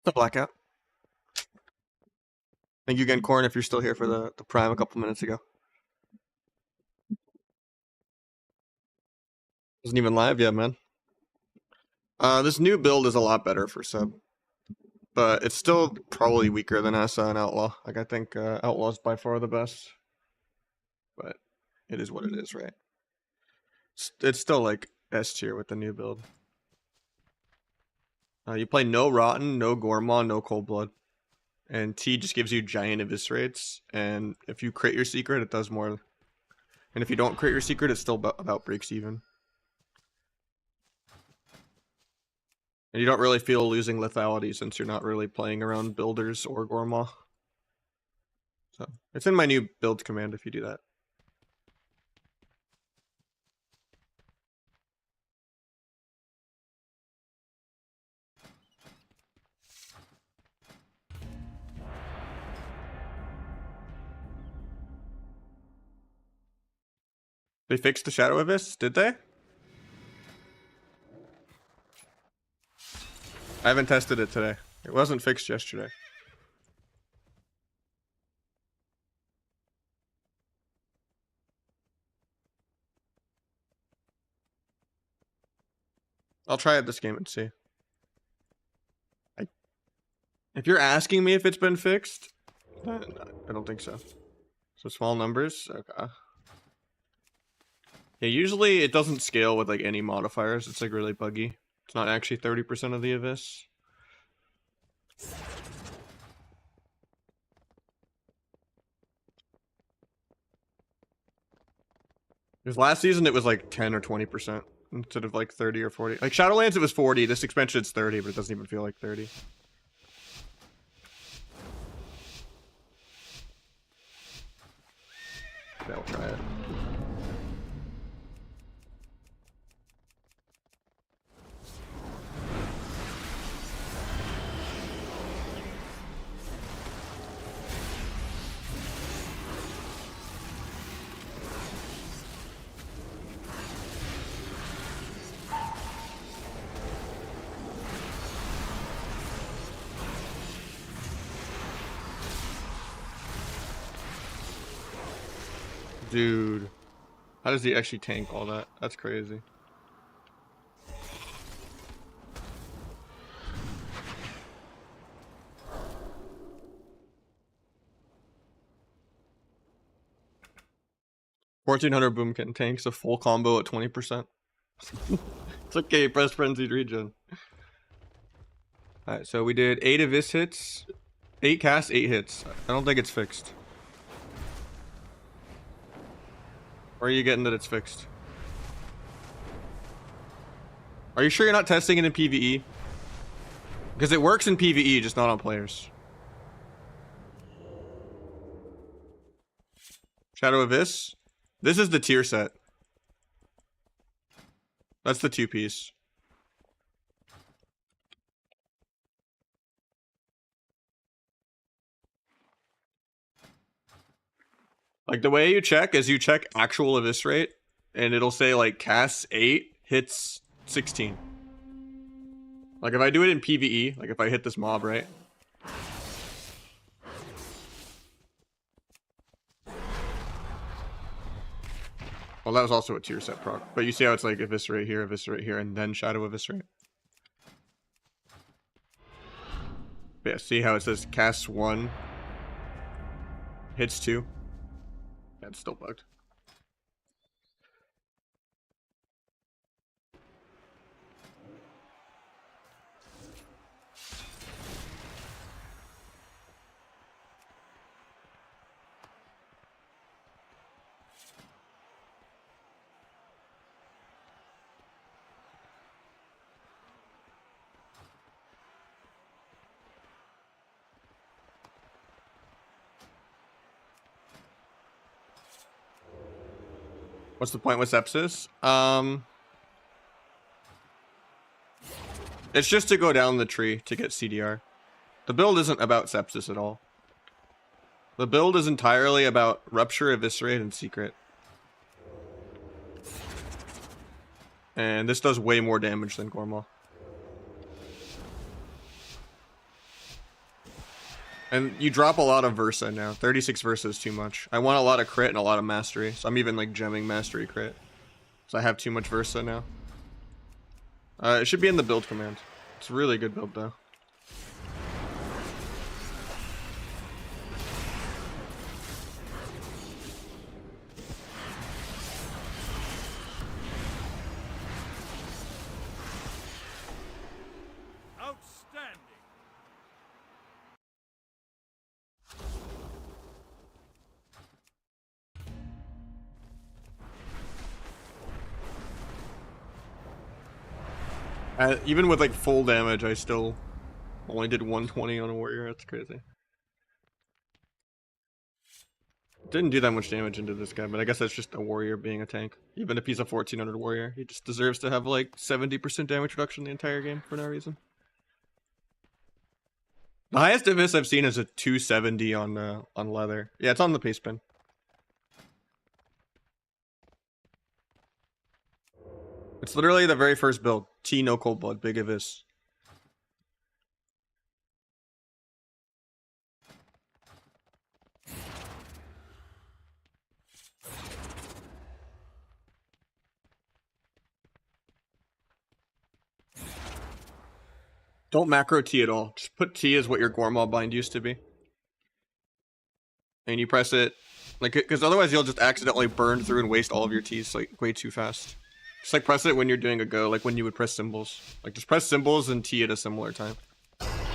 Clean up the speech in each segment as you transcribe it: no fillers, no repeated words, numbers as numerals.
The blackout. Thank you again, Corn, if you're still here for the prime a couple minutes ago. Isn't even live yet, man. This new build is a lot better for sub, but it's still probably weaker than Asa and Outlaw. Like, I think Outlaw's by far the best, but it is what it is, right? It's still like S tier with the new build. You play no Rotten, no Gormaw, no Cold Blood. And T just gives you giant eviscerates, and if you crit your secret, it does more. And if you don't crit your secret, it still about breaks even. And you don't really feel losing lethality since you're not really playing around builders or Gormaw. So it's in my new build command if you do that. They fixed the Shadow Abyss, did they? I haven't tested it today. It wasn't fixed yesterday. I'll try it this game and see. If you're asking me if it's been fixed, then I don't think so. So small numbers, okay. Yeah, usually it doesn't scale with like any modifiers. It's like really buggy. It's not actually 30% of the Abyss. Because last season it was like 10 or 20% instead of like 30 or 40. Like Shadowlands it was 40. This expansion it's 30, but it doesn't even feel like 30. Yeah, we'll try it. Dude, how does he actually tank all that? That's crazy. $1,400 Boomkin tanks a full combo at 20%. It's okay, press Frenzied Regen. Alright, so we did 8 of his hits, 8 casts, 8 hits. I don't think it's fixed. Or are you getting that it's fixed? Are you sure you're not testing it in PvE? Because it works in PvE, just not on players. Shadow Abyss? This is the tier set. That's the 2-piece. Like, the way you check is you check actual eviscerate, and it'll say, like, casts 8, hits 16. Like, if I do it in PvE, like, if I hit this mob, right? Well, that was also a tier set proc. But you see how it's, like, eviscerate here, and then shadow eviscerate? But yeah, see how it says casts 1, hits 2? Yeah, it's still bugged. What's the point with sepsis? It's just to go down the tree to get CDR. The build isn't about sepsis at all. The build is entirely about rupture, eviscerate, and secret. And this does way more damage than Gormaw. And you drop a lot of Versa now. 36 Versa is too much. I want a lot of crit and a lot of mastery. So I'm even like gemming mastery crit. So I have too much Versa now. It should be in the build command. It's a really good build though. Even with like full damage, I still only did 120 on a warrior. That's crazy. Didn't do that much damage into this guy, but I guess that's just a warrior being a tank. Even if he's a 1400 warrior, he just deserves to have like 70% damage reduction the entire game for no reason. The highest of this I've seen is a 270 on leather. Yeah, it's on the paste bin. It's literally the very first build. T no cold blood, big abyss. Don't macro T at all. Just put T as what your Gormaw bind used to be. And you press it, like, because otherwise you'll just accidentally burn through and waste all of your T's like way too fast. Just like press it when you're doing a go, like when you would press symbols. Like just press symbols and T at a similar time.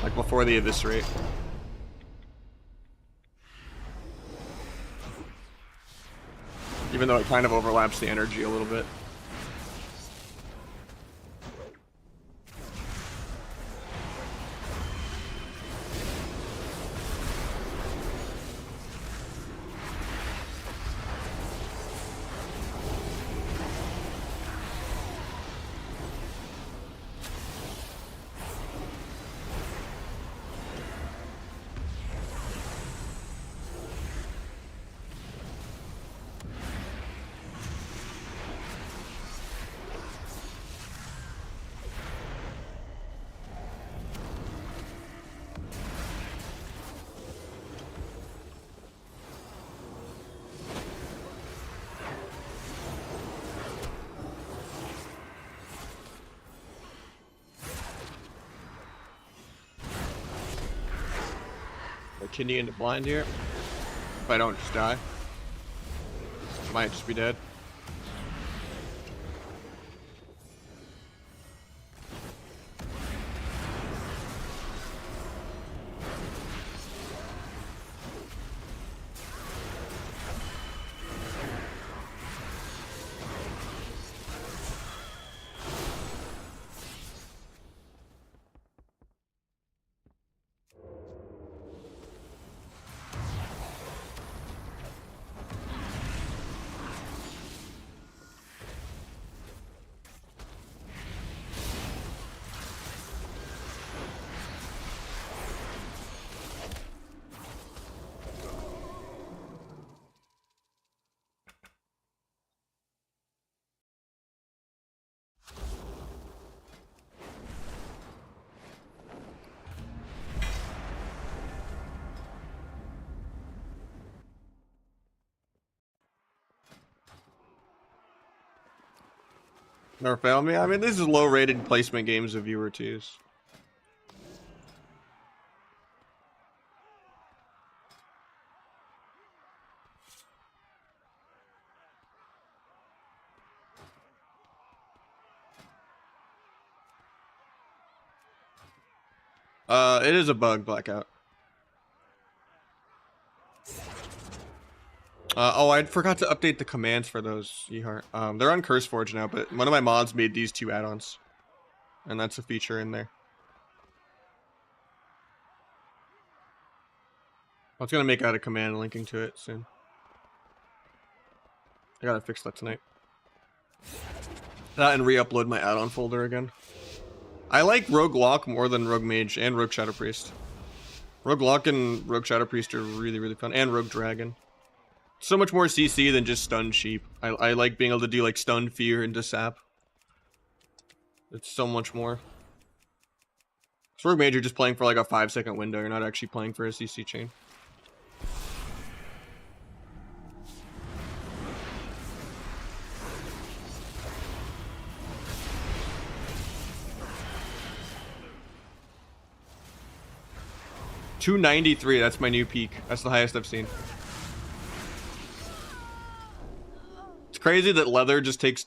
Like before the eviscerate. Even though it kind of overlaps the energy a little bit. Kidney into blind here. If I don't just die, I might just be dead. Never failed me. I mean, this is low-rated placement games of viewer twos. It is a bug, Blackout. Oh, I forgot to update the commands for those, Ehart. They're on CurseForge now, but one of my mods made these two add-ons. And that's a feature in there. I was gonna make out a command linking to it soon. I gotta fix that tonight. That and re-upload my add-on folder again. I like Rogue Lock more than Rogue Mage and Rogue Shadow Priest. Rogue Lock and Rogue Shadow Priest are really, really fun. And Rogue Dragon. So much more CC than just Stun Sheep. I like being able to do like Stun, Fear, and Sap. It's so much more. Sword Mage, you're just playing for like a 5-second window. You're not actually playing for a CC chain. $293, that's my new peak. That's the highest I've seen. It's crazy that leather just takes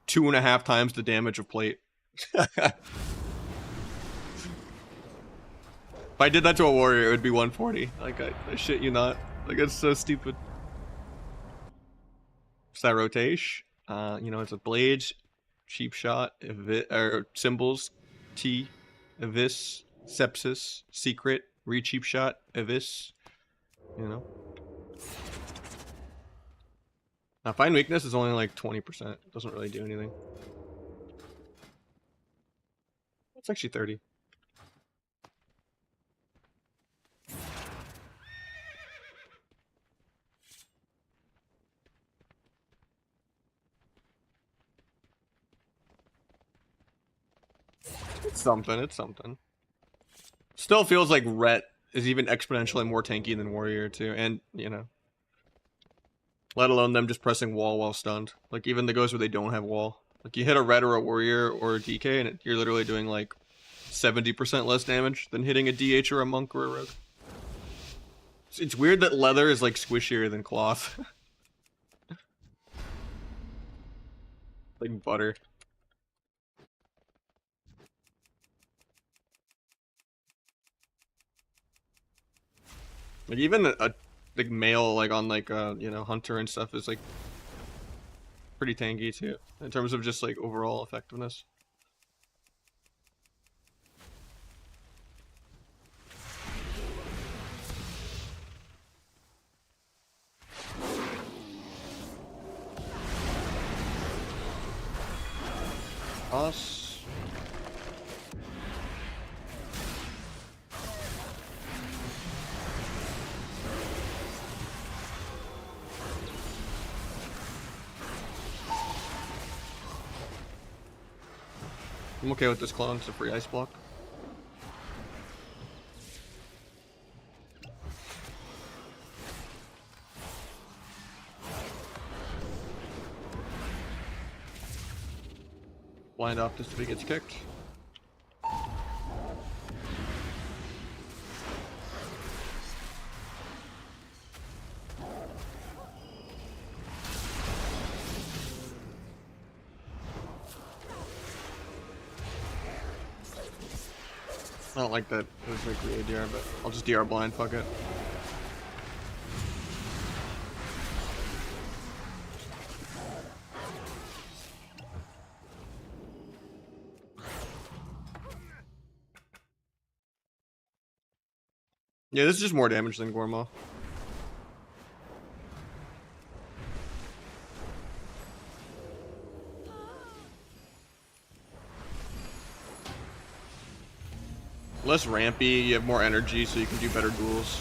2.5 times the damage of plate. If I did that to a warrior, it would be 140. Like, I shit you not. Like, it's so stupid. It's that rotation. You know, it's a blade, cheap shot, or symbols, T, evis, sepsis, secret, re-cheap shot, evis. You know. Now, find weakness is only like 20%. It doesn't really do anything. It's actually 30. It's something, it's something. Still feels like Ret is even exponentially more tanky than Warrior too, and, you know. Let alone them just pressing wall while stunned. Like, even the goes where they don't have wall. Like, you hit a Ret or a Warrior or a DK, and you're literally doing, like, 70% less damage than hitting a DH or a Monk or a Rogue. It's weird that leather is, like, squishier than cloth. Like butter. Like, even a like mail, like, on, like, you know, Hunter and stuff is, like, pretty tanky, too. In terms of just, like, overall effectiveness. Us. I'm okay with this clone, it's a free ice block. Blind off this if he gets kicked. I don't like that it was like the ADR, but I'll just DR blind, fuck it. Yeah, this is just more damage than Gorma. Less rampy, you have more energy, so you can do better duels.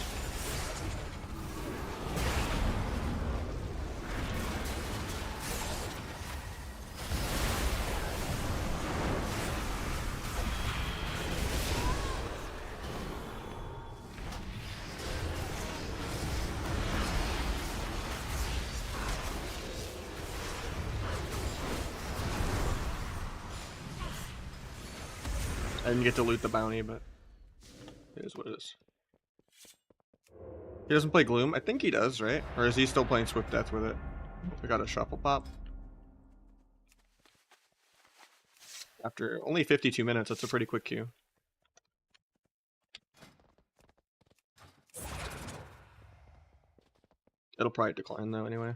I didn't get to loot the bounty, but it is what it is. He doesn't play Gloom? I think he does, right? Or is he still playing Swift Death with it? I got a shuffle pop. After only 52 minutes, that's a pretty quick queue. It'll probably decline though anyway.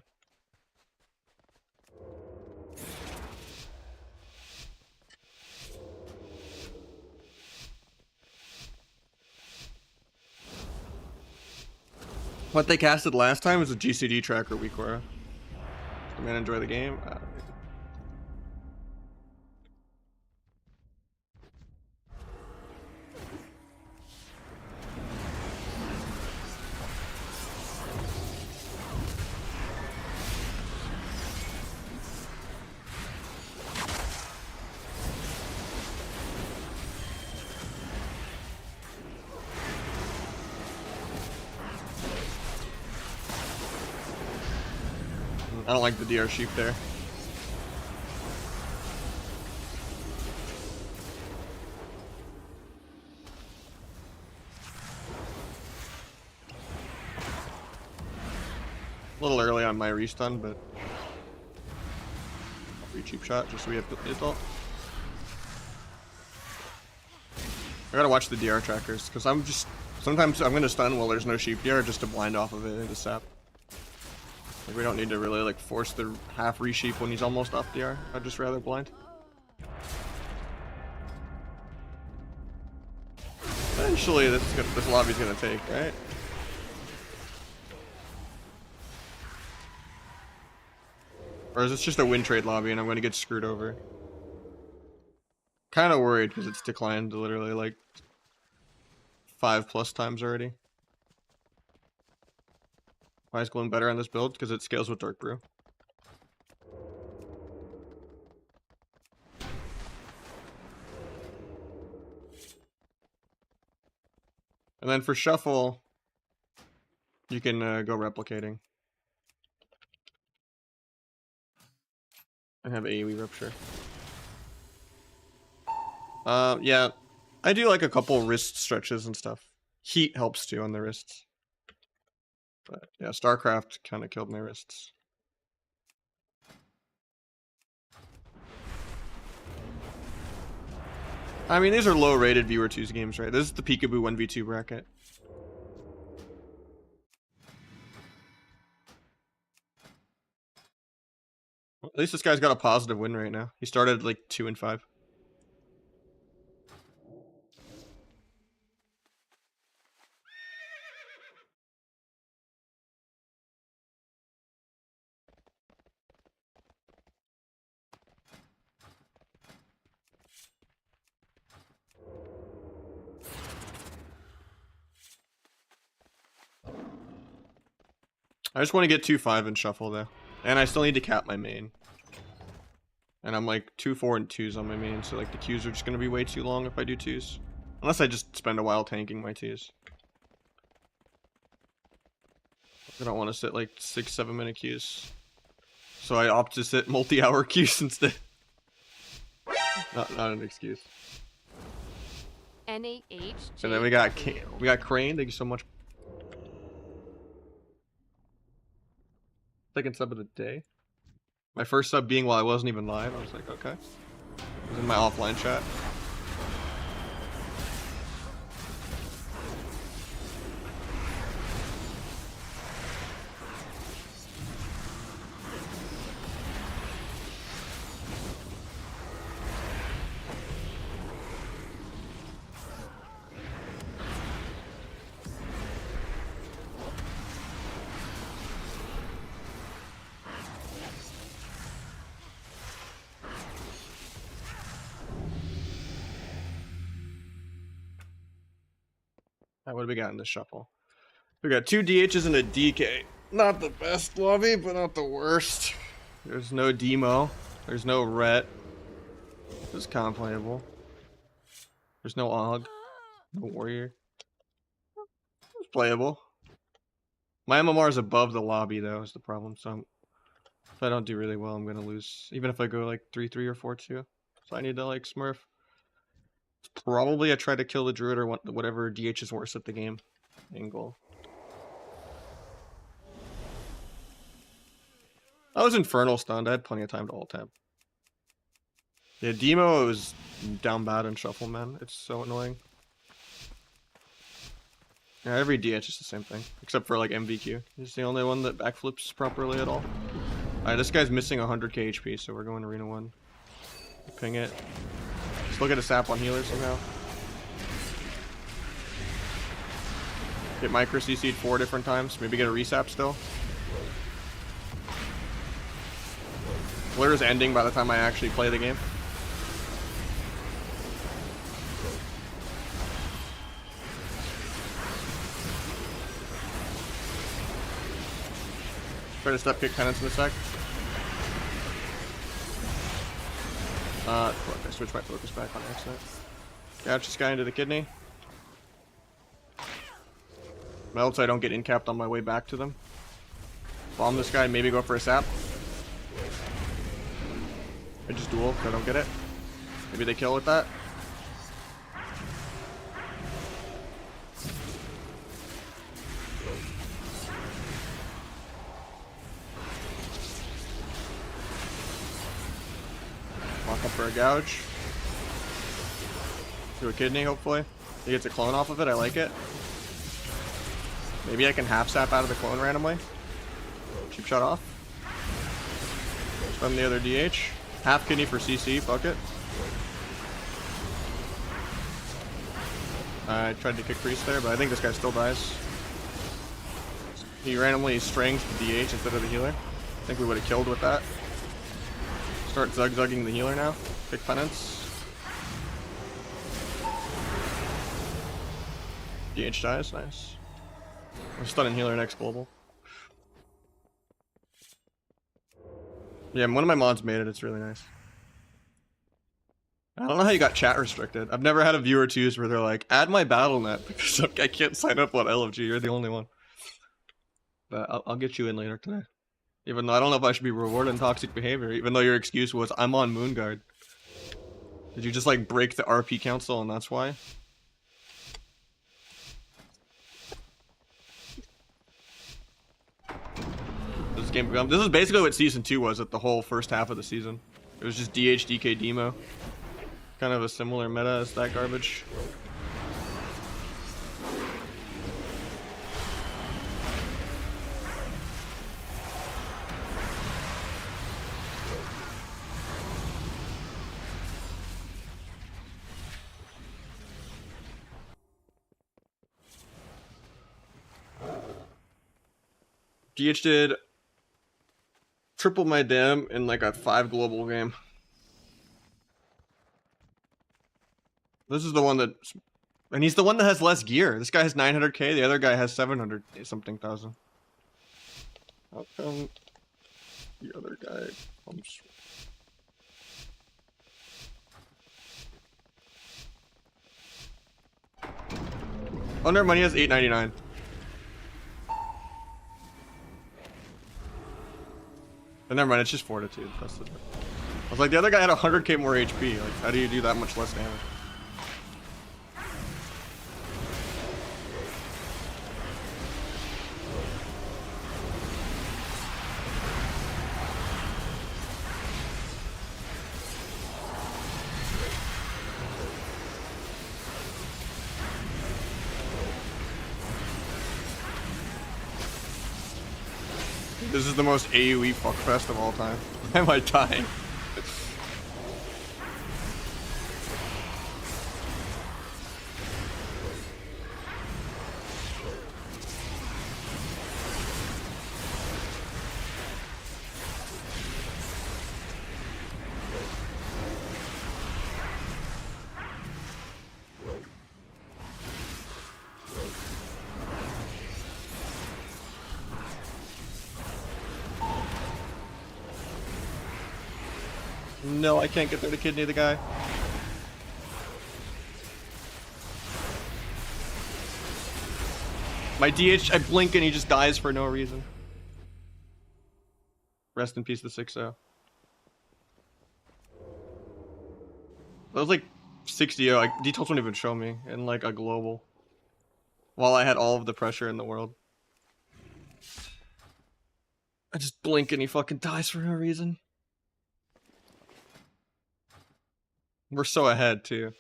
What they casted last time was a GCD tracker Weakora. The man enjoy the game. I don't like the DR sheep there. A little early on my restun, but free cheap shot just so we have the ult. I gotta watch the DR trackers because sometimes I'm gonna stun while there's no sheep DR just to blind off of it into sap. Like we don't need to really like force the half resheep when he's almost off DR. I'd just rather blind. Eventually this lobby's gonna take, right? Or is this just a win trade lobby and I'm gonna get screwed over? Kinda worried because it's declined literally like 5+ times already. Why is Gloom better on this build? Because it scales with Dark Brew. And then for Shuffle, you can go replicating. And have AoE Rupture. Yeah, I do like a couple wrist stretches and stuff. Heat helps too on the wrists. But yeah, StarCraft kind of killed my wrists. I mean, these are low-rated viewer 2's games, right? This is the Peekaboo 1v2 bracket. Well, at least this guy's got a positive win right now. He started like 2-5. I just want to get 2-5 and Shuffle though. And I still need to cap my main. And I'm like 2-4 and 2s on my main, so like the Qs are just going to be way too long if I do 2s. Unless I just spend a while tanking my 2s. I don't want to sit like 6-7 minute Qs. So I opt to sit multi-hour Qs instead. Not an excuse. NAH. And then we got Crane, thank you so much. Second sub of the day. My first sub being while I wasn't even live. I was like, okay. It was in my offline chat. What do we got in this shuffle? We got 2 DHs and a DK. Not the best lobby, but not the worst. There's no Demo. There's no Ret. It's kind of playable. There's no Og. No Warrior. It's playable. My MMR is above the lobby, though, is the problem. So if I don't do really well, I'm going to lose. Even if I go like 3-3 or 4-2. So I need to like Smurf. Probably I try to kill the Druid or whatever DH is worse at the game angle. I was Infernal stunned. I had plenty of time to ult tab. Yeah, Demo is down bad in Shuffle, man. It's so annoying. Yeah, every DH is the same thing. Except for like MVQ. He's the only one that backflips properly at all. Alright, this guy's missing 100k HP, so we're going Arena 1. Ping it. Still get a sap on healer somehow. Get micro CC'd 4 different times. Maybe get a resap still. Flir's ending by the time I actually play the game. Try to step kick Penance in a sec. Fuck, I switched my focus back on accident. Gouge this guy into the kidney. Melt so I don't get incapped on my way back to them. Bomb this guy, maybe go for a sap. I just duel if I don't get it. Maybe they kill with that. Walk up for a gouge. Do a kidney, hopefully. He gets a clone off of it, I like it. Maybe I can half sap out of the clone randomly. Cheap shot off. From the other DH. Half kidney for CC, fuck it. I tried to kick priest there, but I think this guy still dies. He randomly strings the DH instead of the healer. I think we would have killed with that. Start zug-zugging the healer now. Kick penance. DH dies, nice. We're stunning healer next global. Yeah, one of my mods made it, it's really nice. I don't know how you got chat restricted. I've never had a viewer choose where they're like, add my BattleNet because I can't sign up on LFG, you're the only one. But I'll get you in later today. Even though I don't know if I should be rewarding toxic behavior, even though your excuse was, I'm on Moonguard. Did you just like break the RP council and that's why? This is basically what season 2 was at the whole first half of the season. It was just DH, DK, Demo. Kind of a similar meta as that garbage. DH did triple my dam in like a 5 global game. This is the one that, and he's the one that has less gear. This guy has 900k, the other guy has 700 something thousand. How come the other guy comes? Oh, never mind, he has 899. And never mind, it's just fortitude. That's the. I was like, the other guy had 100k more HP. Like, how do you do that much less damage? This is the most AoE fuckfest of all time. Why am I dying? No, I can't get there to kidney the guy. My DH, I blink and he just dies for no reason. Rest in peace, the 6-0. That was like 60-0. Like, details won't even show me in like a global. While I had all of the pressure in the world. I just blink and he fucking dies for no reason. We're so ahead, too.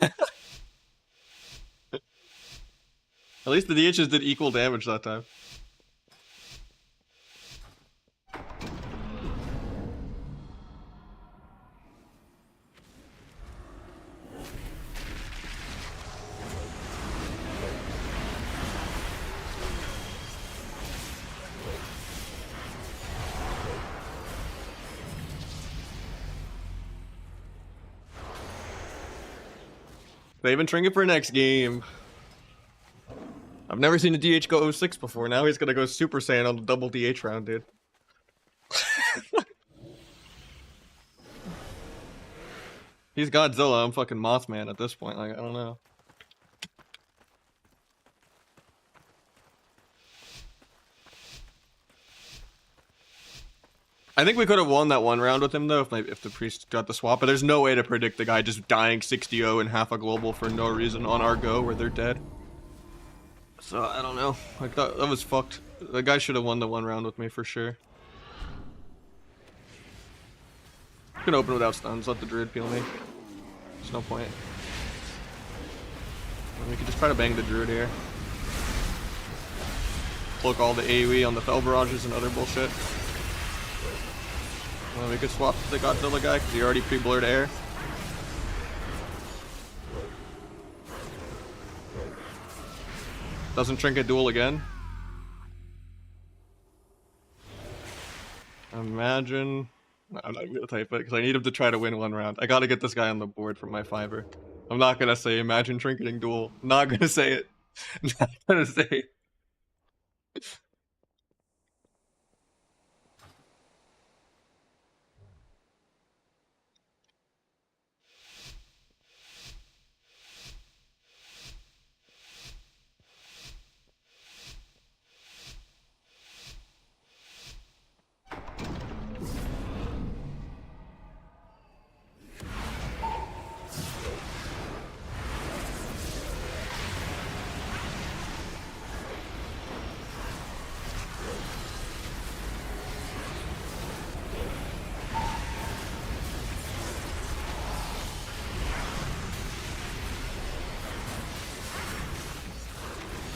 At least the DHs did equal damage that time. They've been trinking for next game. I've never seen a DH go 06 before. Now he's gonna go Super Saiyan on the double DH round, dude. He's Godzilla, I'm fucking Mothman at this point, like, I don't know. I think we could have won that one round with him though if the priest got the swap, but there's no way to predict the guy just dying 60-0 and half a global for no reason on our go where they're dead. So I don't know. Like that was fucked. The guy should have won the one round with me for sure. I'm gonna open without stuns, let the druid peel me. There's no point. And we could just try to bang the druid here. Cloak all the AoE on the Fel Barrages and other bullshit. Well, we could swap the Godzilla guy because he already pre-blurred air. Doesn't trinket duel again. Imagine. I'm not even gonna type it because I need him to try to win one round. I gotta get this guy on the board for my fiver. I'm not gonna say imagine trinketing duel. Not gonna say it. Not gonna say it.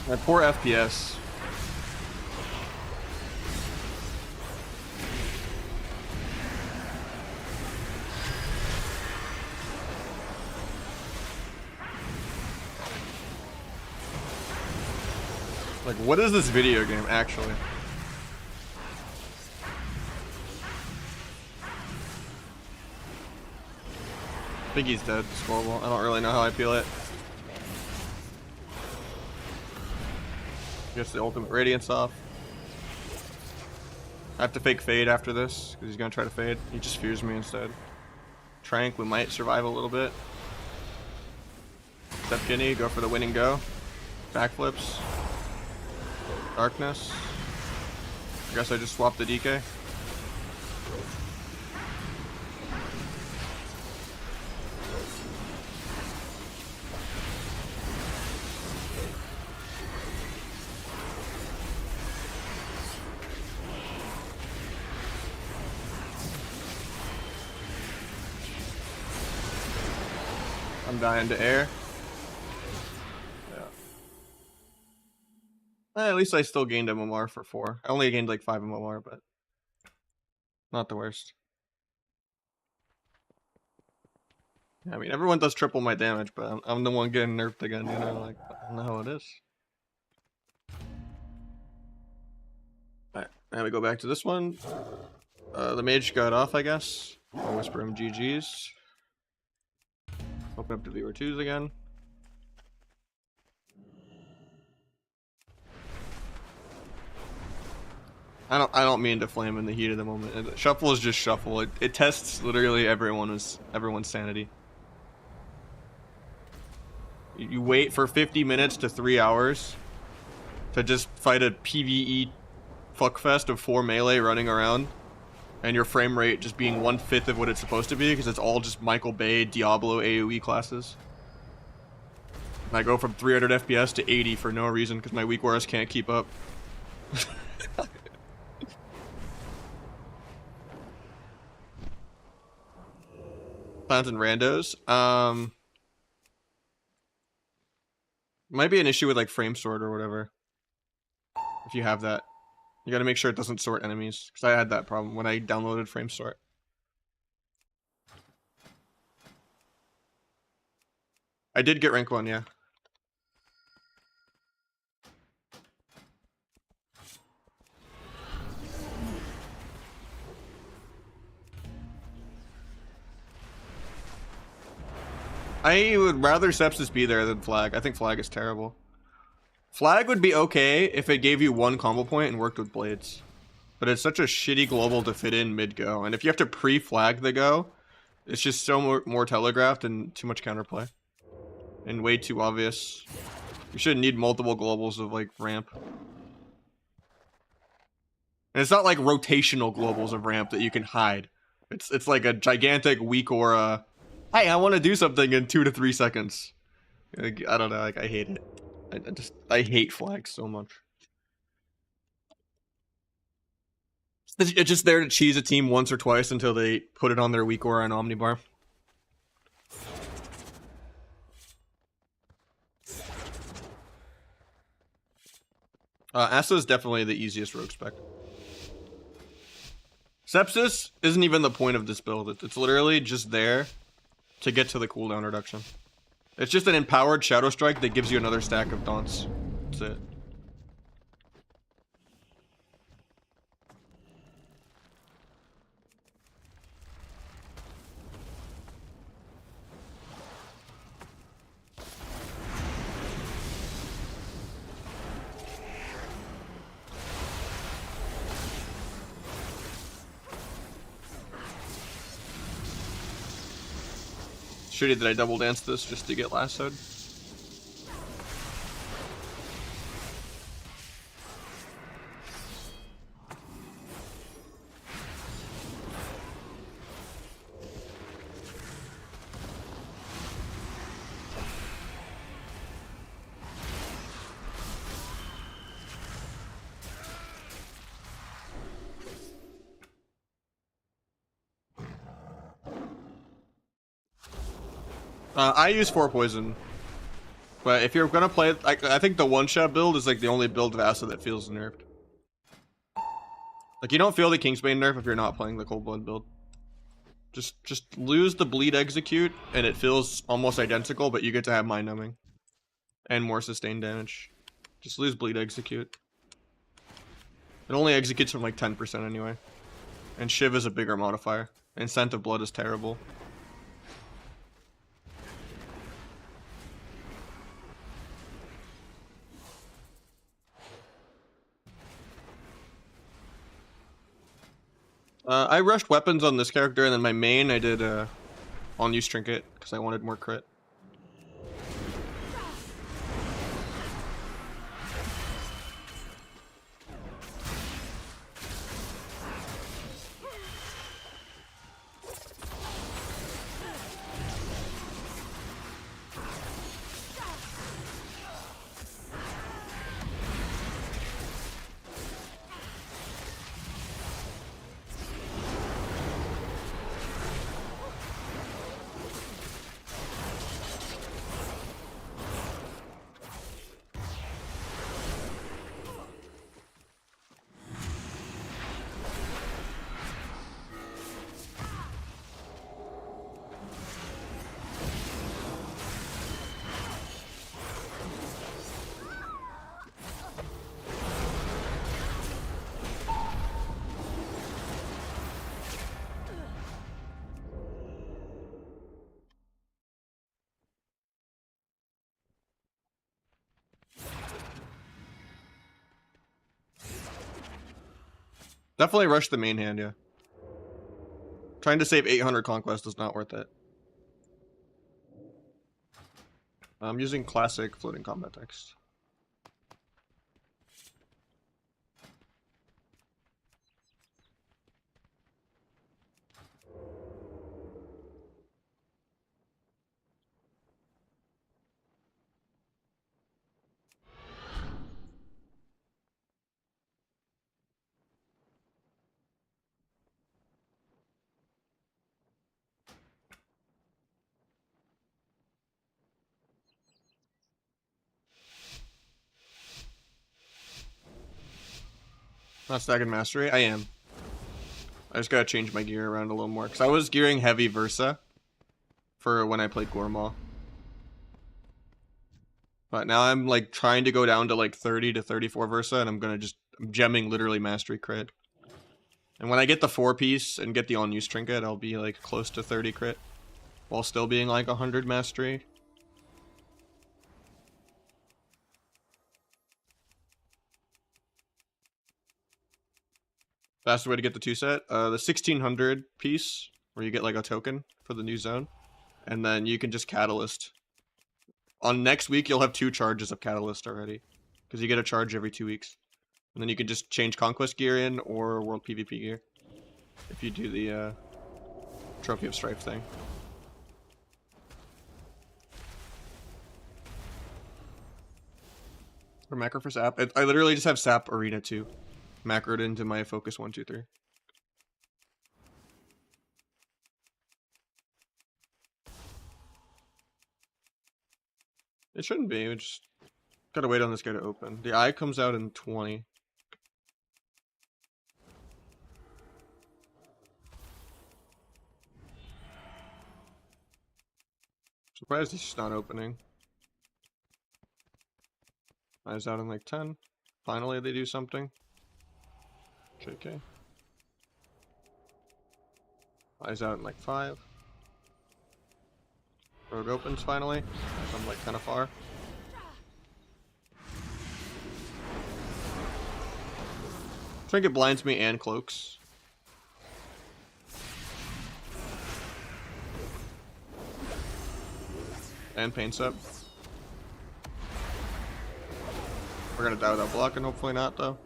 My poor FPS. Like, what is this video game, actually? I think he's dead. It's horrible. I don't really know how I feel it. Gets the ultimate radiance off. I have to fake fade after this because he's gonna try to fade. He just fears me instead. Trank, we might survive a little bit. Step Guinea, go for the win and go. Backflips. Darkness. I guess I just swapped the DK. I'm dying to air. Yeah. At least I still gained MMR for 4. I only gained like 5 MMR, but not the worst. Yeah, I mean, everyone does triple my damage, but I'm the one getting nerfed again, you know? Like, I don't know how it is. Alright, now we go back to this one. The mage got off, I guess. I'll whisper him GG's. Open up to viewer 2s again. I don't mean to flame in the heat of the moment. Shuffle is just shuffle. It tests literally everyone's sanity. You wait for 50 minutes to 3 hours to just fight a PvE fuckfest of 4 melee running around, and your frame rate just being 1/5 of what it's supposed to be because it's all just Michael Bay Diablo AoE classes. And I go from 300 FPS to 80 for no reason because my weak wars can't keep up. Plans and randos. Might be an issue with like frame sort or whatever. If you have that, you gotta make sure it doesn't sort enemies. Because I had that problem when I downloaded frame sort. I did get rank 1, yeah. I would rather Sepsis be there than Flag. I think Flag is terrible. Flag would be okay if it gave you 1 combo point and worked with blades. But it's such a shitty global to fit in mid-go. And if you have to pre-flag the go, it's just so more telegraphed and too much counterplay. And way too obvious. You shouldn't need multiple globals of like ramp. And it's not like rotational globals of ramp that you can hide. It's like a gigantic weak aura. Hey, I want to do something in 2 to 3 seconds. Like, I don't know. Like I hate it. I hate flags so much. It's just there to cheese a team once or twice until they put it on their weak aura and omnibar. Asa is definitely the easiest rogue spec. Sepsis isn't even the point of this build. It's literally just there to get to the cooldown reduction. It's just an empowered Shadow Strike that gives you another stack of taunts. That's it. Shitty that I double danced this just to get lassoed. I use 4 poison. But if you're gonna play, I think the one-shot build is like the only build of Asa that feels nerfed. Like you don't feel the Kingsbane nerf if you're not playing the Cold Blood build. Just lose the bleed execute and it feels almost identical, but you get to have mind numbing and more sustained damage. Just lose bleed execute. It only executes from like 10% anyway. And Shiv is a bigger modifier. And Scent of Blood is terrible. I rushed weapons on this character, and then my main I did on-use trinket because I wanted more crit. Definitely rush the main hand, yeah. Trying to save 800 conquest is not worth it. I'm using classic floating combat text. Not stacking mastery? I am. I just gotta change my gear around a little more. Because I was gearing heavy Versa for when I played Gormaw. But now I'm like trying to go down to like 30 to 34 Versa, and I'm gemming literally mastery crit. And when I get the 4-piece and get the on-use trinket, I'll be like close to 30 crit. While still being like 100 mastery. Fastest way to get the 2-set? The 1600 piece, where you get like a token for the new zone. And then you can just catalyst. On next week, you'll have 2 charges of catalyst already. Because you get a charge every 2 weeks. And then you can just change Conquest gear in or World PvP gear if you do the Trophy of Strife thing. Or macro for sap. I literally just have sap arena 2 macroed into my focus 1, 2, 3. It shouldn't be. We just gotta wait on this guy to open. The eye comes out in 20. Surprised he's not opening. Eyes out in like 10. Finally they do something. JK. Eyes out in like 5. Rogue opens finally. I'm like kind of far. Trinket blinds me and cloaks. And paints up. We're gonna die without blocking, hopefully not though.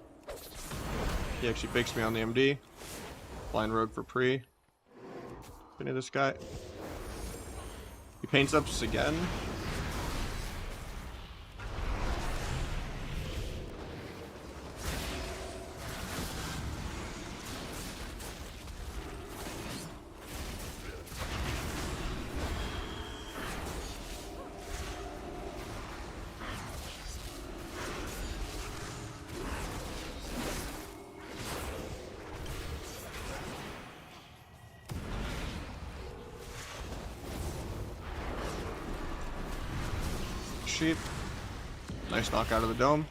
He actually fakes me on the MD. Blind rogue for pre. Finish this guy. He paints up again. Sheep. Nice knock out of the dome.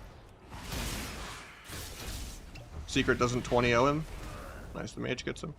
Secret doesn't 20-0 him. Nice, the mage gets him.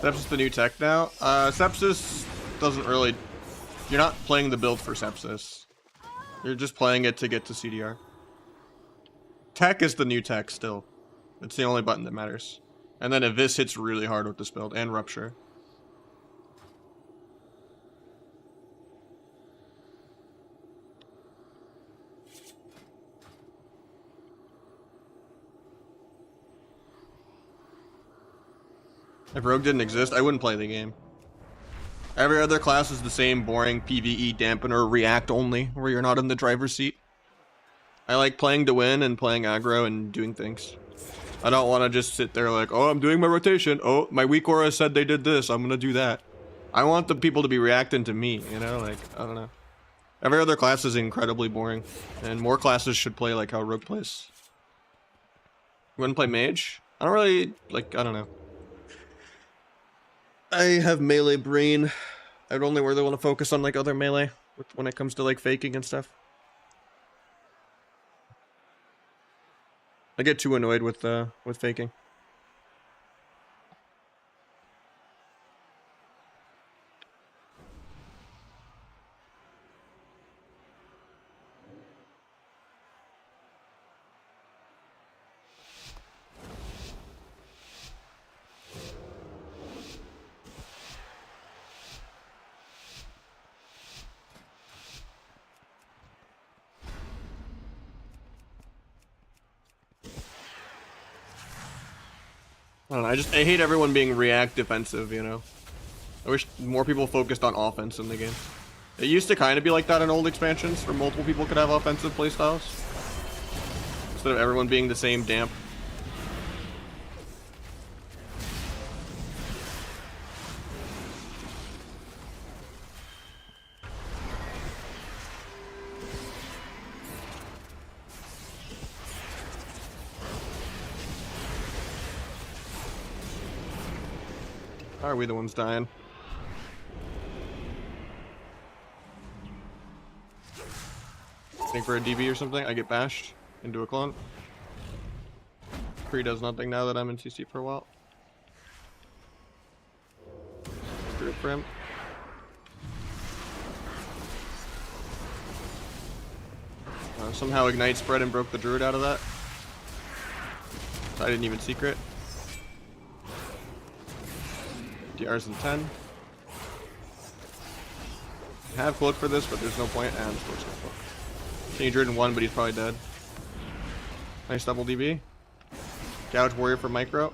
Sepsis the new tech now. Sepsis doesn't really... You're not playing the build for Sepsis. You're just playing it to get to CDR. Tech is the new tech still. It's the only button that matters. And then Abyss hits really hard with this build, and Rupture. If Rogue didn't exist, I wouldn't play the game. Every other class is the same boring PvE dampener react only, where you're not in the driver's seat. I like playing to win and playing aggro and doing things. I don't want to just sit there like, oh, I'm doing my rotation. Oh, my weak aura said they did this. I'm going to do that. I want the people to be reacting to me, you know? Like, I don't know. Every other class is incredibly boring. And more classes should play like how Rogue plays. You want to play Mage? I don't really, like, I don't know. I have melee brain. I'd only really want to focus on like other melee when it comes to like faking and stuff. I get too annoyed with faking. I don't know, I hate everyone being react defensive, you know? I wish more people focused on offense in the game. It used to kind of be like that in old expansions, where multiple people could have offensive playstyles. Instead of everyone being the same damp. How are we the ones dying? Waiting for a DB or something. I get bashed into a clone. Pre does nothing now that I'm in CC for a while. Group for him. Somehow Ignite spread and broke the Druid out of that. So I didn't even secret. DR's in 10. I have cloak for this, but there's no point. And I'm still gonna cloak. Change Druid in 1, but he's probably dead. Nice double DB. Gouge Warrior for micro.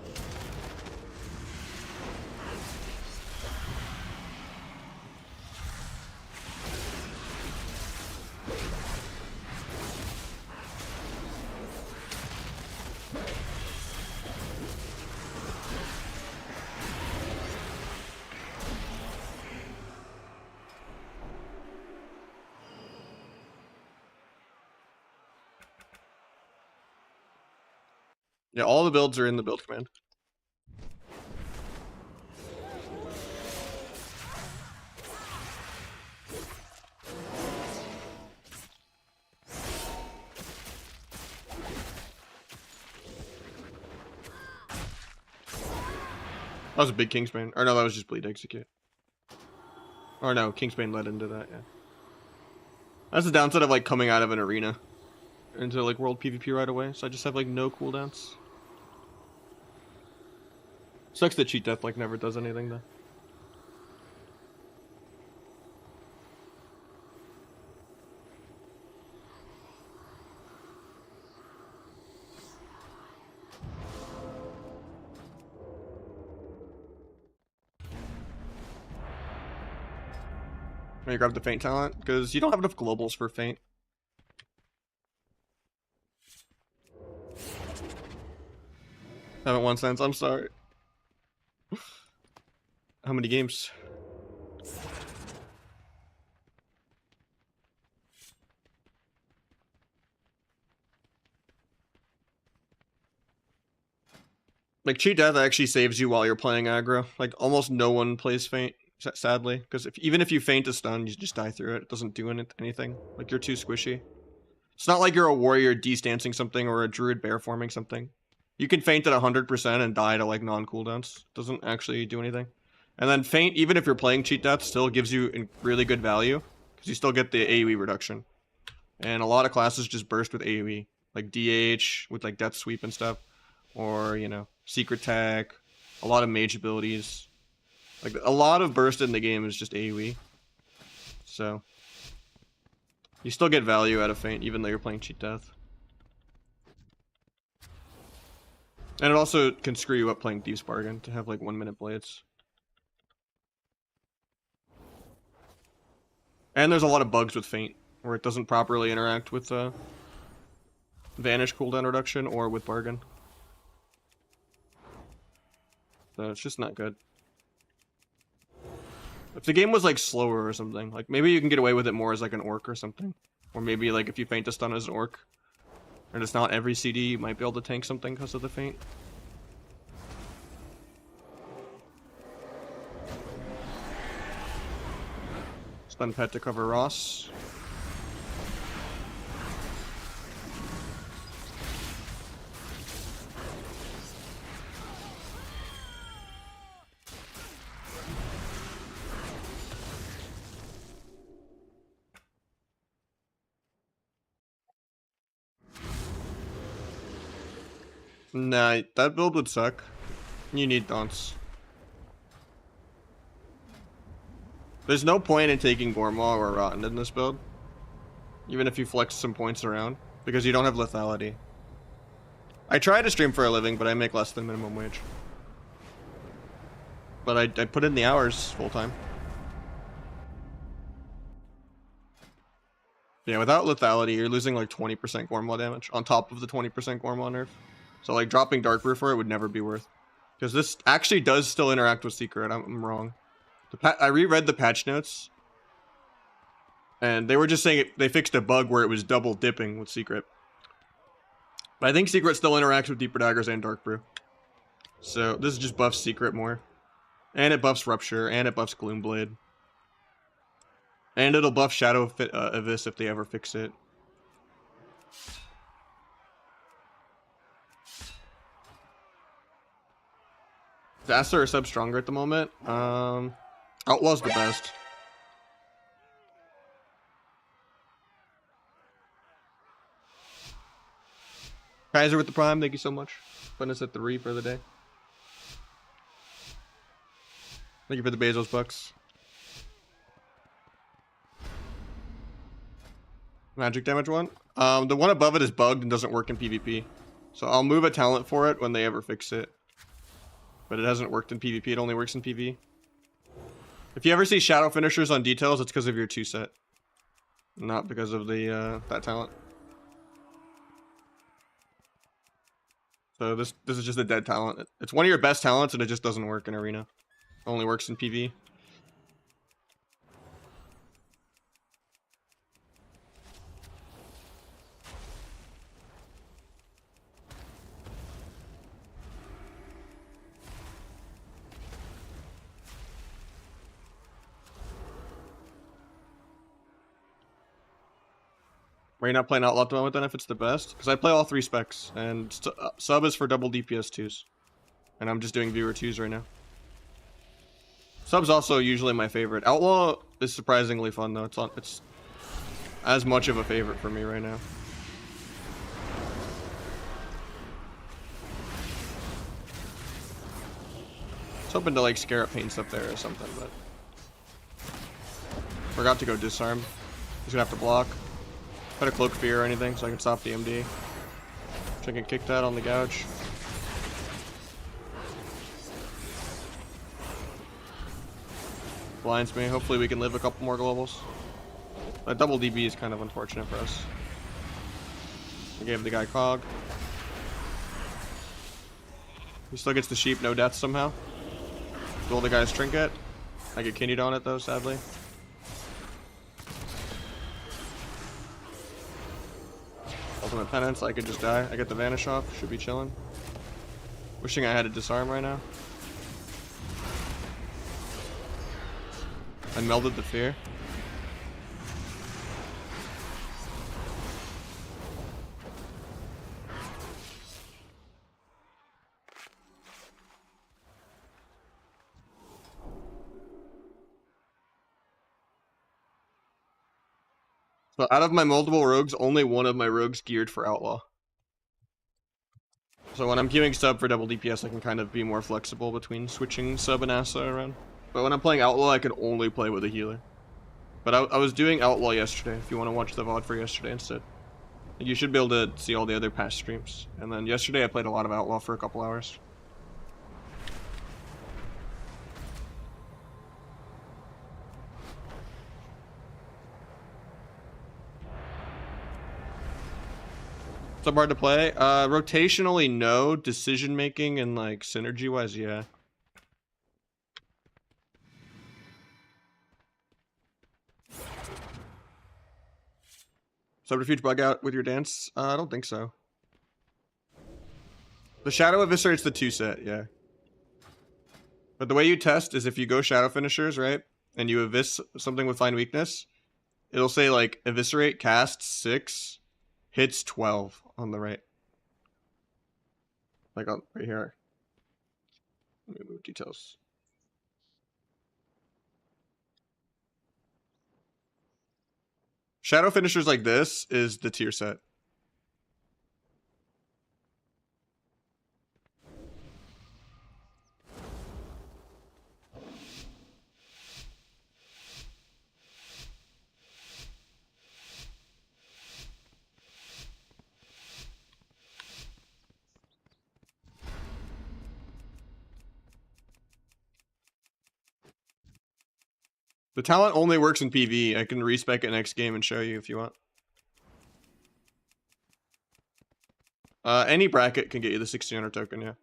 Yeah, all the builds are in the build command. That was a big Kingsbane. Or no, that was just Bleed Execute. Or no, Kingsbane led into that, yeah. That's the downside of like coming out of an arena into like world PvP right away. So I just have like no cooldowns. Sucks that Cheat Death like never does anything though. When you grab the Feint talent, because you don't have enough globals for Feint. Haven't won since, I'm sorry. How many games? Like, Cheat Death actually saves you while you're playing aggro. Like, almost no one plays Feint, sadly. Because even if you feint a stun, you just die through it. It doesn't do anything. Like, you're too squishy. It's not like you're a warrior de-stancing something or a druid bear forming something. You can feint at 100% and die to, like, non-cooldowns. Doesn't actually do anything. And then Feint, even if you're playing Cheat Death, still gives you really good value. Because you still get the AoE reduction. And a lot of classes just burst with AoE. Like DH, with, like, Death Sweep and stuff. Or, you know, Secret Tag. A lot of mage abilities. Like, a lot of burst in the game is just AoE. So, you still get value out of Feint, even though you're playing Cheat Death. And it also can screw you up playing Thieves Bargain to have, like, 1-minute blades. And there's a lot of bugs with Feint, where it doesn't properly interact with Vanish cooldown reduction or with Bargain. So it's just not good. If the game was, like, slower or something, like, maybe you can get away with it more as, like, an orc or something. Or maybe, like, if you feint a stun as an orc, and it's not every CD, you might be able to tank something because of the feint. Stun pet to cover Ross. Nah, that build would suck. You need Daunts. There's no point in taking Gormaw or Rotten in this build. Even if you flex some points around. Because you don't have lethality. I try to stream for a living, but I make less than minimum wage. But I put in the hours full time. Yeah, without lethality, you're losing like 20% Gormaw damage on top of the 20% Gormaw nerf. So like dropping Dark Brew for it would never be worth. Because this actually does still interact with Secret. I'm wrong. I reread the patch notes. And they were just saying they fixed a bug where it was double dipping with Secret. But I think Secret still interacts with Deeper Daggers and Dark Brew. So this just buffs Secret more. And it buffs Rupture, and it buffs Gloomblade. And it'll buff Shadow Abyss if they ever fix it. Is Asa or sub stronger at the moment? Outlaw's the best. Kaiser with the prime, thank you so much. Putting us at 3 for the day. Thank you for the Bezos bucks. Magic damage one. The one above it is bugged and doesn't work in PvP. So I'll move a talent for it when they ever fix it. But it hasn't worked in PvP, it only works in PvE. If you ever see shadow finishers on details, it's because of your 2 set. Not because of the that talent. So this is just a dead talent. It's one of your best talents and it just doesn't work in arena. It only works in PvE. Are you not playing Outlaw at the moment then if it's the best? Because I play all 3 specs, and sub is for double DPS 2s. And I'm just doing viewer 2s right now. Sub's also usually my favorite. Outlaw is surprisingly fun though. It's as much of a favorite for me right now. I was hoping to like scare up Paints up there or something, but forgot to go disarm. He's gonna have to block. Put a cloak fear or anything so I can stop the MD. So I can kick that on the gouge. Blinds me. Hopefully we can live a couple more globals. That double DB is kind of unfortunate for us. I gave the guy Cog. He still gets the sheep, no death somehow. Roll the guy's trinket. I get kidneyed on it though, sadly. Ultimate penance, I could just die. I get the vanish off, should be chilling. Wishing I had a disarm right now. I melded the fear. So out of my multiple rogues, only one of my rogues geared for Outlaw. So when I'm queuing sub for double DPS, I can kind of be more flexible between switching sub and Asa around. But when I'm playing Outlaw, I can only play with a healer. But I was doing Outlaw yesterday, if you want to watch the VOD for yesterday instead. You should be able to see all the other past streams. And then yesterday I played a lot of Outlaw for a couple hours. Sub hard to play? Rotationally, no. Decision making and like synergy wise, yeah. Subterfuge bug out with your dance? I don't think so. The Shadow eviscerates the 2 set, yeah. But the way you test is if you go Shadow finishers, right? And you evis something with Find Weakness, it'll say like eviscerate, cast 6, hits 12 on the right. Like on right here. Let me move details. Shadow finishers like this is the tier set. The talent only works in PvE. I can respec it next game and show you if you want. Any bracket can get you the 1600 token, yeah.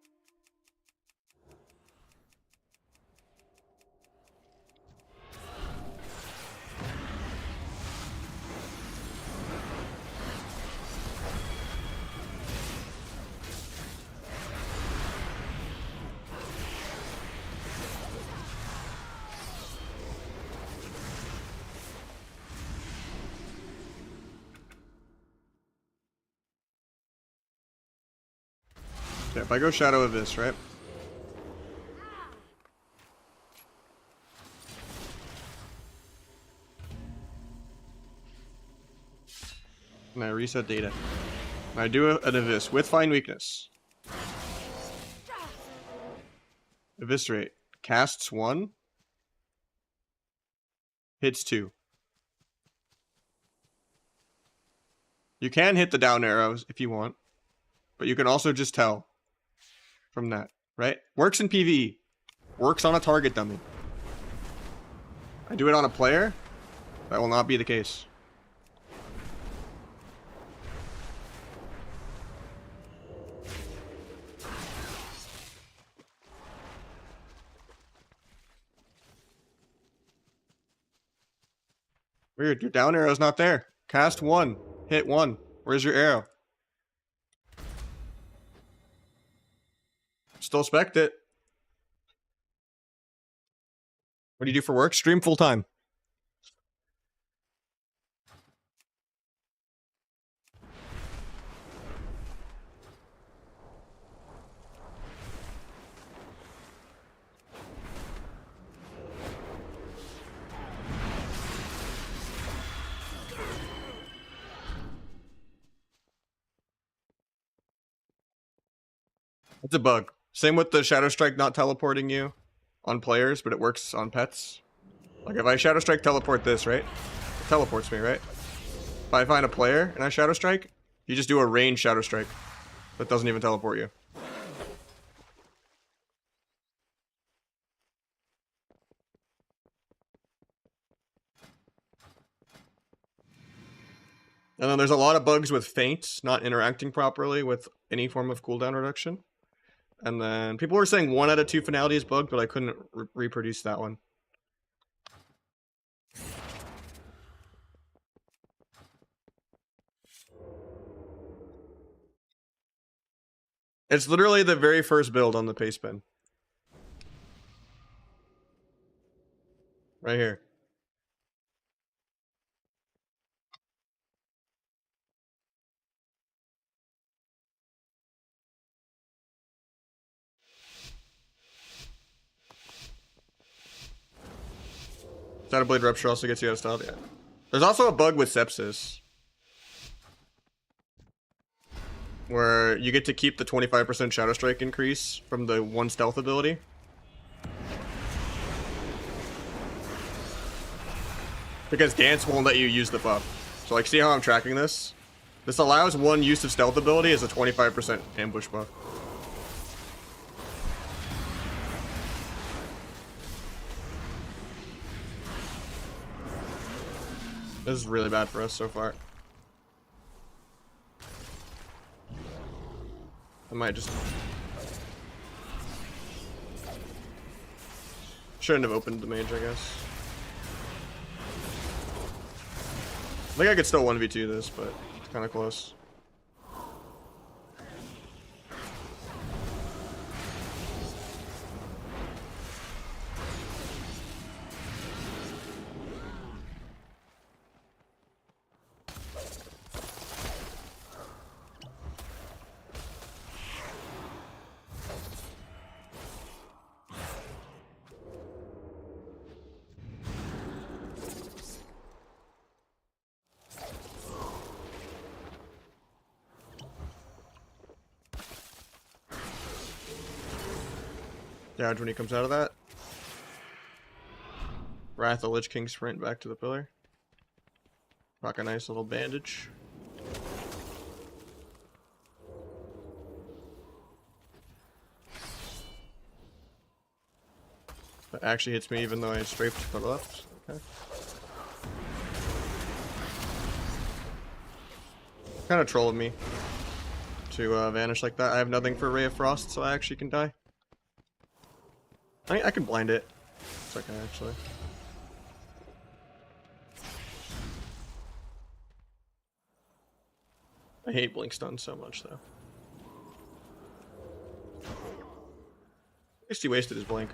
if I go Shadow of this, right? And I reset data. And I do an Abyss with Find Weakness. Eviscerate. Casts 1. Hits 2. You can hit the down arrows if you want. But you can also just tell from that, right? Works in PvE. Works on a target dummy. I do it on a player. That will not be the case. Weird, your down arrow's not there. Cast 1. Hit 1. Where's your arrow? Still spec'd it. What do you do for work? Stream full time. It's a bug. Same with the Shadow Strike not teleporting you on players, but it works on pets. Like if I Shadow Strike teleport this, right? It teleports me, right? If I find a player and I Shadow Strike, you just do a range Shadow Strike that doesn't even teleport you. And then there's a lot of bugs with Feint not interacting properly with any form of cooldown reduction. And then people were saying 1 out of 2 finality is bugged, but I couldn't reproduce that one. It's literally the very first build on the paste bin. Right here. Shadow Blade Rupture also gets you out of stealth, yeah. There's also a bug with Sepsis. Where you get to keep the 25% Shadow Strike increase from the 1 stealth ability. Because Dance won't let you use the buff. So like, see how I'm tracking this? This allows 1 use of stealth ability as a 25% ambush buff. This is really bad for us so far. I might just... Shouldn't have opened the mage, I guess. I think I could still 1v2 this, but it's kind of close. Dodge when he comes out of that. Wrath the Lich King sprint back to the pillar. Rock a nice little bandage. That actually hits me even though I strafed to the left. Okay. Kind of troll of me to vanish like that. I have nothing for Ray of Frost, so I actually can die. I can blind it. It's okay, actually. I hate blink stun so much, though. At least he wasted his blink.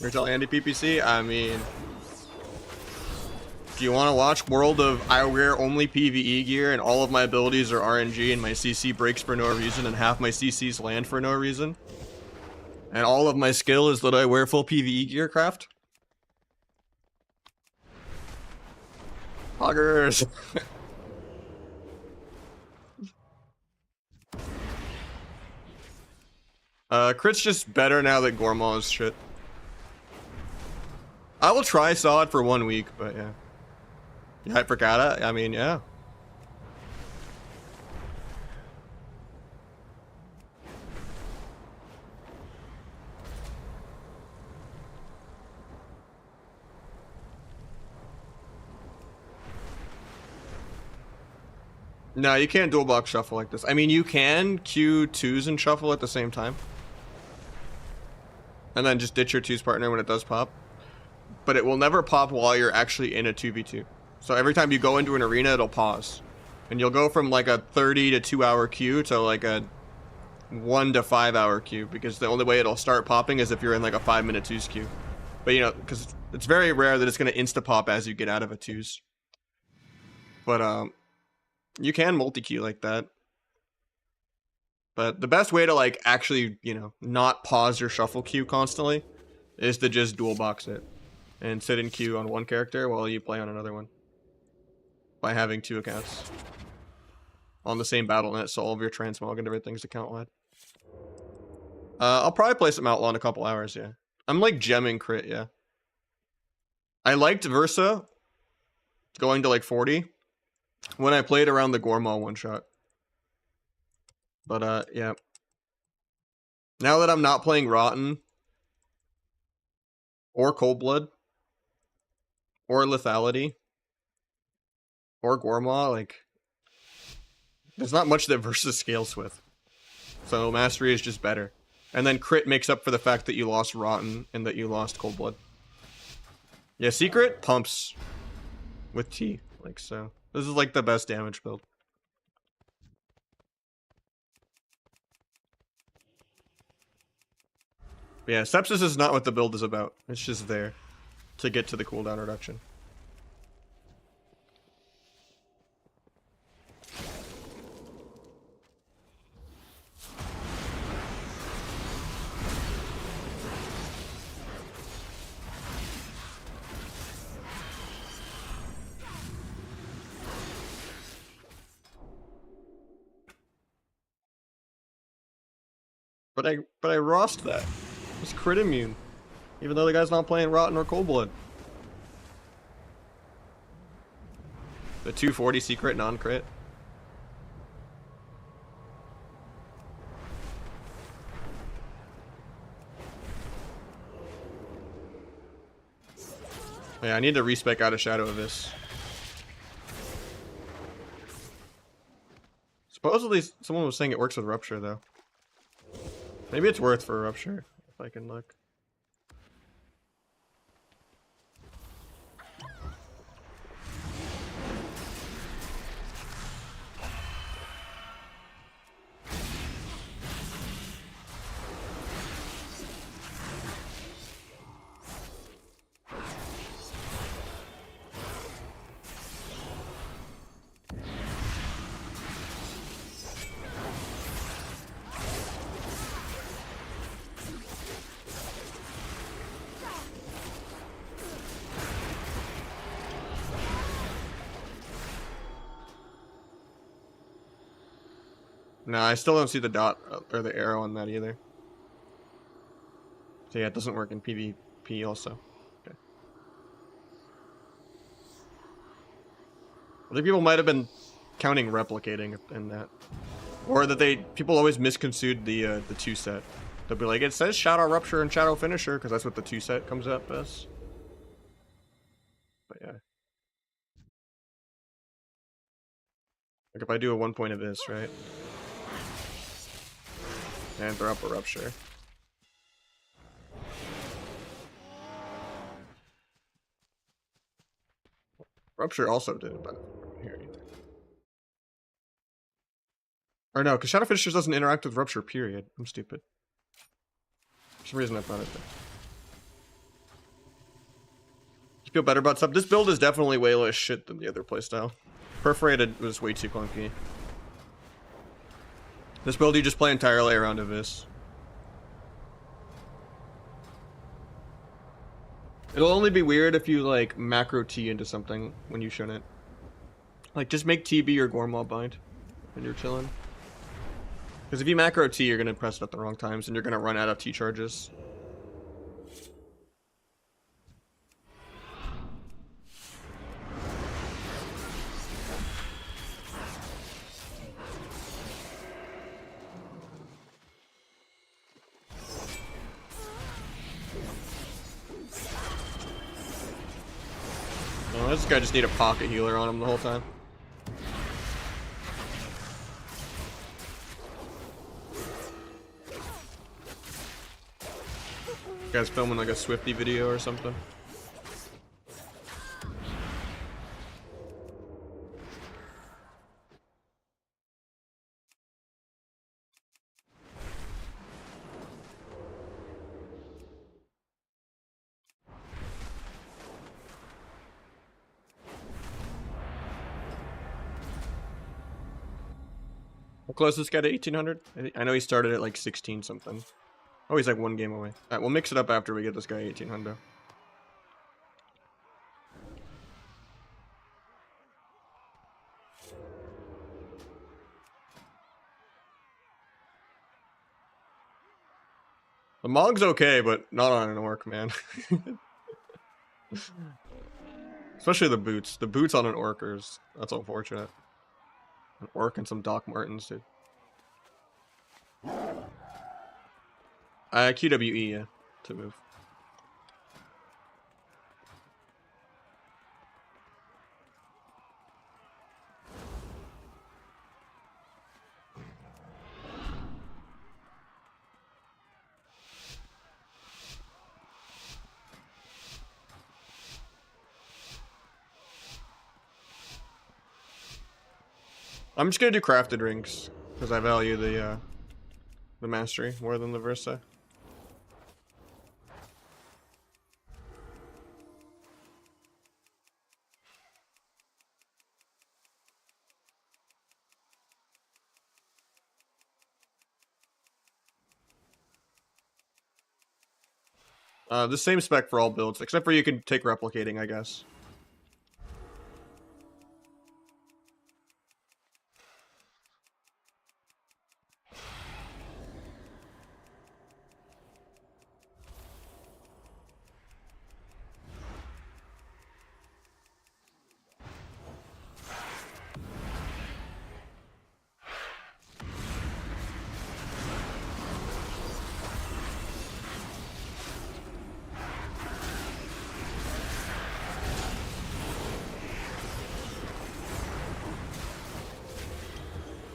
You're telling Andy PPC? I mean, do you want to watch World of I wear only PvE gear and all of my abilities are RNG and my CC breaks for no reason and half my CCs land for no reason? And all of my skill is that I wear full PvE gear craft? Hoggers! Crit's just better now that Gormaw is shit. I will try Sod for 1 week, but yeah. You hype for Kata? I mean, yeah. No, you can't dual box shuffle like this. I mean, you can queue 2s and shuffle at the same time. And then just ditch your 2s partner when it does pop. But it will never pop while you're actually in a 2v2. So every time you go into an arena, it'll pause. And you'll go from like a 30 to 2 hour queue to like a 1 to 5 hour queue. Because the only way it'll start popping is if you're in like a 5-minute 2s queue. But you know, because it's very rare that it's going to insta-pop as you get out of a 2s. But you can multi-queue like that. But the best way to like actually, you know, not pause your shuffle queue constantly is to just dual box it. And sit in queue on one character while you play on another one. By having 2 accounts. On the same battle net, so all of your transmog and everything's account wide. I'll probably play some Outlaw in a couple hours, yeah. I'm like gemming crit, yeah. I liked Versa going to like 40 when I played around the Gormaw one shot. But yeah. Now that I'm not playing Rotten or Cold Blood or Lethality or Gormaw, like there's not much that Versa scales with. So Mastery is just better. And then crit makes up for the fact that you lost Rotten and that you lost Cold Blood. Yeah, Secret pumps with T, like so. This is like the best damage build. But yeah, Sepsis is not what the build is about. It's just there to get to the cooldown reduction. But I rost that. It's crit immune. Even though the guy's not playing Rotten or Cold Blood. The 240 secret non-crit. Yeah, I need to respec out of Shadow of this. Supposedly someone was saying it works with Rupture though. Maybe it's worth for Rupture, if I can look. No, I still don't see the dot or the arrow on that either. So yeah, it doesn't work in PvP also. Okay. I think people might have been counting replicating in that. Or that people always misconstrued the 2 set. They'll be like, it says Shadow Rupture and Shadow Finisher, because that's what the 2 set comes up as. But yeah. Like if I do a 1 point of this, right? And throw up a Rupture. Rupture also didn't benefit from here either. Or no, because Shadow Finishers doesn't interact with Rupture, period. I'm stupid. For some reason I thought it did. Feel better about stuff. This build is definitely way less shit than the other playstyle. Perforated was way too clunky. This build you just play entirely around Abyss. It'll only be weird if you like macro T into something when you shouldn't. Like just make T be your Gormaw bind when you're chilling. Because if you macro T, you're gonna press it at the wrong times and you're gonna run out of T charges. Oh, this guy just need a pocket healer on him the whole time. This guy's filming like a Swifty video or something. How close is this guy to 1800? I know he started at like 16 something. Oh, he's like one game away. Alright, we'll mix it up after we get this guy 1800. The Mog's okay, but not on an orc, man. Especially the boots. The boots on an orc that's unfortunate. An orc and some Doc Martens, dude. QWE, yeah, to move. I'm just gonna do crafted rings because I value the mastery more than the Versa. The same spec for all builds, except for you can take replicating, I guess.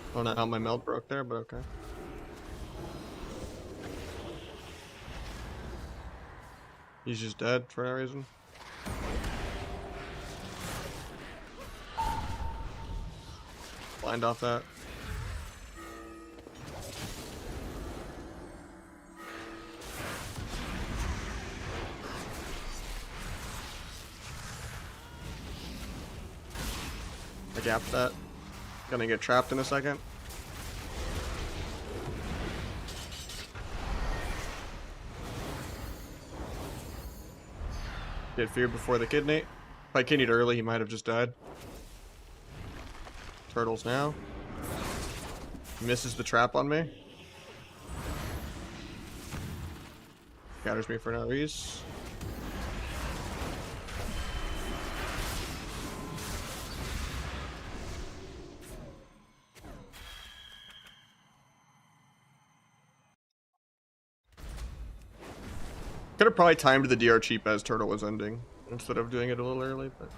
I don't know how my meld broke there, but okay. He's just dead for no reason. Blind off that. I gapped that. Gonna get trapped in a second. Get feared before the kidney. If I kidneyed early, he might have just died. Turtles now. Misses the trap on me. Scatters me for no reason. Could have probably timed the DR cheap as turtle was ending instead of doing it a little early, but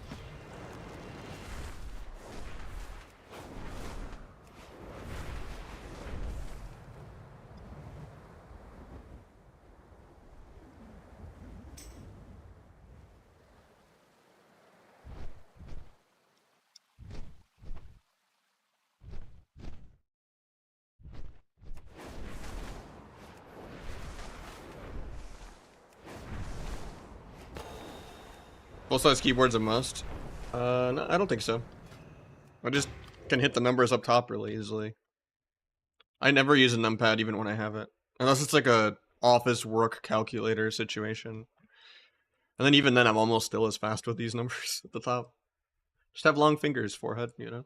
Full-size keyboard's a must. No, I don't think so. I just can hit the numbers up top really easily. I never use a numpad even when I have it. Unless it's like a office work calculator situation. And then even then I'm almost still as fast with these numbers at the top. Just have long fingers, forehead, you know?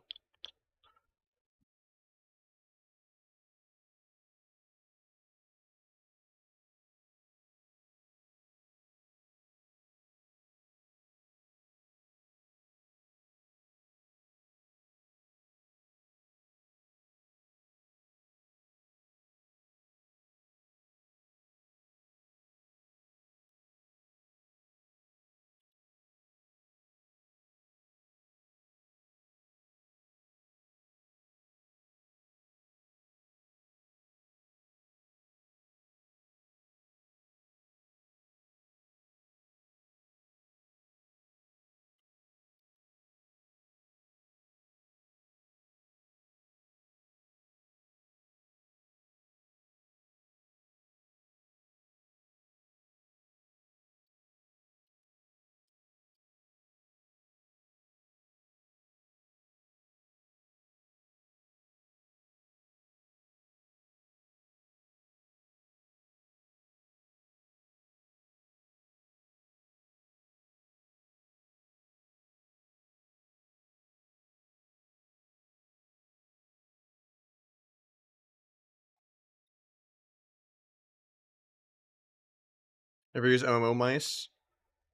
Ever use MMO mice?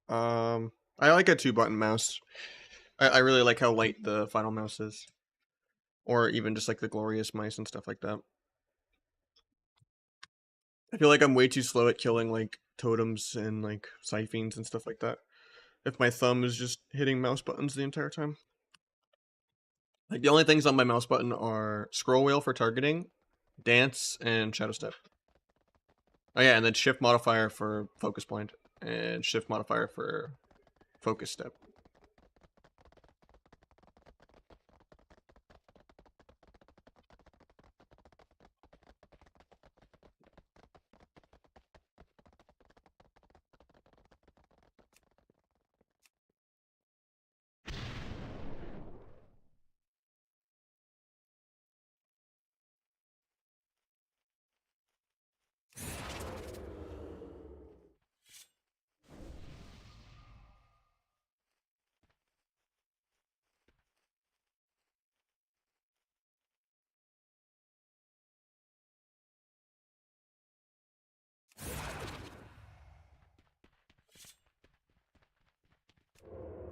I like a 2-button mouse. I really like how light the final mouse is. Or even just like the glorious mice and stuff like that. I feel like I'm way too slow at killing like totems and like siphons and stuff like that. If my thumb is just hitting mouse buttons the entire time. Like the only things on my mouse button are scroll wheel for targeting, dance, and shadow step. Oh yeah, and then shift modifier for focus blind, and shift modifier for focus step.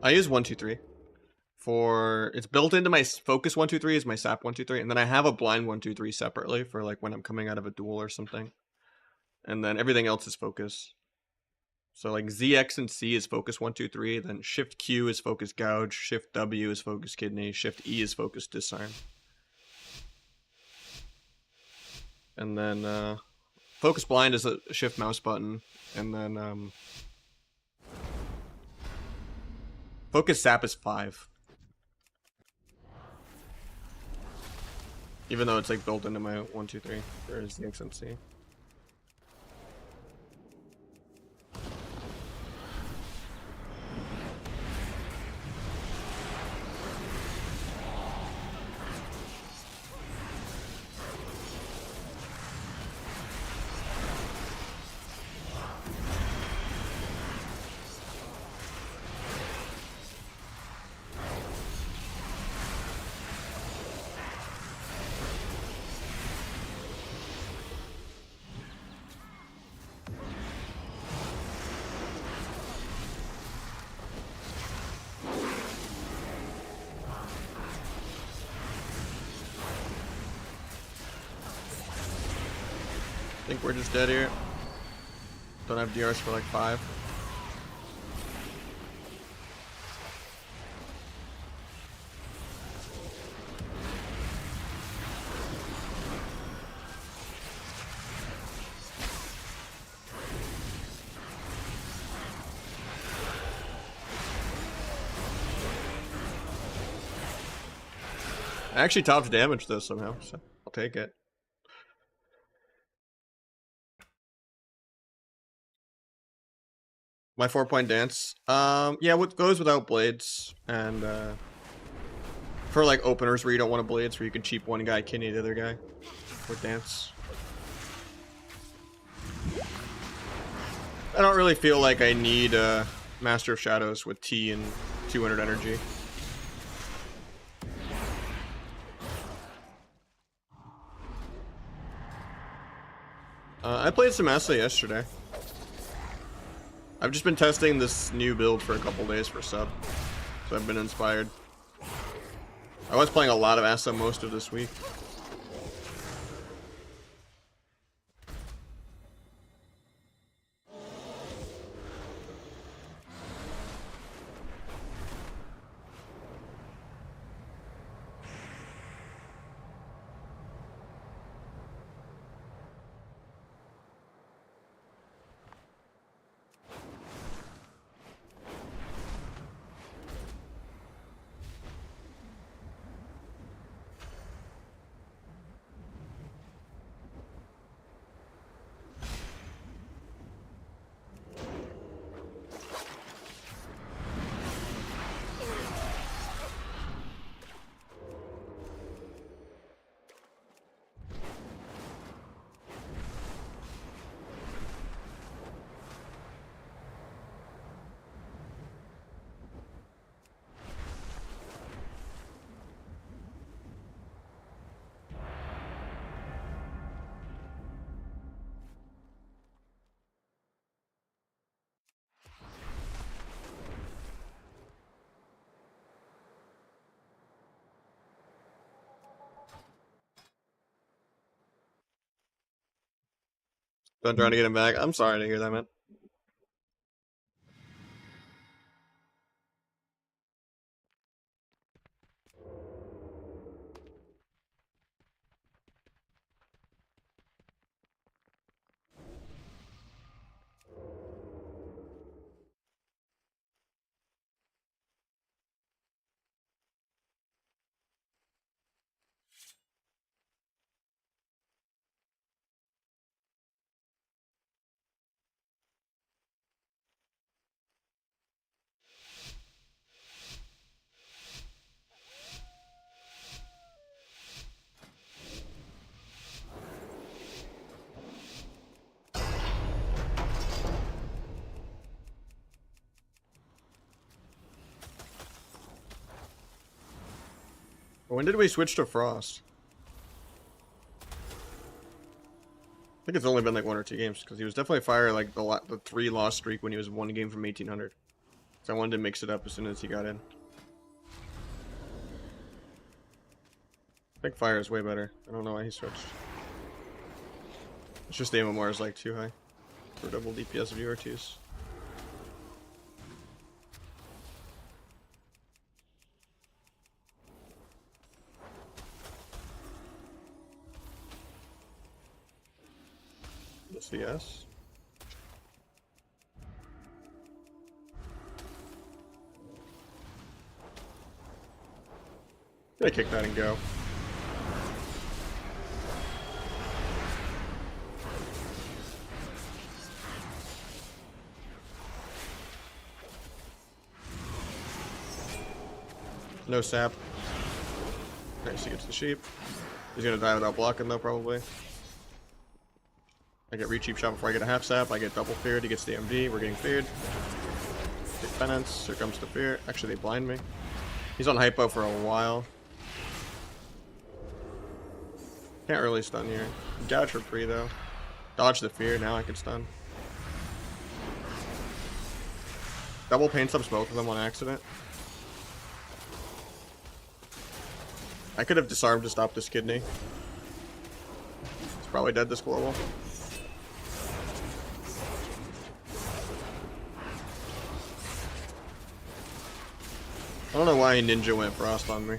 I use 123 for it's built into my focus 123 is my sap 123, and then I have a blind 123 separately for like when I'm coming out of a duel or something, and then everything else is focus. So like ZX and C is focus 123, then Shift Q is focus gouge, Shift W is focus kidney, Shift E is focus disarm, and then focus blind is a shift mouse button, and then focus sap is 5. Even though it's like built into my 123 for ZX and C. I think we're just dead here. Don't have DRs for like 5. I actually topped damage though somehow, so I'll take it. My 4-point dance. Yeah, what goes without blades, and for like openers where you don't want to blades, where you can cheap one guy, kidney the other guy with dance. I don't really feel like I need Master of Shadows with T and 200 energy. I played some Asa yesterday. I've just been testing this new build for a couple days for sub, so I've been inspired. I was playing a lot of Asa most of this week. Been trying to get him back. I'm sorry to hear that, man. When did we switch to Frost? I think it's only been like 1 or 2 games, because he was definitely fire like the 3 loss streak when he was 1 game from 1800. So I wanted to mix it up as soon as he got in. I think fire is way better. I don't know why he switched. It's just the MMR is like too high for double DPS of URTs. The CS. Gonna kick that and go. No sap. Nice, he gets the sheep. He's gonna die without blocking though, probably. I get re-cheap shot before I get a half sap. I get double feared. He gets the MD. We're getting feared. Get penance. Here comes the fear. Actually, they blind me. He's on hypo for a while. Can't really stun here. Gouge for free though. Dodge the fear. Now I can stun. Double pain subs both of them on accident. I could have disarmed to stop this kidney. He's probably dead this global. I don't know why Ninja went Frost on me.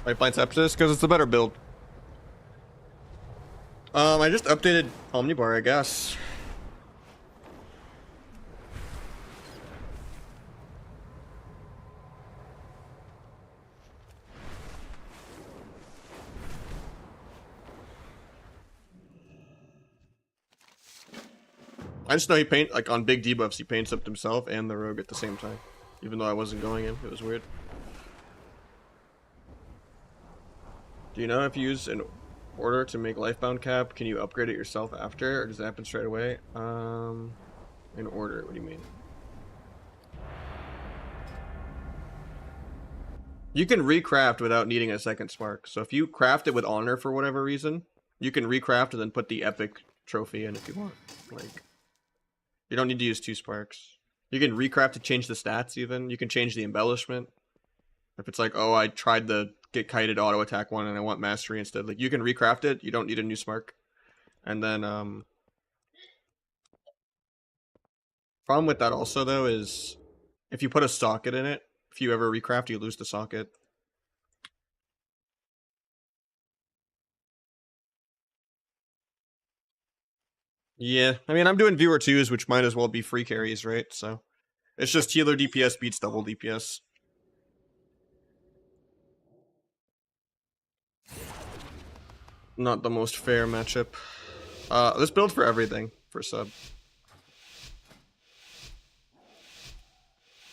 Pipeline Sepsis, because it's a better build. I just updated Omnibar, I guess. I just know he paint like on big debuffs he paints up himself and the rogue at the same time. Even though I wasn't going in. It was weird. Do you know if you use an order to make Lifebound cap, can you upgrade it yourself after, or does it happen straight away? In order, what do you mean? You can recraft without needing a second spark. So if you craft it with honor for whatever reason, you can recraft and then put the epic trophy in if you want. Like, you don't need to use 2 sparks. You can recraft to change the stats even. You can change the embellishment. If it's like, oh, I tried the get kited auto attack one and I want mastery instead, like you can recraft it. You don't need a new spark. And then problem with that also though is if you put a socket in it, if you ever recraft, you lose the socket. Yeah, I mean I'm doing viewer 2s, which might as well be free carries, right? So it's just healer DPS beats double DPS. Not the most fair matchup. This build for everything for sub.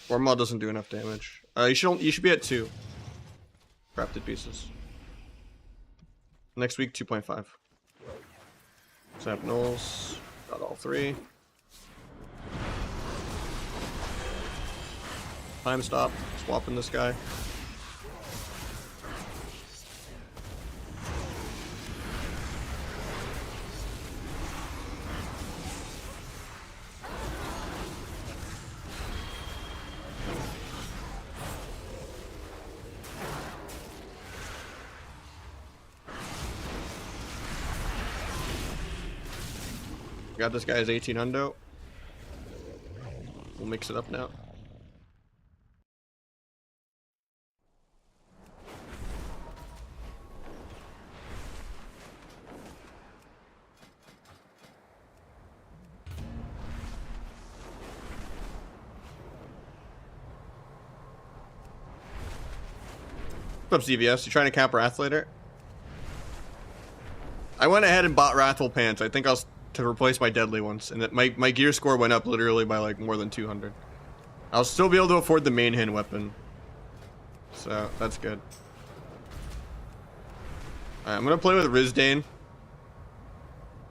Warmaw doesn't do enough damage. You should be at 2 crafted pieces. Next week 2.5. Snap Knolls. Got all 3. Time stop. Swapping this guy. Got this guy's 18 hundo. We'll mix it up now. What's up, CVS? You trying to cap Wrath later? I went ahead and bought Wrathful Pants. I think I was to replace my deadly ones, and that my gear score went up literally by like more than 200. I'll still be able to afford the main hand weapon, so that's good. Alright, I'm gonna play with Rizdane,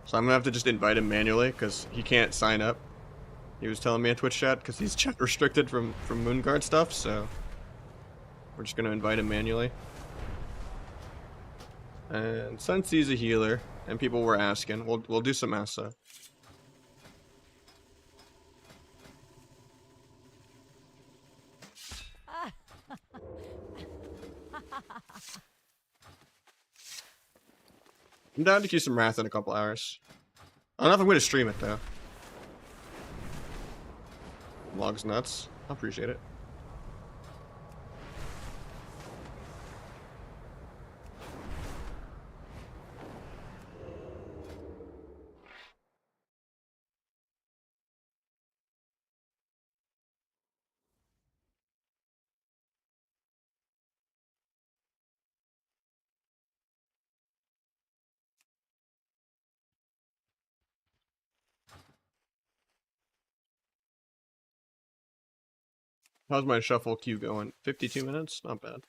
so I'm gonna have to just invite him manually because he can't sign up. He was telling me in Twitch chat because he's chat restricted from Moonguard stuff, so we're just gonna invite him manually. And since he's a healer, and people were asking, we'll do some Asa. I'm down to queue some Wrath in a couple hours. I don't know if I'm going to stream it though. Log's nuts. I appreciate it. How's my shuffle queue going? 52 minutes? Not bad.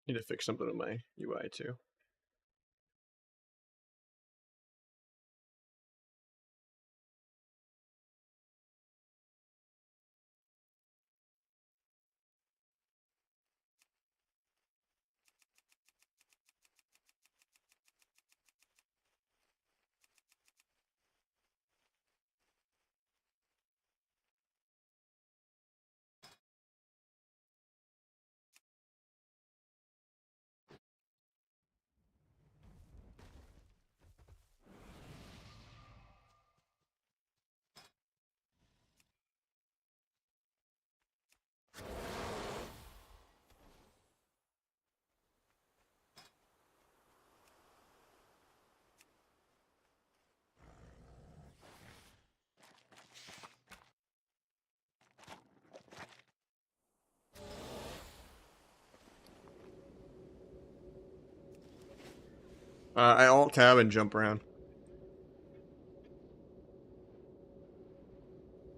Need to fix something with my UI too. I alt tab and jump around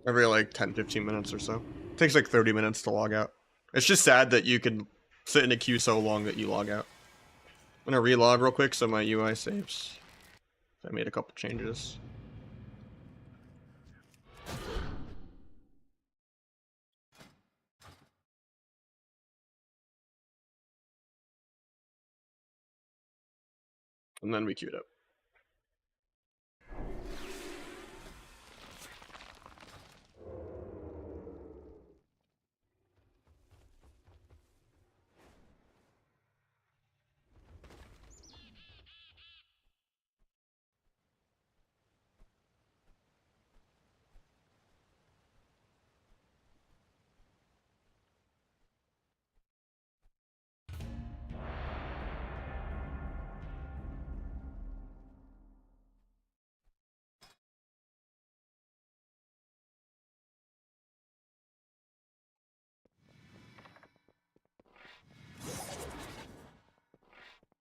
every like 10-15 minutes or so. It takes like 30 minutes to log out. It's just sad that you can sit in a queue so long that you log out. I'm gonna relog real quick so my UI saves. I made a couple changes. And then we queued up.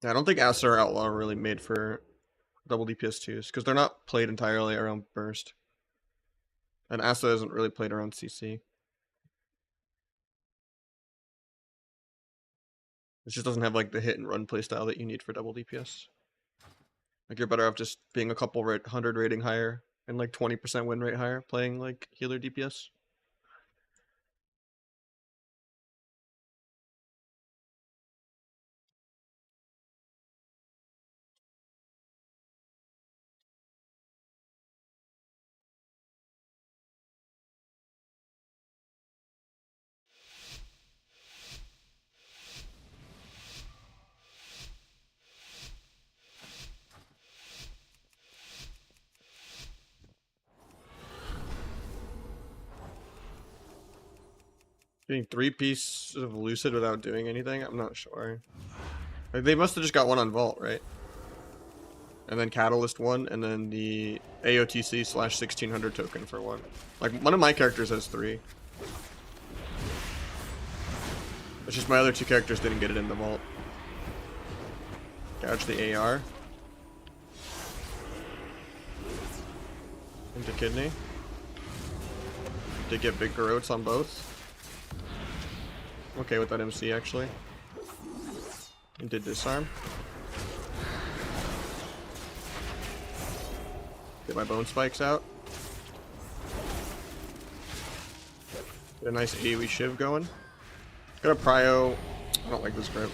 Yeah, I don't think Asa or Outlaw are really made for double DPS 2s because they're not played entirely around burst. And Asa isn't really played around CC. It just doesn't have like the hit and run playstyle that you need for double DPS. Like you're better off just being a couple 100 rating higher and like 20% win rate higher playing like healer DPS. Getting 3 pieces of Lucid without doing anything? I'm not sure. Like they must have just got one on Vault, right? And then Catalyst 1, and then the AOTC / 1600 token for 1. Like one of my characters has 3. It's just my other 2 characters didn't get it in the Vault. Gouge the AR. Into Kidney. Did get big garrotes on both. Okay with that MC actually. And did disarm. Get my bone spikes out. Get a nice AoE shiv going. Got a prio. I don't like this grip.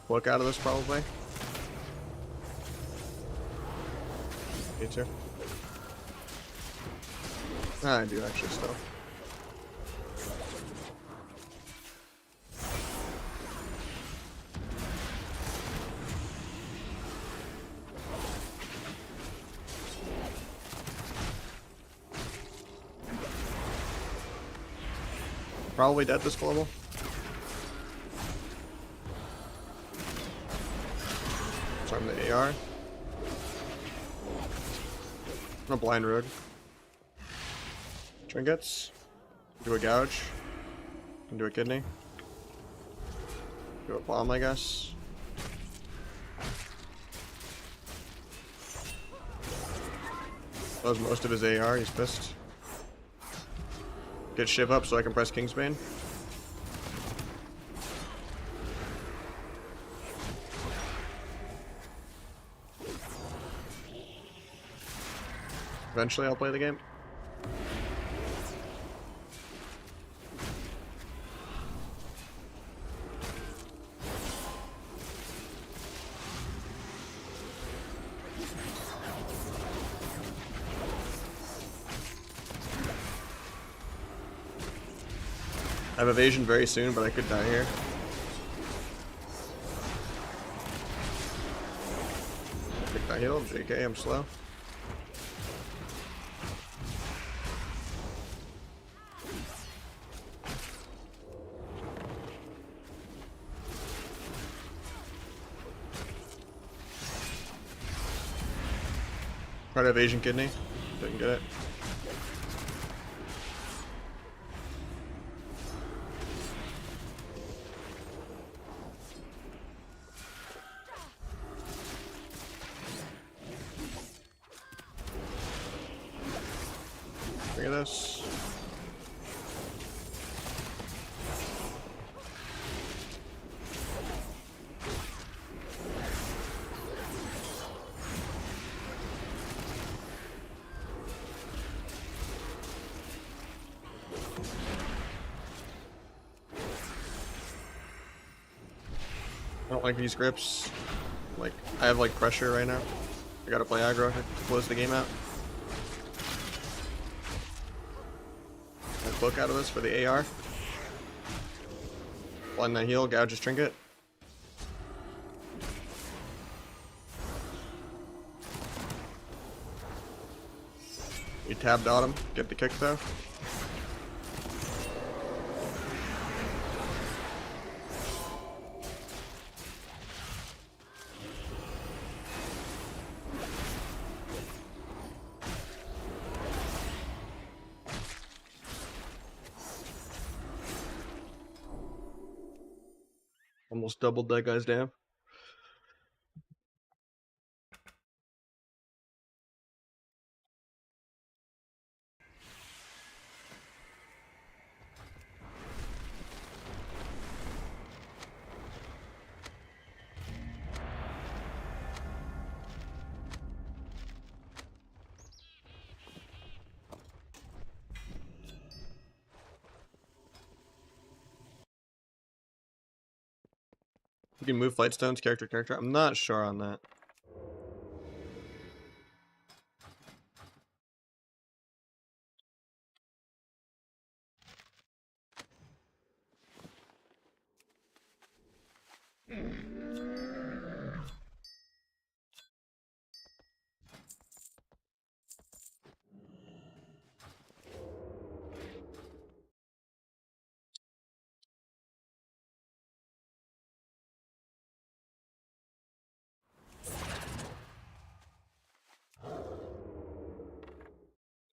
Look out of this probably. Me too. Ah, I do actually still. Probably dead this global. From the AR. A blind rogue. Trinkets. Do a gouge. And do a kidney. Do a bomb, I guess. That was most of his AR, he's pissed. Get Shiv up so I can press Kingsbane. Eventually I'll play the game. I have evasion very soon, but I could die here. Take that heal, JK, I'm slow. Tried to evasion kidney, didn't get it. Look at this. I don't like these grips. Like, I have like pressure right now. I gotta play aggro to close the game out. Cloak out of this for the AR. Blind that heal, gouge his trinket. We tabbed on him, get the kick though. Almost doubled that guy's dam. You can move Flightstones character to character. I'm not sure on that.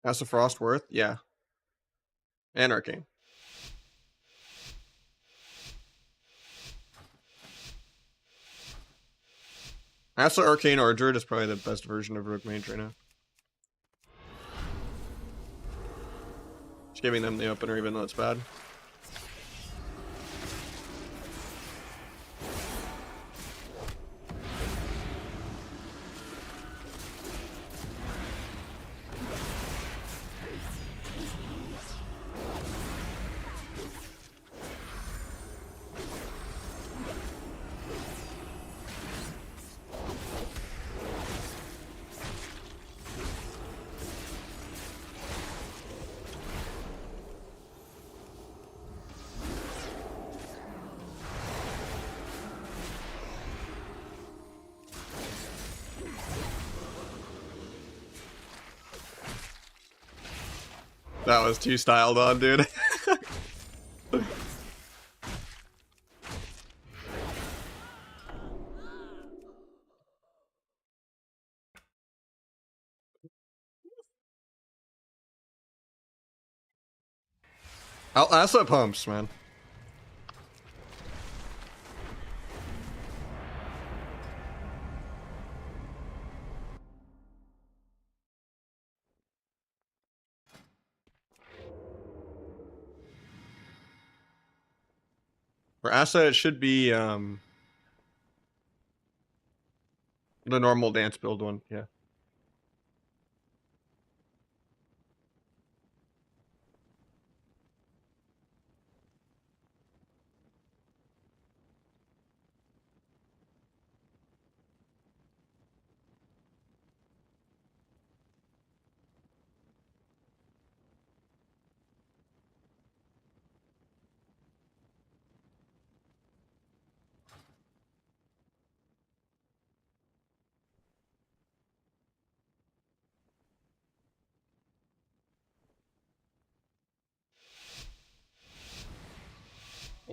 Acid Frost worth? Yeah. And Arcane. Acid, Arcane, or Druid is probably the best version of Rogue Mage right now. Just giving them the opener even though it's bad. That was too styled on, dude. Asset pumps, man. For asset, it should be the normal dance build one. Yeah.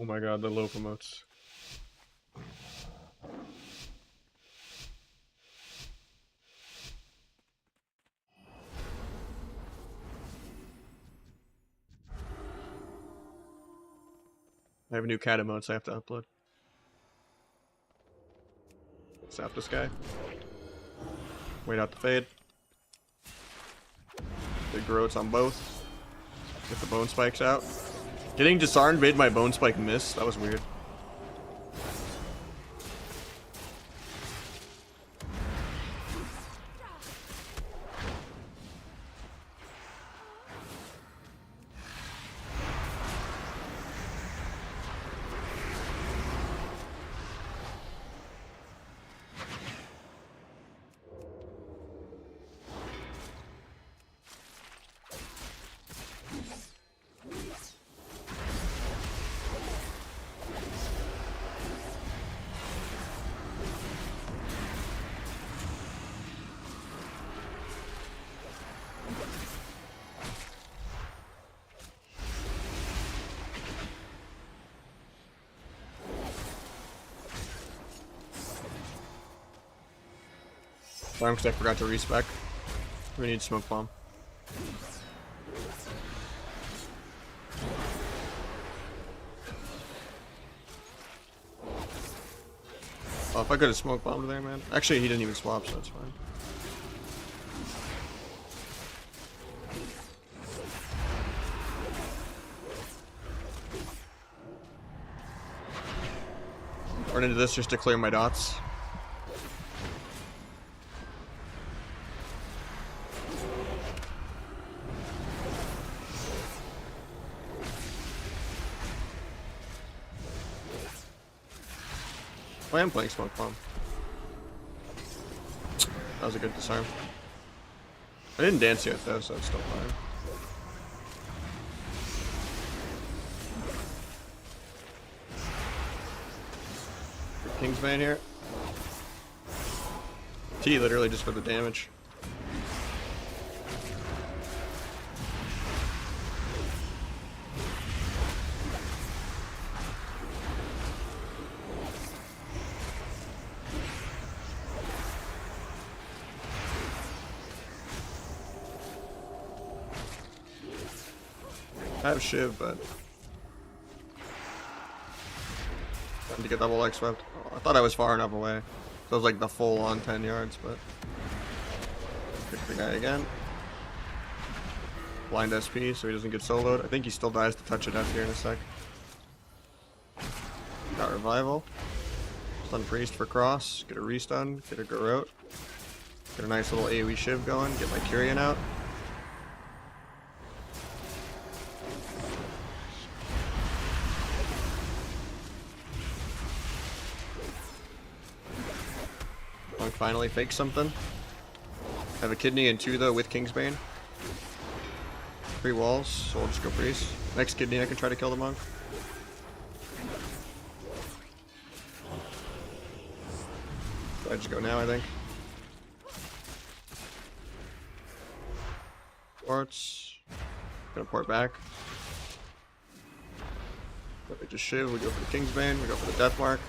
Oh my god, the low promotes. I have a new cat emotes I have to upload. Sap this guy. Wait out the fade. Big growths on both. Get the bone spikes out. Getting disarmed made my bone spike miss. That was weird. Sorry, because I forgot to respec. We need smoke bomb. Oh, if I could have smoke bombed there, man. Actually, he didn't even swap, so that's fine. Run into this just to clear my dots. Oh, I am playing smoke bomb. That was a good disarm. I didn't dance yet though, so it's still fine. Kingsman here. T literally just for the damage. I have Shiv, but time to get double X swept. Oh, I thought I was far enough away. So it was like the full on 10 yards, but pick the guy again. Blind SP so he doesn't get soloed. I think he still dies to touch a death here in a sec. Got revival. Stun priest for cross. Get a restun. Get a garrote. Get a nice little AoE Shiv going. Get my Kyrian out. Monk finally fakes something. Have a kidney and 2 though with Kingsbane. 3 walls, so I'll just go priest. Next kidney I can try to kill the monk. I just go now, I think. Ports. Gonna port back. We just Shiv, we go for the Kingsbane, we go for the Death Mark.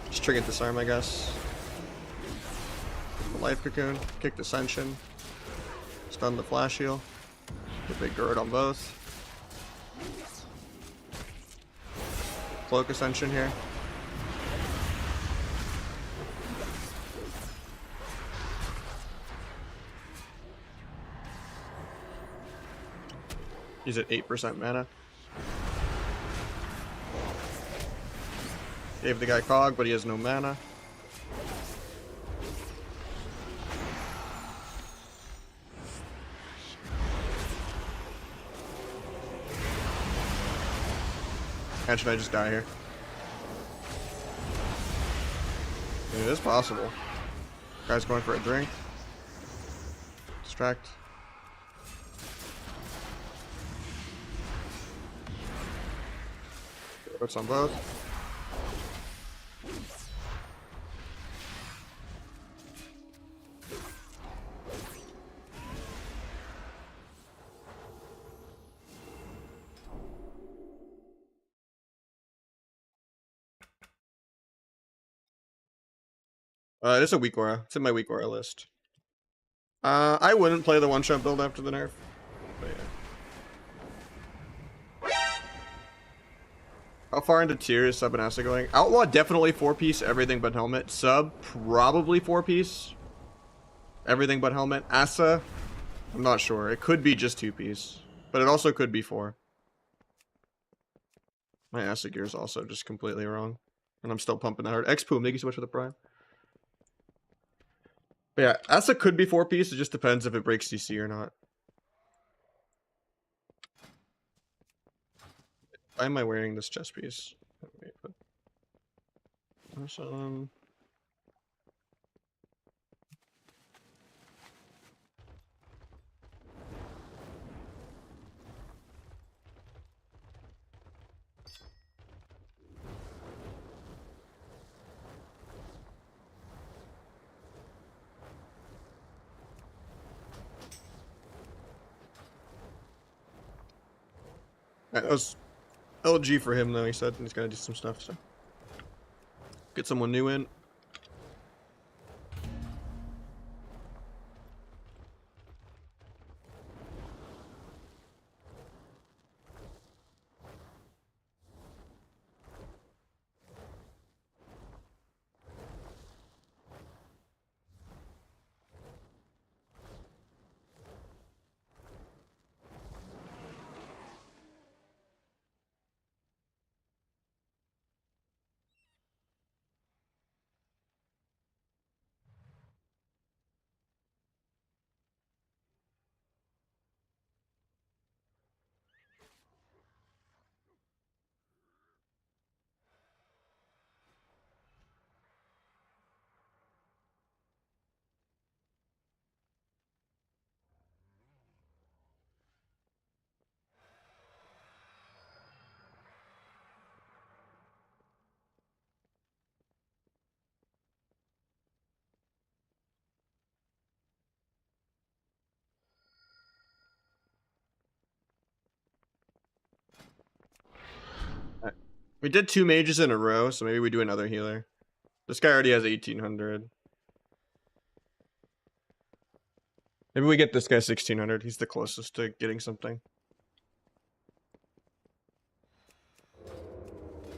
Just trigger disarm, I guess. The Life Cocoon, kick Ascension, stun the Flash Heal, get big Gird on both. cloak ascension here. He's at 8% mana. Gave the guy Cog, but he has no mana. And should I just die here? It is possible. Guy's going for a drink. Distract. Puts on both. It is a weak aura. It's in my weak aura list. I wouldn't play the one-shot build after the nerf. But yeah. How far into tier is Sub and Asa going? Outlaw definitely 4-piece, everything but helmet. Sub, probably 4-piece. Everything but helmet. Asa, I'm not sure. It could be just 2-piece. But it also could be 4. My Asa gear is also just completely wrong. And I'm still pumping that hard. X-Poom, thank you so much for the prime. But yeah, Asa could be 4-piece. It just depends if it breaks DC or not. Why am I wearing this chest piece? Awesome. That was LG for him, though. He said he's got to do some stuff, so get someone new in. We did 2 mages in a row, so maybe we do another healer. This guy already has 1800. Maybe we get this guy 1600. He's the closest to getting something.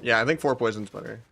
Yeah, I think 4 poison's better.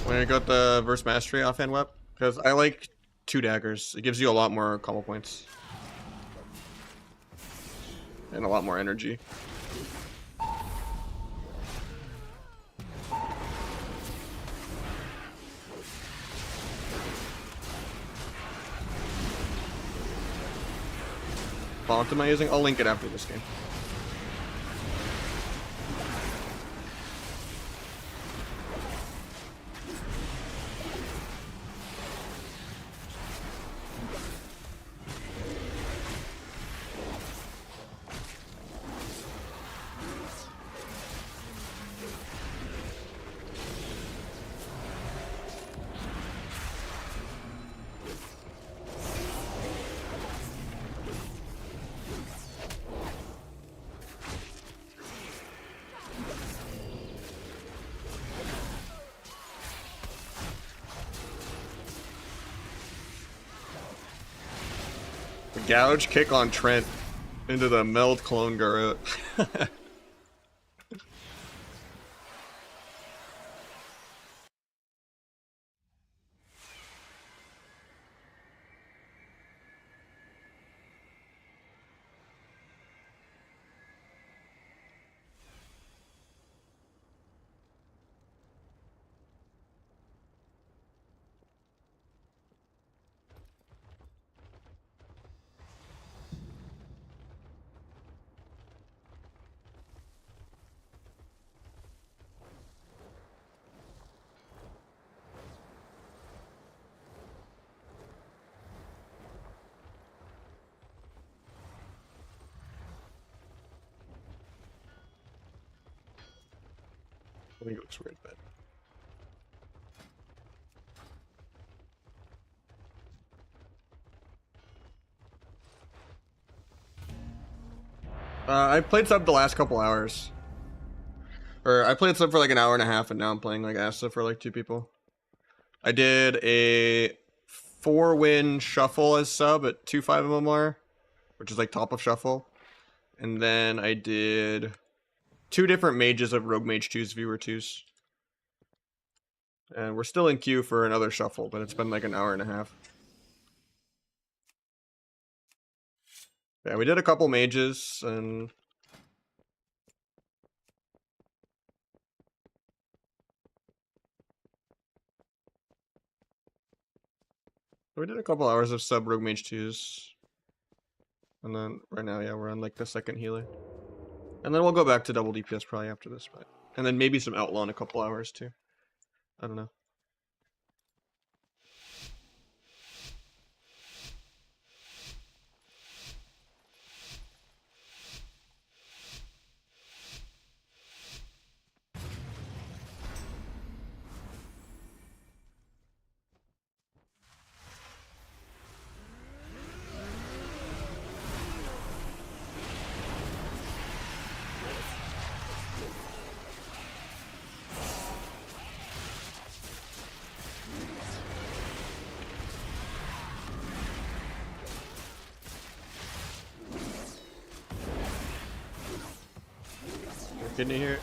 When I got the verse mastery offhand web, because I like 2 daggers. It gives you a lot more combo points. And a lot more energy. Font am I using? I'll link it after this game. Gouge kick on Trent into the meld clone Garrett. I think it looks weird, but I played sub the last couple hours. Or I played sub for like an hour and a half, and now I'm playing like Asta for like 2 people. I did a 4-win shuffle as sub at 2.5 MMR, which is like top of shuffle. And then I did 2 different mages of Rogue Mage 2s, Viewer 2s. And we're still in queue for another shuffle, but it's been like an hour and a half. Yeah, we did a couple mages, and we did a couple hours of sub Rogue Mage 2s. And then right now, yeah, we're on like the second healer. And then we'll go back to double DPS probably after this, but and then maybe some outlaw in a couple hours too. I don't know. Kidney here.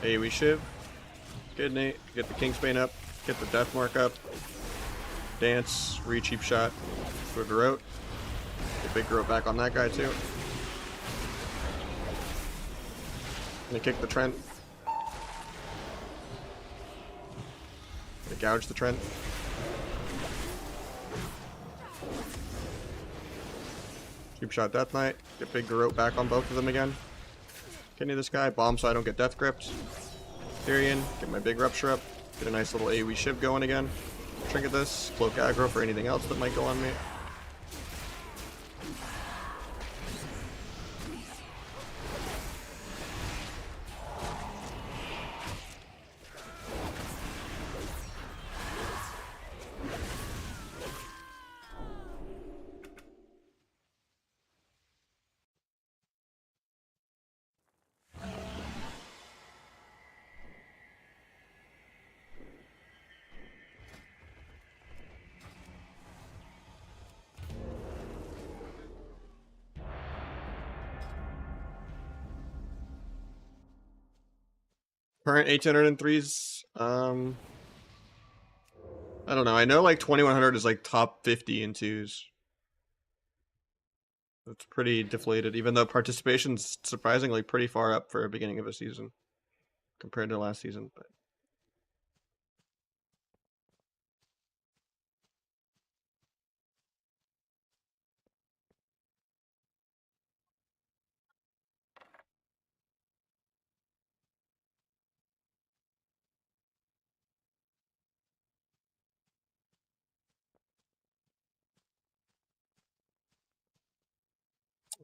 AoE Shiv. Kidney. Get the Kingsbane up. Get the Death Mark up. Dance. Cheap shot. Go Garrote. Get big Garrote back on that guy too. Gonna kick the Trent. Gonna gouge the Trent. Cheap shot Death Knight. Get big Garrote back on both of them again. Kidney this guy. Bomb so I don't get death gripped. Tyrion. Get my big Rupture up. Get a nice little AoE Shiv going again. Trinket this. Cloak aggro for anything else that might go on me. Current 803s, I don't know. I know like 2100 is like top 50 in twos. It's pretty deflated, even though participation's surprisingly pretty far up for a beginning of a season compared to last season.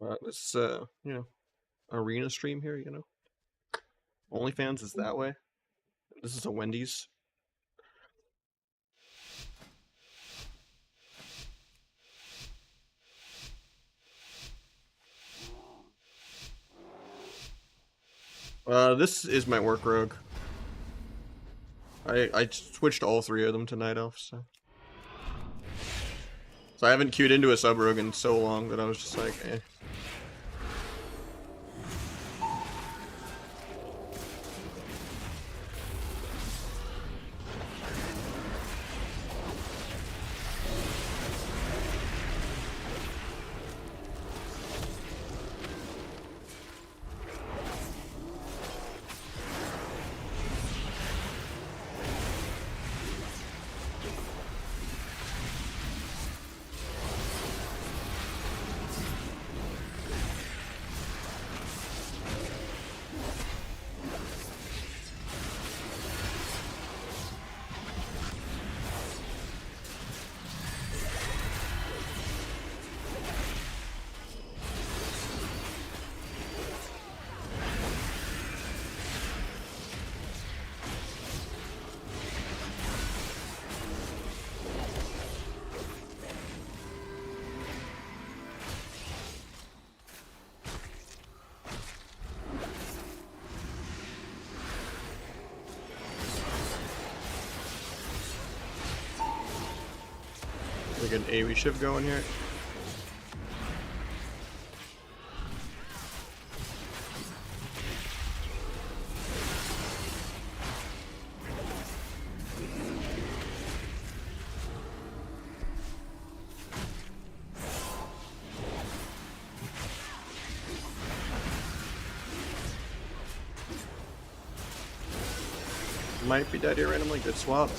But this, arena stream here, OnlyFans is that way. This is a Wendy's. This is my work rogue. I switched all three of them to Night Elf, so I haven't queued into a sub rogue in so long that I was just like, eh. We get an AoE shift going here. Might be dead here randomly. Good swap.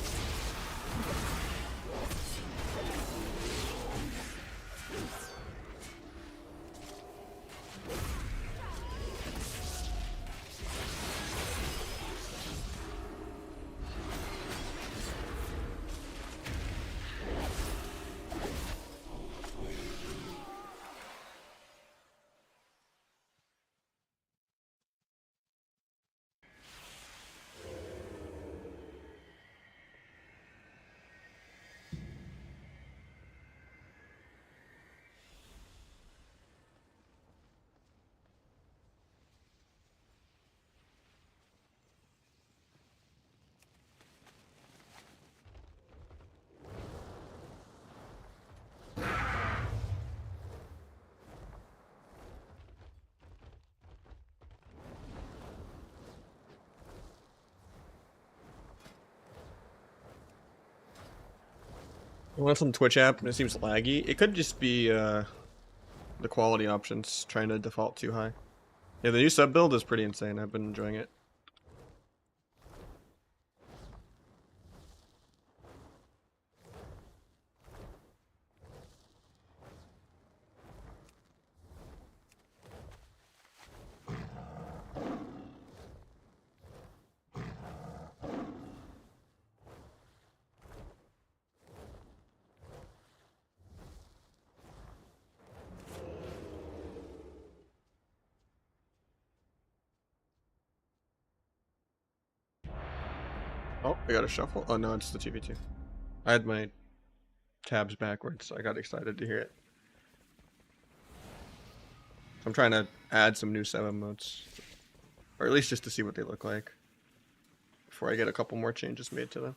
I went from Twitch app and it seems laggy. It could just be the quality options trying to default too high. Yeah, the new sub build is pretty insane. I've been enjoying it. Oh, I got a shuffle. Oh no, it's the 2v2. I had my tabs backwards, so I got excited to hear it. I'm trying to add some new 7 modes. Or at least just to see what they look like. Before I get a couple more changes made to them.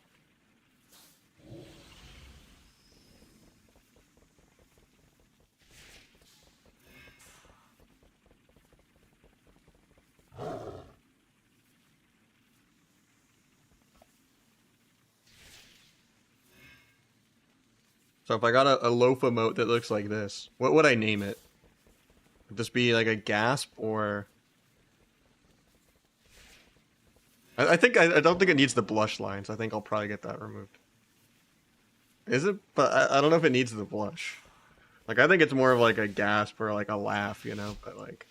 So if I got a loaf emote that looks like this, what would I name it? Would this be like a gasp or... I think I don't think it needs the blush lines. I think I'll probably get that removed. Is it? But I don't know if it needs the blush. Like, I think it's more of like a gasp or like a laugh, you know, but like...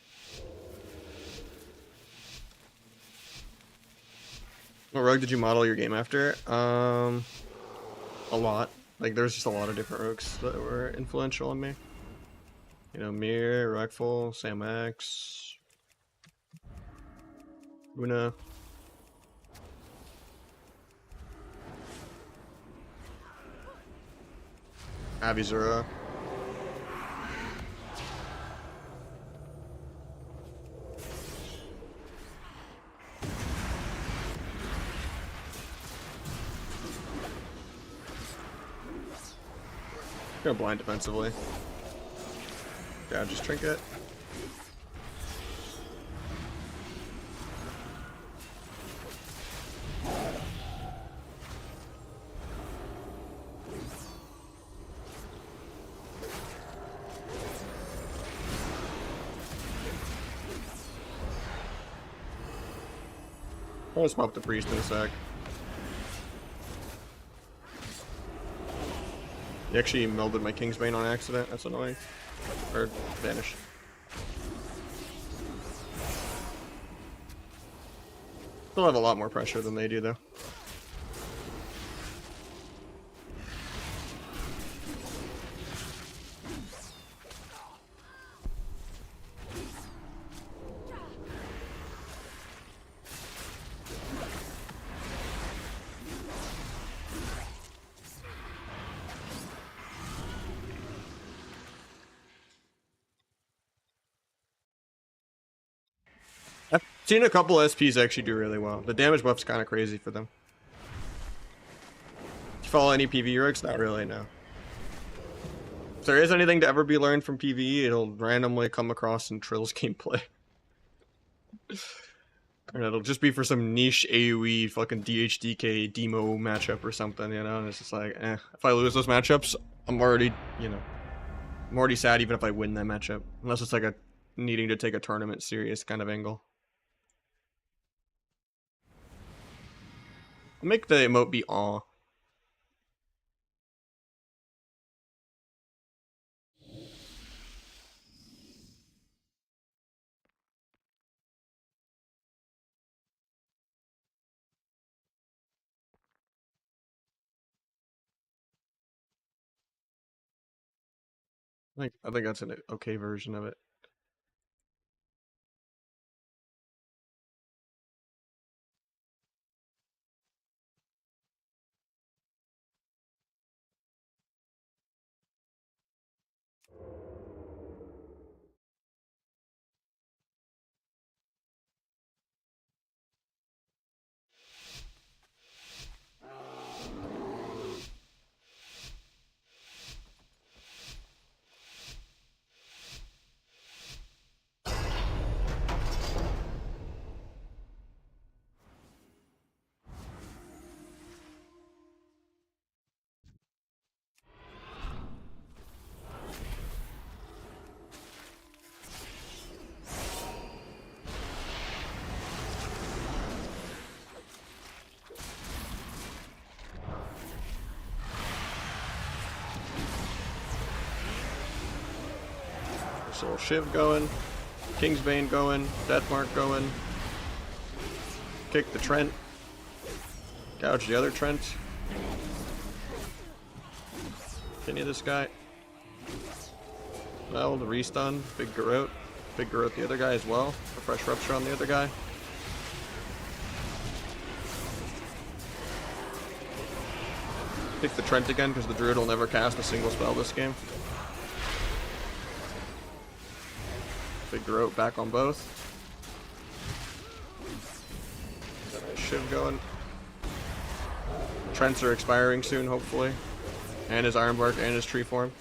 What rogue did you model your game after? A lot. Like, there's just a lot of different rogues that were influential on me. You know, Mir, Rockful, Sam X, Una. Avizura. Gonna blind defensively. Yeah, just trinket. I'll just pop the priest in a sec. He actually melded my Kingsbane on accident. That's annoying. Or vanished. Still have a lot more pressure than they do, though. I've seen a couple SPs actually do really well. The damage buff's kind of crazy for them. Do you follow any PvE rogues? Not really, no. If there is anything to ever be learned from PvE, it'll randomly come across in Trill's gameplay. And it'll just be for some niche AoE fucking DHDK demo matchup or something, you know? And it's just like, if I lose those matchups, I'm already, you know, I'm already sad even if I win that matchup. Unless it's like a needing to take a tournament serious kind of angle. I'll make the emote be aw. I think that's an okay version of it. There's a little Shiv going, Kingsbane going, Deathmark going. Kick the Trent. Gouge the other Trent. Continue this guy. Well, the restun. Big Garrote. Big Garrote the other guy as well. Refresh Rupture on the other guy. Pick the Trent again because the Druid will never cast a single spell this game. Big Garrote back on both. Got a Shiv going. Trents are expiring soon, hopefully. And his Ironbark and his Tree Form.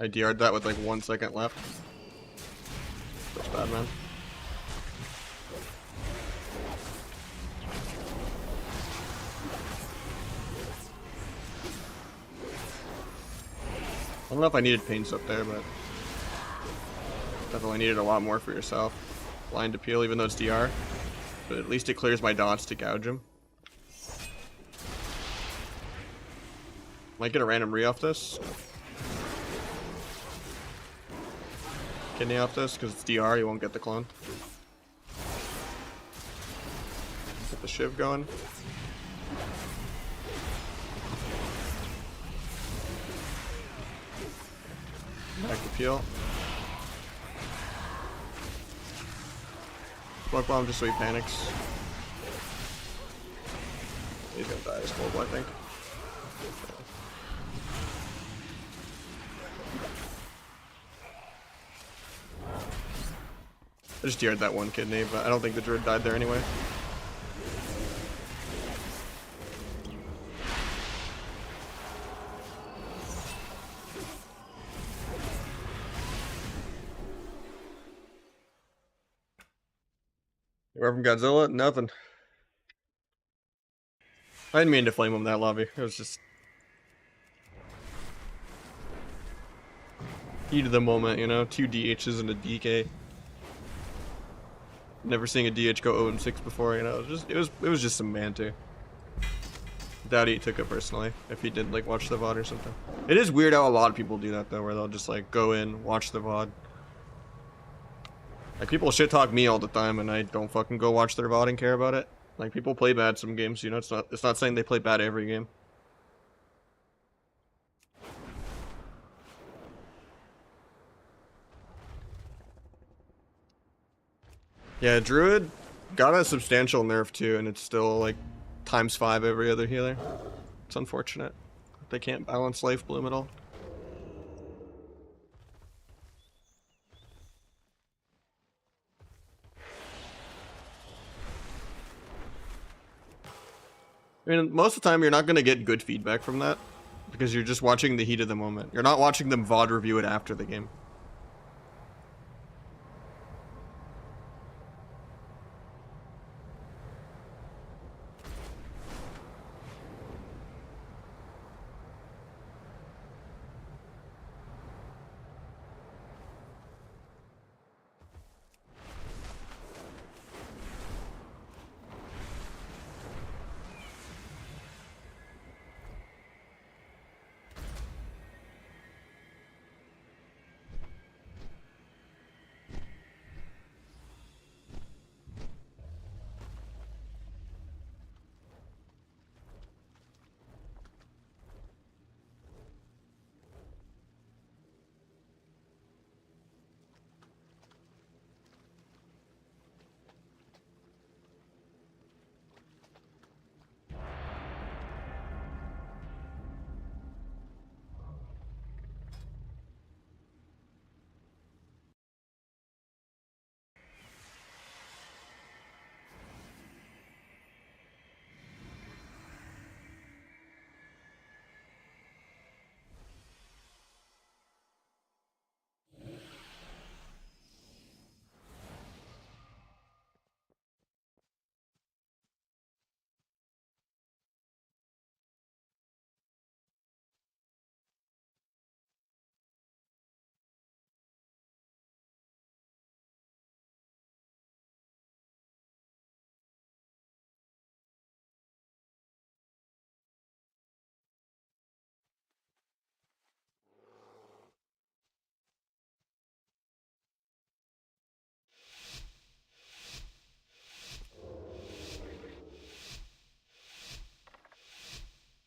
I DR'd that with like 1 second left. That's bad, man. I don't know if I needed paints up there, but definitely needed a lot more for yourself. Blind appeal, even though it's DR, but at least it clears my dots to gouge him. Might get a random re off this. Kidney off this because it's DR. You won't get the clone. Get the shiv going. Back to peel. Smoke bomb just so he panics. He's gonna die as cold, I think. I just DR'd that one kidney, but I don't think the druid died there anyway. Where from Godzilla? Nothing. I didn't mean to flame him that lobby. It was just heat of the moment, you know? 2 DHs and a DK. Never seeing a DH go 0-6 before, you know? It was just some banter. Doubt he took it personally if he didn't like watch the VOD or something. It is weird how a lot of people do that though, where they'll just like go in, watch the VOD. Like, people shit talk me all the time, and I don't fucking go watch their VOD and care about it. Like, people play bad some games, you know, it's not saying they play bad every game. Yeah, Druid got a substantial nerf too, and it's still like ×5 every other healer. It's unfortunate. They can't balance Life Bloom at all. I mean, most of the time you're not going to get good feedback from that, because you're just watching the heat of the moment. You're not watching them VOD review it after the game.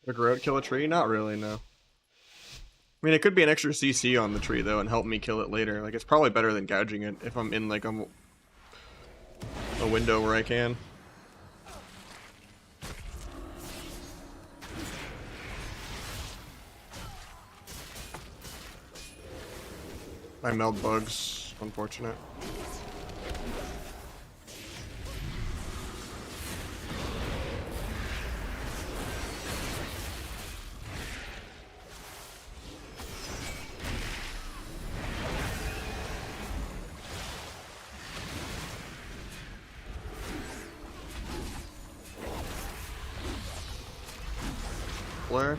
Would Road kill a tree? Not really, no. I mean, it could be an extra CC on the tree, though, and help me kill it later. Like, it's probably better than gouging it if I'm in, like, a window where I can. I meld bugs. Unfortunate. Flare.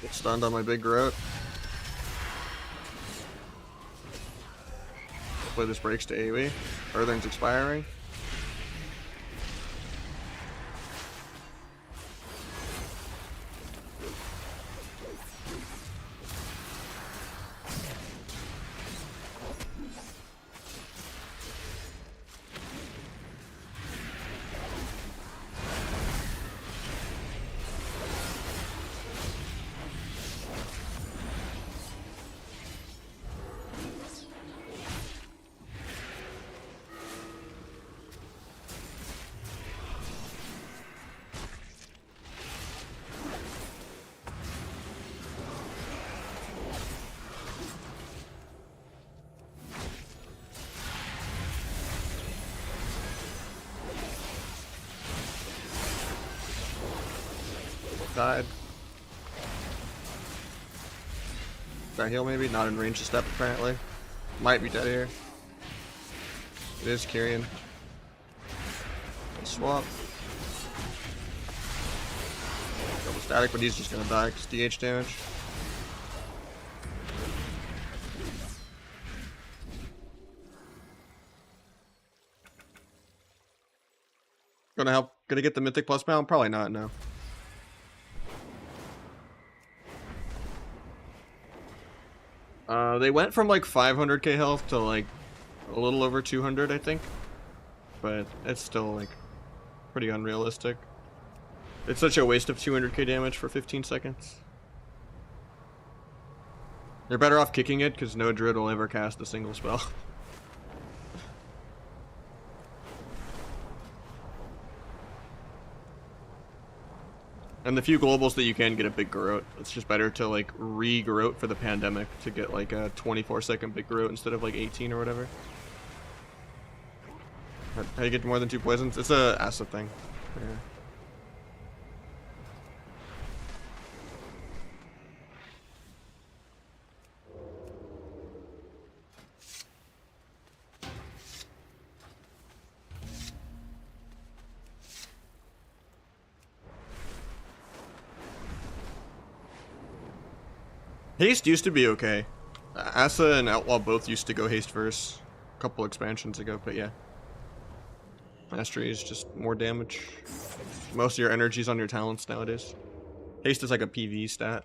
Get stunned on my big Groat. Hopefully this breaks to AoE. Earthing's expiring. Died. Got heal maybe? Not in range to step apparently. Might be dead here. It is Kyrian. Swap. Double static, but he's just gonna die because DH damage. Gonna get the Mythic Plus mount? Probably not, no. They went from like 500k health to like a little over 200, I think. But it's still like pretty unrealistic. It's such a waste of 200k damage for 15 seconds. They're better off kicking it because no druid will ever cast a single spell. And the few globals that you can get a big Garrote, it's just better to like re-Garrote for the pandemic to get like a 24-second big Garrote instead of like 18 or whatever. How do you get more than 2 poisons? It's a acid thing. Yeah. Haste used to be okay. Asa and Outlaw both used to go haste first a couple expansions ago, but yeah. Mastery is just more damage. Most of your energy's on your talents nowadays. Haste is like a PV stat.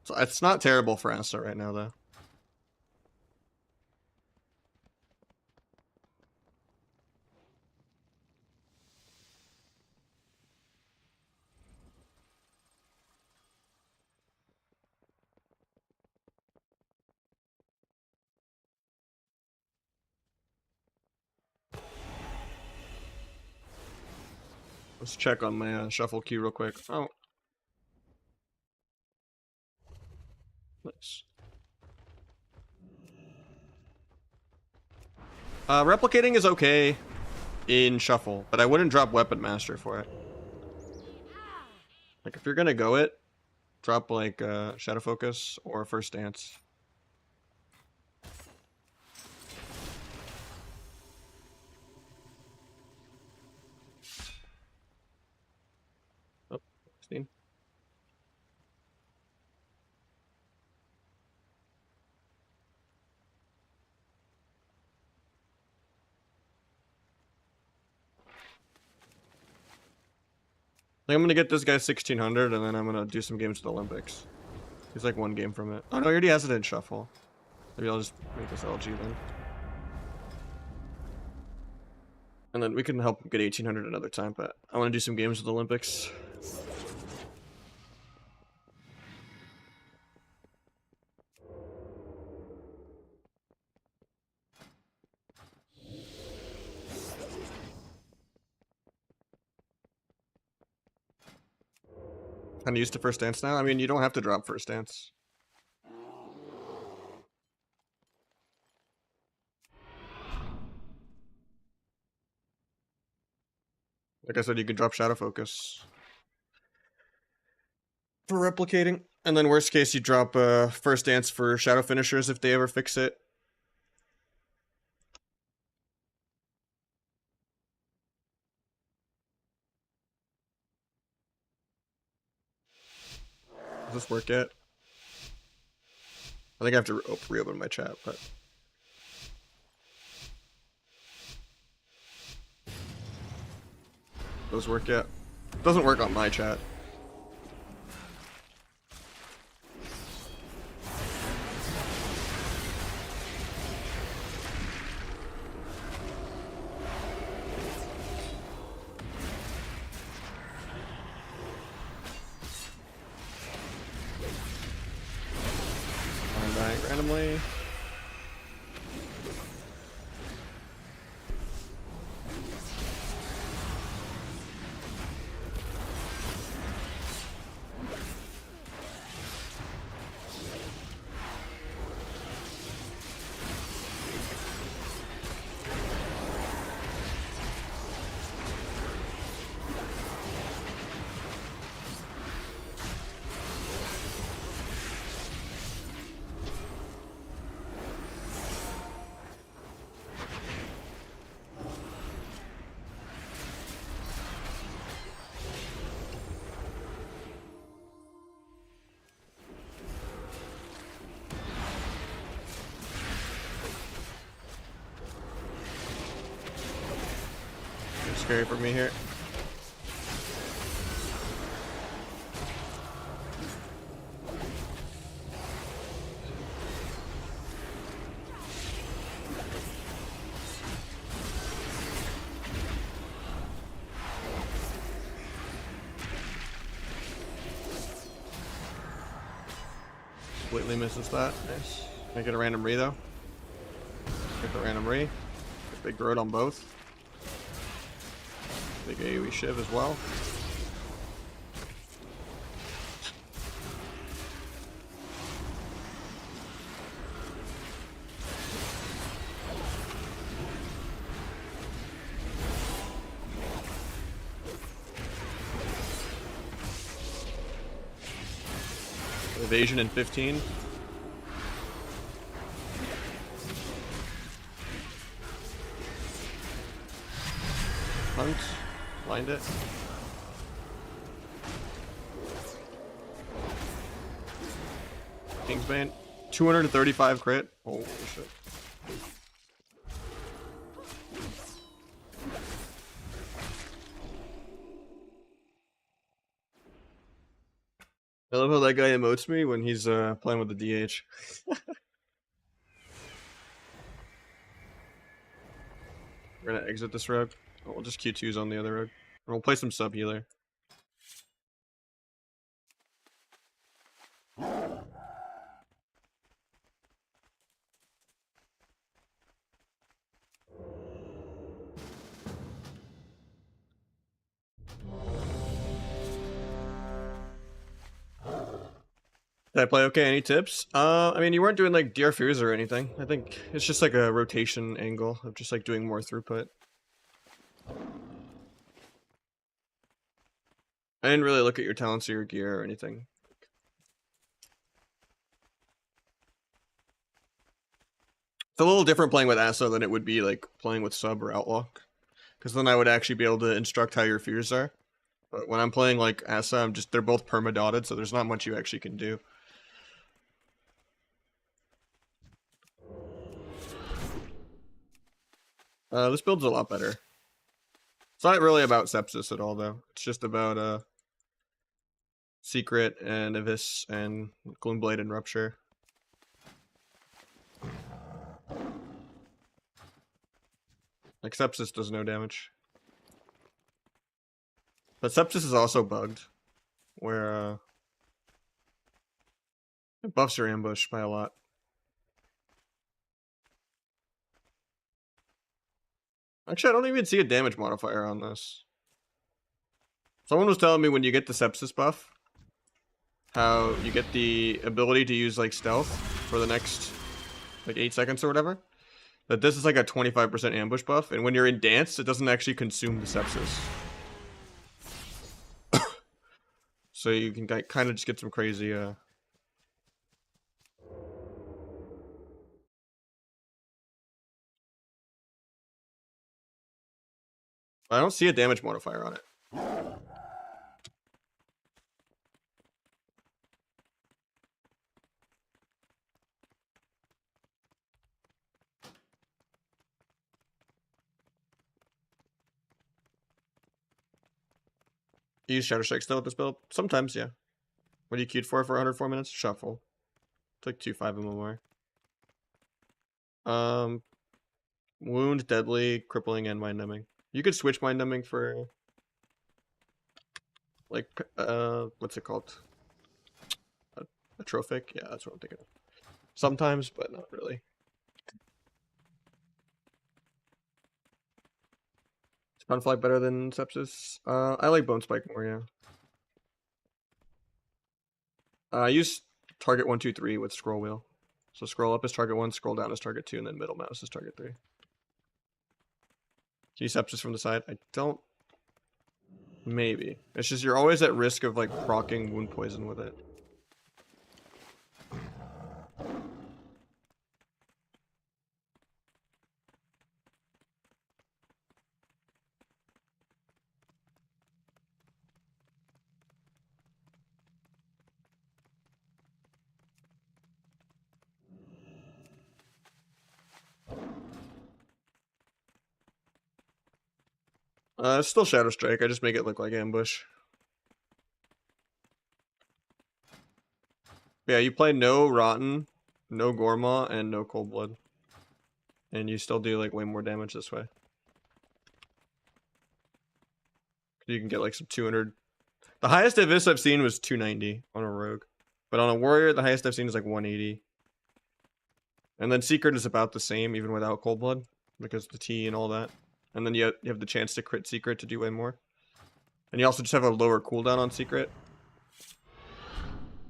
So it's not terrible for Asa right now though. Let's check on my shuffle queue real quick. Oh. Nice. Replicating is okay in shuffle, but I wouldn't drop Weapon Master for it. Like if you're gonna go it, drop like Shadow Focus or First Dance. Oh, 16. I think I'm gonna get this guy 1600 and then I'm gonna do some games at the Olympics. He's like 1 game from it. Oh no, he already has it in shuffle. Maybe I'll just make this LG then. And then we can help him get 1800 another time, but I want to do some games at the Olympics. Kind of used to First Dance now. I mean, you don't have to drop First Dance. Like I said, you can drop Shadow Focus for replicating. And then worst case, you drop First Dance for Shadow Finishers if they ever fix it. Does this work yet? I think I have to reopen my chat, but... Does work yet? Doesn't work on my chat. I'm dying randomly. Scary for me here. Completely misses that. Nice. Can I get a random re though? Get the random re. Big growth on both. Big AoE shiv as well. Evasion in 15. Hunt. Blind it. Kingsbane. 235 crit. Holy shit. I love how that guy emotes me when he's playing with the DH. We're gonna exit this rogue. Oh, we'll just Q2s on the other rogue. And we'll play some sub healer. Did I play okay? Any tips? I mean, you weren't doing like DR Fears or anything. I think it's just like a rotation angle of just like doing more throughput. I didn't really look at your talents or your gear or anything. It's a little different playing with Asa than it would be like playing with Sub or Outlaw. Because then I would actually be able to instruct how your fears are. But when I'm playing like Asa, they're both perma-dotted, so there's not much you actually can do. This build's a lot better. It's not really about Sepsis at all, though. It's just about Secret and Abyss and Gloomblade and Rupture. Like, Sepsis does no damage. But Sepsis is also bugged, where it buffs your ambush by a lot. Actually, I don't even see a damage modifier on this. Someone was telling me when you get the Sepsis buff, how you get the ability to use like stealth for the next like 8 seconds or whatever. That this is like a 25% ambush buff, and when you're in dance, it doesn't actually consume the Sepsis. So you can kind of just get some crazy I don't see a damage modifier on it. You use Shadow Strike still with this build? Sometimes, yeah. What are you queued for 104 minutes? Shuffle. It's like 2-5 MMR. Wound, Deadly, Crippling, and Mind Numbing. You could switch Mind Numbing for like what's it called? A trophic? Yeah, that's what I'm thinking of. Sometimes, but not really. Is Funfly better than Sepsis? I like Bone Spike more, yeah. I use target 1, 2, 3 with scroll wheel. So scroll up is target 1, scroll down is target 2, and then middle mouse is target 3. Can you Sepsis from the side? I don't. Maybe. It's just you're always at risk of like proccing wound poison with it. It's still Shadow Strike. I just make it look like ambush. Yeah, you play no Rotten, no Gormaw, and no Cold Blood. And you still do like way more damage this way. You can get like some 200. The highest Abyss I've seen was 290 on a Rogue. But on a Warrior, the highest I've seen is like 180. And then Secret is about the same, even without Cold Blood, because the T and all that. And then you have the chance to crit Secret to do way more. And you also just have a lower cooldown on Secret,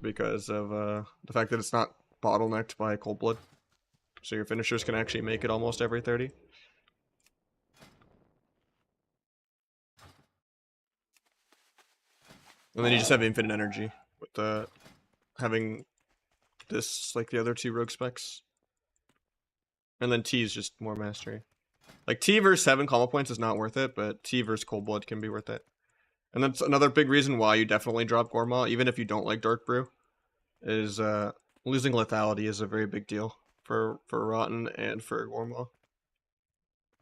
because of the fact that it's not bottlenecked by Cold Blood. So your finishers can actually make it almost every 30. And then you just have infinite energy with having this like the other two rogue specs. And then T is just more mastery. Like T versus 7 combo points is not worth it, but T versus Cold Blood can be worth it. And that's another big reason why you definitely drop Gormaw, even if you don't like Dark Brew, is losing lethality is a very big deal for Rotten and for Gormaw.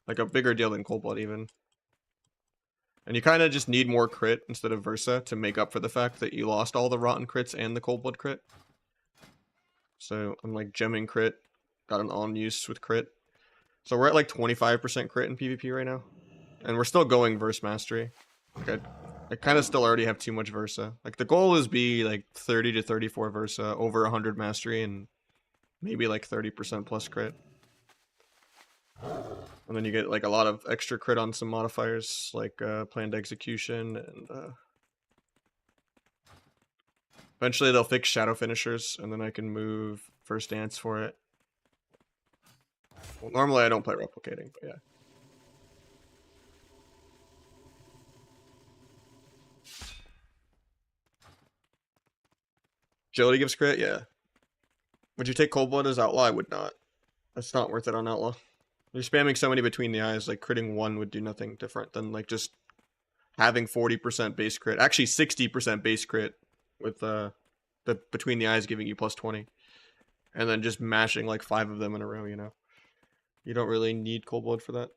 Like a bigger deal than Cold Blood even. And you kind of just need more crit instead of Versa to make up for the fact that you lost all the Rotten crits and the Cold Blood crit. So I'm like gemming crit, got an on use with crit. So we're at like 25% crit in PvP right now. And we're still going Verse Mastery. Like I kind of still already have too much Versa. Like the goal is be like 30 to 34 Versa, over 100 Mastery, and maybe like 30% plus crit. And then you get like a lot of extra crit on some modifiers, like Planned Execution, and eventually they'll fix Shadow Finishers, and then I can move First Dance for it. Well, normally I don't play Replicating, but yeah. Agility gives crit? Yeah. Would you take Cold Blood as Outlaw? I would not. That's not worth it on Outlaw. You're spamming so many between the eyes, like critting 1 would do nothing different than like just having 40% base crit. Actually 60% base crit with the between the eyes giving you plus 20. And then just mashing like 5 of them in a row, you know. You don't really need Cold Blood for that.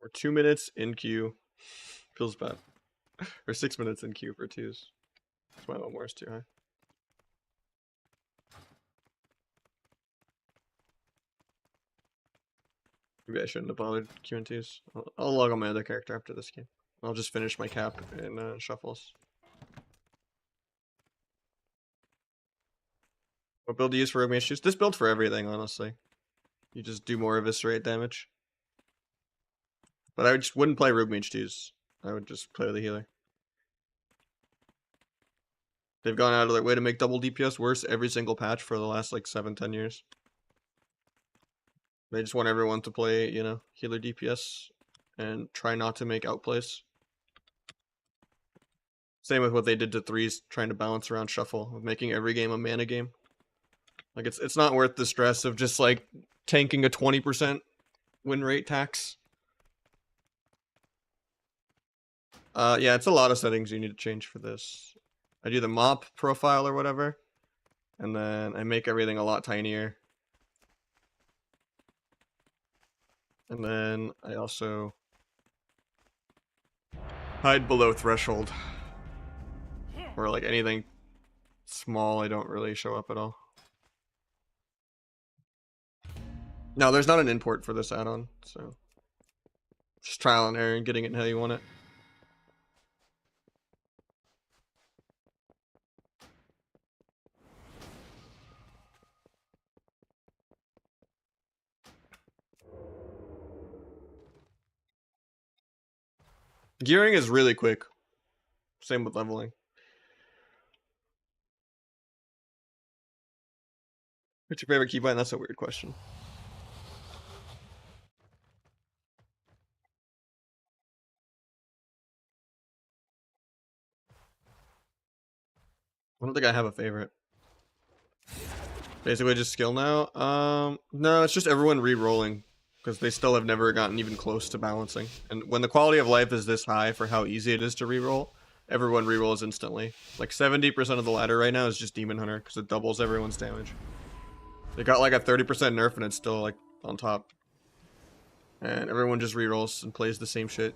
We're 2 minutes in queue. Feels bad. Or 6 minutes in queue for 2s. That's my one is too high. Maybe I shouldn't have bothered queuing 2s. I'll log on my other character after this game. I'll just finish my cap in shuffles. What build do you use for Rogue Mage Juice? This build for everything, honestly. You just do more eviscerate damage. But I just wouldn't play Rogue Mage Juice. I would just play the healer. They've gone out of their way to make double DPS worse every single patch for the last like 7-10 years. They just want everyone to play, you know, healer DPS and try not to make outplays. Same with what they did to 3s, trying to balance around shuffle, with making every game a mana game. Like it's not worth the stress of just like tanking a 20% win rate tax. Yeah, it's a lot of settings you need to change for this. I do the mop profile or whatever, and then I make everything a lot tinier. And then I also hide below threshold, or like anything small I don't really show up at all. No, there's not an import for this add-on, so just trial and error and getting it how you want it. Gearing is really quick. Same with leveling. What's your favorite keybind? That's a weird question. I don't think I have a favorite. Basically just skill now. No, it's just everyone re-rolling because they still have never gotten even close to balancing. And when the quality of life is this high for how easy it is to re-roll, everyone re-rolls instantly. Like 70% of the ladder right now is just Demon Hunter because it doubles everyone's damage. They got like a 30% nerf and it's still like on top. And everyone just re-rolls and plays the same shit.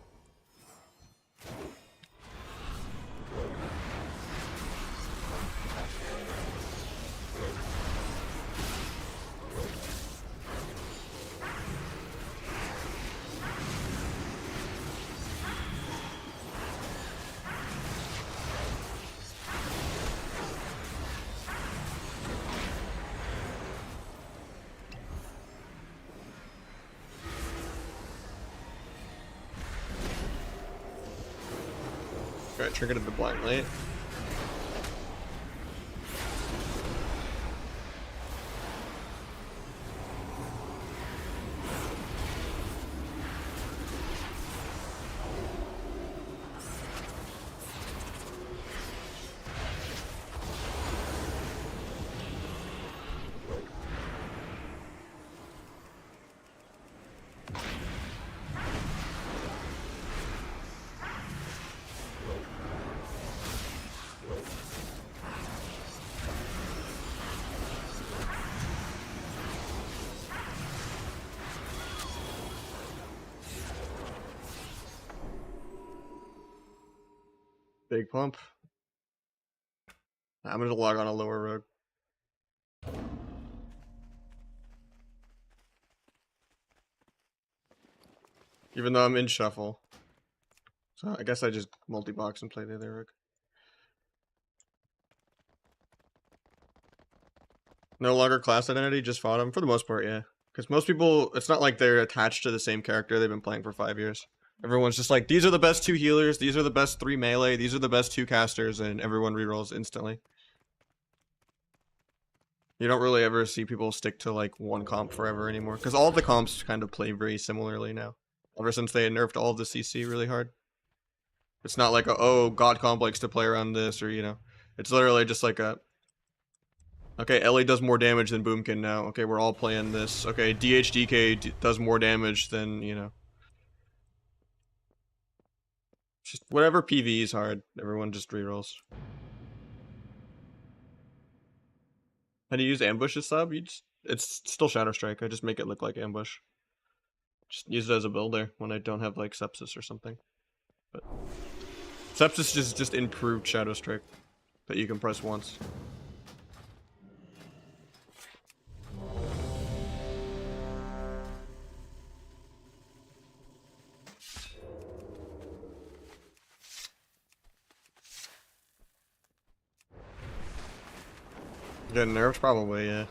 Alright, triggered the blind light. Big pump. I'm gonna log on a lower rogue. Even though I'm in shuffle. So I guess I just multi-box and play the other rogue. No longer class identity, just fought him? For the most part, yeah. Because most people, it's not like they're attached to the same character they've been playing for 5 years. Everyone's just like, these are the best 2 healers, these are the best 3 melee, these are the best 2 casters, and everyone rerolls instantly. You don't really ever see people stick to like one comp forever anymore. Because all of the comps kind of play very similarly now. Ever since they nerfed all of the CC really hard. It's not like, oh, God comp likes to play around this, or, you know. It's literally just like a... Okay, Ellie does more damage than Boomkin now. Okay, we're all playing this. Okay, DHDK does more damage than, you know. Just whatever PvE is hard, everyone just rerolls. How do you use ambush as sub? It's still Shadow Strike. I just make it look like ambush. Just use it as a builder when I don't have like sepsis or something. But sepsis is just improved Shadow Strike that you can press once. Getting nerfed? Probably, yeah.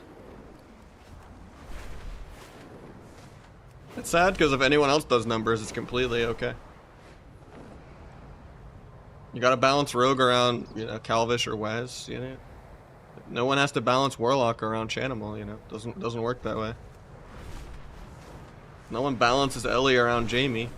It's sad because if anyone else does numbers, it's completely okay. You gotta balance Rogue around, you know, Calvish or Wes, you know. No one has to balance Warlock around Chanimal, you know. Doesn't work that way. No one balances Ellie around Jamie.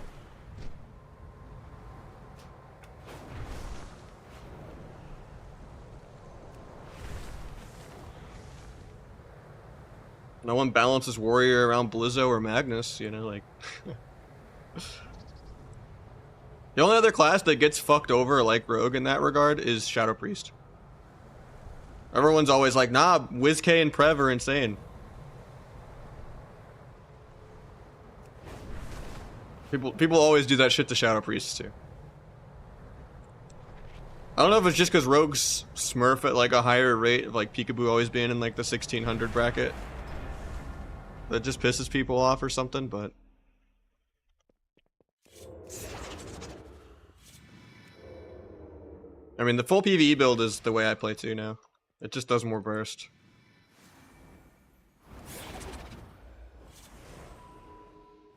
No one balances warrior around Blizzo or Magnus, you know, like. The only other class that gets fucked over like Rogue in that regard is Shadow Priest. Everyone's always like, nah, WizK and Prev are insane. People always do that shit to Shadow Priests too. I don't know if it's just because Rogues smurf at like a higher rate of like Peekaboo always being in like the 1600 bracket. That just pisses people off or something, but... I mean, the full PvE build is the way I play too now. It just does more burst.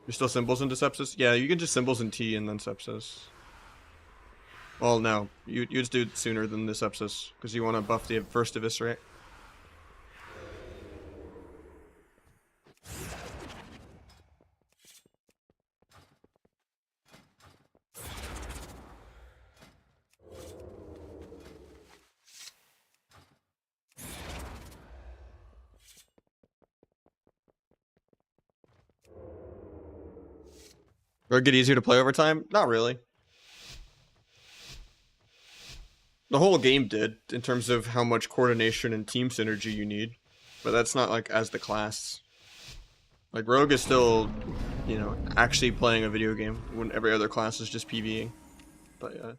You're still symbols into sepsis? Yeah, you can just symbols in T and then sepsis. Well, no. You just do it sooner than the sepsis, because you want to buff the first eviscerate. Or get easier to play over time? Not really. The whole game did, in terms of how much coordination and team synergy you need. But that's not like as the class. Like Rogue is still, you know, actually playing a video game when every other class is just PvEing. But yeah.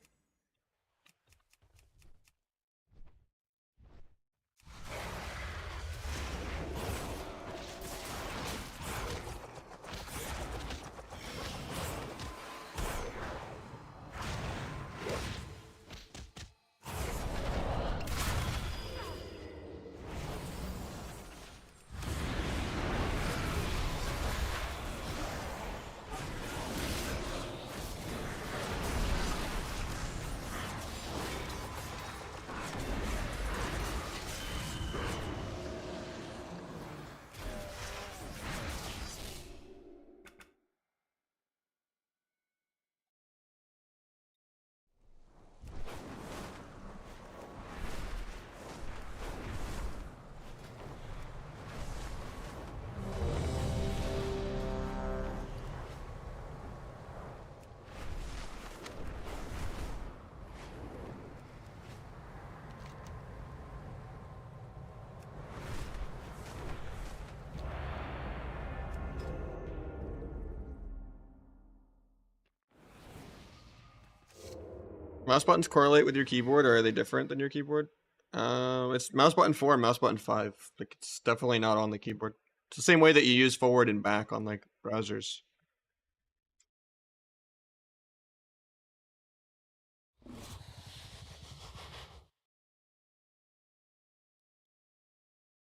Mouse buttons correlate with your keyboard, or are they different than your keyboard? It's mouse button 4 and mouse button 5. Like, it's definitely not on the keyboard. It's the same way that you use forward and back on, like, browsers.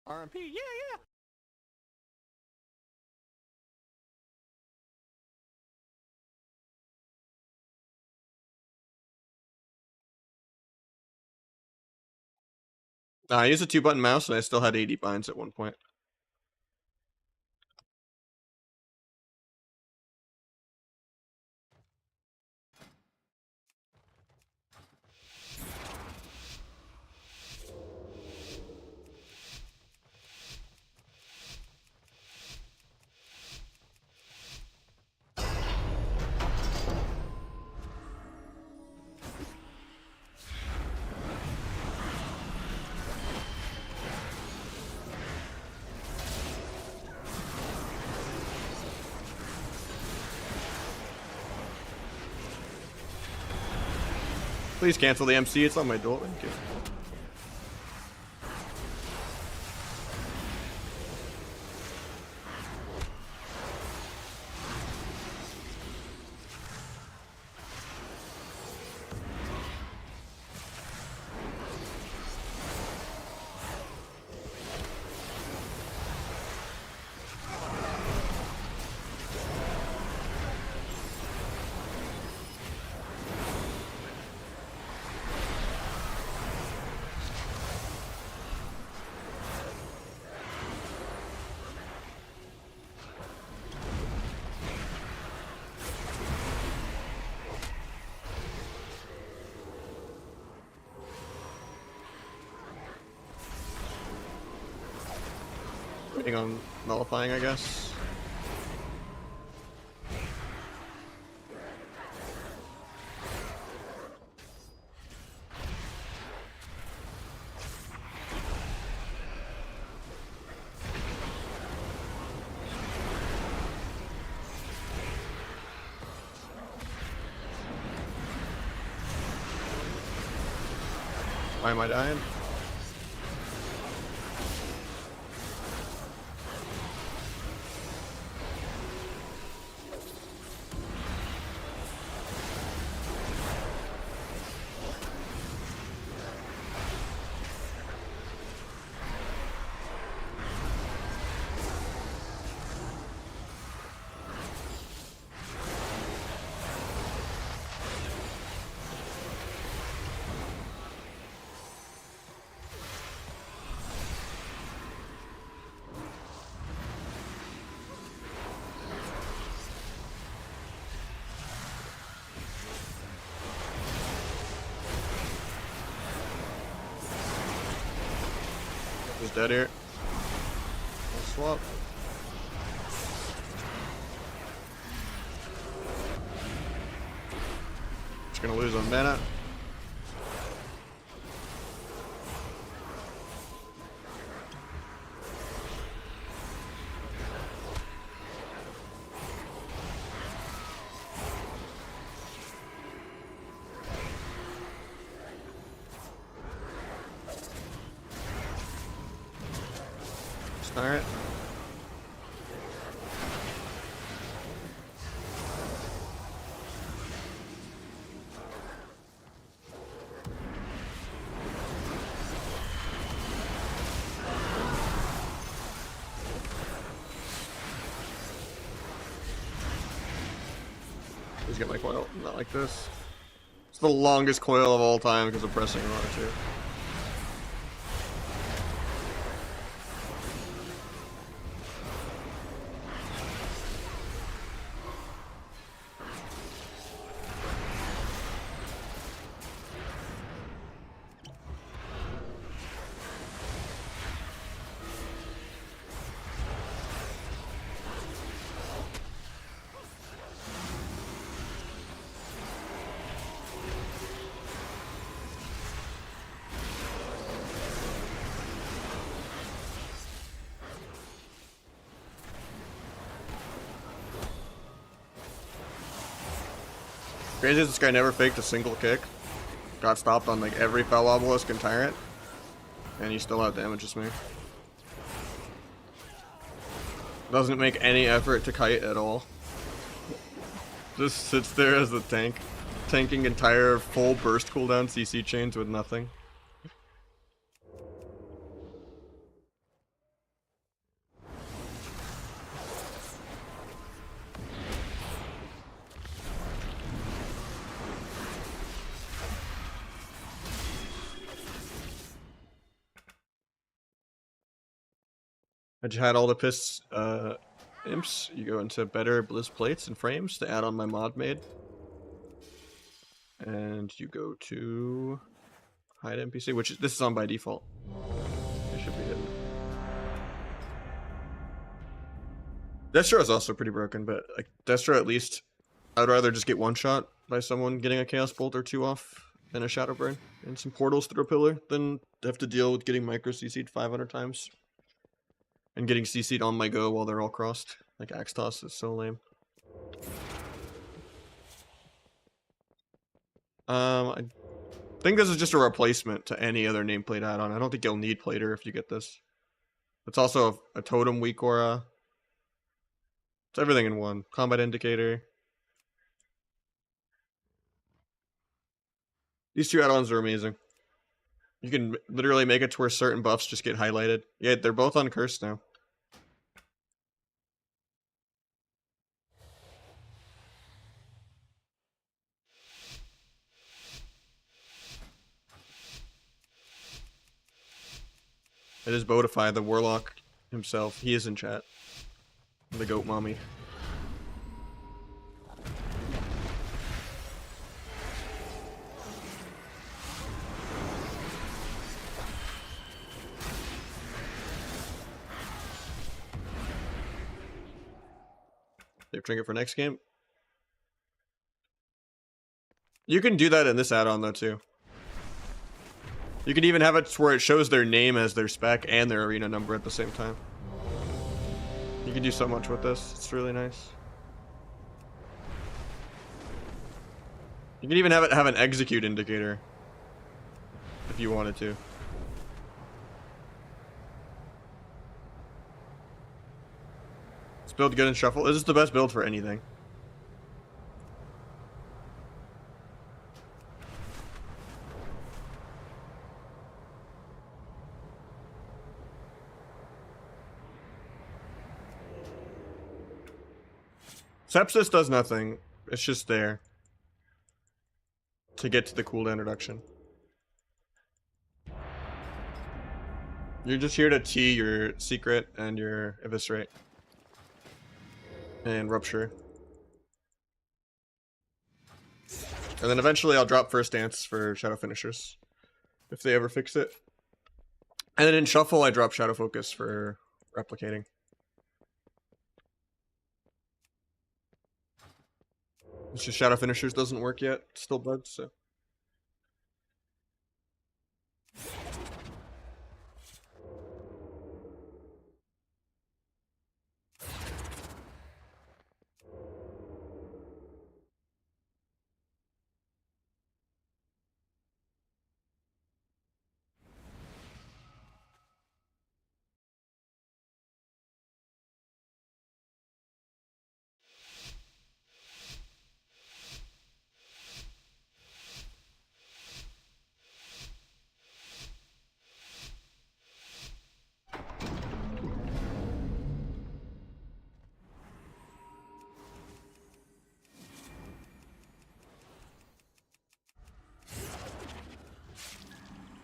RMP, yeah! I used a 2-button mouse and I still had 80 binds at one point. Please cancel the MC, it's on my dual. Thank you. Waiting on nullifying, I guess. Why am I dying? He's dead here. I'll swap. Just gonna lose on mana. Alright. Please get my coil. Not like this. It's the longest coil of all time because of pressing R2. Crazy is this guy never faked a single kick. Got stopped on like every Fell Obelisk and Tyrant. And he still out damages me. Doesn't make any effort to kite at all. Just sits there as the tank. Tanking entire full burst cooldown CC chains with nothing. I just had all the piss imps. You go into better bliss plates and frames to add on my mod made. And you go to hide NPC, which this is on by default. It should be hidden. Destro is also pretty broken, but like Destro at least, I'd rather just get one shot by someone getting a Chaos Bolt or two off than a Shadow Burn and some portals through a pillar than have to deal with getting micro CC'd 500 times. And getting CC'd on my go while they're all crossed. Like Axe Toss is so lame. I think this is just a replacement to any other nameplate add-on. I don't think you'll need Plater if you get this. It's also a Totem Weak Aura. It's everything in one. Combat Indicator. These two add-ons are amazing. You can literally make it to where certain buffs just get highlighted. Yeah, they're both uncursed now. It is Bodify, the Warlock himself. He is in chat. The Goat Mommy. Gift trinket for next game. You can do that in this add-on though too. You can even have it where it shows their name as their spec and their arena number at the same time. You can do so much with this. It's really nice. You can even have it have an execute indicator if you wanted to. This build good in shuffle. This is the best build for anything. Sepsis does nothing. It's just there to get to the cooldown reduction. You're just here to T your secret and your eviscerate and rupture. And then eventually I'll drop first dance for shadow finishers if they ever fix it. And then in shuffle I drop shadow focus for replicating. It's just shadow finishers doesn't work yet. It's still bugged, so.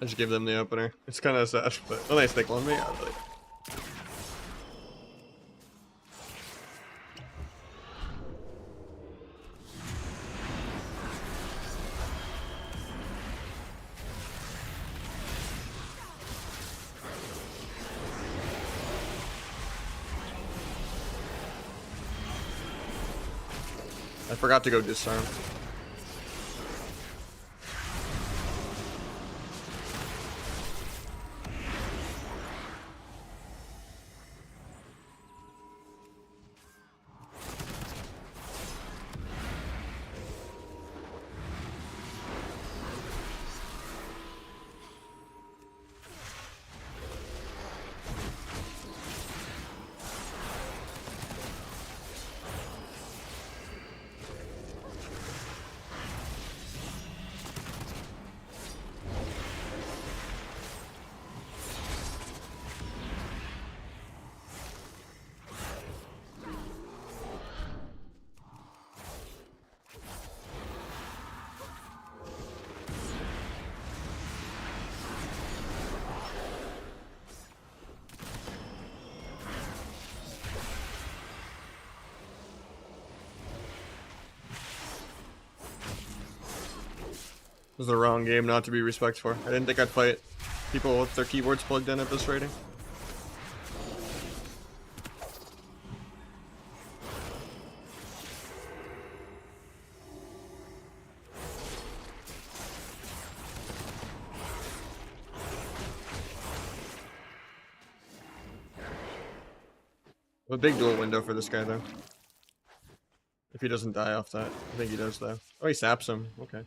I just give them the opener. It's kind of sad, but when they stick on me, I'll like. I forgot to go disarm. This is the wrong game not to be respectful for. I didn't think I'd fight people with their keyboards plugged in at this rating. A big dual window for this guy though. If he doesn't die off that. I think he does though. Oh, he saps him. Okay.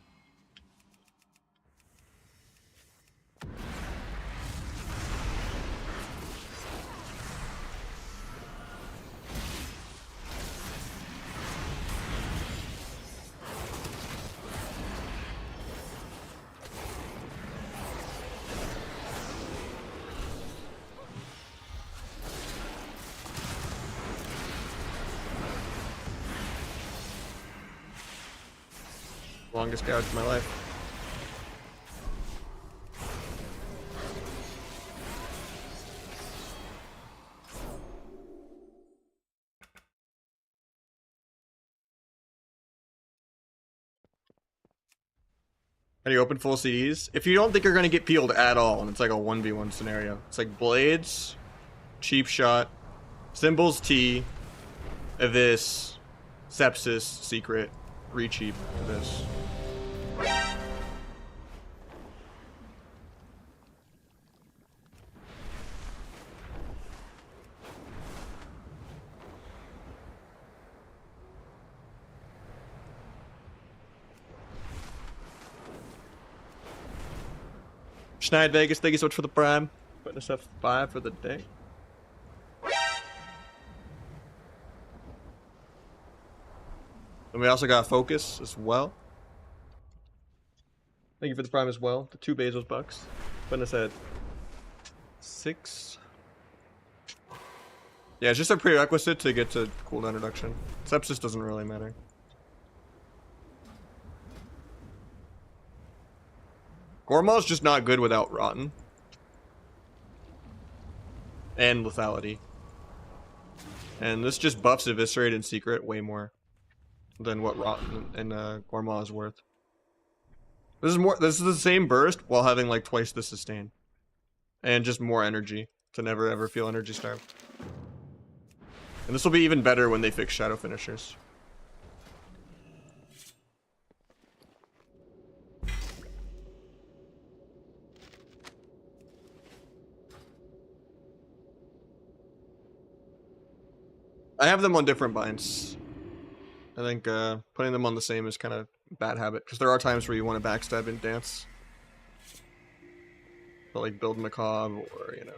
Longest gouge of my life. How do you open full CDs? If you don't think you're going to get peeled at all, and it's like a 1v1 scenario, it's like Blades, Cheap Shot, Symbols T, Avis, Sepsis, secret, re-cheap to this. Schneid Vegas, thank you so much for the prime. Putting us up 5 for the day. And we also got Focus as well. Thank you for the prime as well. The 2 Bezos bucks. Putting us at 6. Yeah, it's just a prerequisite to get to cooldown reduction. Sepsis doesn't really matter. Gormaw's just not good without Rotten. And lethality. And this just buffs Eviscerate and Secret way more than what Rotten and Gormaw is worth. This is the same burst while having like twice the sustain. And just more energy to never ever feel energy starved. And this will be even better when they fix Shadow Finishers. I have them on different binds. I think putting them on the same is kind of a bad habit, because there are times where you want to backstab and dance. But like build Macabre or, you know,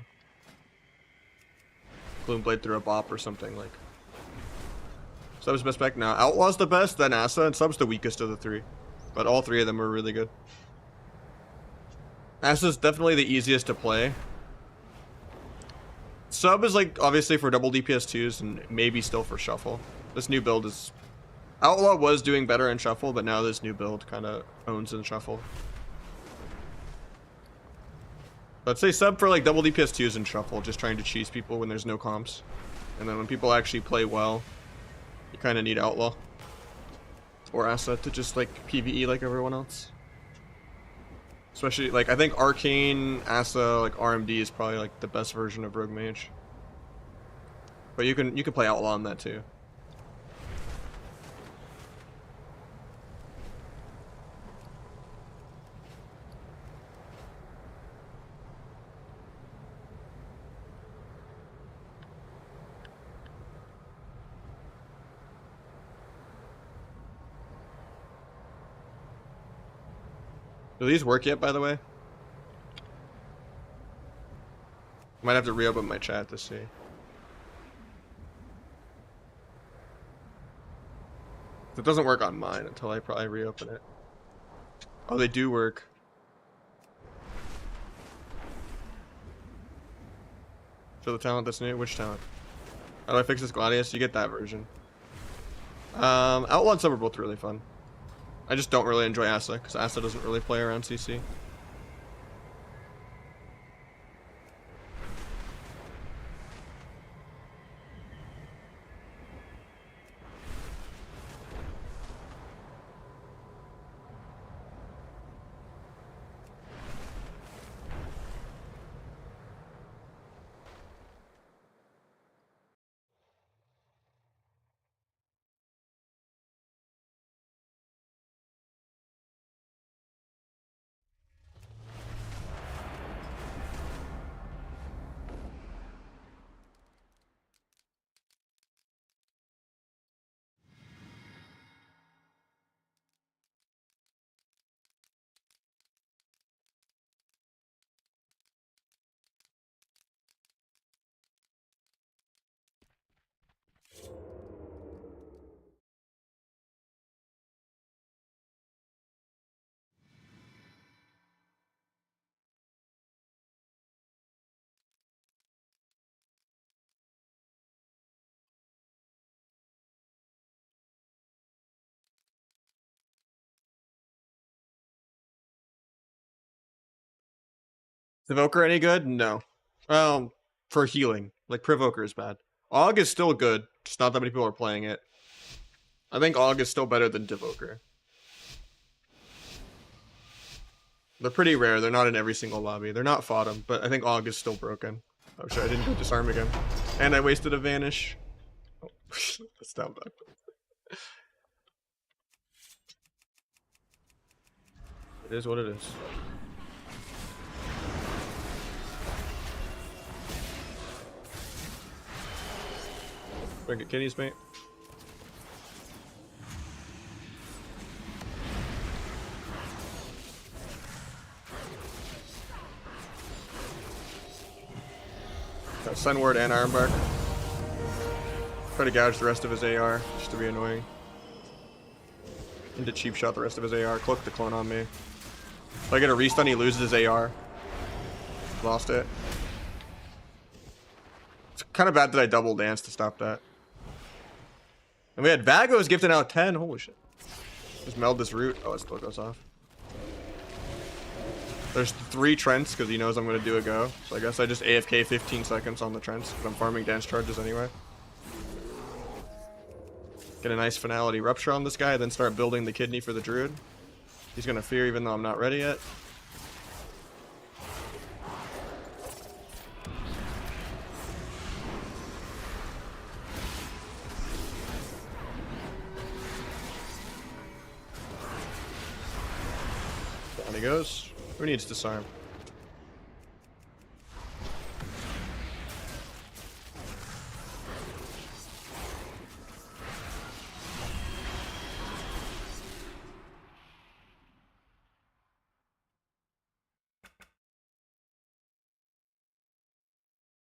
Gloomblade through a bop or something like. Sub's best spec now. Outlaw's the best, then Asa, and Sub's the weakest of the 3. But all 3 of them are really good. Asa's definitely the easiest to play. Sub is like obviously for double DPS 2s and maybe still for shuffle. This new build is... Outlaw was doing better in shuffle, but now this new build kind of owns in shuffle. Let's say sub for like double DPS 2s and shuffle, just trying to cheese people when there's no comps. And then when people actually play well, you kind of need Outlaw. Or Asa to just like PvE like everyone else. Especially, like, I think Arcane, Asa, like, RMD is probably, like, the best version of Rogue Mage. But you can play Outlaw on that, too. Do these work yet, by the way? Might have to reopen my chat to see. It doesn't work on mine until I probably reopen it. Oh, they do work. Show the talent that's new. Which talent? How do I fix this Gladius? You get that version. Outlaw and Sub are both really fun. I just don't really enjoy Asa, because Asa doesn't really play around CC. Is Evoker any good? No. For healing. Like, Provoker is bad. Aug is still good, just not that many people are playing it. I think Aug is still better than Devoker. They're pretty rare, they're not in every single lobby. They're not Fodum, but I think Aug is still broken. Oh shit, I didn't go disarm again. And I wasted a Vanish. Oh, that's down back. It is what it is. Bring it, kitties, mate. Got Sunward and Ironbark. Try to gouge the rest of his AR, just to be annoying. And to cheap shot the rest of his AR. Cloak the clone on me. If I get a restun, he loses his AR. Lost it. It's kind of bad that I double dance to stop that. And we had Vagos gifted out 10. Holy shit. Just meld this root. Oh, it still goes off. There's 3 Trents because he knows I'm going to do a go. So I guess I just AFK 15 seconds on the Trents because I'm farming dance charges anyway. Get a nice finality rupture on this guy, then start building the kidney for the druid. He's going to fear even though I'm not ready yet. Down he goes. Who needs disarm?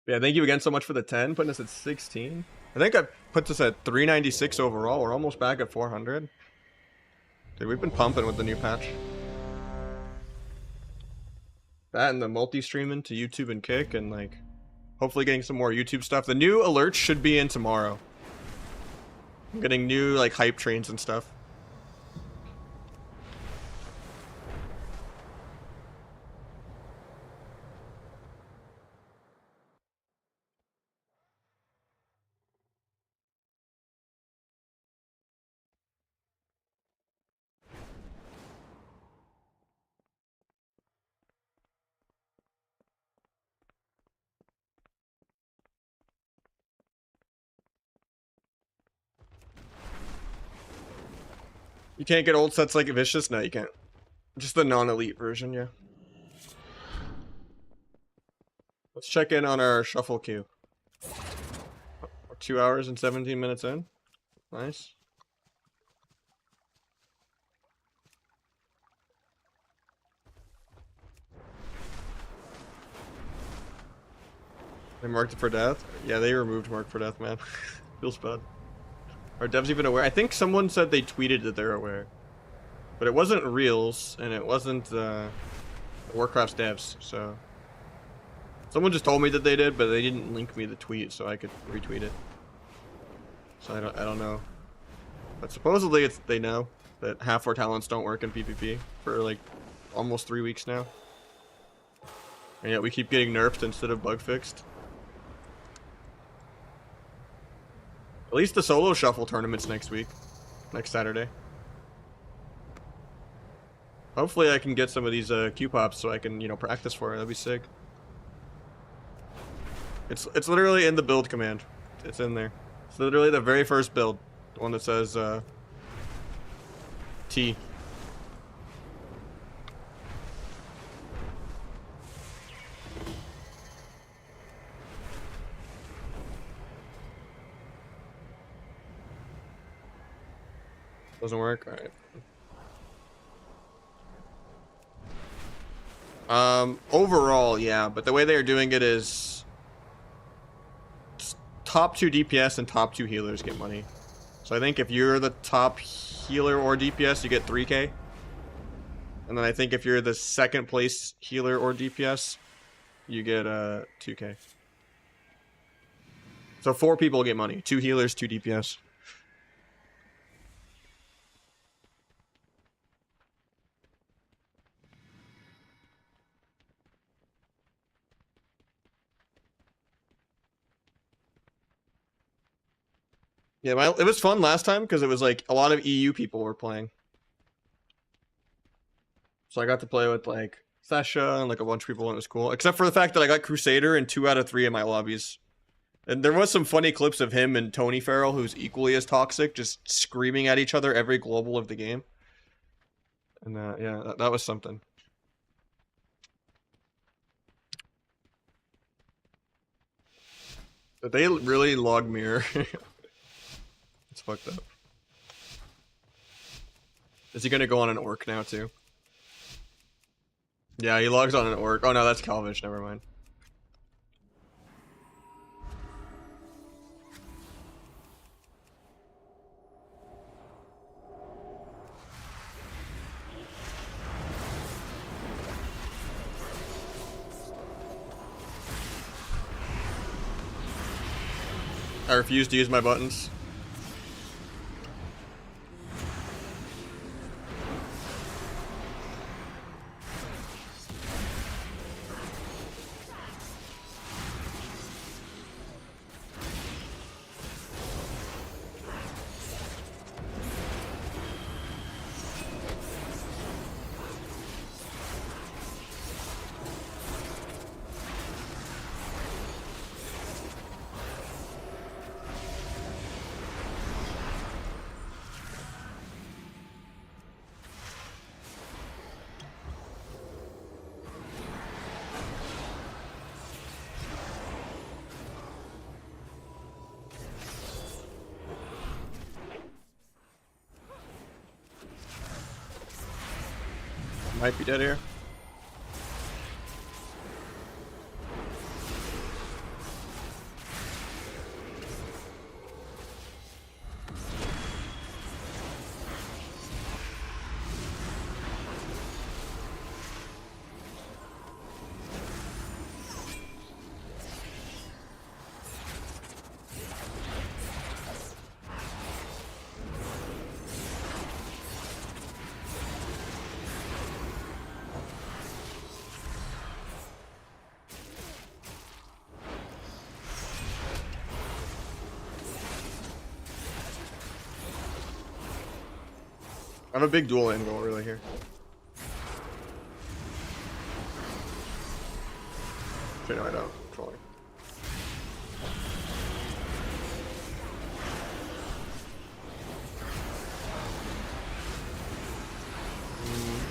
Yeah, thank you again so much for the 10, putting us at 16. I think I put us at 396 overall. We're almost back at 400. Dude, we've been pumping with the new patch. That and the multi-streaming to YouTube and Kick, and like hopefully getting some more YouTube stuff. The new alerts should be in tomorrow. I'm getting new like hype trains and stuff. You can't get old sets like Vicious? No, you can't. Just the non-elite version, yeah. Let's check in on our shuffle queue. We're 2 hours and 17 minutes in. Nice. They marked it for death? Yeah, they removed mark for death, man. Feels bad. Are devs even aware? I think someone said they tweeted that they're aware. But it wasn't Reels, and it wasn't Warcraft's devs, so... Someone just told me that they did, but they didn't link me the tweet, so I could retweet it. So I don't know. But supposedly they know that half our talents don't work in PvP for like almost 3 weeks now. And yet we keep getting nerfed instead of bug fixed. At least the solo shuffle tournament's next week. Next Saturday. Hopefully I can get some of these Q-pops so I can, you know, practice for it. That'd be sick. It's literally in the build command. It's in there. It's literally the very first build. The one that says T. Doesn't work? Alright. Overall, yeah, but the way they are doing it is top 2 DPS and top 2 healers get money. So I think if you're the top healer or DPS, you get 3k. And then I think if you're the second place healer or DPS, you get 2k. So 4 people get money. 2 healers, 2 DPS. Yeah, it was fun last time because it was like a lot of EU people were playing. So I got to play with like Sasha and like a bunch of people and it was cool. Except for the fact that I got Crusader in 2 out of 3 of my lobbies. And there was some funny clips of him and Tony Farrell, who's equally as toxic, just screaming at each other every global of the game. And yeah, that was something. But they really log mirror. It's fucked up. Is he gonna go on an orc now too? Yeah, he logs on an orc. Oh no, that's Calvish, never mind. I refuse to use my buttons. Might be dead here. I have a big dual angle really here. Okay, no, I don't. Controlling.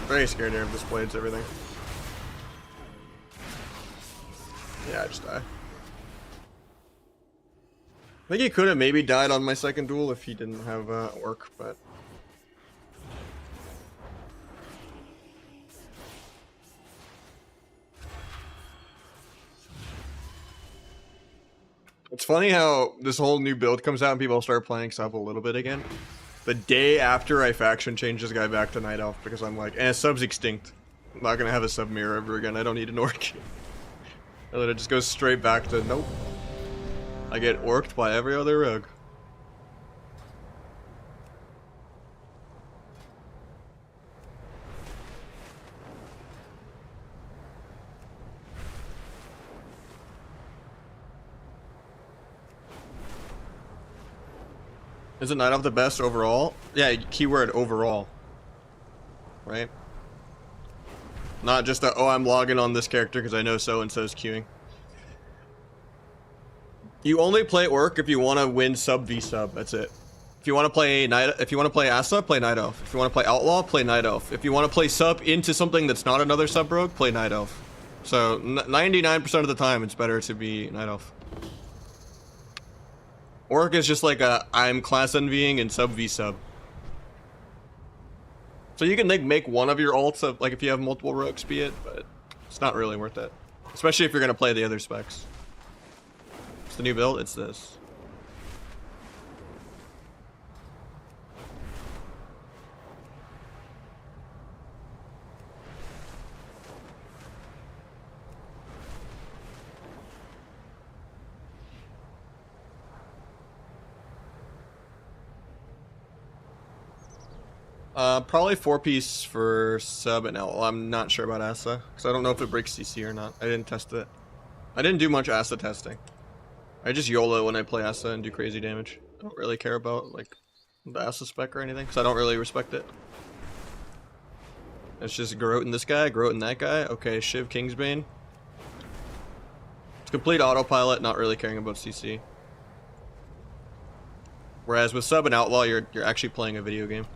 Very scared here of this blades, everything. Yeah, I just die. I think he could have maybe died on my second duel if he didn't have orc, but. It's funny how this whole new build comes out and people start playing sub a little bit again. The day after I faction change this guy back to Night Elf because I'm like, sub's extinct. I'm not gonna have a sub mirror ever again. I don't need an orc. And then it just goes straight back to nope. I get orked by every other rogue. Isn't Night Elf the best overall? Yeah, keyword overall. Right? Not just that, oh, I'm logging on this character because I know so-and-so's queuing. You only play Orc if you want to win sub v sub, that's it. If you want to play Asa, play Night Elf. If you want to play Outlaw, play Night Elf. If you want to play sub into something that's not another sub rogue, play Night Elf. So 99% of the time it's better to be Night Elf. Orc is just like a I'm class envying and sub v sub. So you can like make one of your ults of like if you have multiple rogues be it, but it's not really worth it. Especially if you're gonna play the other specs. It's the new build, it's this. Probably 4-piece for sub and L. I'm not sure about Asa, because I don't know if it breaks CC or not. I didn't test it. I didn't do much Asa testing. I just YOLO when I play Asa and do crazy damage. I don't really care about, like, the Asa spec or anything, because I don't really respect it. It's just Garrote in this guy, Garrote in that guy. Okay, Shiv Kingsbane. Complete autopilot, not really caring about CC. Whereas with sub and outlaw, you're actually playing a video game.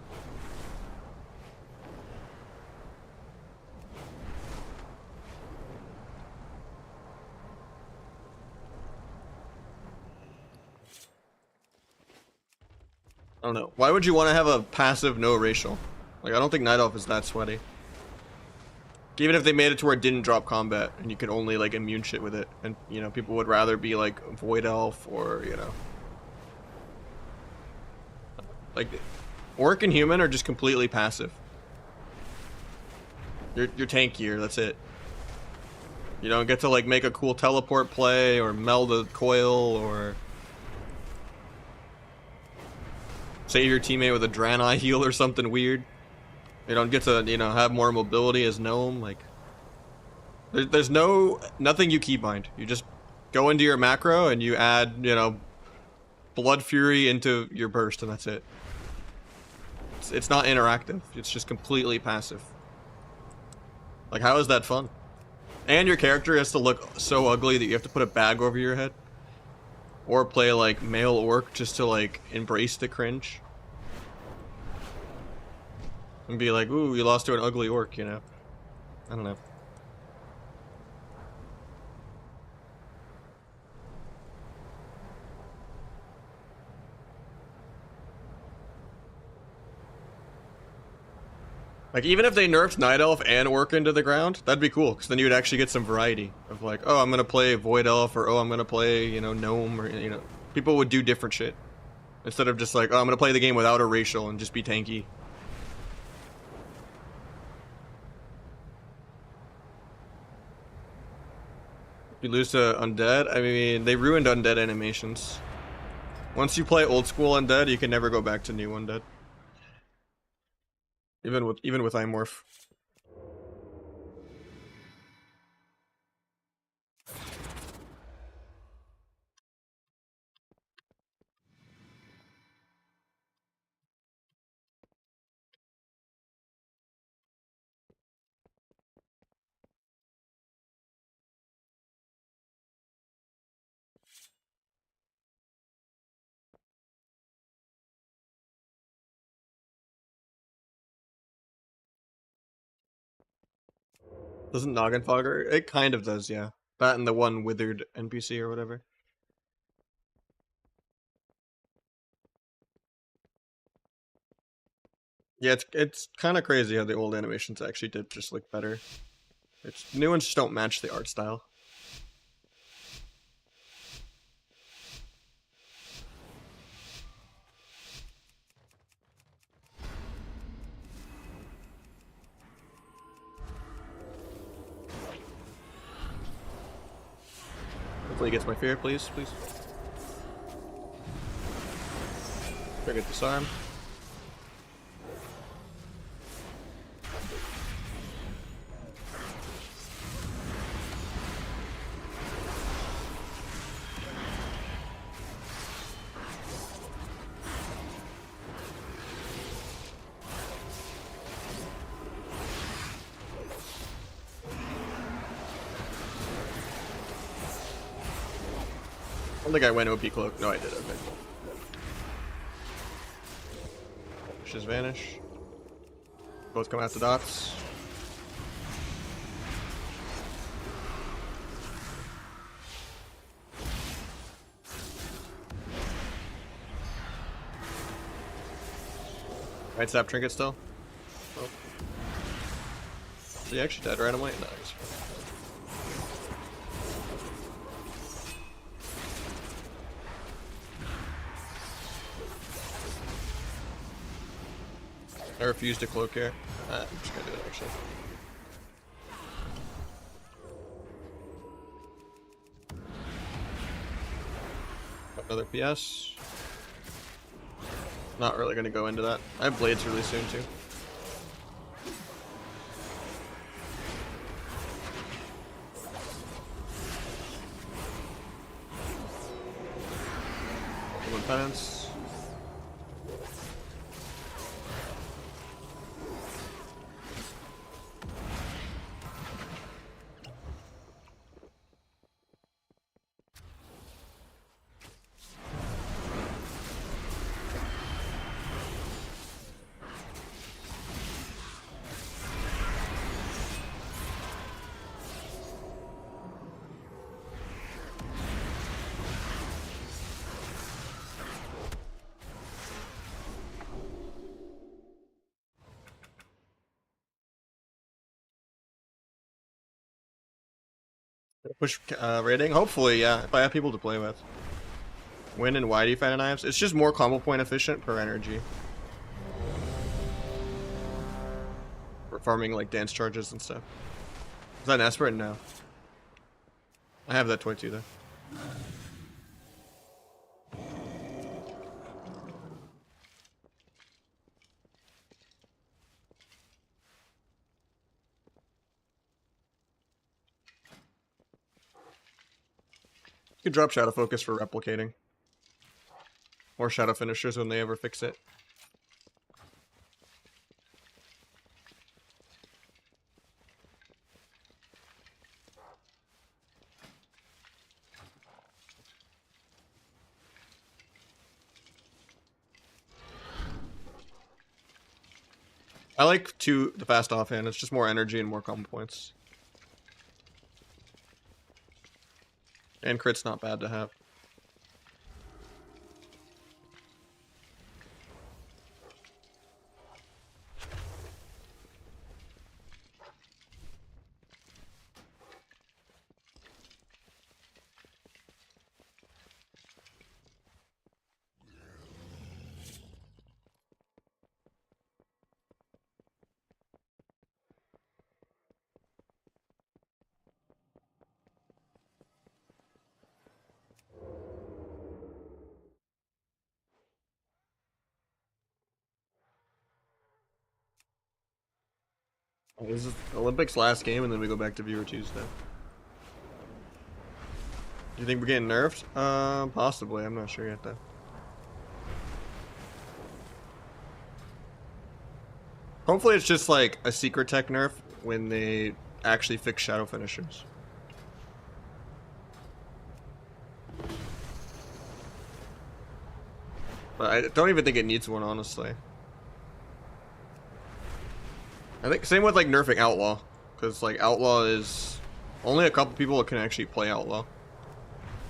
I don't know. Why would you want to have a passive no racial? Like, I don't think Night Elf is that sweaty. Even if they made it to where it didn't drop combat and you could only like immune shit with it, and you know, people would rather be like Void Elf or, you know, like Orc and Human are just completely passive. You're tankier, that's it. You don't get to like make a cool teleport play or meld a coil or save your teammate with a Draenei heal or something weird. You don't get to, you know, have more mobility as Gnome. Like, there's nothing you keybind. You just go into your macro and you add, you know, Blood Fury into your burst, and that's it. It's not interactive. It's just completely passive. Like, how is that fun? And your character has to look so ugly that you have to put a bag over your head. Or play, like, male orc just to, like, embrace the cringe. And be like, ooh, you lost to an ugly orc, you know? I don't know. Like, even if they nerfed Night Elf and Orc into the ground, that'd be cool, because then you would actually get some variety of like, oh, I'm gonna play Void Elf, or oh, I'm gonna play, you know, Gnome, or, you know, people would do different shit. Instead of just like, oh, I'm gonna play the game without a racial and just be tanky. You lose to Undead? I mean, they ruined Undead animations. Once you play old school Undead, you can never go back to new Undead. Even with Imorph. Doesn't Noggenfogger? It kind of does, yeah. That and the one withered NPC or whatever. Yeah, it's kind of crazy how the old animations actually did just look better. It's new ones just don't match the art style. Hopefully he gets my fear, please, please. Forget disarm. I don't think I went OP cloak. No, I did. Okay. Just vanish. Both come out the dots. Right stab trinket still. Oh. Is he actually dead randomly? No, he's fine. I refuse to cloak here. I'm just gonna do it actually. Another PS. Not really gonna go into that. I have blades really soon too. One penance. Push rating? Hopefully, yeah, if I have people to play with. Win and why do you find knives? It's just more combo point efficient per energy. For farming like dance charges and stuff. Is that an aspirate? No. I have that toy too though. You could drop Shadow Focus for replicating. Or Shadow Finishers when they ever fix it. I like the fast offhand. It's just more energy and more combo points. And crit's not bad to have. This is Olympics last game, and then we go back to Viewer Tuesday. Do you think we're getting nerfed? Possibly. I'm not sure yet, though. Hopefully it's just like a secret tech nerf when they actually fix Shadow Finishers. But I don't even think it needs one, honestly. I think same with like nerfing Outlaw, because like Outlaw is only a couple people that can actually play Outlaw.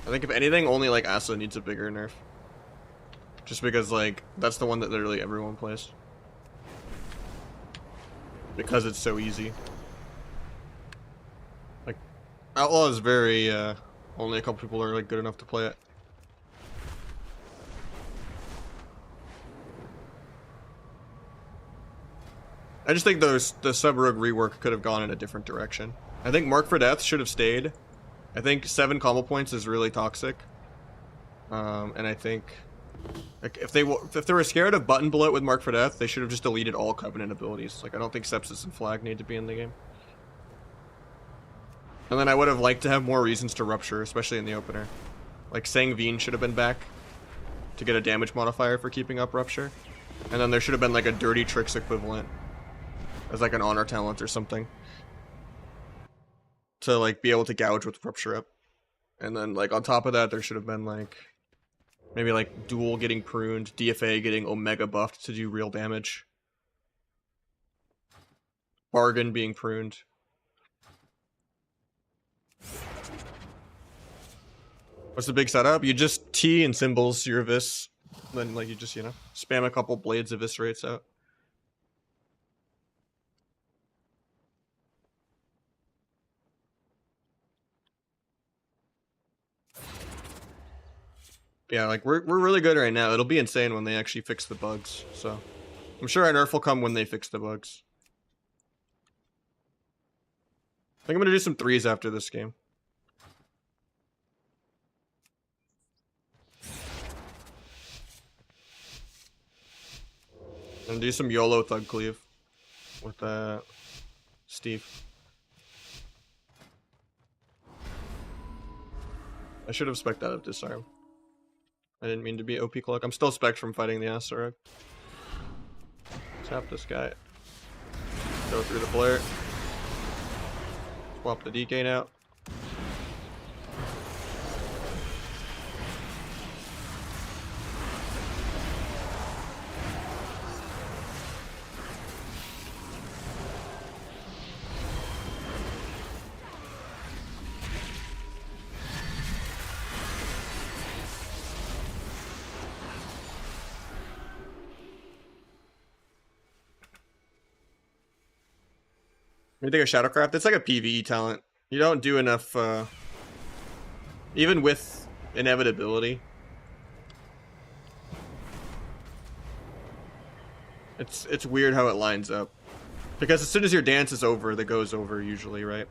I think if anything, only like Asa needs a bigger nerf, just because like that's the one that literally everyone plays, because it's so easy. Like Outlaw is very only a couple people are like good enough to play it. I just think the sub-rogue rework could have gone in a different direction. I think Mark for Death should have stayed. I think 7 combo points is really toxic. And I think like, if they were scared of button bloat with Mark for Death, they should have just deleted all Covenant abilities. Like I don't think Sepsis and Flag need to be in the game. And then I would have liked to have more reasons to Rupture, especially in the opener. Like Sangveen should have been back to get a damage modifier for keeping up Rupture. And then there should have been like a Dirty Tricks equivalent as like an honor talent or something to like be able to gouge with Rupture up. And then like on top of that there should have been like maybe like Duel getting pruned, DFA getting Omega buffed to do real damage, Bargain being pruned. What's the big setup? You just T and symbols your Vis, then like you just, you know, spam a couple blades eviscerates out. Yeah, like we're really good right now. It'll be insane when they actually fix the bugs. So I'm sure a nerf will come when they fix the bugs. I think I'm gonna do some 3s after this game. And do some YOLO Thug Cleave with Steve. I should have spec'd out of Disarm. I didn't mean to be OP Cloak. I'm still spec'd from fighting the Asurag. Tap this guy. Go through the flare. Swap the Decane out. What do you think of Shadowcraft? It's like a PvE talent. You don't do enough Even with inevitability. It's weird how it lines up. Because as soon as your dance is over, the go's over usually, right?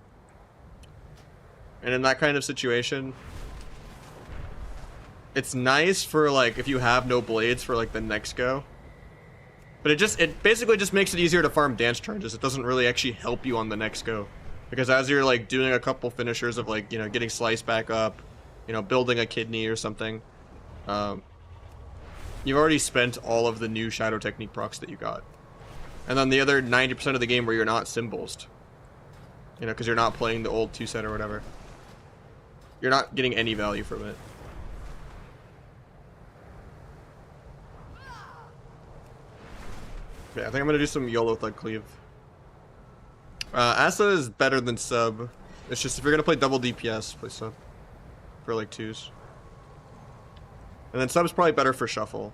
And in that kind of situation, it's nice for like if you have no blades for like the next go. But it basically just makes it easier to farm dance charges. It doesn't really actually help you on the next go. Because as you're like doing a couple finishers of like, you know, getting sliced back up, you know, building a kidney or something, you've already spent all of the new shadow technique procs that you got. And then the other 90% of the game where you're not symbols, you know, because you're not playing the old 2-set or whatever, you're not getting any value from it. Yeah, I think I'm gonna do some YOLO Thug Cleave. Asa is better than sub. It's just if you're gonna play double DPS, play sub for like 2s. And then sub's probably better for shuffle.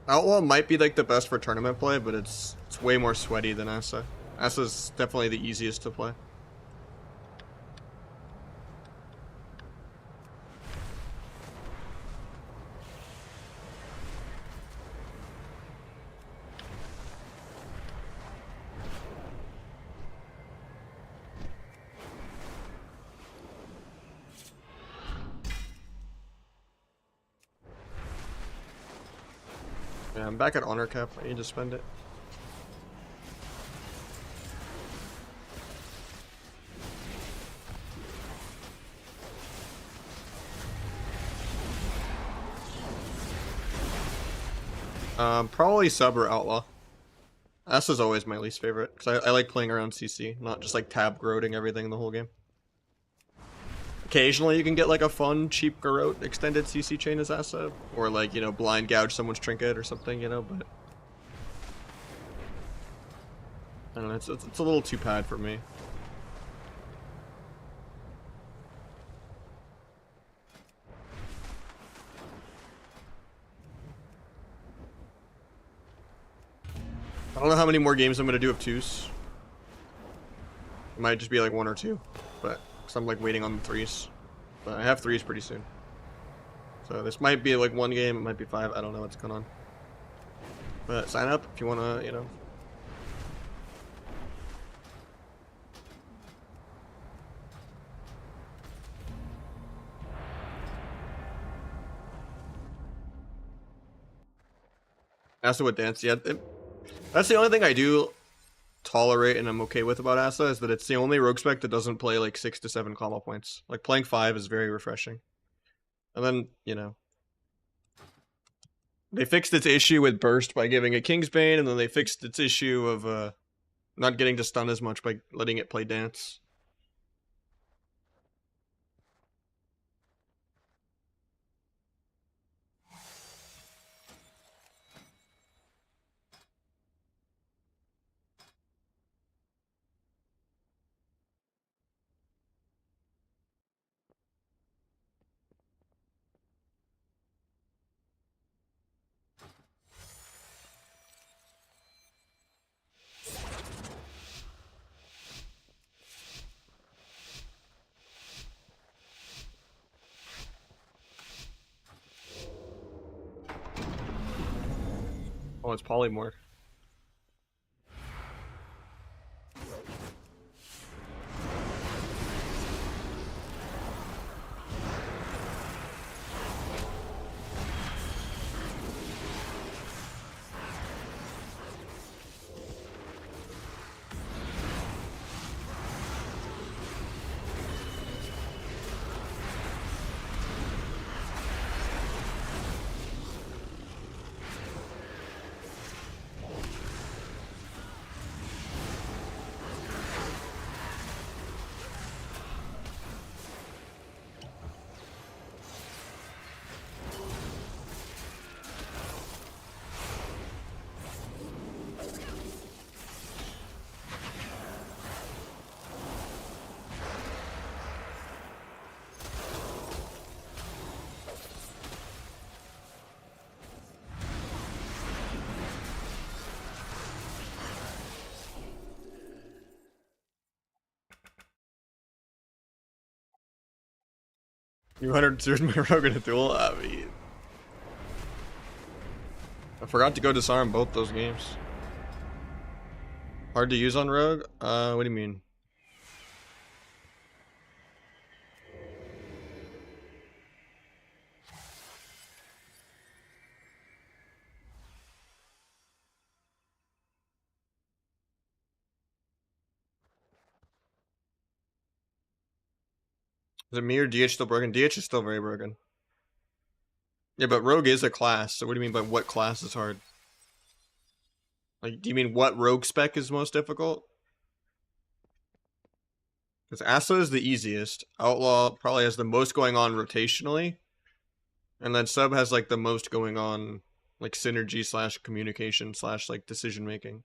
Outlaw might be like the best for tournament play, but it's way more sweaty than Asa. Asa's definitely the easiest to play. Yeah, I'm back at honor cap. I need to spend it. Probably sub or outlaw. S is always my least favorite because I like playing around CC, not just like tab growing everything the whole game. Occasionally you can get like a fun, cheap garrote extended CC chain as Asa, or like, you know, blind gouge someone's trinket or something, you know, but I don't know, it's a little too pad for me. I don't know how many more games I'm gonna do of 2s. It might just be like 1 or 2, but because I'm like waiting on the 3s. But I have 3s pretty soon. So this might be like 1 game, it might be 5, I don't know what's going on. But sign up if you wanna, you know. Asa with dance, yeah. That's the only thing I do tolerate and I'm okay with about Asa, is that it's the only rogue spec that doesn't play like 6 to 7 combo points. Like playing 5 is very refreshing. And then, you know, they fixed its issue with burst by giving it Kingsbane, and then they fixed its issue of not getting to stun as much by letting it play dance. Oh, it's polymorph. 200 series my rogue in a duel? I mean, I forgot to go disarm both those games. Hard to use on rogue? What do you mean? Is it me or DH still broken? DH is still very broken. Yeah, but rogue is a class, so what do you mean by what class is hard? Like, do you mean what rogue spec is most difficult? Because Asa is the easiest. Outlaw probably has the most going on rotationally. And then Sub has like the most going on like synergy slash communication slash like decision making.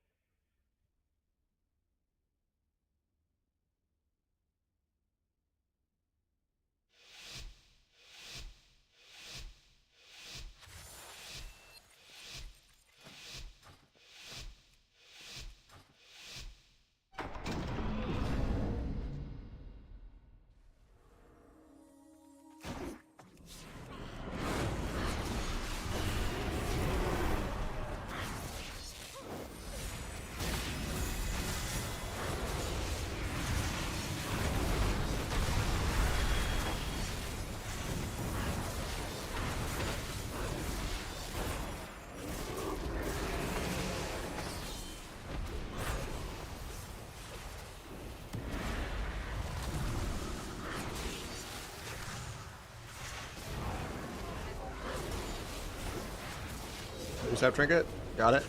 Sap trinket, got it.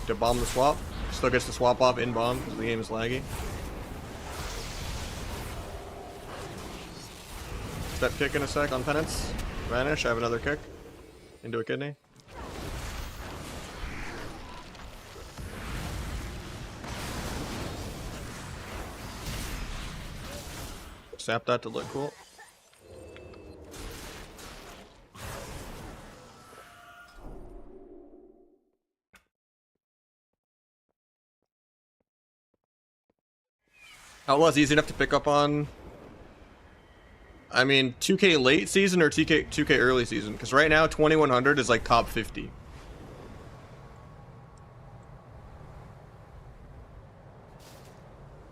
To bomb the swap. Still gets the swap off in bomb because the game is laggy. Step kick in a sec on penance. Vanish, I have another kick. Into a kidney. Sap that to look cool. Outlaw's easy enough to pick up on. I mean, 2K late season or 2K early season? Because right now, 2100 is like top 50.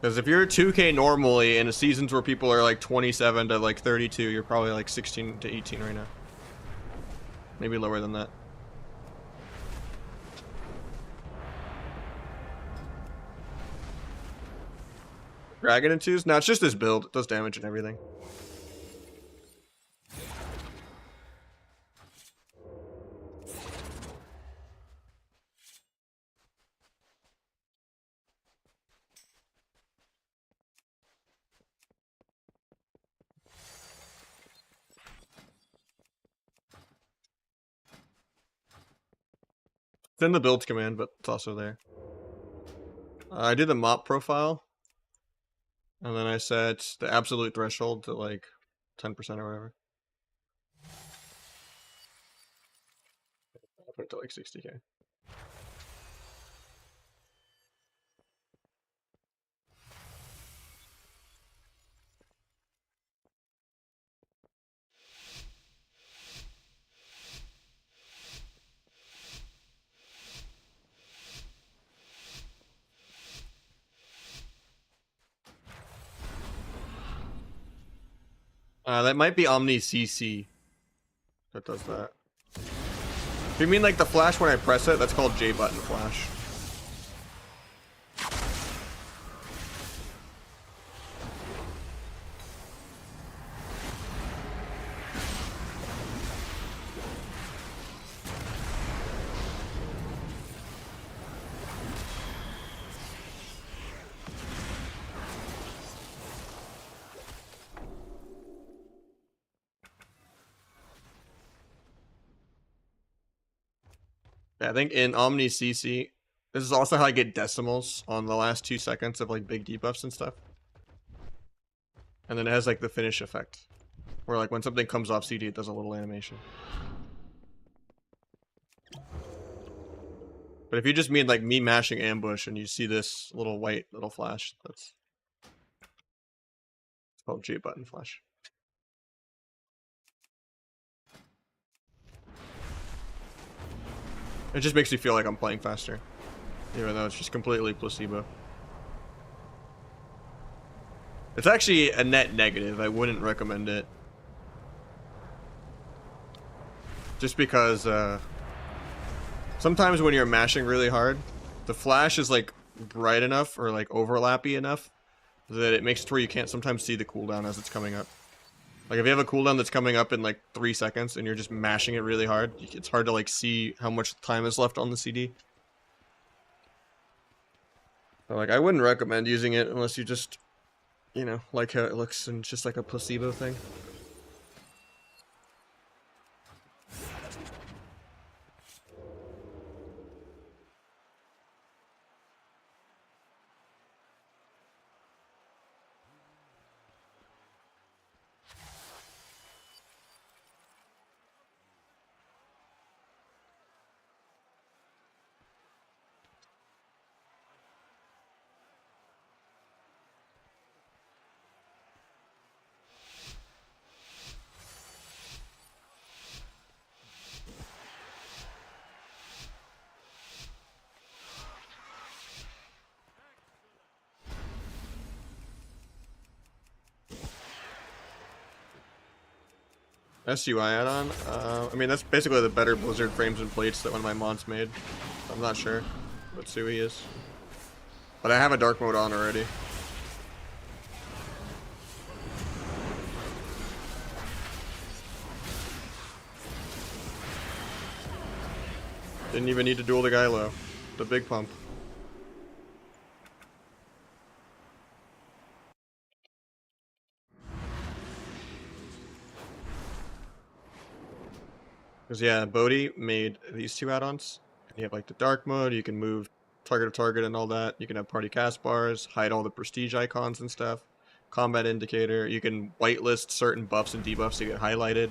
Because if you're 2K normally in seasons where people are like 27 to like 32, you're probably like 16 to 18 right now. Maybe lower than that. Dragon in twos? No, it's just this build. It does damage and everything. It's in the builds command, but it's also there. I did the mop profile. And then I set the absolute threshold to like 10% or whatever. I'll put it to like 60k. That might be Omni CC that does that. If you mean like the flash when I press it, that's called J button flash. Yeah, I think in Omni CC, this is also how I get decimals on the last 2 seconds of like big debuffs and stuff. And then it has like the finish effect, where like when something comes off CD, it does a little animation. But if you just mean like me mashing ambush and you see this little white little flash, it's called J button flash. It just makes me feel like I'm playing faster, even though it's just completely placebo. It's actually a net negative. I wouldn't recommend it. Just because sometimes when you're mashing really hard, the flash is like bright enough or like overlappy enough that it makes it to where you can't sometimes see the cooldown as it's coming up. Like if you have a cooldown that's coming up in like 3 seconds and you're just mashing it really hard, it's hard to like see how much time is left on the CD. So like I wouldn't recommend using it unless you just, you know, like how it looks and just like a placebo thing. SUI add-on? I mean, that's basically the better Blizzard frames and plates that one of my mods made. I'm not sure what SUI is. But I have a dark mode on already. Didn't even need to duel the guy low. The big pump. Because yeah, Bodhi made these 2 add-ons. You have like the dark mode, you can move target to target and all that. You can have party cast bars, hide all the prestige icons and stuff. Combat indicator, you can whitelist certain buffs and debuffs to get highlighted.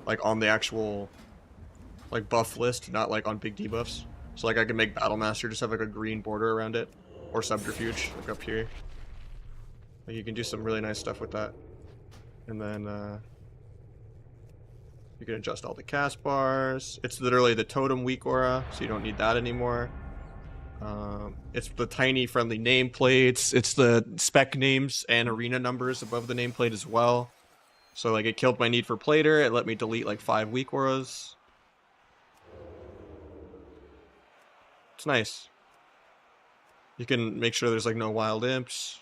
Like on the actual like buff list, not like on big debuffs. So like I can make Battle Master just have like a green border around it. Or Subterfuge, like up here. Like you can do some really nice stuff with that. And then you can adjust all the cast bars. It's literally the totem weak aura, so you don't need that anymore. It's the tiny friendly nameplates. It's the spec names and arena numbers above the nameplate as well. So like it killed my need for plater. It let me delete like 5 weak auras. It's nice. You can make sure there's like no wild imps.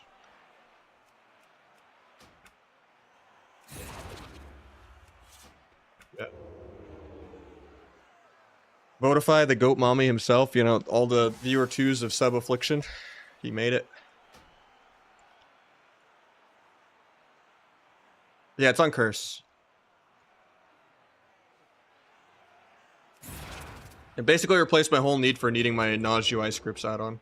Yeah. Votify, the goat mommy himself, you know, all the viewer 2s of Sub Affliction. He made it. Yeah, it's on Curse. It basically replaced my whole need for needing my Nahj UI scripts add-on.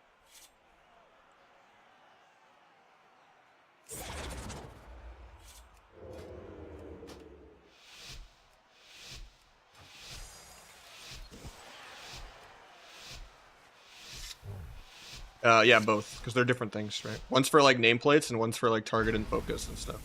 Yeah, both, because they're different things, right? One's for like nameplates and one's for like target and focus and stuff.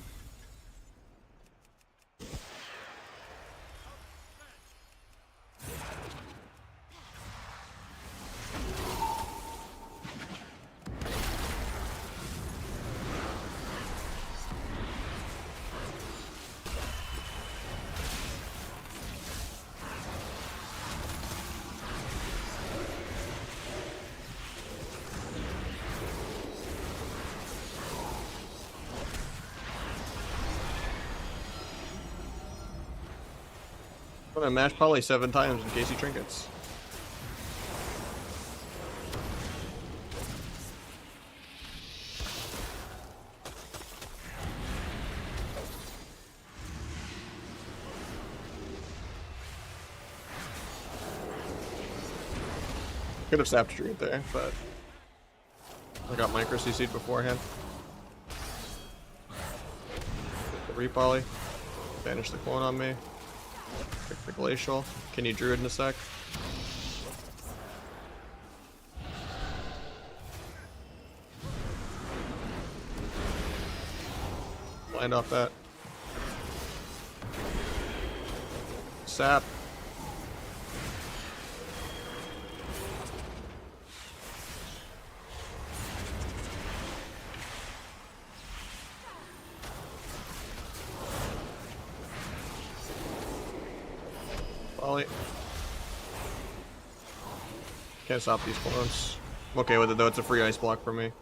I'm gonna mash probably 7 times in case he trinkets. Could have sapped tree there, but I got micro CC'd beforehand. Get the repoly. Banish the clone on me. Pick the glacial. Can you druid in a sec? Land off that. Sap. poly. Can't stop these clones. I'm okay with it though, it's a free ice block for me.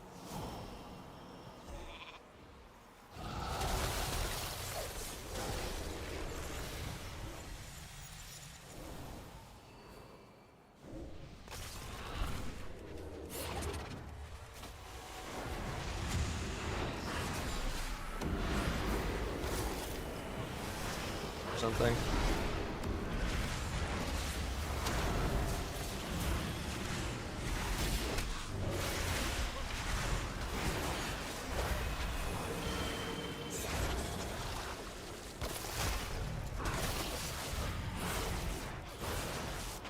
Something.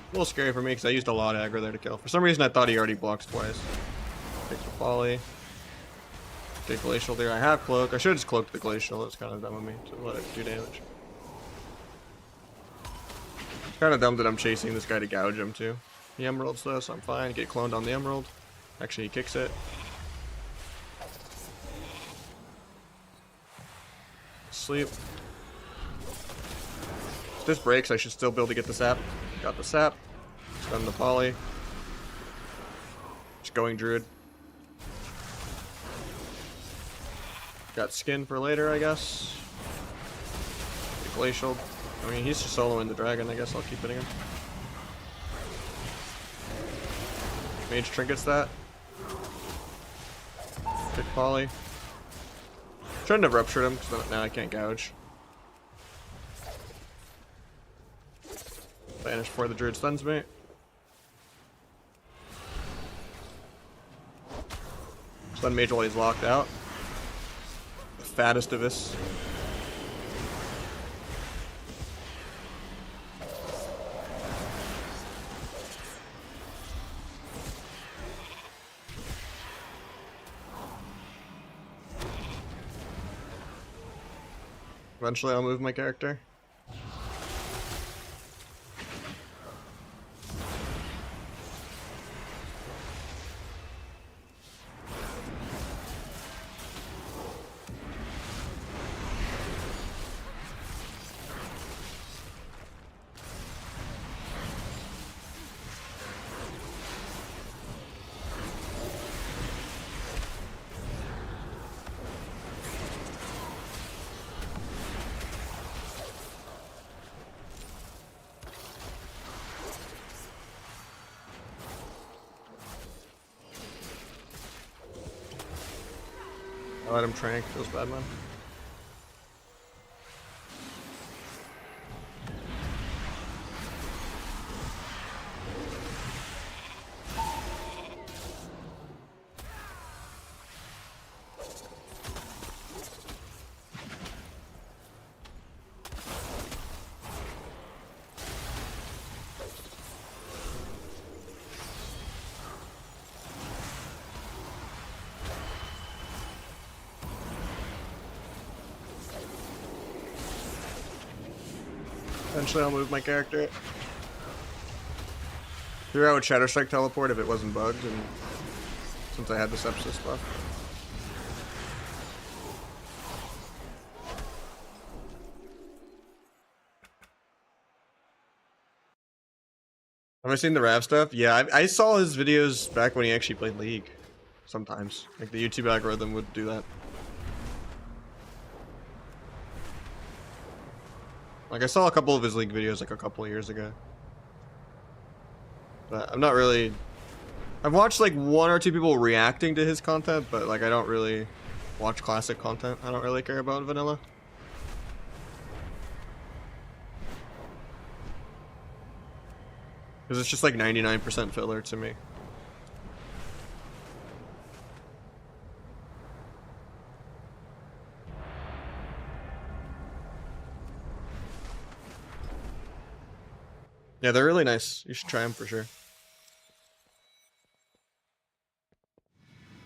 A little scary for me because I used a lot of aggro there to kill. For some reason I thought he already blocks twice. Take the poly. Take glacial there. I have cloak. I should have just cloaked the glacial. It's kind of dumb of me to let it do damage. It's kind of dumb that I'm chasing this guy to gouge him too. He emeralds though, so I'm fine. Get cloned on the emerald. Actually, he kicks it. Sleep. If this breaks, I should still be able to get the sap. Got the sap. Stun the poly. Just going druid. Got skin for later, I guess. Get glacial. I mean, he's just soloing the dragon. I guess I'll keep hitting him. Mage trinkets that. Pick poly. Shouldn't have ruptured him because now I can't gouge. Vanish before the druid stuns me. Stun mage while he's locked out. The fattest of us. Eventually I'll move my character. I'll let him trank. Feels bad, man. Eventually I'll move my character. Here I would Shadow Strike teleport if it wasn't bugged, and since I had the sepsis buff. Have I seen the Rav stuff? Yeah, I saw his videos back when he actually played League. Sometimes. Like the YouTube algorithm would do that. Like, I saw a couple of his League videos like a couple of years ago. But I'm not really... I've watched like one or two people reacting to his content, but like I don't really watch classic content. I don't really care about vanilla. Because it's just like 99% filler to me. Yeah, they're really nice. You should try them for sure.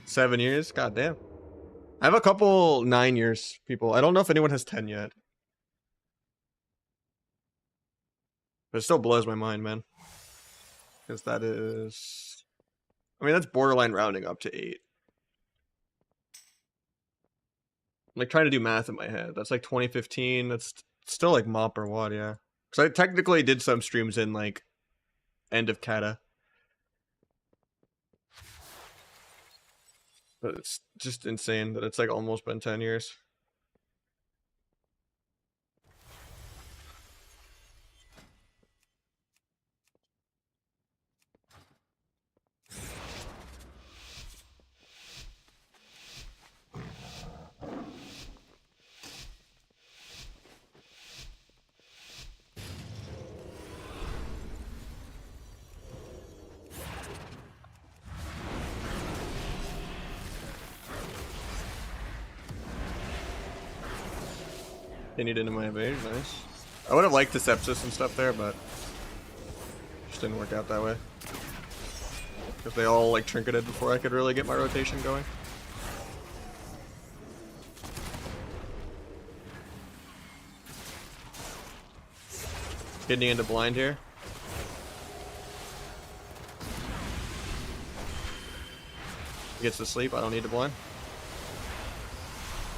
7 years? God damn. I have a couple 9 years people. I don't know if anyone has 10 yet. But it still blows my mind, man. Because that is... I mean, that's borderline rounding up to 8. I'm like trying to do math in my head. That's like 2015. That's still like mop or what, yeah. Because I technically did some streams in, like, end of Kata. But it's just insane that it's, like, almost been 10 years. Continued into my evasion, nice. I would have liked the sepsis and stuff there, but just didn't work out that way. Because they all like trinketed before I could really get my rotation going. Kidney into blind here. He gets to sleep, I don't need to blind.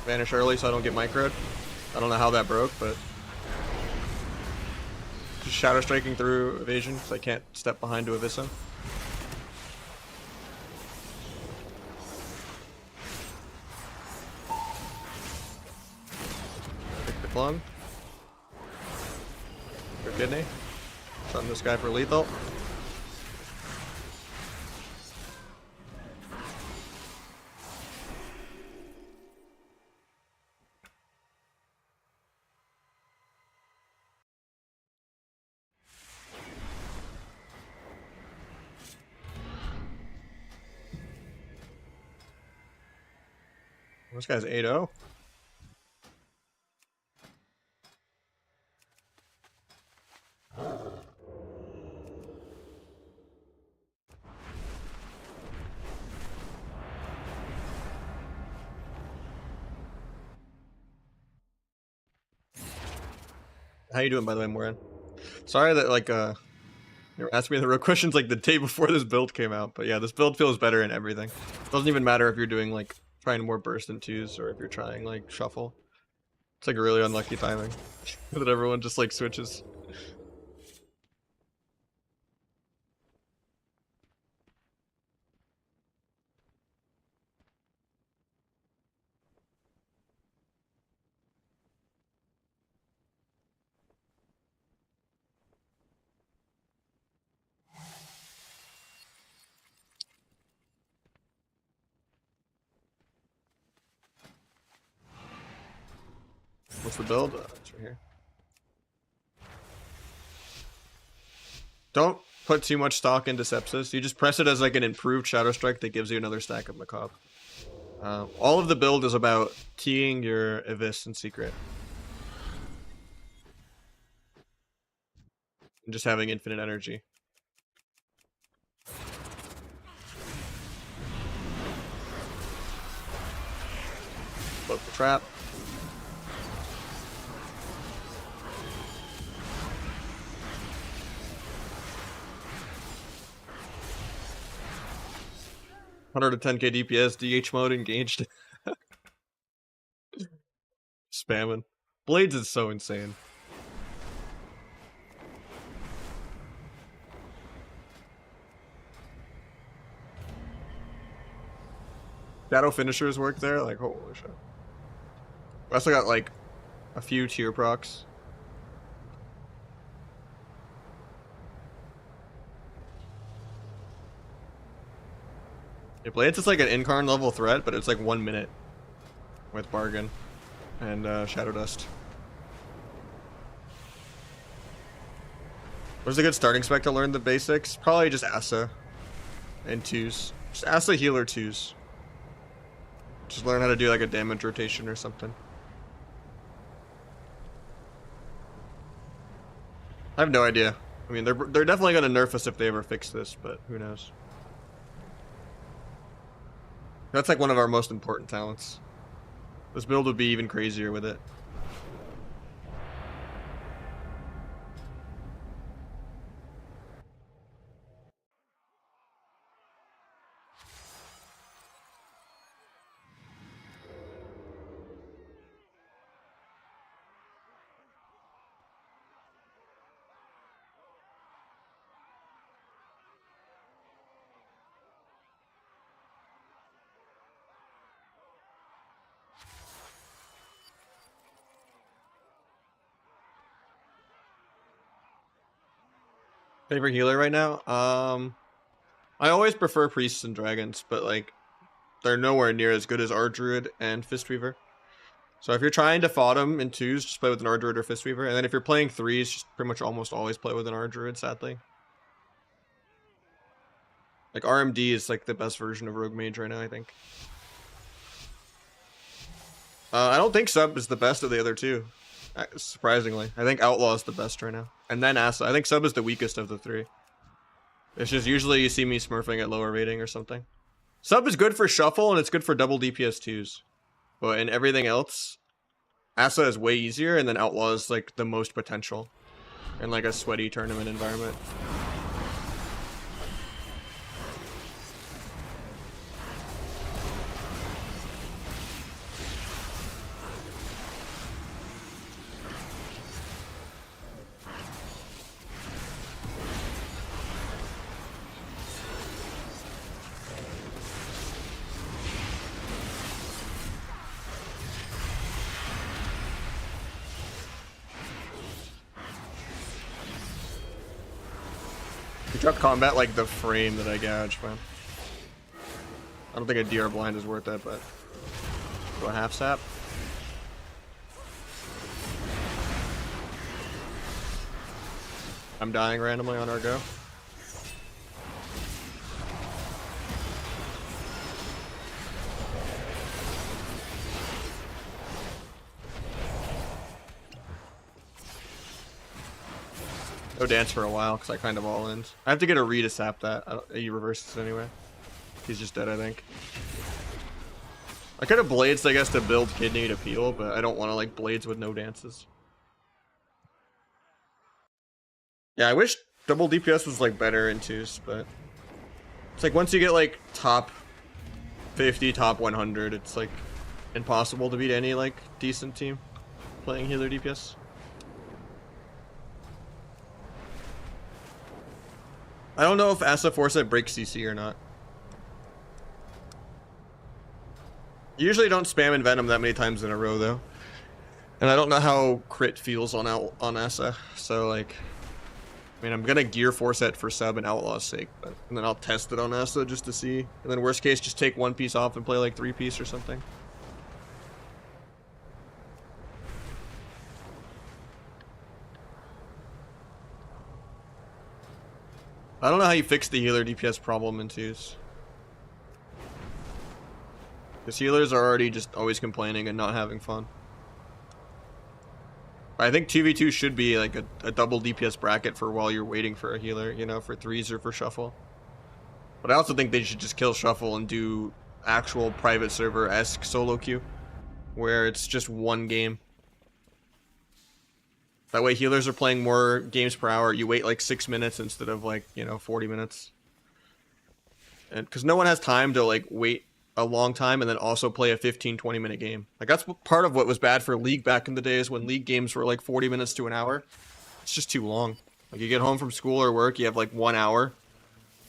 Vanish early so I don't get microed. I don't know how that broke, but just shadow striking through evasion because I can't step behind to evis him. Pick the clung. For kidney. Shun this guy for lethal. This guy's 8-0. How you doing, by the way, Moran? Sorry that, like, you were asking me the real questions, like, the day before this build came out. But yeah, this build feels better in everything. Doesn't even matter if you're doing, like, trying more burst and twos or if you're trying, like, shuffle. It's, like, really unlucky timing that everyone just, like, switches. What's the build? It's right here. Don't put too much stock into sepsis. You just press it as like an improved shadow strike that gives you another stack of macabre. All of the build is about teeing your evis in secret. And just having infinite energy. Float the trap. $110k DPS, DH mode engaged. Spamming. Blades is so insane. Shadow finishers work there, like holy shit. I also got like a few tier procs. Yeah, Blades is like an incarn level threat, but it's like 1 minute with Bargain and Shadow Dust. What's a good starting spec to learn the basics? Probably just Asa and twos. Just Asa healer twos. Just learn how to do like a damage rotation or something. I have no idea. I mean, they're definitely gonna nerf us if they ever fix this, but who knows? That's like one of our most important talents. This build would be even crazier with it. Favorite healer right now? I always prefer priests and dragons, but like they're nowhere near as good as Ardruid and Fistweaver. So if you're trying to fought them in twos, just play with an Ardruid or Fistweaver, and then if you're playing threes, just pretty much almost always play with an Ardruid. Sadly, like RMD is like the best version of Rogue Mage right now, I think. I don't think Sub is the best of the other two. Surprisingly, I think Outlaw is the best right now, and then Asa. I think Sub is the weakest of the three. It's just usually you see me smurfing at lower rating or something. Sub is good for shuffle and it's good for double DPS twos, but in everything else, Asa is way easier, and then Outlaw is like the most potential in like a sweaty tournament environment. You dropped combat like the frame that I gouge, man. I don't think a DR blind is worth it, but go a half sap. I'm dying randomly on our go. No dance for a while because I kind of all in. I have to get a Ree to sap that. He reverses it anyway. He's just dead, I think. I could have blades, I guess, to build kidney to peel, but I don't want to like blades with no dances. Yeah, I wish double DPS was like better in twos, but it's like once you get like top 50, top 100, it's like impossible to beat any like decent team playing healer DPS. I don't know if Asa Foresight breaks CC or not. You usually don't spam Envenom that many times in a row though. And I don't know how crit feels on Asa, so like I mean I'm gonna gear Foresight for sub and Outlaw's sake, but and then I'll test it on Asa just to see. And then worst case just take one piece off and play like 3-piece or something. I don't know how you fix the healer DPS problem in twos. Because healers are already just always complaining and not having fun. I think 2v2 should be like a double DPS bracket for while you're waiting for a healer, you know, for threes or for shuffle. But I also think they should just kill shuffle and do actual private server-esque solo queue, where it's just one game. That way healers are playing more games per hour. You wait like 6 minutes instead of like, you know, 40 minutes. And because no one has time to like wait a long time and then also play a 15-20 minute game. Like that's part of what was bad for League back in the days when League games were like 40 minutes to an hour. It's just too long. Like you get home from school or work, you have like 1 hour.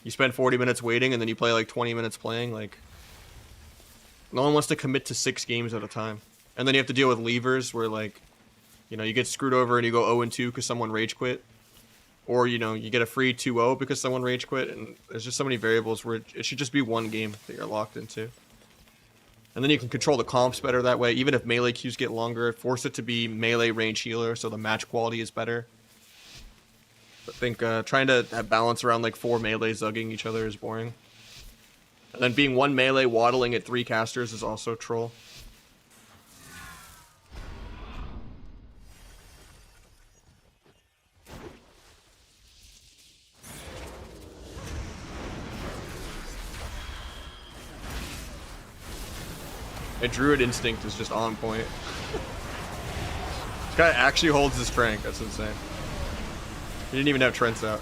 You spend 40 minutes waiting and then you play like 20 minutes playing. Like no one wants to commit to 6 games at a time. And then you have to deal with levers where like, you know, you get screwed over and you go 0-2 because someone rage quit. Or, you know, you get a free 2-0 because someone rage quit. And there's just so many variables where it should just be one game that you're locked into. And then you can control the comps better that way. Even if melee queues get longer, force it to be melee range healer so the match quality is better. I think trying to have balance around like 4 melee zugging each other is boring. And then being 1 melee waddling at 3 casters is also troll. A Druid Instinct is just on point. This guy actually holds his Trank, that's insane. He didn't even have Trents out.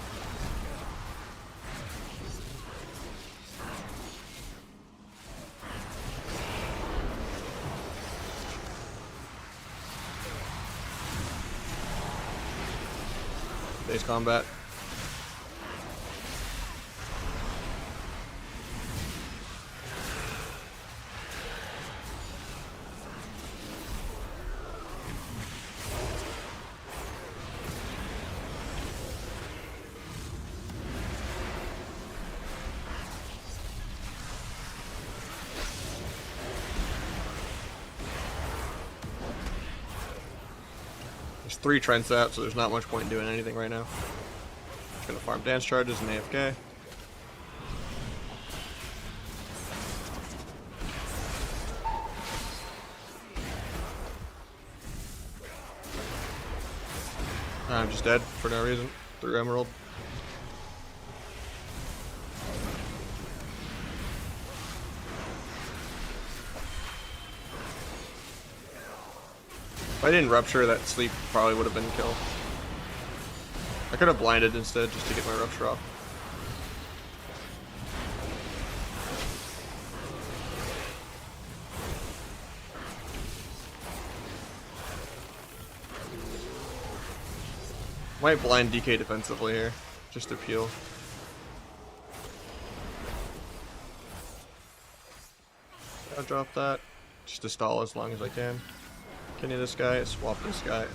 Base combat. There's 3 Trents out, so there's not much point in doing anything right now. Just gonna farm dance charges and AFK. I'm just dead for no reason. Through Emerald. If I didn't rupture, that sleep probably would have been killed. I could have blinded instead just to get my rupture off. Might blind DK defensively here, just to peel. I'll drop that, just to stall as long as I can. Kenny this guy, swap this guy.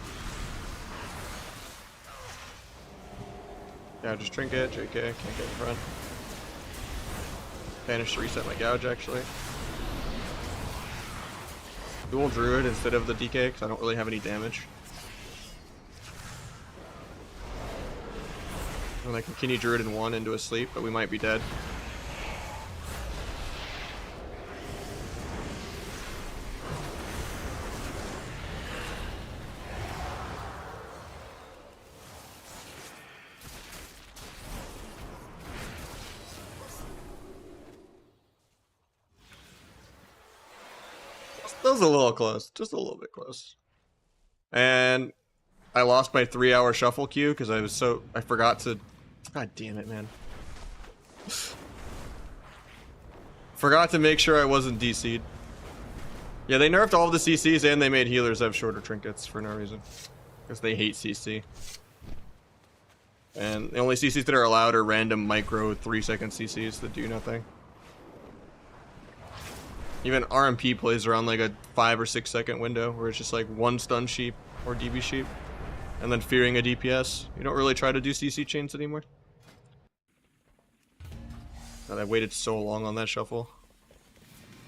Yeah, just trinket, JK, can't get in front. Banish to reset my gouge actually. Dual druid instead of the DK because I don't really have any damage. And I can continue druid in 1 into a sleep, but we might be dead. That was a little close, just a little bit close. And I lost my 3-hour shuffle queue because I forgot to. God damn it, man. Forgot to make sure I wasn't DC'd. Yeah, they nerfed all of the CCs and they made healers have shorter trinkets for no reason. Because they hate CC. And the only CCs that are allowed are random micro 3-second CCs that do nothing. Even RMP plays around like a 5 or 6 second window where it's just like 1 stun sheep or DB sheep. And then fearing a DPS. You don't really try to do CC chains anymore. God, I waited so long on that shuffle.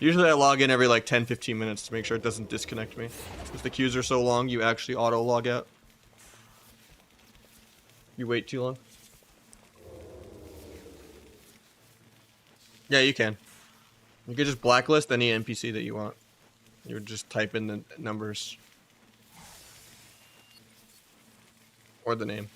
Usually I log in every like 10-15 minutes to make sure it doesn't disconnect me. If the queues are so long, you actually auto log out. You wait too long. Yeah, you can. You could just blacklist any NPC that you want. You would just type in the numbers. Or the name.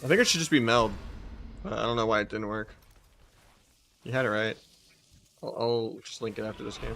I think it should just be meld. I don't know why it didn't work. You had it right. I'll just link it after this game.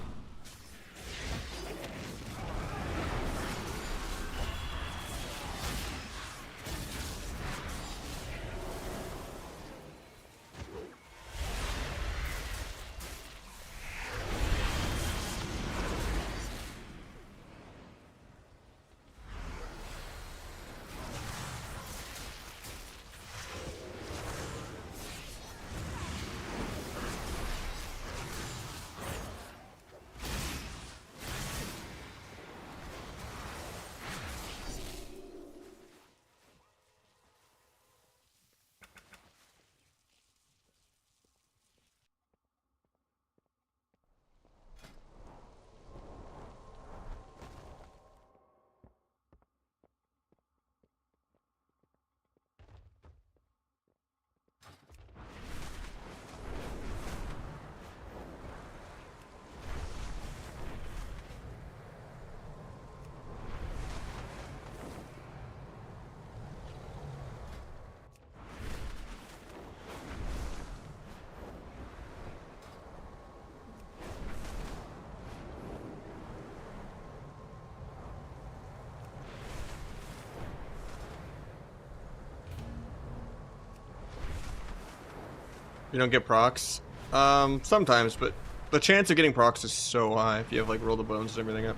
You don't get procs? Sometimes, but the chance of getting procs is so high if you have like roll the bones and everything up.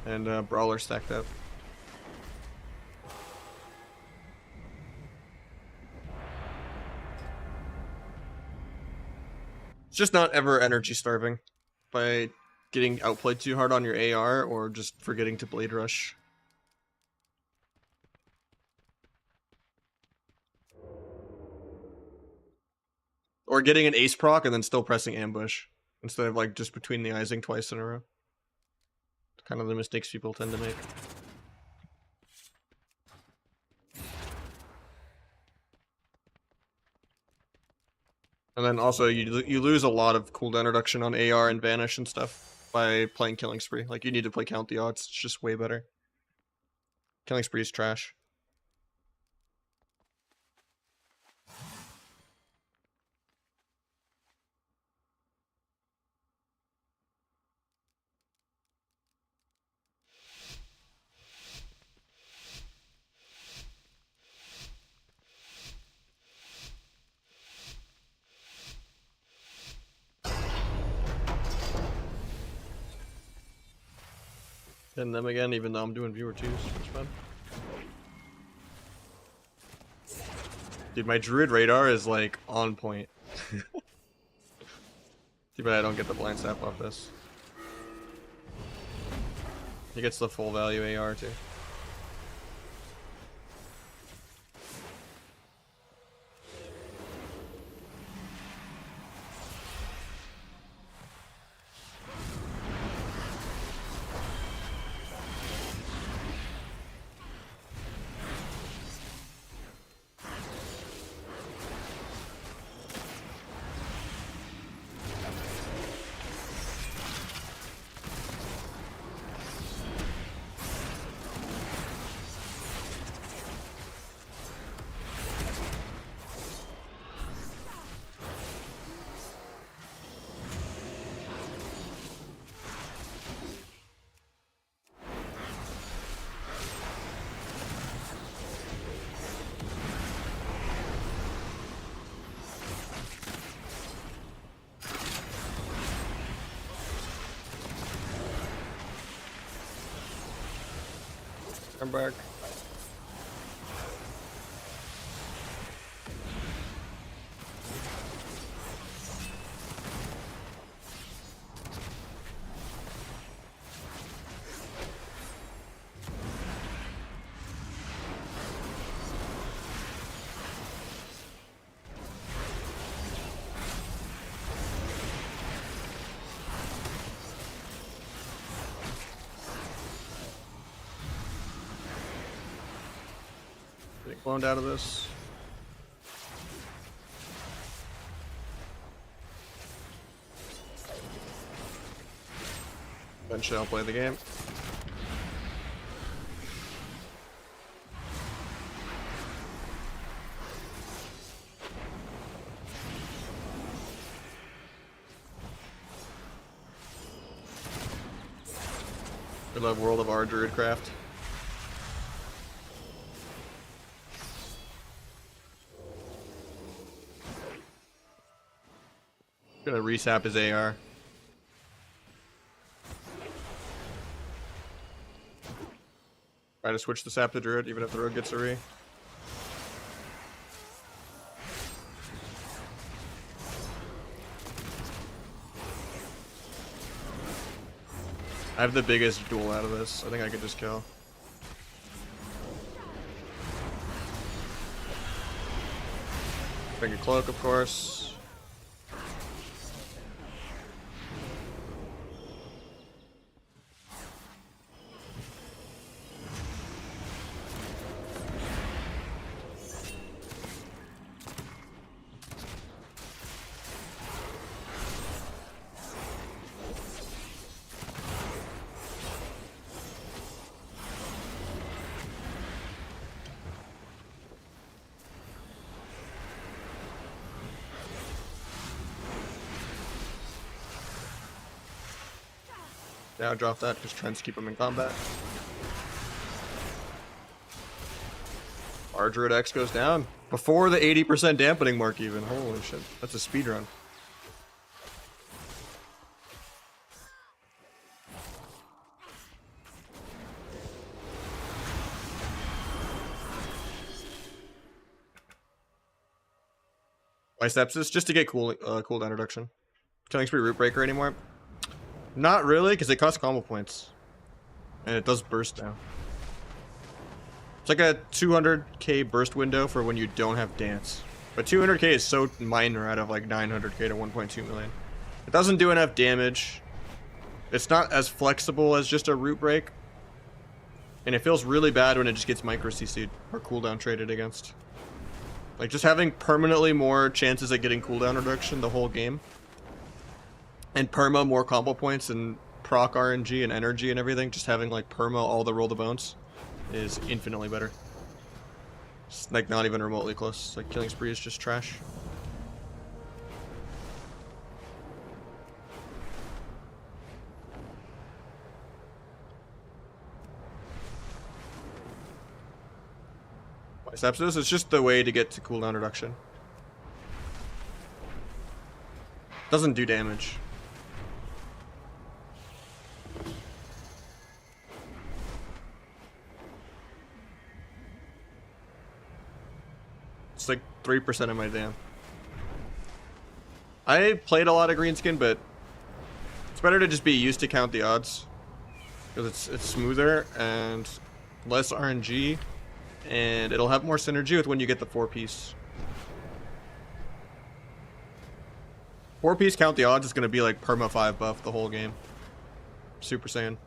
And brawler stacked up. It's just not ever energy starving by getting outplayed too hard on your AR or just forgetting to blade rush. Or getting an ace proc and then still pressing ambush instead of like just between the eyesing twice in a row. Kind of the mistakes people tend to make. And then also you lose a lot of cooldown reduction on AR and Vanish and stuff by playing Killing Spree. Like you need to play Count the Odds. It's just way better. Killing Spree is trash. Hitting them again, even though I'm doing viewer 2s. It's fun. Dude, my Druid radar is like on point. Too bad I don't get the blind sap off this. He gets the full value AR too. Come back. Get cloned out of this. Eventually I'll play the game. I love World of our Druidcraft. Gonna resap his AR. Try to switch the sap to Druid, even if the rogue gets a re. I have the biggest duel out of this. I think I could just kill. Bring a cloak, of course. Now drop that, just trying to keep him in combat. Our Druid X goes down. Before the 80% dampening mark even. Holy shit. That's a speedrun. Why Sepsis? Just to get cooldown reduction. Killing Spree Root Breaker anymore? Not really, because it costs combo points. And it does burst now. It's like a 200k burst window for when you don't have dance. But 200k is so minor out of like 900k to 1.2 million. It doesn't do enough damage. It's not as flexible as just a root break. And it feels really bad when it just gets micro CC'd or cooldown traded against. Like just having permanently more chances at getting cooldown reduction the whole game. And perma more combo points and proc RNG and energy and everything. Just having like perma all the roll the bones is infinitely better. It's like not even remotely close. Like Killing Spree is just trash. Bicepsus is just the way to get to cooldown reduction. Doesn't do damage. It's like 3% of my dam. I played a lot of Greenskin, but it's better to just be used to count the odds. Because it's smoother and less RNG. And it'll have more synergy with when you get the 4-piece. 4-piece count the odds is going to be like perma 5 buff the whole game. Super Saiyan.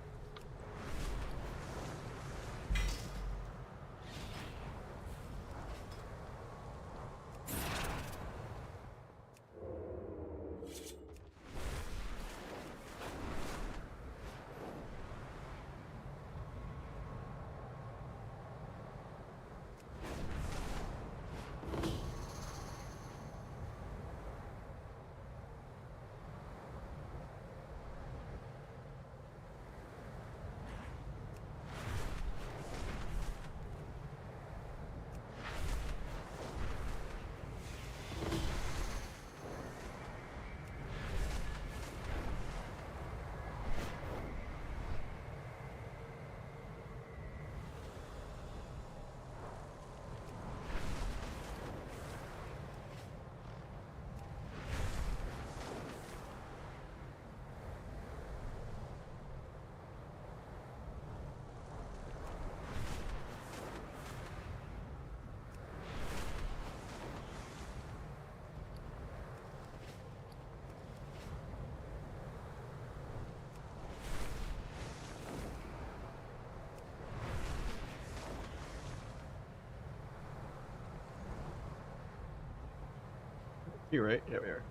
You're right. Yeah, we are.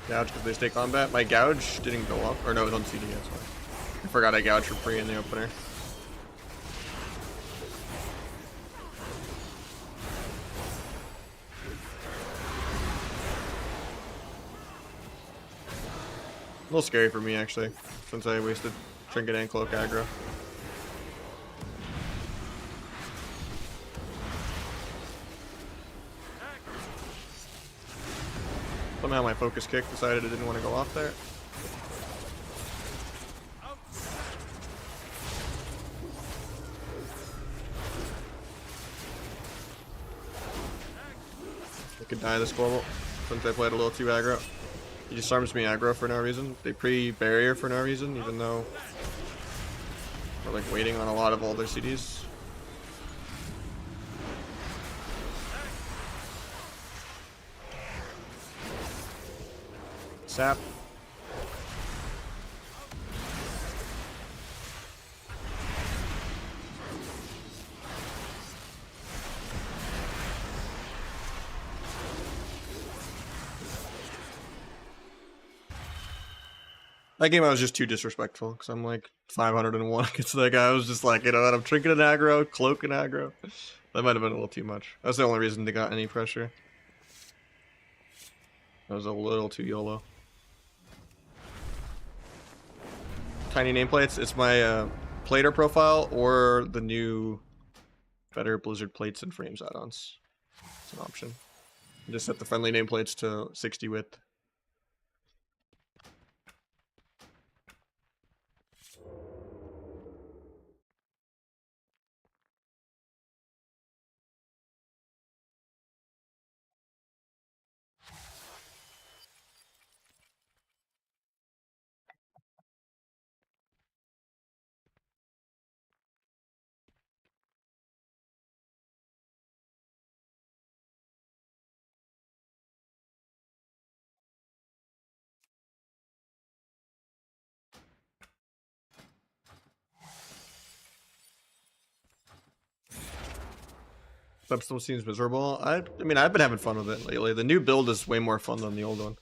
Gouge because they stay combat. My gouge didn't go up. Or no, it was on CD, that's why. I forgot I gouged for free in the opener. A little scary for me, actually, since I wasted Trinket and Cloak aggro. Somehow my focus kick decided it didn't want to go off there. I could die this global since I played a little too aggro. He just arms me aggro for no reason. They pre-barrier for no reason, even though we're like waiting on a lot of all their CDs. Sap. That game I was just too disrespectful because I'm like 501 against that guy. I was just like, you know what, I'm trinket an aggro, cloak an aggro. That might have been a little too much. That's the only reason they got any pressure. That was a little too YOLO. Tiny nameplates, it's my plater profile or the new better Blizzard plates and frames add-ons. It's an option. You just set the friendly nameplates to 60 width. Sub still seems miserable. I mean, I've been having fun with it lately. The new build is way more fun than the old one.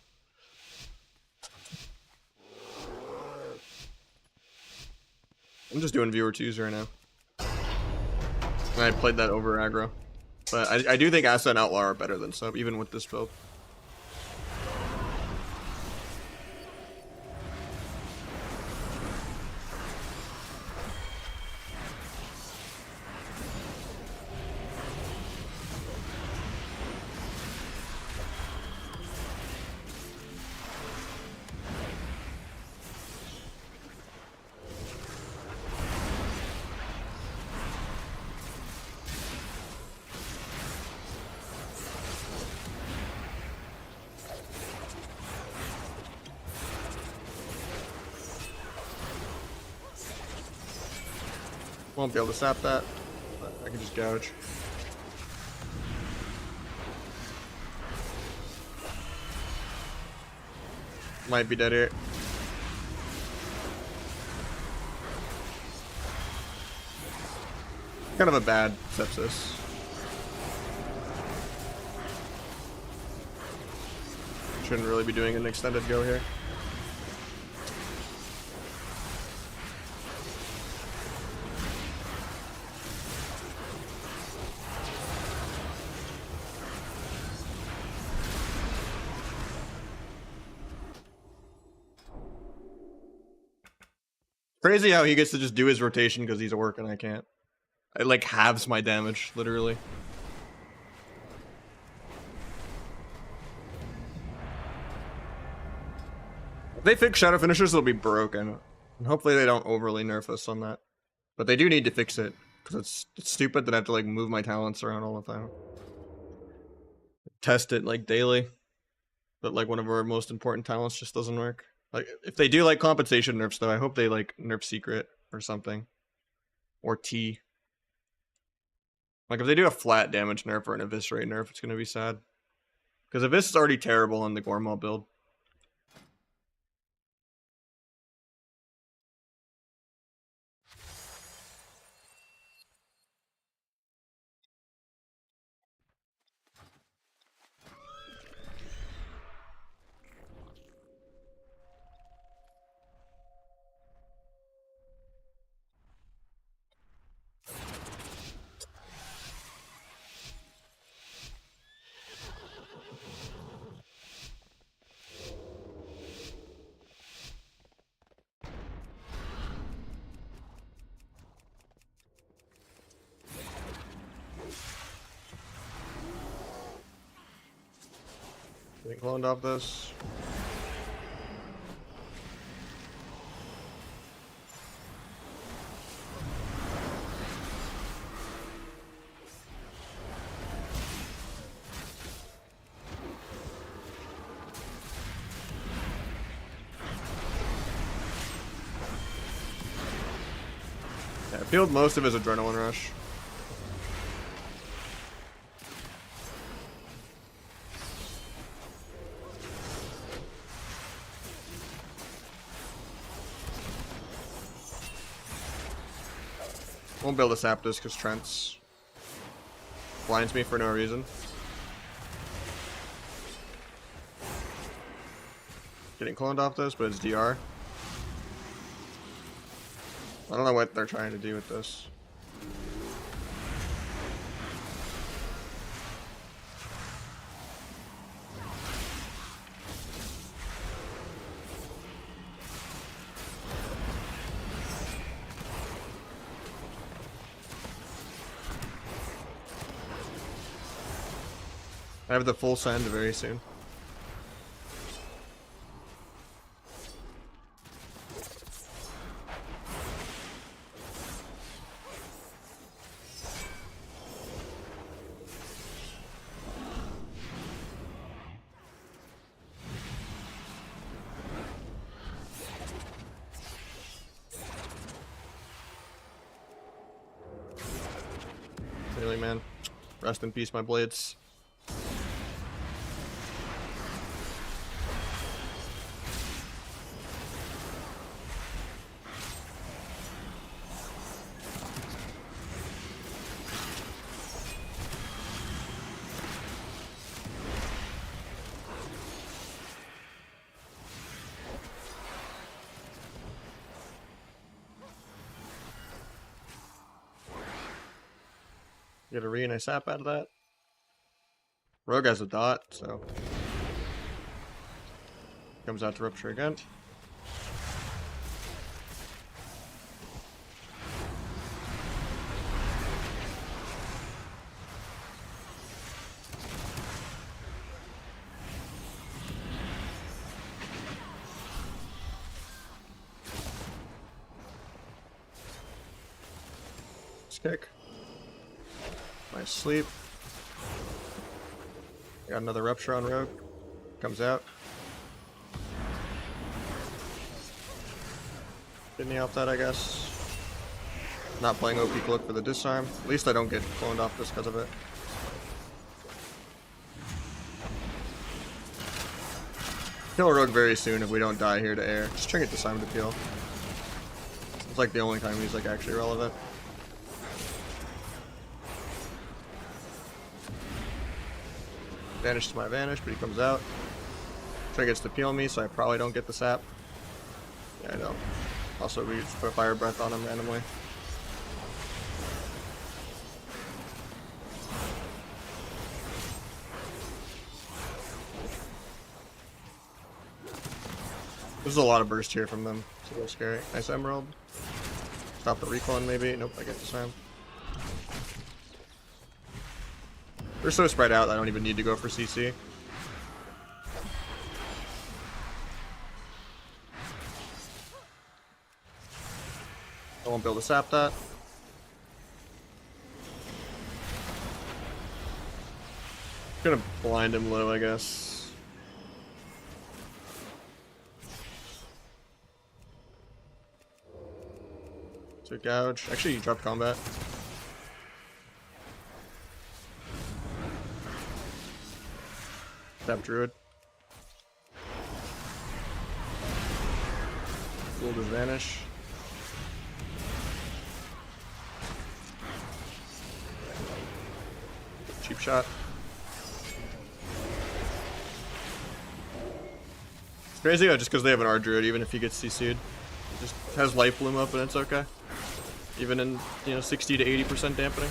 I'm just doing viewer 2s right now. And I played that over aggro. But I do think Asa and Outlaw are better than Sub, even with this build. Won't be able to sap that, but I can just gouge. Might be dead here. Kind of a bad sepsis. Shouldn't really be doing an extended go here. Crazy how he gets to just do his rotation because he's a work and I can't. It like halves my damage, literally. If they fix Shadow Finishers, it'll be broken. And hopefully they don't overly nerf us on that. But they do need to fix it. Because it's stupid that I have to like move my talents around all the time. Test it like daily. But like one of our most important talents just doesn't work. Like if they do like compensation nerfs though, I hope they like nerf secret or something. Or T. Like if they do a flat damage nerf or an eviscerate nerf, it's gonna be sad. Because Evis is already terrible on the Gormal build. Getting cloned off this. Yeah, I peeled most of his adrenaline rush. Won't be able to sap this because Trent's blinds me for no reason. Getting cloned off this, but it's DR. I don't know what they're trying to do with this. I have the full send very soon. Really, man. Rest in peace, my blades. Get a re and I sap out of that. Rogue has a dot, so comes out to rupture again. Let's kick. Nice sleep. Got another rupture on Rogue. Comes out. Didn't help that, I guess. Not playing OP Cloak for the disarm. At least I don't get cloned off this because of it. Kill Rogue very soon if we don't die here to air. Just trinket disarm to peel. It's like the only time he's like actually relevant. Vanish to my vanish, but he comes out. Triggers to peel me, so I probably don't get the sap. Yeah, I don't. Also, we just put a fire breath on him randomly. There's a lot of burst here from them. It's a little scary. Nice emerald. Stop the reclone maybe. Nope, I get disarm. They're so spread out, I don't even need to go for CC. I won't be able to sap that. Gonna blind him low, I guess. So gouge. Actually, you dropped combat. Tap Druid. Gold to vanish. Cheap shot. It's crazy just because they have an R Druid, even if he gets CC'd. It just has life bloom up and it's okay. Even in, 60 to 80% dampening.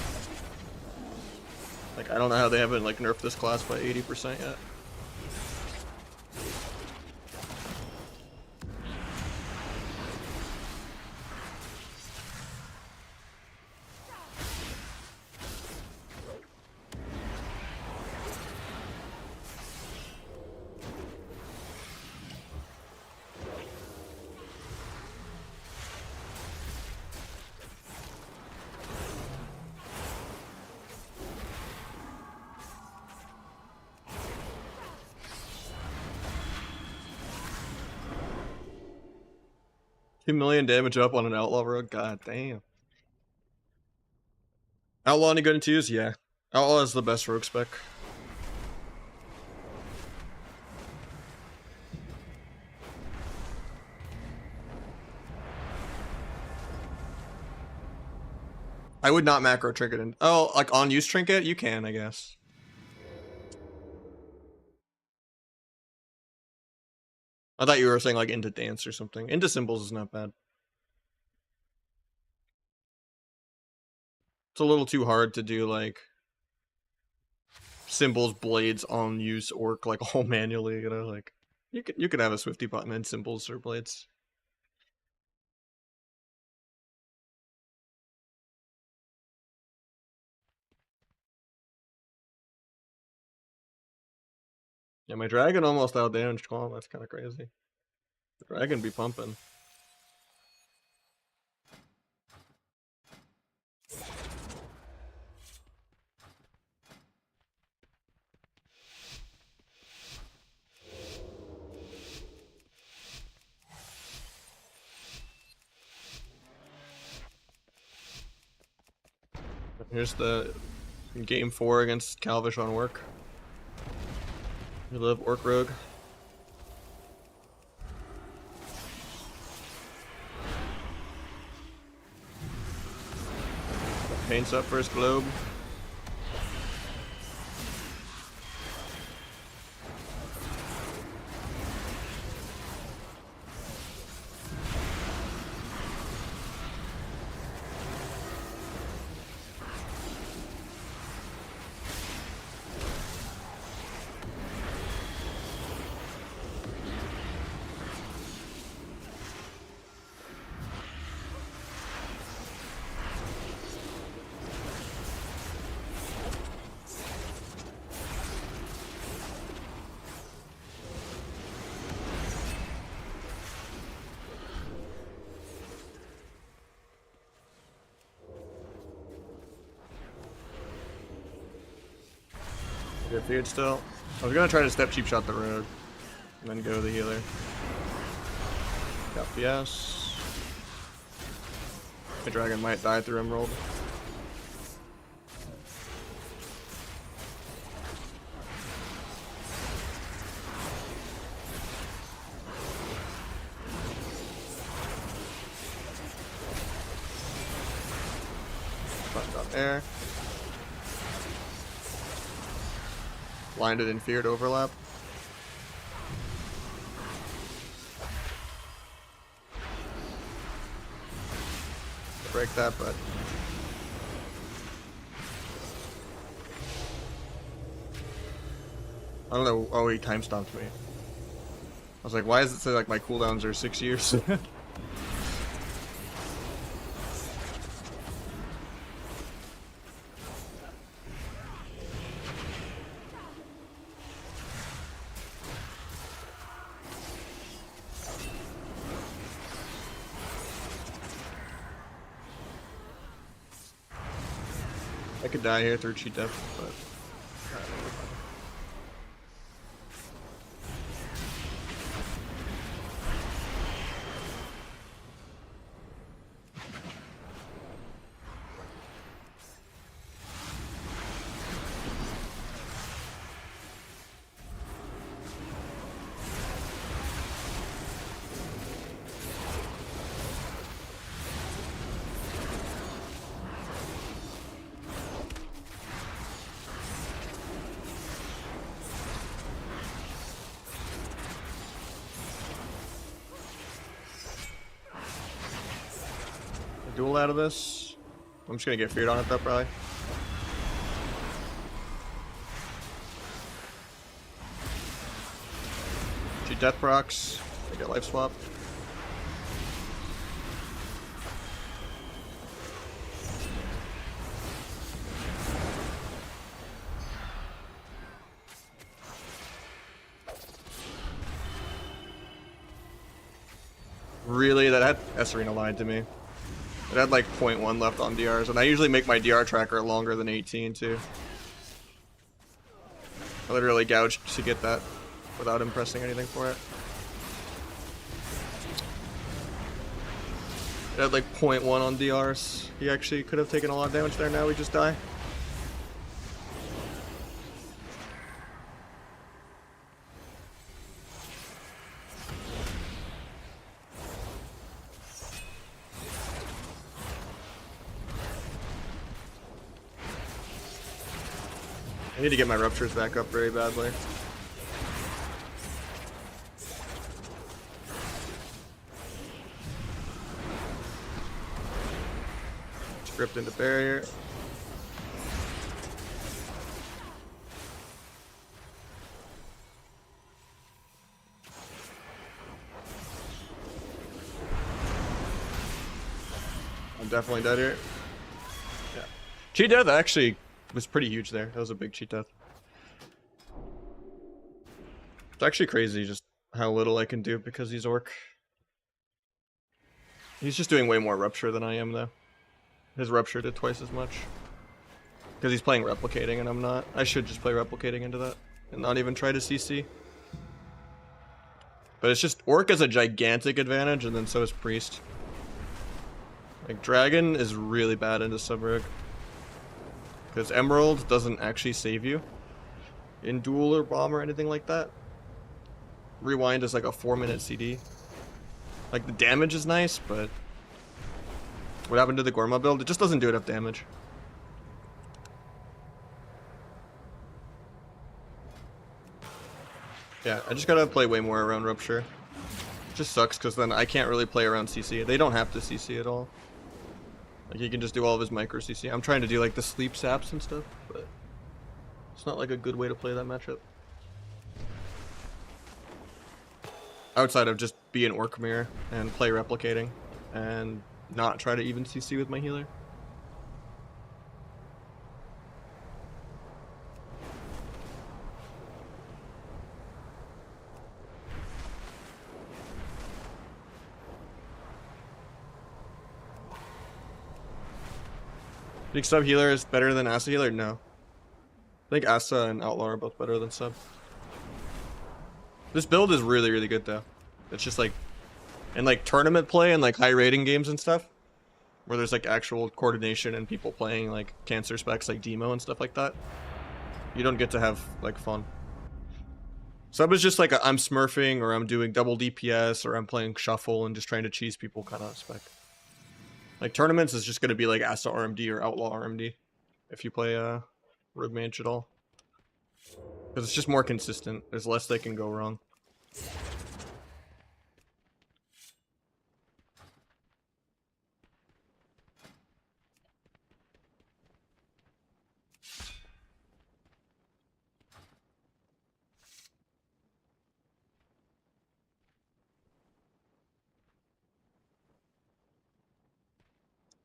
Like, I don't know how they haven't like nerfed this class by 80% yet. 2 million damage up on an outlaw rogue? God damn. Outlaw any good to use? Yeah. Outlaw is the best rogue spec. I would not macro trinket in. Oh, like on use trinket? You can, I guess. I thought you were saying like into dance or something. Into symbols is not bad. It's a little too hard to do like symbols, blades on use orc like all manually, you know, like you could have a Swifty button and symbols or blades. Yeah, my dragon almost out damaged Qualm. That's kind of crazy. The dragon be pumping. Here's the game 4 against Calvish on work. We live orc rogue. Paints up first globe. Good feared still. I was gonna try to step cheap shot the rogue and then go the healer. Got PS. My dragon might die through emerald. Button up there. Blinded and feared overlap. Break that, but I don't know. Oh, he time stopped me. I was like, why does it say like my cooldowns are 6 years? I could die here through cheat death, but duel out of this. I'm just gonna get feared on it though, probably. Cheat death procs. I get life swap. Really? That had S-Arena lied to me. It had like 0.1 left on DRs, and I usually make my DR tracker longer than 18 too. I literally gouged to get that without him pressing anything for it. It had like 0.1 on DRs. He actually could have taken a lot of damage there. Now we just die. I need to get my ruptures back up very badly. Script into barrier. I'm definitely dead here. Yeah. Cheat death actually was pretty huge there. That was a big cheat death. It's actually crazy just how little I can do because he's orc. He's just doing way more rupture than I am though. His rupture did twice as much. Because he's playing replicating and I'm not. I should just play replicating into that and not even try to CC. But it's just orc has a gigantic advantage and then so is priest. Like dragon is really bad into subrig. Because emerald doesn't actually save you in duel or bomb or anything like that. Rewind is like a 4-minute CD. Like the damage is nice, but what happened to the Gorma build? It just doesn't do enough damage. Yeah, I just gotta play way more around Rupture. It just sucks because then I can't really play around CC. They don't have to CC at all. Like he can just do all of his micro CC. I'm trying to do like the sleep saps and stuff, but it's not like a good way to play that matchup. Outside of just be an orc mirror and play replicating and not try to even CC with my healer. Think sub healer is better than Asa healer? No. I think Asa and Outlaw are both better than sub. This build is really, really good though. It's just like, in like tournament play and like high rating games and stuff, where there's like actual coordination and people playing like cancer specs like Demo and stuff like that, you don't get to have like fun. Sub is just like a, I'm smurfing or I'm doing double DPS or I'm playing shuffle and just trying to cheese people kind of spec. Like tournaments is just going to be like Asa RMD or Outlaw RMD if you play Rogue Mage at all. Because it's just more consistent. There's less they can go wrong.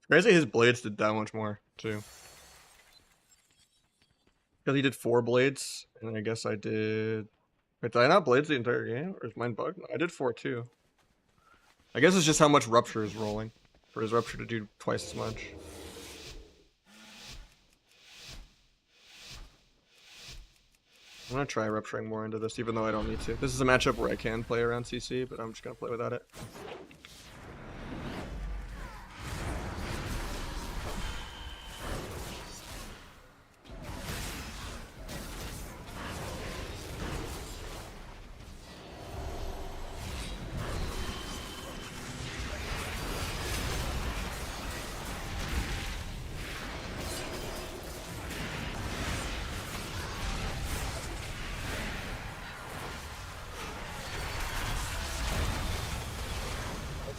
Crazy his blades did that much more, too. Because he did 4 blades, and I guess I did... Wait, did I not blades the entire game? Or is mine bugged? No, I did 4 too. I guess it's just how much rupture is rolling. For his rupture to do twice as much. I'm gonna try rupturing more into this, even though I don't need to. This is a matchup where I can play around CC, but I'm just gonna play without it.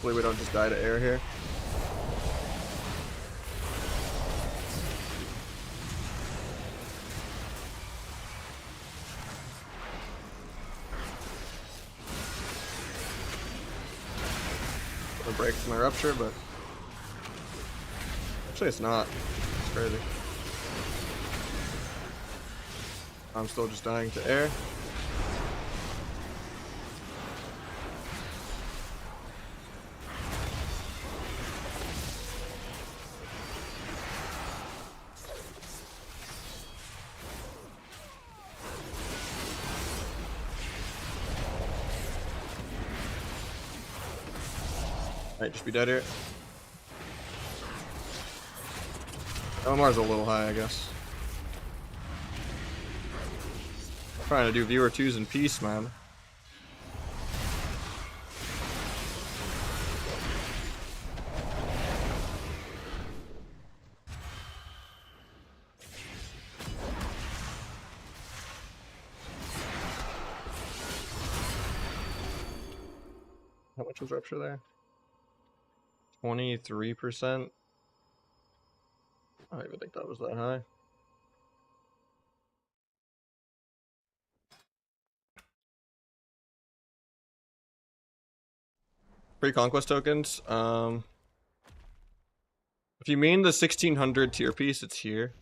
Hopefully we don't just die to air here. It breaks my rupture, but actually it's not. It's crazy. I'm still just dying to air. Might just be dead here. LMR's a little high, I guess. Trying to do viewer 2s in peace, man. How much was rupture there? 23%. I don't even think that was that high. Free conquest tokens. If you mean the 1600 tier piece, it's here.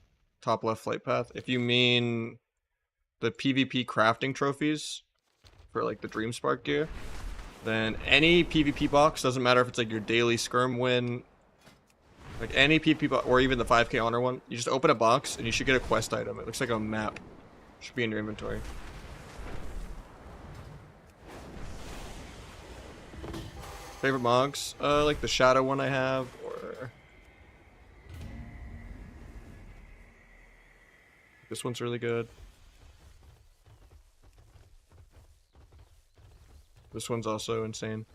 Top left flight path. If you mean the PvP crafting trophies for like the Dream Spark gear, then any PvP box, doesn't matter if it's like your daily skirm win, like any PvP box, or even the 5k honor one, you just open a box and you should get a quest item. It looks like a map. It should be in your inventory. Favorite mogs? Like the shadow one I have, or this one's really good. This one's also insane.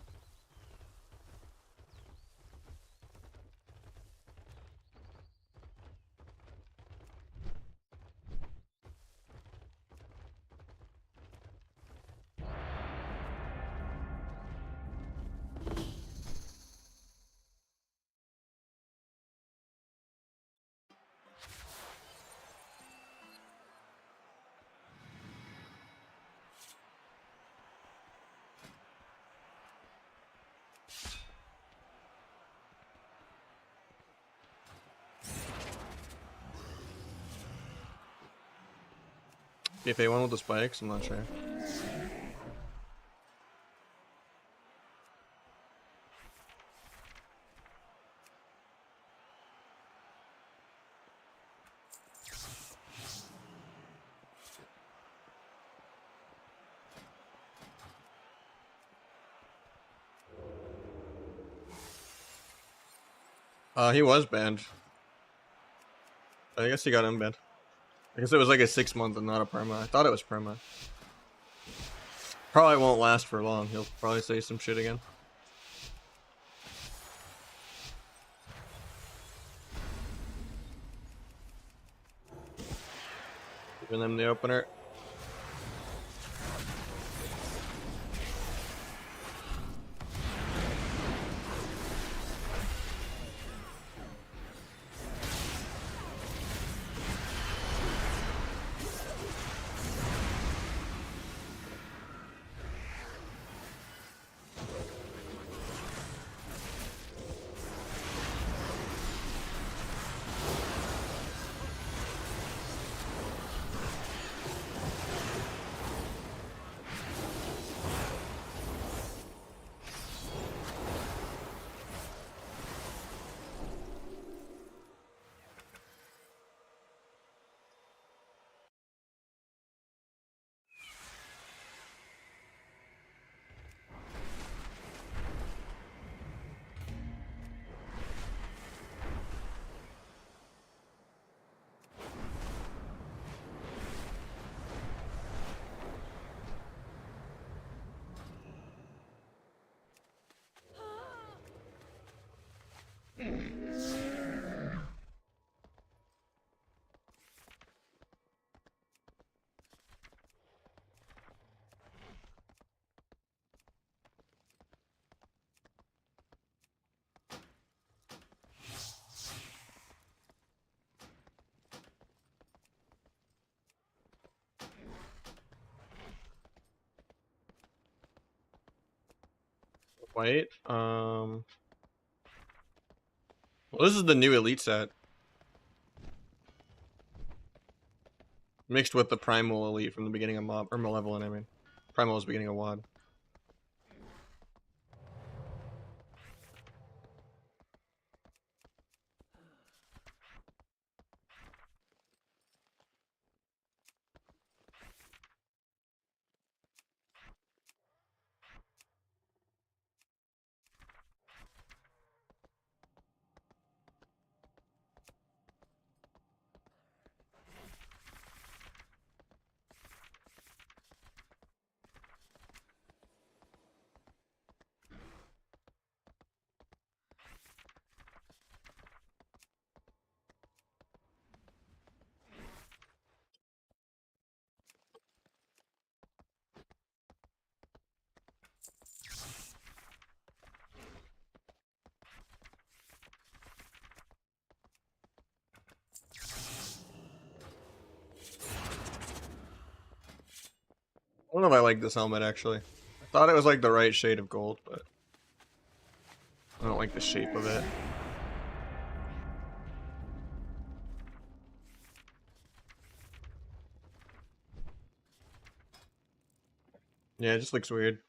If they one with the spikes, I'm not sure. He was banned. I guess he got unbanned. I guess it was like a 6-month and not a perma. I thought it was perma. Probably won't last for long. He'll probably say some shit again. Giving them the opener. Wait, well, this is the new elite set. Mixed with the primal elite from the beginning of mob, or malevolent, I mean. Primal was the beginning of WoD. don't know if I like this helmet, actually. I thought it was like the right shade of gold, but I don't like the shape of it. Yeah, it just looks weird.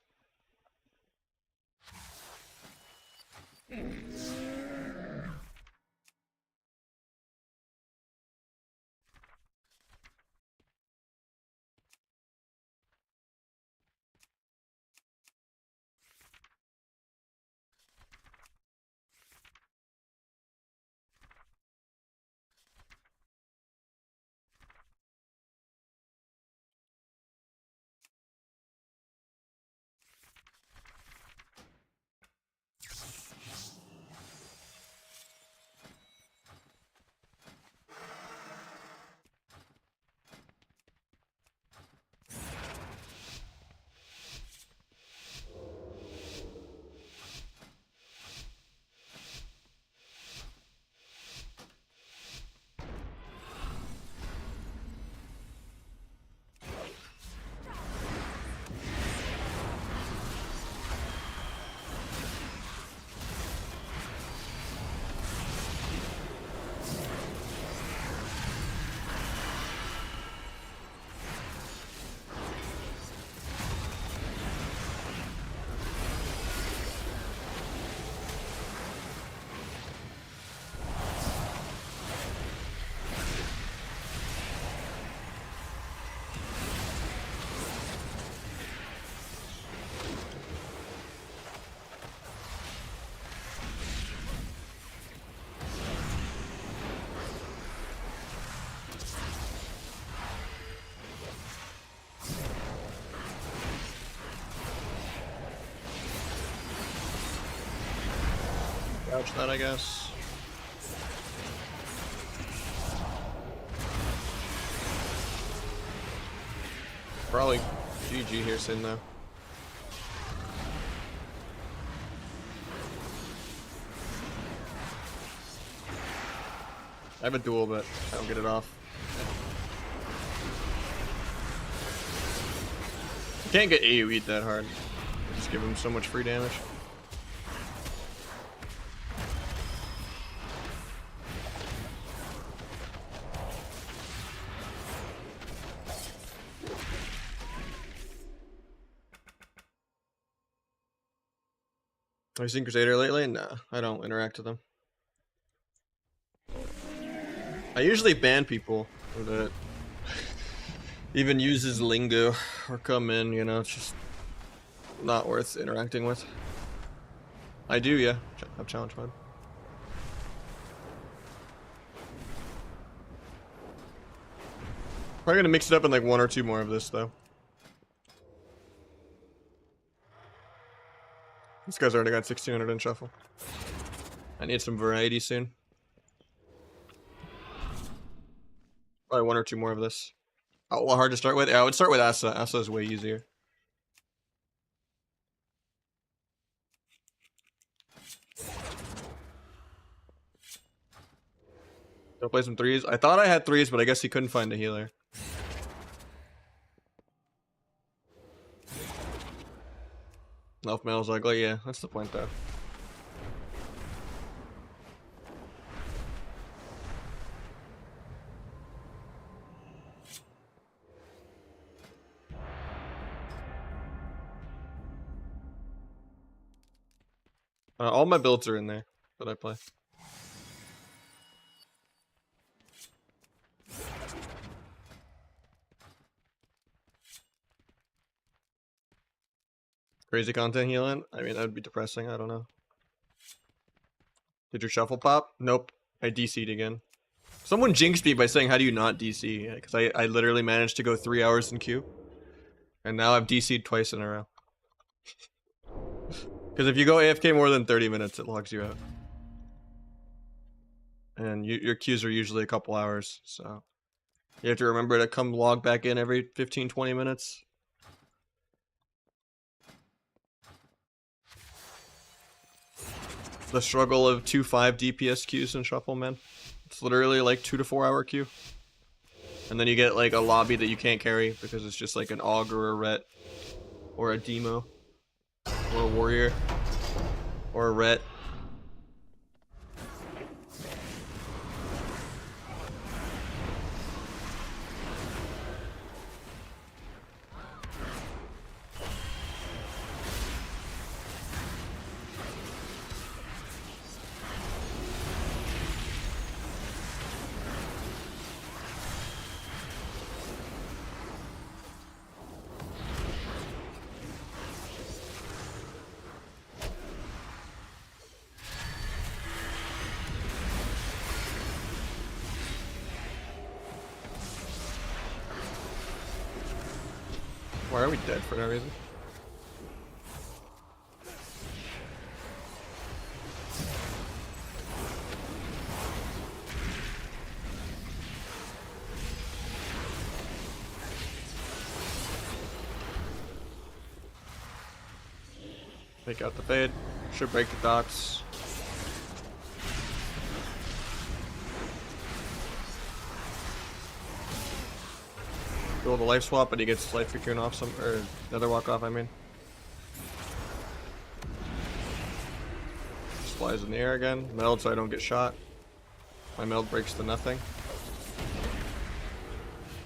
Crouch that, I guess. Probably GG here soon, though. I have a duel, but I don't get it off. You can't get AoE'd that hard. Just give him so much free damage. Have you seen Crusader lately? No, I don't interact with them. I usually ban people that even uses lingo or come in, you know, it's just not worth interacting with. I do, yeah. Have challenge mode. Probably gonna mix it up in like one or two more of this, though. This guy's already got 1600 in shuffle. I need some variety soon. Probably one or two more of this. Oh, well, hard to start with? Yeah, I would start with Asa. Asa is way easier. Go play some threes. I thought I had threes, but I guess he couldn't find a healer. Elf Mail's ugly, yeah, that's the point though. All my builds are in there that I play. Crazy content healing? I mean, that would be depressing. I don't know. Did your shuffle pop? Nope. I DC'd again. Someone jinxed me by saying, how do you not DC? Because I literally managed to go 3 hours in queue. And now I've DC'd twice in a row. Because if you go AFK more than 30 minutes, it logs you out. And your queues are usually a couple hours, so you have to remember to come log back in every 15-20 minutes. The struggle of 2-5 DPS queues in Shuffle, man. It's literally like 2 to 4 hour queue. And then you get like a lobby that you can't carry because it's just like an Aug or a Ret or a Demo or a Warrior or a Ret. Why are we dead for no reason? Take out the fade. Should break the dots. Build a life swap, but he gets life freaking off some, or another walk off, I mean. Just flies in the air again. Meld so I don't get shot. My meld breaks to nothing.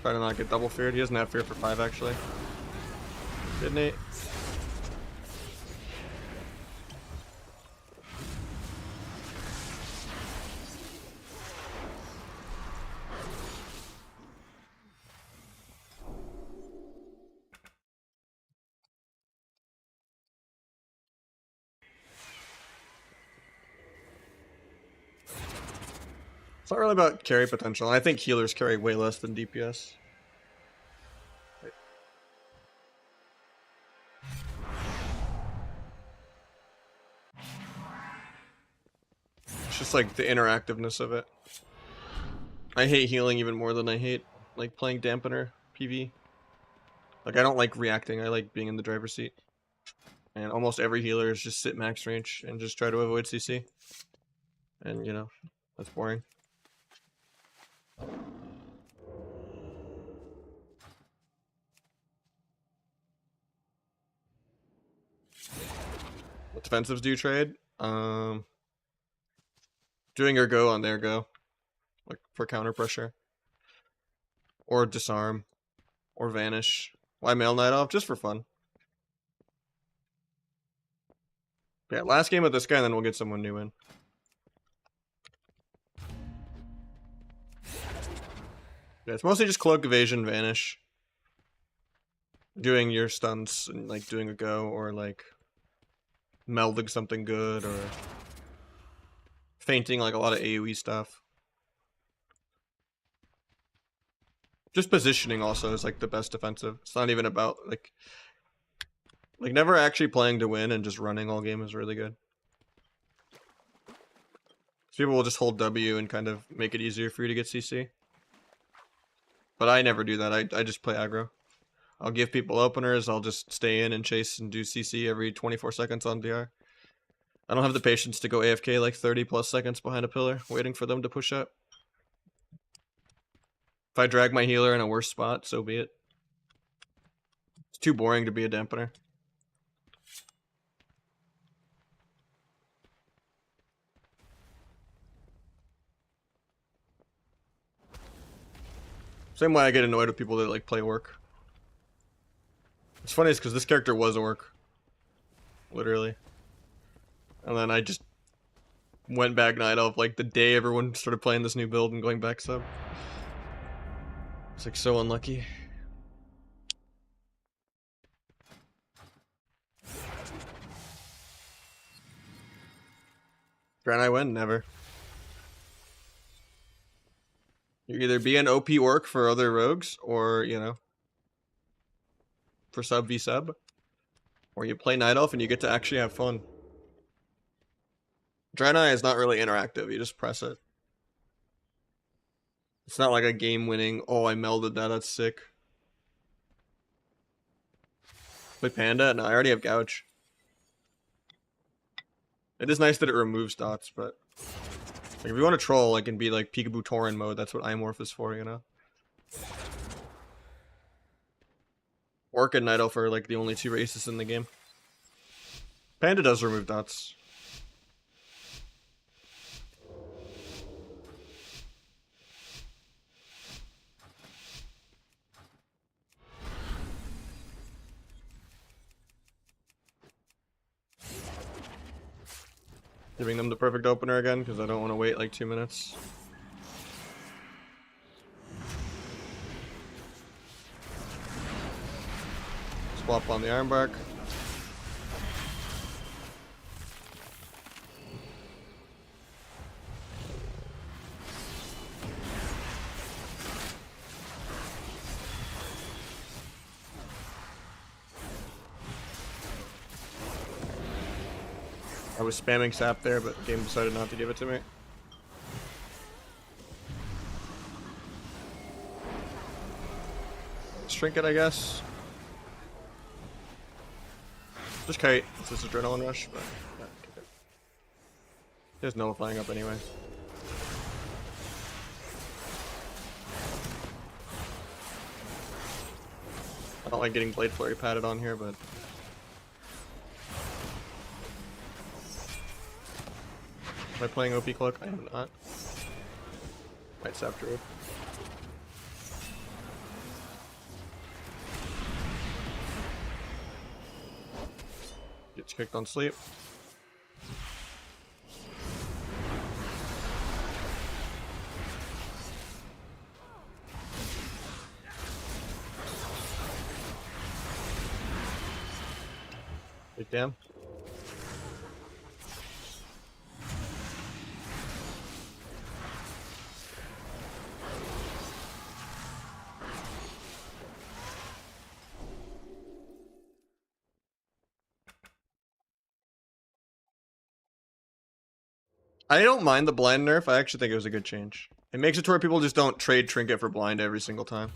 Try to not get double feared. He doesn't have fear for 5 actually. Didn't he? It's not really about carry potential. I think healers carry way less than DPS. It's just like the interactiveness of it. I hate healing even more than I hate like playing dampener PV. Like I don't like reacting, I like being in the driver's seat. And almost every healer is just sit max range and just try to avoid CC. And you know, that's boring. What defensives do you trade? Doing your go on their go. Like for counter pressure. Or disarm. Or vanish. Why mail Night off? Just for fun. Yeah, last game with this guy and then we'll get someone new in. Yeah, it's mostly just cloak, evasion, vanish. Doing your stunts and like doing a go or like melding something good or fainting like a lot of AoE stuff. Just positioning also is like the best defensive. It's not even about like never actually playing to win and just running all game is really good. People will just hold W and kind of make it easier for you to get CC. But I never do that. I just play aggro. I'll give people openers, I'll just stay in and chase and do CC every 24 seconds on DR. I don't have the patience to go AFK like 30 plus seconds behind a pillar, waiting for them to push up. If I drag my healer in a worse spot, so be it. It's too boring to be a dampener. Same way I get annoyed with people that like play orc. It's funny because this character was orc. Literally. And then I just went back Night Elf like the day everyone started playing this new build and going back sub. It's like so unlucky. Can I win? Never. You either be an OP orc for other rogues, or, you know, for sub v sub, or you play Night Elf and you get to actually have fun. Draenei is not really interactive, you just press it. It's not like a game winning, oh I melded that, that's sick. Play Panda? No, I already have Gouge. It is nice that it removes dots, but like if you want to troll, I can be like Peekaboo Tauren mode, that's what Imorph is for, you know? Orc and Night Elf are like the only 2 races in the game. Panda does remove dots. Giving them the perfect opener again, because I don't want to wait like 2 minutes. Swap on the Ironbark. I was spamming sap there, but the game decided not to give it to me. Shrink it, I guess. Just kite. This is adrenaline rush, but yeah, okay. There's no flying up anyway. I don't like getting Blade Flurry padded on here, but am I playing OP Cloak? I am not. Might sap Druid. Gets kicked on sleep. Big damn. I don't mind the blind nerf. I actually think it was a good change. It makes it to where people just don't trade trinket for blind every single time.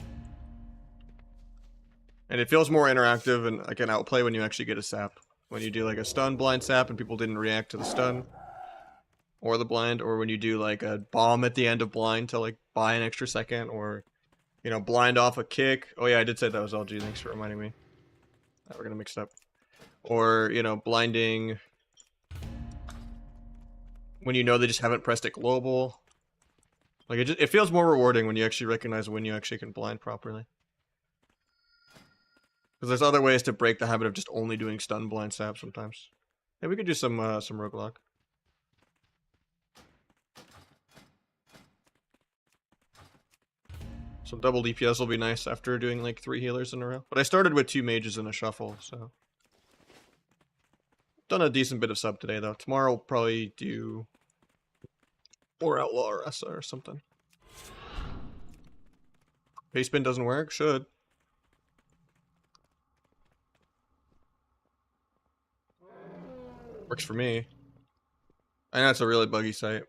And it feels more interactive and like an outplay when you actually get a sap. When you do like a stun blind sap and people didn't react to the stun or the blind, or when you do like a bomb at the end of blind to like buy an extra second, or you know, blind off a kick. Oh yeah, I did say that was LG. Thanks for reminding me. We're gonna mix it up. Or, you know, blinding when you know they just haven't pressed it global. Like it feels more rewarding when you actually recognize when you actually can blind properly. Because there's other ways to break the habit of just only doing stun blind sap sometimes. Yeah, we could do some roguelock. Some double DPS will be nice after doing like 3 healers in a row. But I started with 2 mages in a shuffle, so done a decent bit of sub today though. Tomorrow we'll probably do or Outlaw or Essa or something. Pace spin doesn't work? Should. Works for me. I know it's a really buggy site.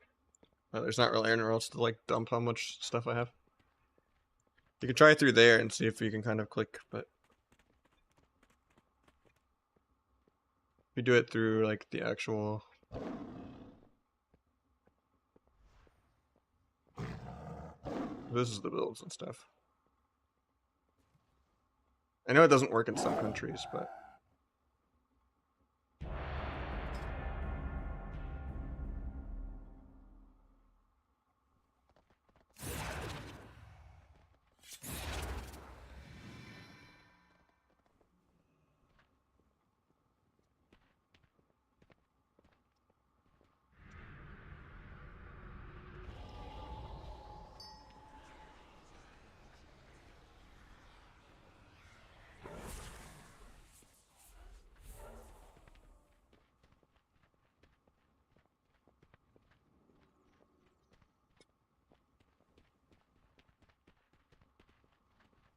But there's not really anywhere else to like dump how much stuff I have. You can try it through there and see if you can kind of click, but if you do it through like the actual this is the builds and stuff. I know it doesn't work in some countries, but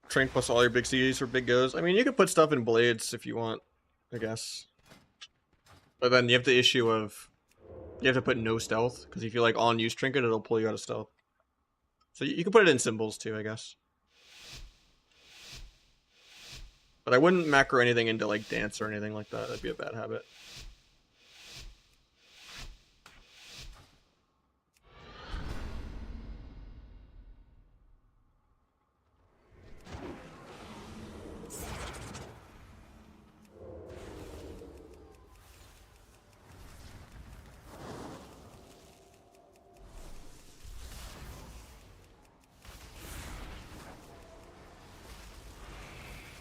Train plus all your big CDs for big goes. I mean, you could put stuff in blades if you want, I guess. But then you have the issue of you have to put no stealth, because if you like on use trinket, it'll pull you out of stealth. So you can put it in symbols too, I guess. But I wouldn't macro anything into like dance or anything like that. That'd be a bad habit.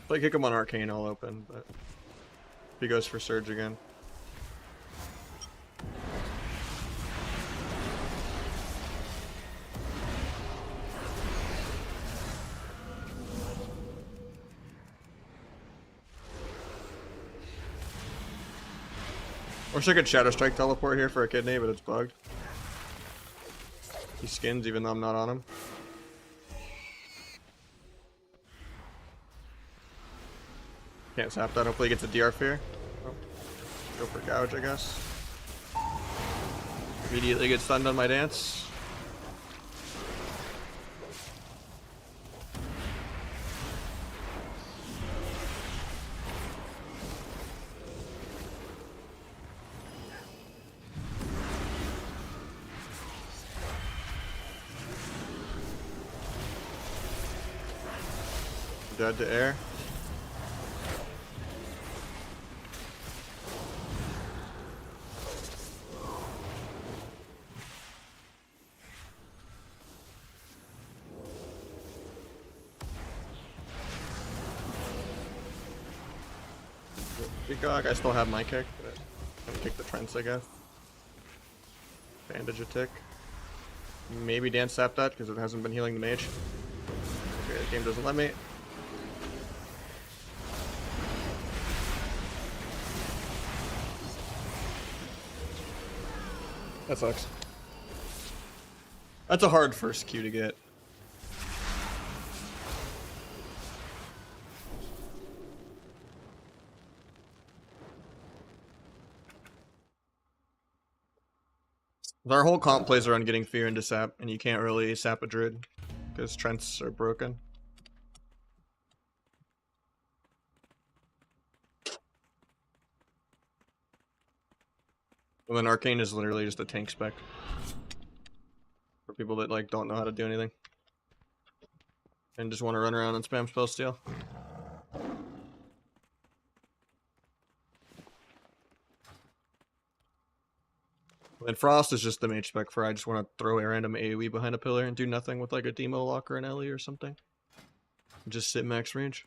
If I kick him on Arcane, I'll open, but if he goes for Surge again. Wish I could Shadow Strike teleport here for a kidney, but it's bugged. He skins even though I'm not on him. Can't sap that. Hopefully he gets a DR Fear. Oh. Go for Gouge, I guess. Immediately get stunned on my dance. Dead to air. Peacock, I still have my kick, but I'm gonna kick the Trents, I guess. Bandage a tick. Maybe dance sap that because it hasn't been healing the mage. Okay, the game doesn't let me. That sucks. That's a hard first Q to get. Our whole comp plays around getting Fear into sap, and you can't really sap a Druid because Trents are broken. And then Arcane is literally just a tank spec for people that like don't know how to do anything and just want to run around and spam spell steal. And Frost is just the mage spec for I just want to throw a random AoE behind a pillar and do nothing with like a Demo Lock or an Ellie or something. Just sit max range.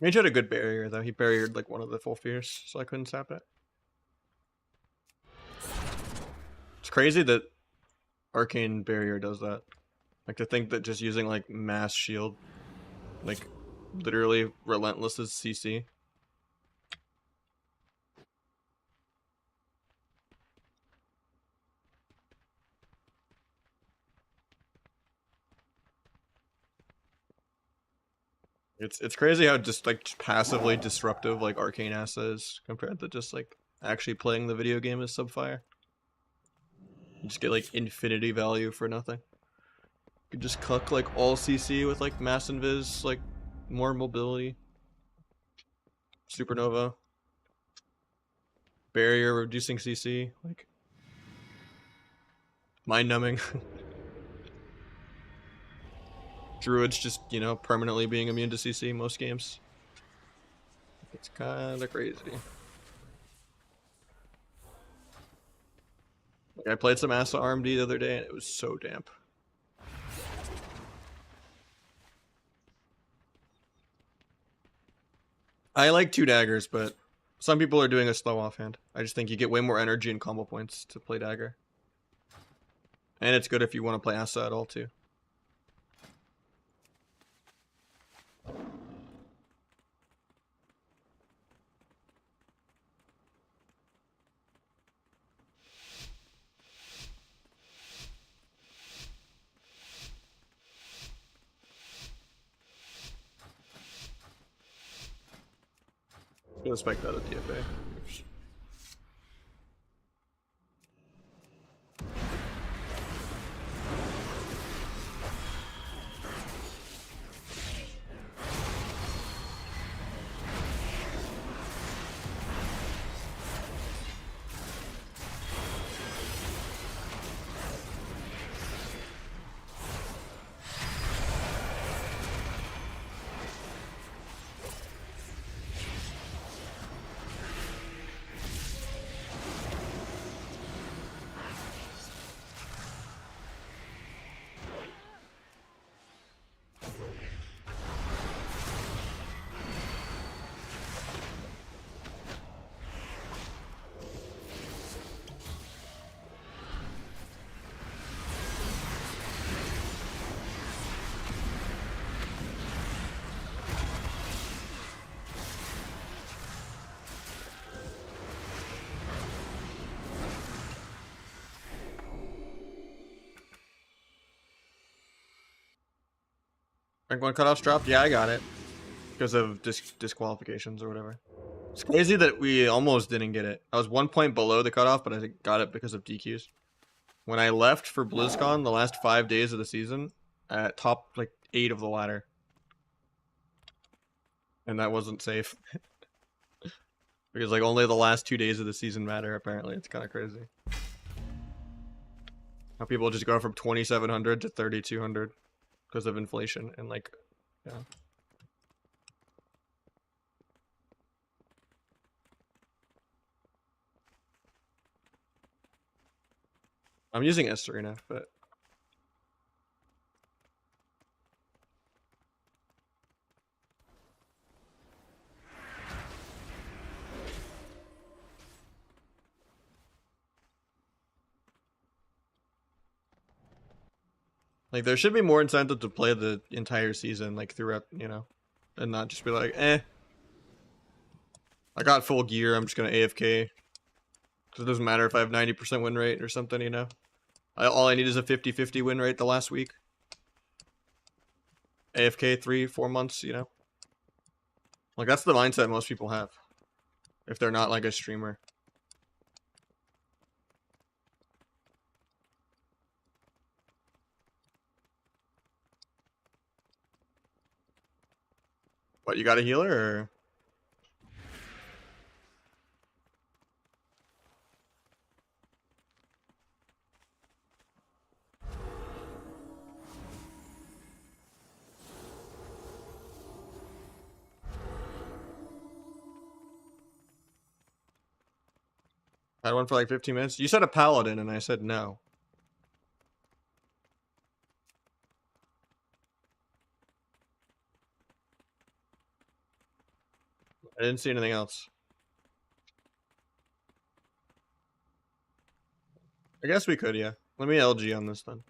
Mage had a good barrier though. He barriered like one of the full fears, so I couldn't sap it. It's crazy that Arcane barrier does that. Like to think that just using like mass shield, like literally relentless as CC. It's crazy how just like passively disruptive like Arcane Assa is compared to just like actually playing the video game as Subfire. You just get like infinity value for nothing. You can just cuck like all CC with like mass invis, like more mobility. Supernova. Barrier reducing CC, like mind numbing. Druids just, you know, permanently being immune to CC most games. It's kinda crazy. Like, I played some Assa RMD the other day and it was so damp. I like 2 daggers, but some people are doing a slow offhand. I just think you get way more energy and combo points to play dagger. And it's good if you want to play Assa at all too. Gonna spec that at DFA. Rank 1 cutoffs dropped? Yeah, I got it. Because of disqualifications or whatever. It's crazy that we almost didn't get it. I was 1 point below the cutoff, but I got it because of DQs. When I left for BlizzCon the last 5 days of the season, at top like 8 of the ladder. And that wasn't safe. Because like only the last 2 days of the season matter, apparently. It's kind of crazy. How people just go from 2,700 to 3,200 because of inflation and like, yeah. I'm using S3 but like there should be more incentive to play the entire season, like throughout, you know, and not just be like, I got full gear, I'm just gonna AFK. Because it doesn't matter if I have 90% win rate or something, you know? All I need is a 50-50 win rate the last week. AFK 3-4 months, you know? Like, that's the mindset most people have. If they're not, like, a streamer. What, you got a healer, or...? I had one for like 15 minutes. You said a paladin, and I said no. I didn't see anything else. I guess we could, yeah. Let me LG on this then.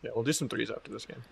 Yeah, we'll do some threes after this game.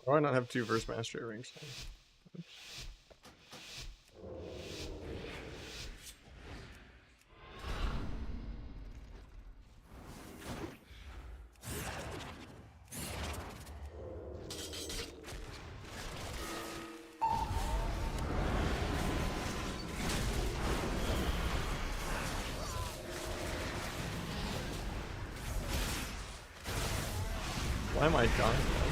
Why not have 2 verse mastery rings? Oops. Why am I dying, though?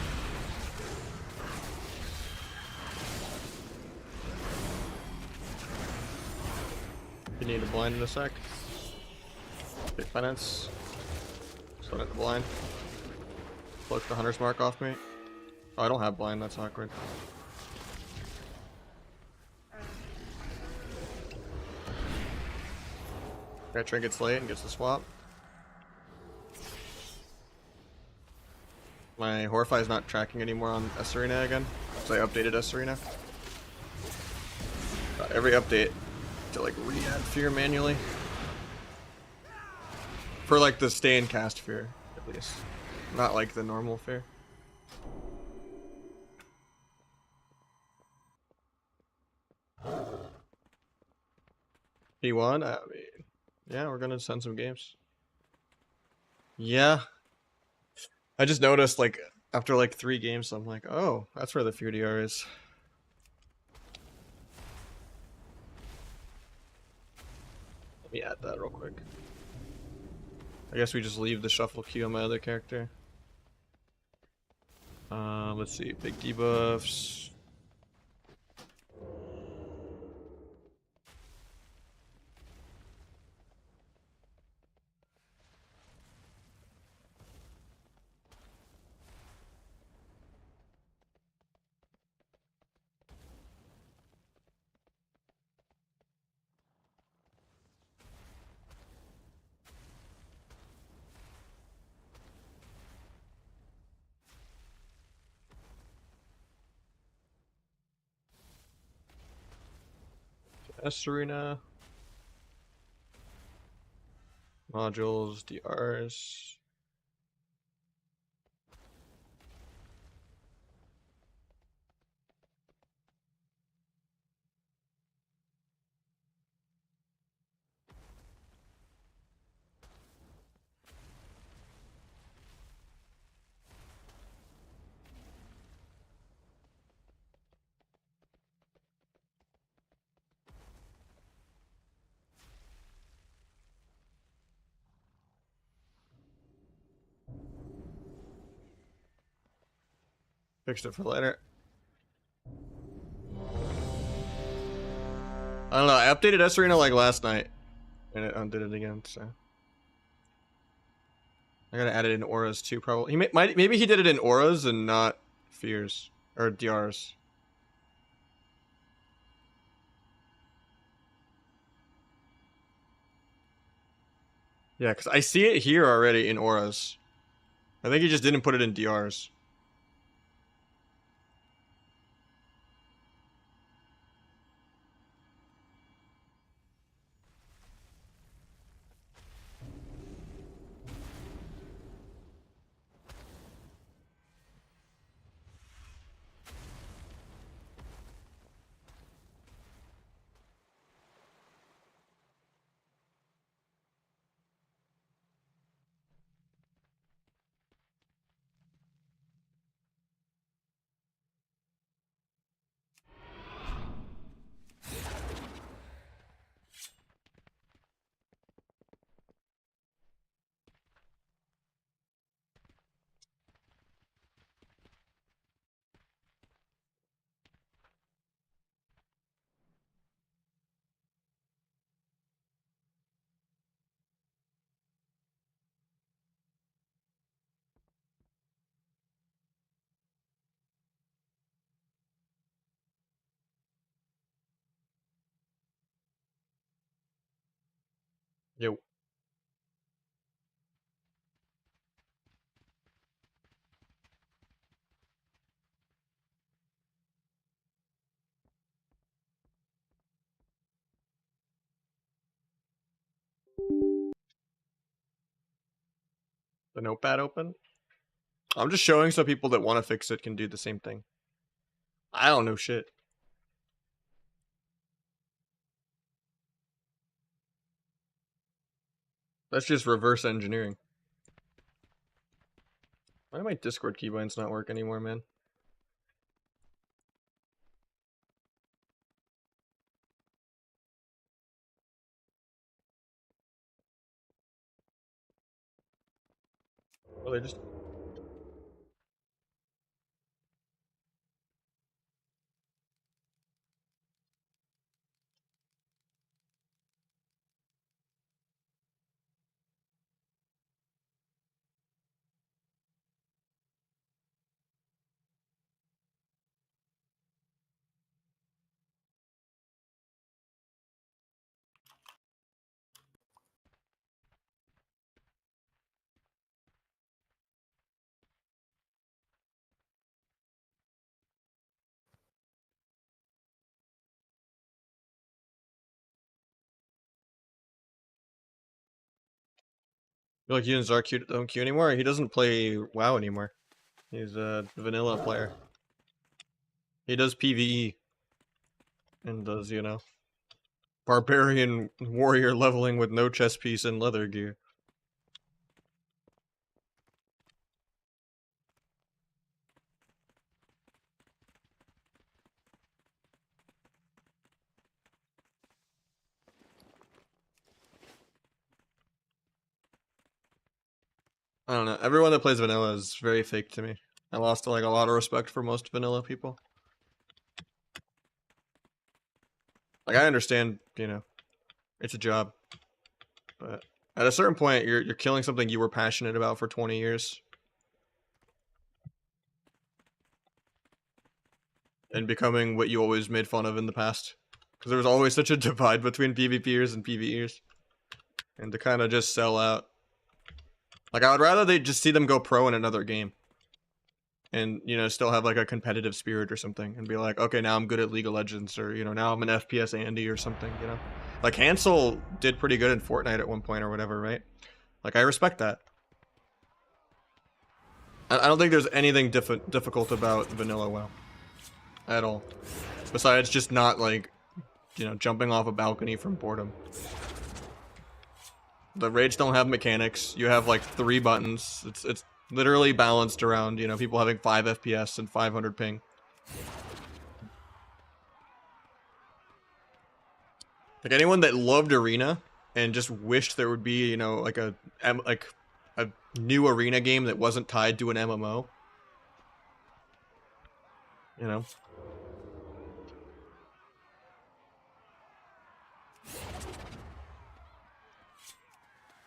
You need a blind in a sec. Big finance. Stun at the blind. Pluck the hunter's mark off me. Oh, I don't have blind, that's awkward. Okay, trinkets late and gets the swap. My Horify is not tracking anymore on S Arena again, because I updated S Arena. Every update to like re-add fear manually. For like the stay and cast fear, at least. Not like the normal fear. P1? I mean, yeah, we're gonna send some games. Yeah. I just noticed, like, after like 3 games, I'm like, oh, that's where the fear DR is. Let me add that real quick. I guess we just leave the shuffle queue on my other character. Let's see, big debuffs. S arena. Modules, DRs. Fixed it for later. I don't know, I updated S arena like last night. And it undid it again, so. I gotta add it in auras too, probably. Maybe he did it in auras and not fears. Or DRs. Yeah, because I see it here already in auras. I think he just didn't put it in DRs. Yo. The notepad open? I'm just showing so people that want to fix it can do the same thing. I don't know shit. That's just reverse engineering. Why do my Discord keybinds not work anymore, man? Well, they just... Feel like units are cute, don't queue anymore. He doesn't play WoW anymore. He's a vanilla player. He does PvE. And does, you know, barbarian warrior leveling with no chest piece and leather gear. don't know. Everyone that plays vanilla is very fake to me. I lost like a lot of respect for most vanilla people. Like I understand, you know, it's a job, but at a certain point, you're killing something you were passionate about for 20 years. And becoming what you always made fun of in the past. Because there was always such a divide between PvPers and PvEers. And to kind of just sell out. Like, I would rather they just see them go pro in another game. And, you know, still have, like, a competitive spirit or something. And be like, okay, now I'm good at League of Legends. Or, you know, now I'm an FPS Andy or something, you know? Like, Hansel did pretty good in Fortnite at one point or whatever, right? Like, I respect that. I don't think there's anything difficult about Vanilla WoW. At all. Besides just not, like, you know, jumping off a balcony from boredom. The raids don't have mechanics. You have, like, 3 buttons. It's literally balanced around, you know, people having 5 FPS and 500 ping. Like, anyone that loved Arena and just wished there would be, you know, like a new Arena game that wasn't tied to an MMO. You know?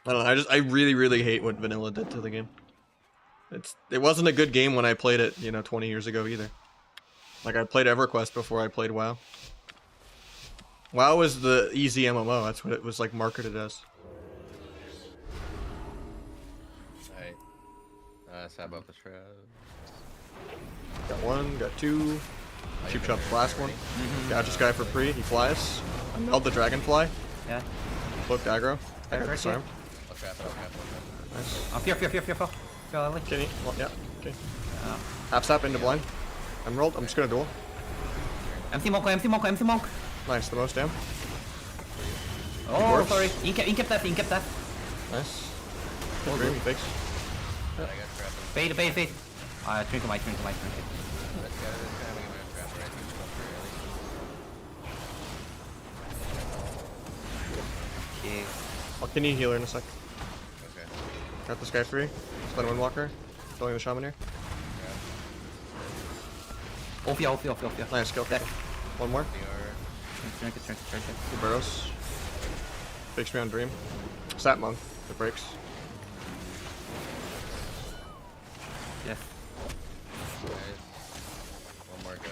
I don't know, I really hate what Vanilla did to the game. It wasn't a good game when I played it, you know, 20 years ago either. Like, I played EverQuest before I played WoW. WoW was the easy MMO, that's what it was, like, marketed as. Alright. Sab up the shroud. Got 1, got 2. Cheap shot the last one. Got this guy for free, he flies. I nailed the dragonfly. Yeah. Cloaked aggro. I got disarmed. Nice. Fear. Kenny, well, yeah, okay. Half step into blind. Emerald, I'm just gonna duel. MC Monk. Nice, the most damn. Oh, sorry. Incap that. Nice. Dream, he fakes. Fade. Drink my. Okay. I'll Kenny healer in a sec. Okay. Got this guy free. Stun Windwalker. Killing the shaman here. Off you. Nice, kill. One more. Drink it. Two burrows. Fakes me on Dream. Sat Monk. It breaks. Yes. Nice. One more go.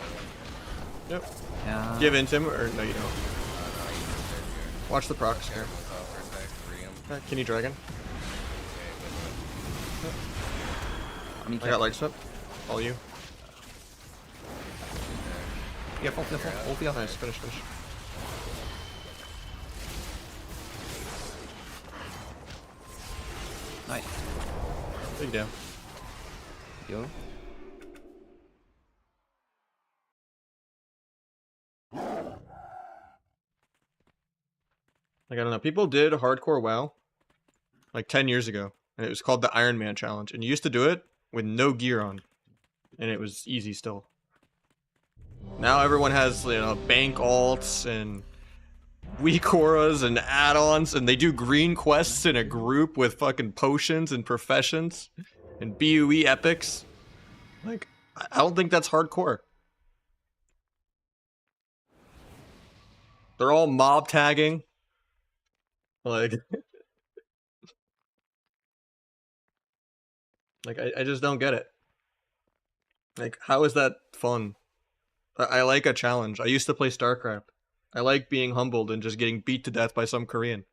Yep. Yeah. Give in to him, or no, you don't. No, you can sit here. Watch the procs here. For a sec. Read him. Kenny Dragon. I I got leg sweep. All you. Careful. Off you. Nice, finish. Nice. Big damn. Yo. Like, I don't know. People did hardcore WoW like 10 years ago, and it was called the Iron Man Challenge. And you used to do it with no gear on, and it was easy still. Now everyone has, you know, bank alts and weak auras and add-ons, and they do green quests in a group with fucking potions and professions and BUE epics. Like, I don't think that's hardcore. They're all mob tagging. Like, like I just don't get it. Like, how is that fun? I like a challenge. I used to play StarCraft. I like being humbled and just getting beat to death by some Korean.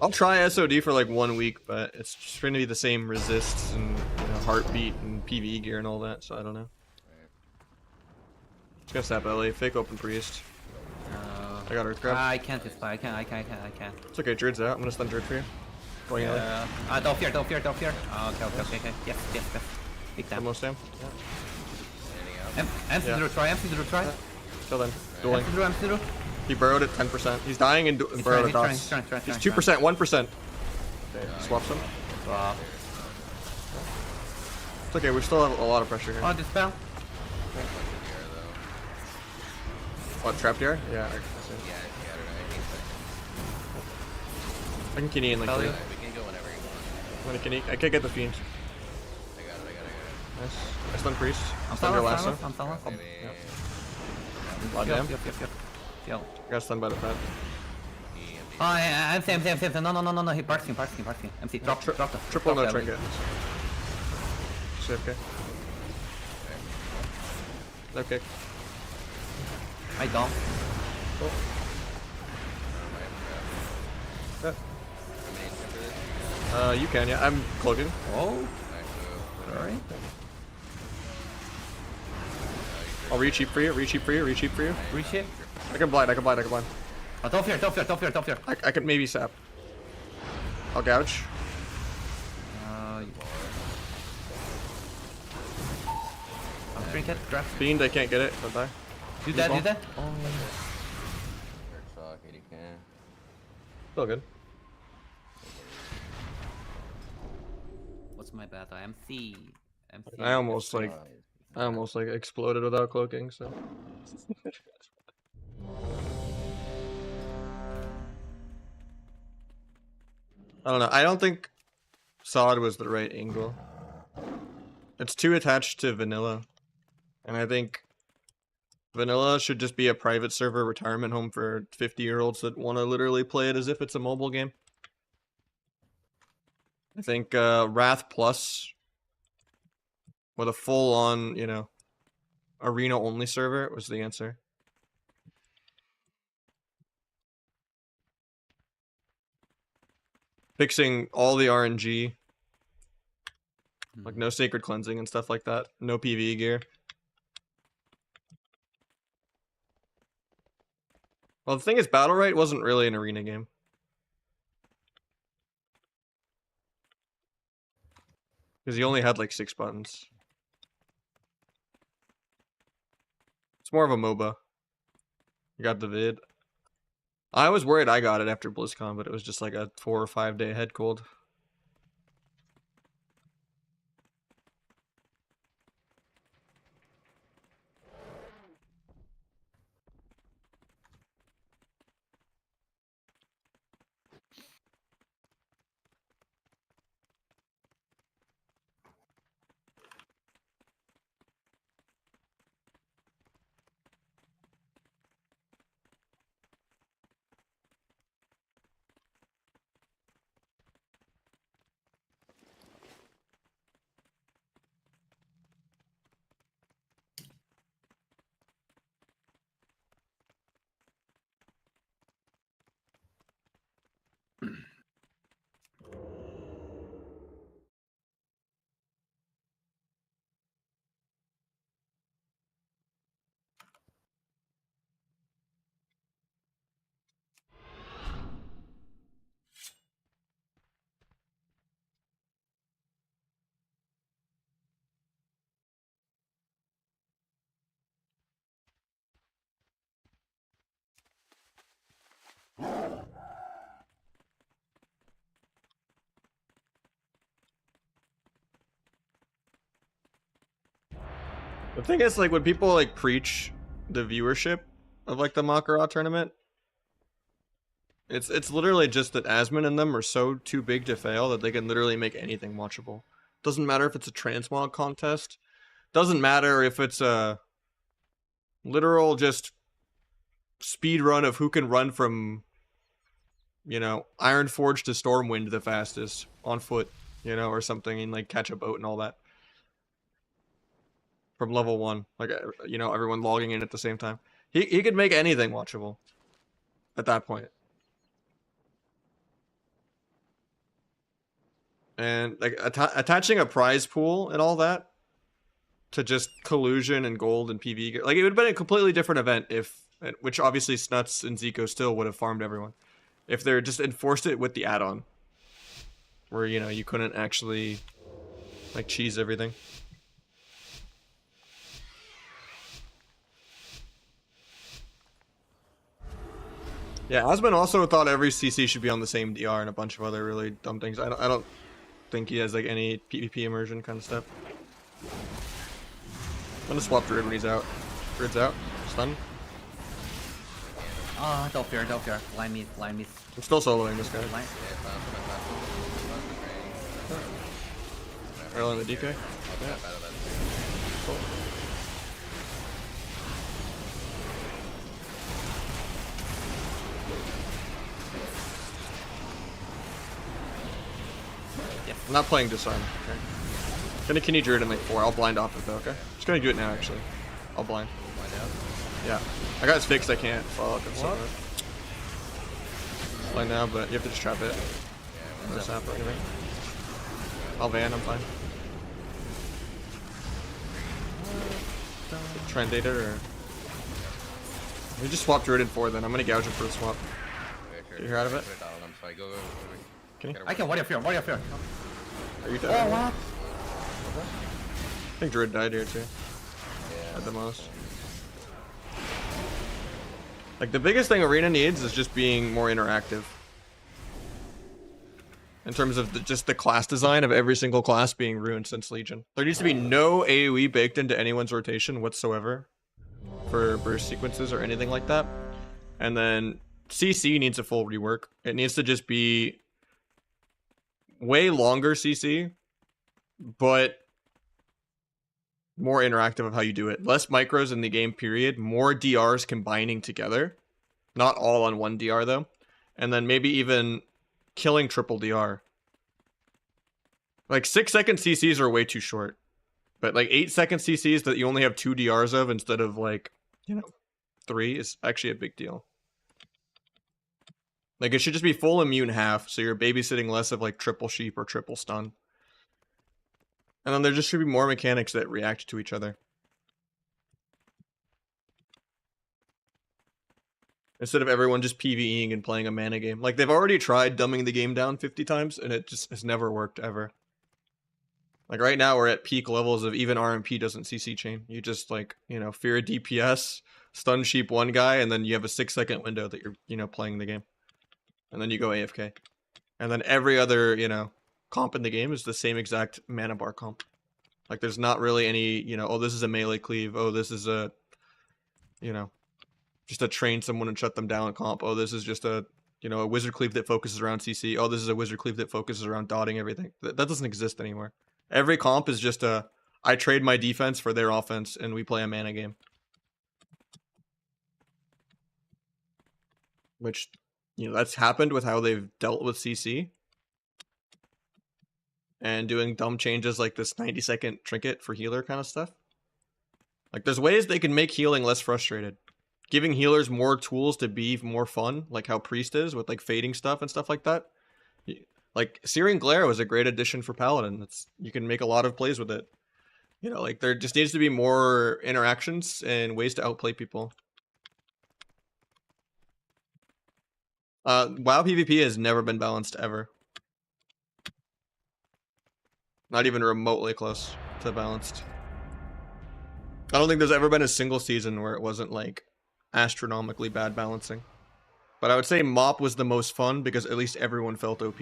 I'll try SOD for like 1 week, but it's just going to be the same resists and, you know, heartbeat and PvE gear and all that, so I don't know. Just gonna snap LA, fake open priest. I got Earthcraft. I can't display. I can't. It's okay, Druid's out. I'm gonna stun Druid for you. Going LA. Don't fear. Okay. Yes. Big The damn. most damn. Yeah. Standing out. MC0 try, MC0 try. Kill them. Dueling. MC0. He burrowed at 10%. He's dying and burrowed at dots. He's 2%, 1%. Okay, swaps him. Wow. It's okay, we still have a lot of pressure here. Oh, dispel. Here, though. What, trapped here? Yeah, I see. Yeah, scattered. I can Kini in like Belly. 3. We can go whenever you want. I'm gonna Kini. I can't get the Fiend. I got it. Nice. I stun Priest. I'm Stun your last silent, one. I'm silent. Maybe. Blood damn. Yep. Yo. Got stunned by the pet. Oh, yeah, MC. No, he parks him. MC, drop the. Triple drop no the trinket. Safe kick. No kick. I don't. Oh. Yeah. You can, yeah. I'm cloaking. Oh, Nice move. sorry. I'll re-cheap for you. Reshape. I can blind. Oh, don't fear. I can maybe sap. I'll gouge. I'll drink it, draft. Fiend, I can't get it. Don't die. Do that. Oh. Hurt socket, you can. Still good. What's my battle? MC. I almost like exploded without cloaking, so. I don't know. I don't think Sod was the right angle. It's too attached to vanilla. And I think vanilla should just be a private server retirement home for 50-year-olds that want to literally play it as if it's a mobile game. I think Wrath Plus with a full-on, you know, arena-only server was the answer. Fixing all the RNG. Like no sacred cleansing and stuff like that. No PvE gear. Well, the thing is, Battle Right wasn't really an arena game. Because you only had like 6 buttons. It's more of a MOBA. You got the vid. I was worried I got it after BlizzCon, but it was just like a 4 or 5 day head cold. The thing is, like, when people like preach the viewership of like the Makara tournament, it's literally just that Asmon and them are so too big to fail that they can literally make anything watchable. Doesn't matter if it's a transmog contest. Doesn't matter if it's a literal just speed run of who can run from, you know, Ironforge to Stormwind the fastest on foot, you know, or something, and like catch a boat and all that. From level 1, like, you know, everyone logging in at the same time. He could make anything watchable at that point. And like attaching a prize pool and all that to just collusion and gold and PV, like it would have been a completely different event if, which obviously Snuts and Zico still would have farmed everyone, if they just enforced it with the add-on, where, you know, you couldn't actually like cheese everything. Yeah, Asman also thought every CC should be on the same DR and a bunch of other really dumb things. I don't think he has like any PvP immersion kind of stuff. I'm gonna swap Druid when he's out. Druid's out. Stun. Oh, don't fear, don't fear. Blind me, blind me. I'm still soloing this guy. Blind. Early in the DK. Yeah. Cool. I'm not playing Disarm. Okay. Gonna Kenny Druid in like 4. I'll blind off it though, okay? Just gonna do it now actually. I'll blind. Yeah. I got his fixed, I can't follow up. Blind now, but you have to just trap it. No sap or anything. I'll van, I'm fine. Try and data or... We just swap Druid in 4 then. I'm gonna gouge him for the swap. Get you out of it? Can you? I can warrior fear, warrior fear. Are you dead? Oh, what? I think Druid died here too. Yeah. At the most. Like the biggest thing Arena needs is just being more interactive. In terms of just the class design of every single class being ruined since Legion. There needs to be no AoE baked into anyone's rotation whatsoever for burst sequences or anything like that. And then CC needs a full rework. It needs to just be way longer CC, but more interactive of how you do it. Less micros in the game, period. More DRs combining together. Not all on one DR, though. And then maybe even killing triple DR. Like 6-second CCs are way too short. But like 8-second CCs that you only have 2 DRs of instead of like, 3 is actually a big deal. Like it should just be full immune half, so you're babysitting less of like triple sheep or triple stun. And then there just should be more mechanics that react to each other. Instead of everyone just PvEing and playing a mana game. Like they've already tried dumbing the game down 50 times and it just has never worked ever. Like right now we're at peak levels of even RMP doesn't CC chain. You just like, fear a DPS, stun sheep one guy, and then you have a 6-second window that you're, playing the game. And then you go AFK. And then every other, comp in the game is the same exact mana bar comp. Like there's not really any, oh, this is a melee cleave. Oh, this is a, just a train someone and shut them down comp. Oh, this is just a, a wizard cleave that focuses around CC. Oh, this is a wizard cleave that focuses around dotting everything. That doesn't exist anymore. Every comp is just a, I trade my defense for their offense and we play a mana game. Which, that's happened with how they've dealt with CC. And doing dumb changes like this 90-second trinket for healer kind of stuff. Like there's ways they can make healing less frustrated. Giving healers more tools to be more fun, like how Priest is with like fading stuff and stuff like that. Like Searing Glare was a great addition for Paladin. You can make a lot of plays with it. Like there just needs to be more interactions and ways to outplay people. WoW PvP has never been balanced ever. Not even remotely close to balanced. I don't think there's ever been a single season where it wasn't like astronomically bad balancing. But I would say MoP was the most fun because at least everyone felt OP.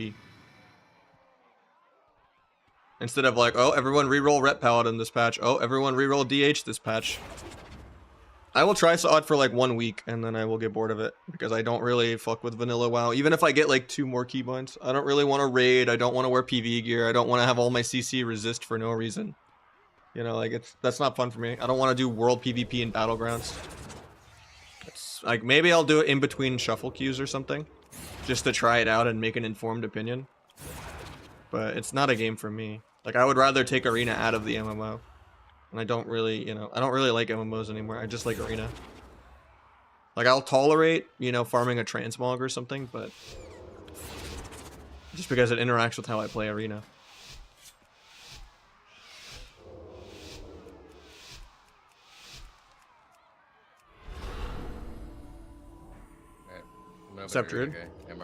Instead of like, oh, everyone reroll Rep Paladin this patch. Oh, everyone reroll DH this patch. I will try Sod for like 1 week and then I will get bored of it because I don't really fuck with vanilla WoW. Even if I get like 2 more keybinds, I don't really want to raid. I don't want to wear PvE gear. I don't want to have all my CC resist for no reason. Like that's not fun for me. I don't want to do world PvP in Battlegrounds. It's like maybe I'll do it in between shuffle queues or something, just to try it out and make an informed opinion. But it's not a game for me. Like I would rather take Arena out of the MMO. And I don't really, I don't really like MMOs anymore. I just like Arena. Like, I'll tolerate, farming a transmog or something, but just because it interacts with how I play Arena. Except Druid.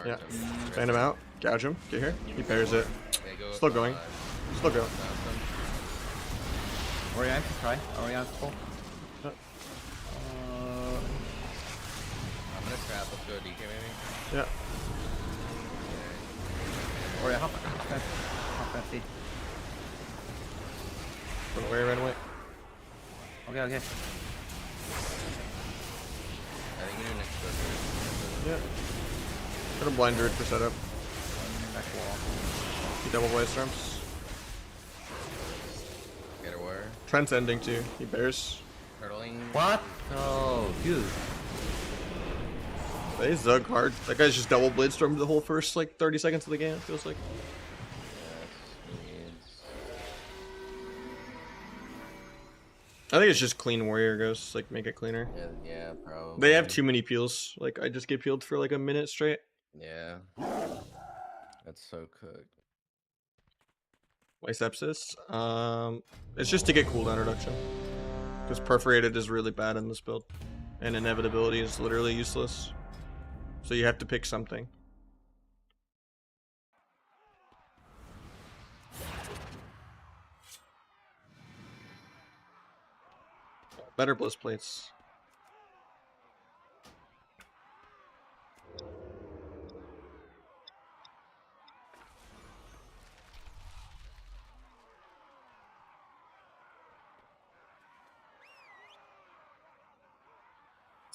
Yeah. Fan him out. Gouge him. Get here. He pairs it. Still going. Still going. Orient, try. Orient, full. I'm gonna Crap, let's go DK maybe. Yeah. Or yeah, hop see. Run away, run away. Okay. I think we do next go. Yeah. Got a blind druid for setup. Back wall. He double blade storms. Get a war. Trent's ending too. He bears. Turtling. What? Oh, dude. They zug hard. That guy's just double blade stormed the whole first like 30 seconds of the game, it feels like. I think it's just clean warrior ghosts, like make it cleaner. Yeah, probably. They have too many peels. Like I just get peeled for like a minute straight. Yeah. That's so cooked. Why sepsis? It's just to get cooldown reduction. Because perforated is really bad in this build. And inevitability is literally useless. So you have to pick something. Better bliss plates.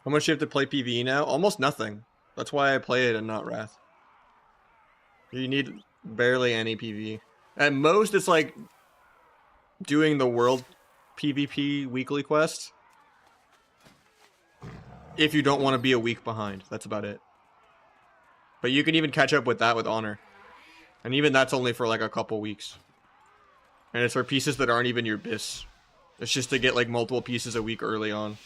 How much do you have to play PvE now? Almost nothing. That's why I play it and not Wrath. You need barely any PvE. At most, it's like doing the world PvP weekly quest. If you don't want to be a week behind. That's about it. But you can even catch up with that with Honor. And even that's only for like a couple weeks. And it's for pieces that aren't even your BIS. It's just to get like multiple pieces a week early on.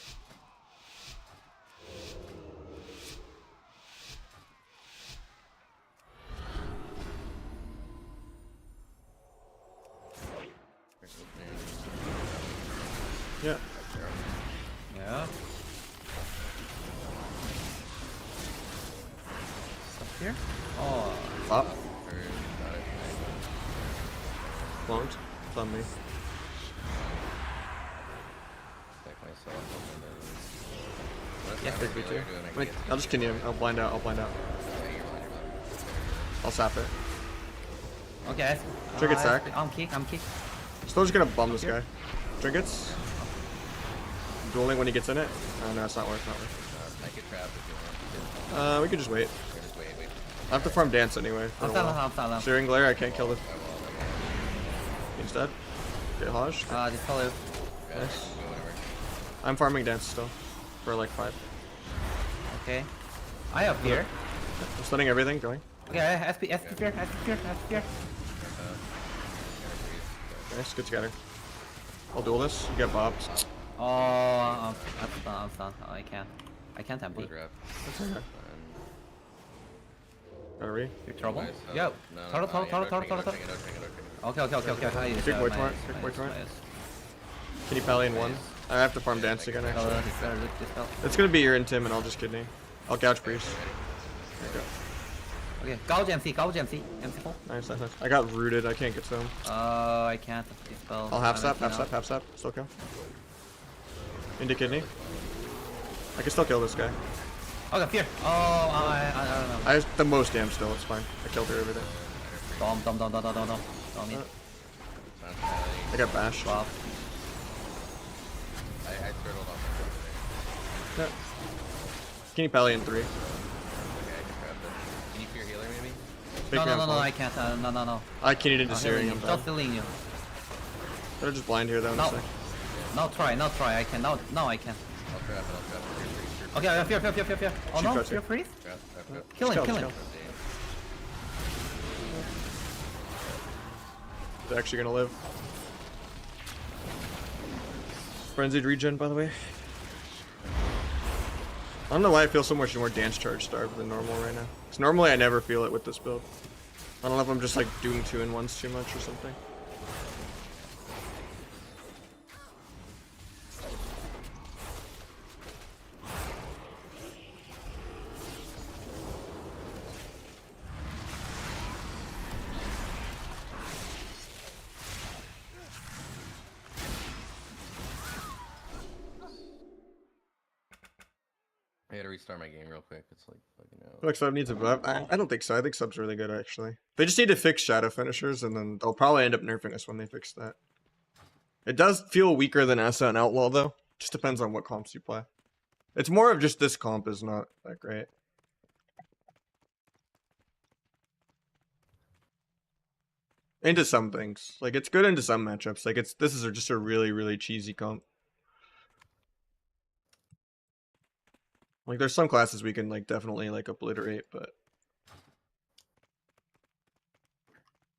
Yeah. Yeah. Up here? Oh. Up. Got it. Won't. It's on me. Check myself. Yes, Pick me too. Wait, I'll just continue. I'll blind out. I'll sap it. Okay. Trinket sack. I'm kick. Still just gonna bum this guy. Trinkets. Dueling when he gets in it. Oh no, it's not worth. I could trap if you want. We could just wait. Just wait. I have to farm dance anyway. For a while. I'm Searing glare. I can't kill this. He's dead. Get Haj. this fellow. Nice. Go whatever. I'm farming dance still. For like 5. Okay. I up here. I'm stunning everything. Going. Okay, SP here. Nice. Good together. I'll duel this. You get bobbed. Oh, I'm stunned. Oh, I can't MP. Warcraft. That's okay. Got a re. You're trouble? Nice. Yo. No, Turtle. Okay. Big boy torrent. Big boy torrent. Can you pally in one? I have to farm dance again actually. It's gonna be your in Tim and I'll just kidney. I'll gouge priest. There you go. Okay, gouge MC, MC full. Nice. I got rooted. I can't get to him. I can't dispel. I'll half step. Still kill. Into kidney. I can still kill this guy. Okay, fear. Oh, I don't know. I have the most damage still. It's fine. I killed her everything. Dom. I got bashed. Wow. I turtled off. Yeah. Can you pally in 3? Okay, I can trap it. Can you fear healer maybe? Big man No, fall. I can't. No. I can't eat into I'm searing. healing I'm you. bad. Just healing you. Better just blind here though. No. No. Now try. I can. Now I can. I'll trap it. Okay, fear. Oh Shoot no, first, fear yeah. freeze. Trap. Kill him. He's actually gonna live. Frenzied regen, by the way. I don't know why I feel so much more dance charge starved than normal right now. Because normally I never feel it with this build. I don't know if I'm just like doing 2-in-1s too much or something. gotta restart my game real quick. It's like fucking I out. feel like sub needs a buff. I don't think so. I think sub's really good actually. They just need to fix shadow finishers, and then they'll probably end up nerfing us when they fix that. It does feel weaker than Essa and Outlaw though. Just depends on what comps you play. It's more of just this comp is not that great. Into some things. Like, it's good into some matchups. Like, this is just a really, really cheesy comp. Like, there's some classes we can, like, definitely, like, obliterate, but...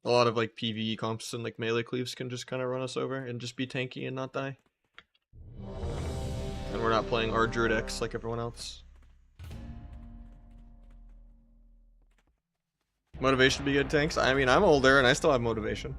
A lot of, like, PvE comps and, like, melee cleaves can just kind of run us over and just be tanky and not die. And we're not playing our Druid X like everyone else. Motivation to be good tanks? I mean, I'm older and I still have motivation.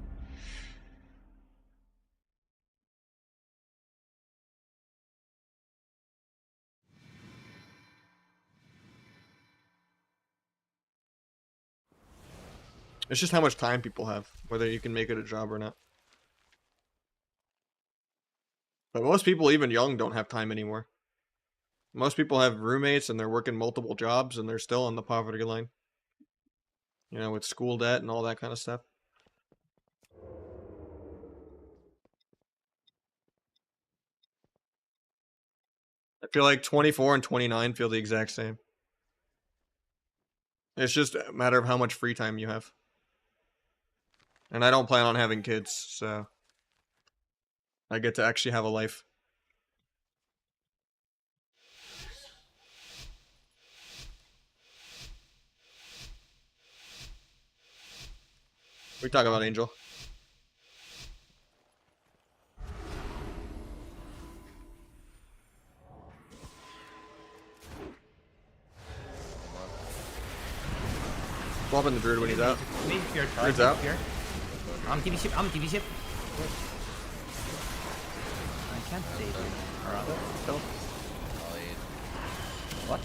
It's just how much time people have, whether you can make it a job or not. But most people, even young, don't have time anymore. Most people have roommates and they're working multiple jobs and they're still on the poverty line. You know, with school debt and all that kind of stuff. I feel like 24 and 29 feel the exact same. It's just a matter of how much free time you have. And I don't plan on having kids, so I get to actually have a life. We talk about Angel. Swap in the Druid when he's out. Druid's out. I'm TV ship. I'm TV ship. I can't save him. Or other. Still. What?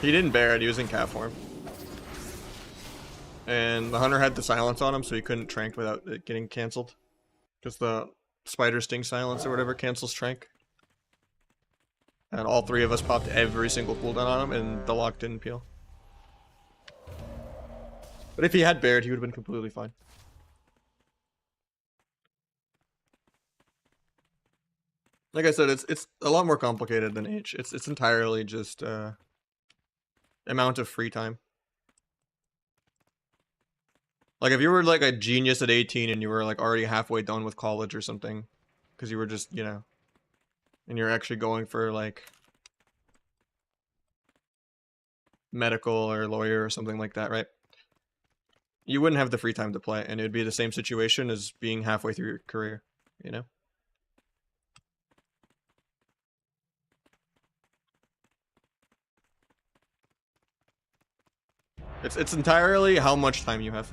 He didn't bear it, he was in cat form. And the hunter had the silence on him, so he couldn't trank without it getting cancelled. Because the spider sting silence or whatever cancels trank. And all three of us popped every single cooldown on him, and the lock didn't peel. But if he had bared, he would have been completely fine. Like I said, it's a lot more complicated than H. It's entirely just amount of free time. Like if you were like a genius at 18 and you were like already halfway done with college or something, because you were just, you know, and you're actually going for like medical or lawyer or something like that, right? You wouldn't have the free time to play, and it would be the same situation as being halfway through your career, you know? It's entirely how much time you have.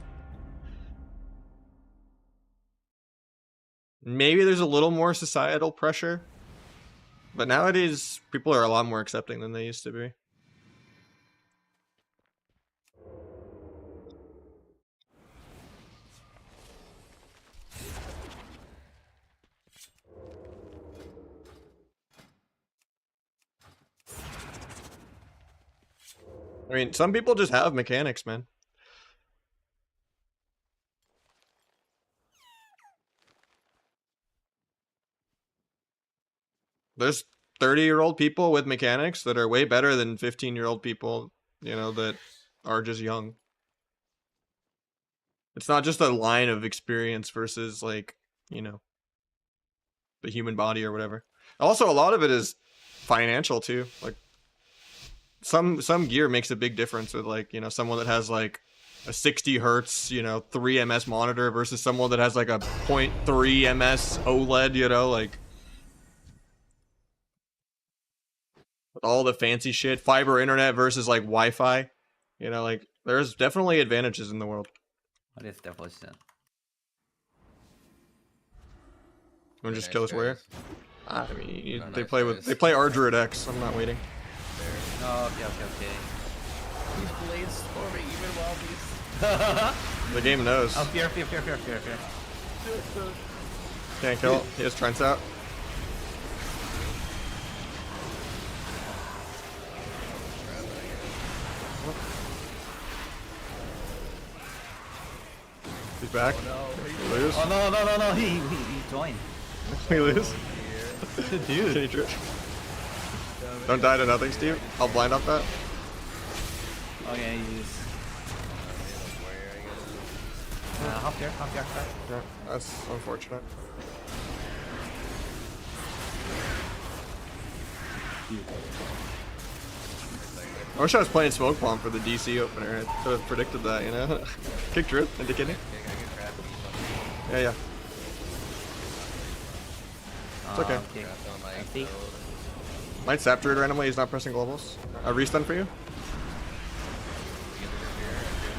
Maybe there's a little more societal pressure, but nowadays people are a lot more accepting than they used to be. I mean, some people just have mechanics, man. There's 30-year-old people with mechanics that are way better than 15-year-old people, you know, that are just young. It's not just a line of experience versus, like, you know, the human body or whatever. Also, a lot of it is financial, too. Like, some gear makes a big difference with, like, you know, someone that has, like, a 60 hertz, you know, 3 ms monitor versus someone that has, like, a 0.3 ms OLED, you know, like... with all the fancy shit, fiber internet versus like Wi-Fi, you know, like there's definitely advantages in the world. What is definitely sin? Want to Yeah, just nice kill his warrior? tries. I mean, No, they nice play tries. our Druid X. I'm not waiting. There. Oh, okay. These blades storming even while these. The game knows. Oh, fear. Can't kill. He has Trents out. He's back. We lose. Oh, no, he joined. We lose. Dude. Dangerous. Don't die to nothing, Steve. I'll blind off that. Okay, he's... hop here. Yeah, that's unfortunate. I wish I was playing Smoke Bomb for the DC opener. I could have predicted that, you know? Kick Druid into kidney. Yeah. It's okay. I see. Might sap Druid randomly, he's not pressing globals. A restun for you?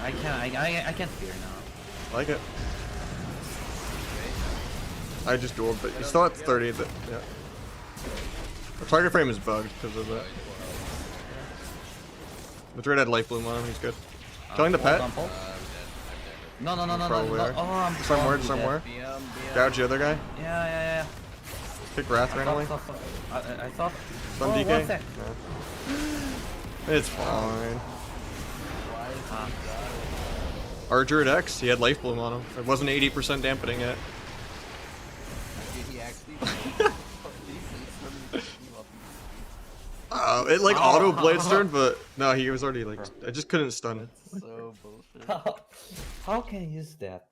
I can't fear now. I like it. I just dueled, but you still at 30, but yeah. The target frame is bugged because of that. The Druid had life bloom on him, he's good. Killing the pet? No. Probably are. Oh, I'm Somewhere. Gouge the other guy. Yeah. Kick Wrath randomly. I thought. Some Oh, DK? 1 sec. No. It's fine. Our Druid X, he had life bloom on him. It wasn't 80% dampening yet. It like auto blade stern, but no, he was already like, I just couldn't stun. So bullshit. How can you use that?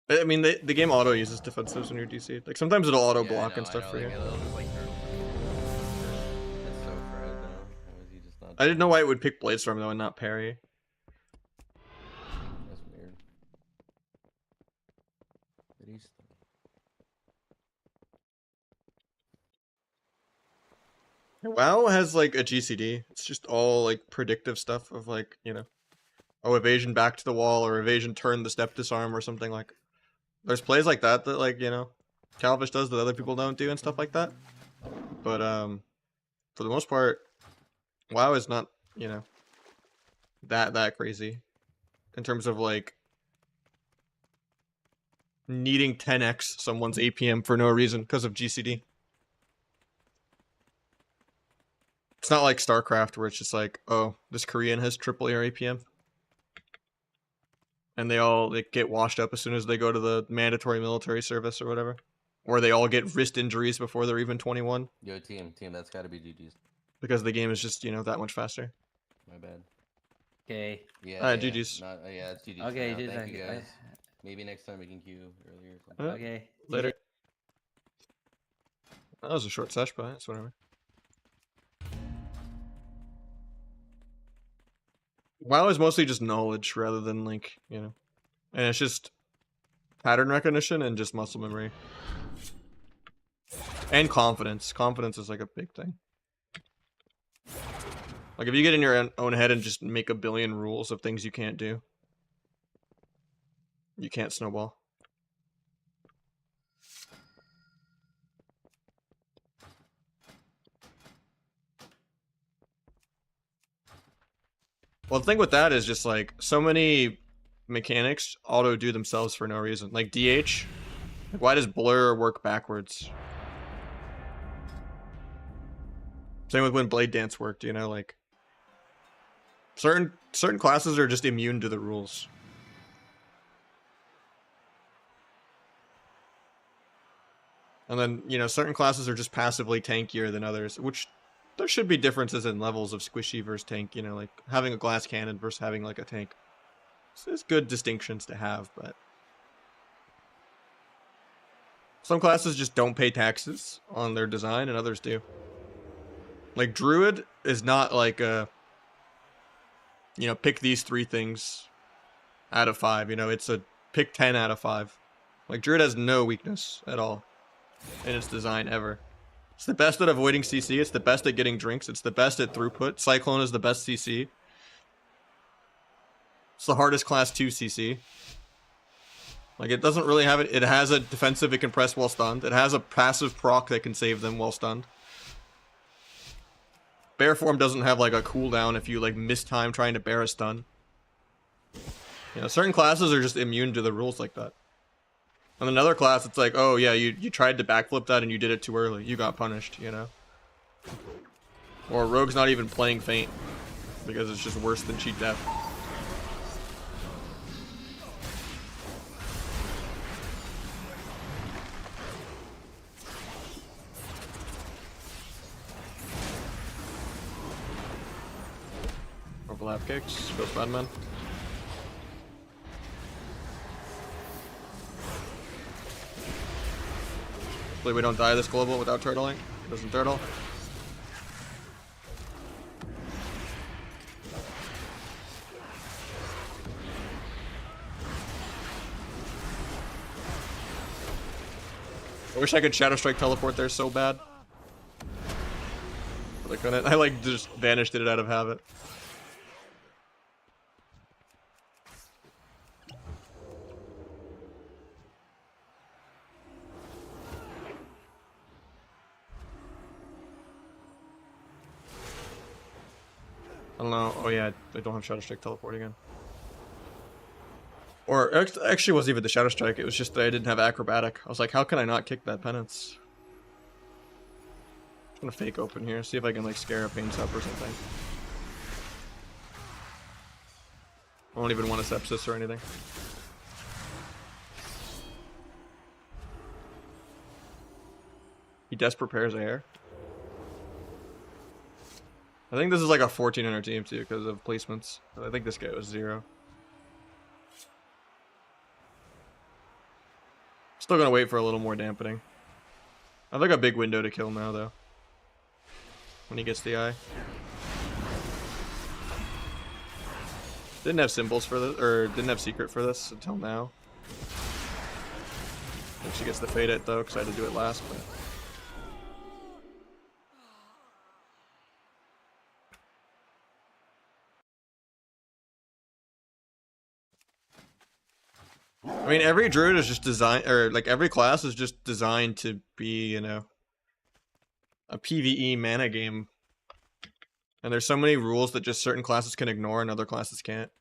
I mean, the game auto uses defensives when you're DC. Like sometimes it'll auto block and stuff for you. That's so fried though. How is he just not? I didn't know why it would pick Bladestorm though and not parry. That's weird. WoW has like a GCD. It's just all like predictive stuff of like, you know, oh, evasion back to the wall or evasion turn the step disarm or something like. There's plays like that that like, you know, Calvish does that other people don't do and stuff like that. But for the most part, WoW is not, you know, that crazy in terms of like needing 10x someone's APM for no reason because of GCD. It's not like StarCraft where it's just like, oh, this Korean has triple your APM. And they all like, get washed up as soon as they go to the mandatory military service or whatever. Or they all get wrist injuries before they're even 21. Yo, team, that's gotta be GG's. Because the game is just, you know, that much faster. My bad. Okay. Yeah. GG's. Yeah, it's GG's. Okay, for now. Thank you I- guys. Maybe next time we can queue earlier. Or something. Okay. Later. That was a short sesh, but it's whatever. WoW is mostly just knowledge rather than like, you know, and it's just pattern recognition and just muscle memory. And confidence. Confidence is like a big thing. Like if you get in your own head and just make a billion rules of things you can't do, you can't snowball. Well, the thing with that is just like so many mechanics auto do themselves for no reason. Like DH, why does blur work backwards? Same with when Blade Dance worked, you know, like certain classes are just immune to the rules. And then, you know, certain classes are just passively tankier than others, which there should be differences in levels of squishy versus tank, you know, like having a glass cannon versus having like a tank. So there's good distinctions to have, but some classes just don't pay taxes on their design and others do. Like Druid is not like a, you know, pick these 3 things out of 5, you know, it's a pick 10 out of 5. Like Druid has no weakness at all in its design ever. It's the best at avoiding CC, it's the best at getting drinks, it's the best at throughput. Cyclone is the best CC. It's the hardest class 2 CC. Like, it doesn't really have it. It has a defensive it can press while stunned. It has a passive proc that can save them while stunned. Bear form doesn't have, like, a cooldown if you, like, miss time trying to bear a stun. You know, certain classes are just immune to the rules like that. On another class, it's like, oh, yeah, you tried to backflip that and you did it too early. You got punished, you know? Or Rogue's not even playing Feint because it's just worse than cheat death. Overlap kicks, goes bad man. Hopefully we don't die this global without turtling. It doesn't turtle. I wish I could Shadow Strike teleport there so bad. But I couldn't. I like just vanished it out of habit. I don't know. Oh yeah, I don't have Shadow Strike teleport again. Or actually, it wasn't even the Shadow Strike. It was just that I didn't have Acrobatic. I was like, how can I not kick that penance? I'm gonna fake open here, see if I can like scare a Pain's up or something. I don't even want a Sepsis or anything. He Death Prepares Air. I think this is like a 14 on our team too because of placements. I think this guy was 0. Still gonna wait for a little more dampening. I have like a big window to kill now though. When he gets the eye. Didn't have symbols for this, or didn't have secret for this until now. I think she gets the fade it though, because I had to do it last, but. I mean, every druid is just designed, or like every class is just designed to be, you know, a PvE mana game. And there's so many rules that just certain classes can ignore and other classes can't.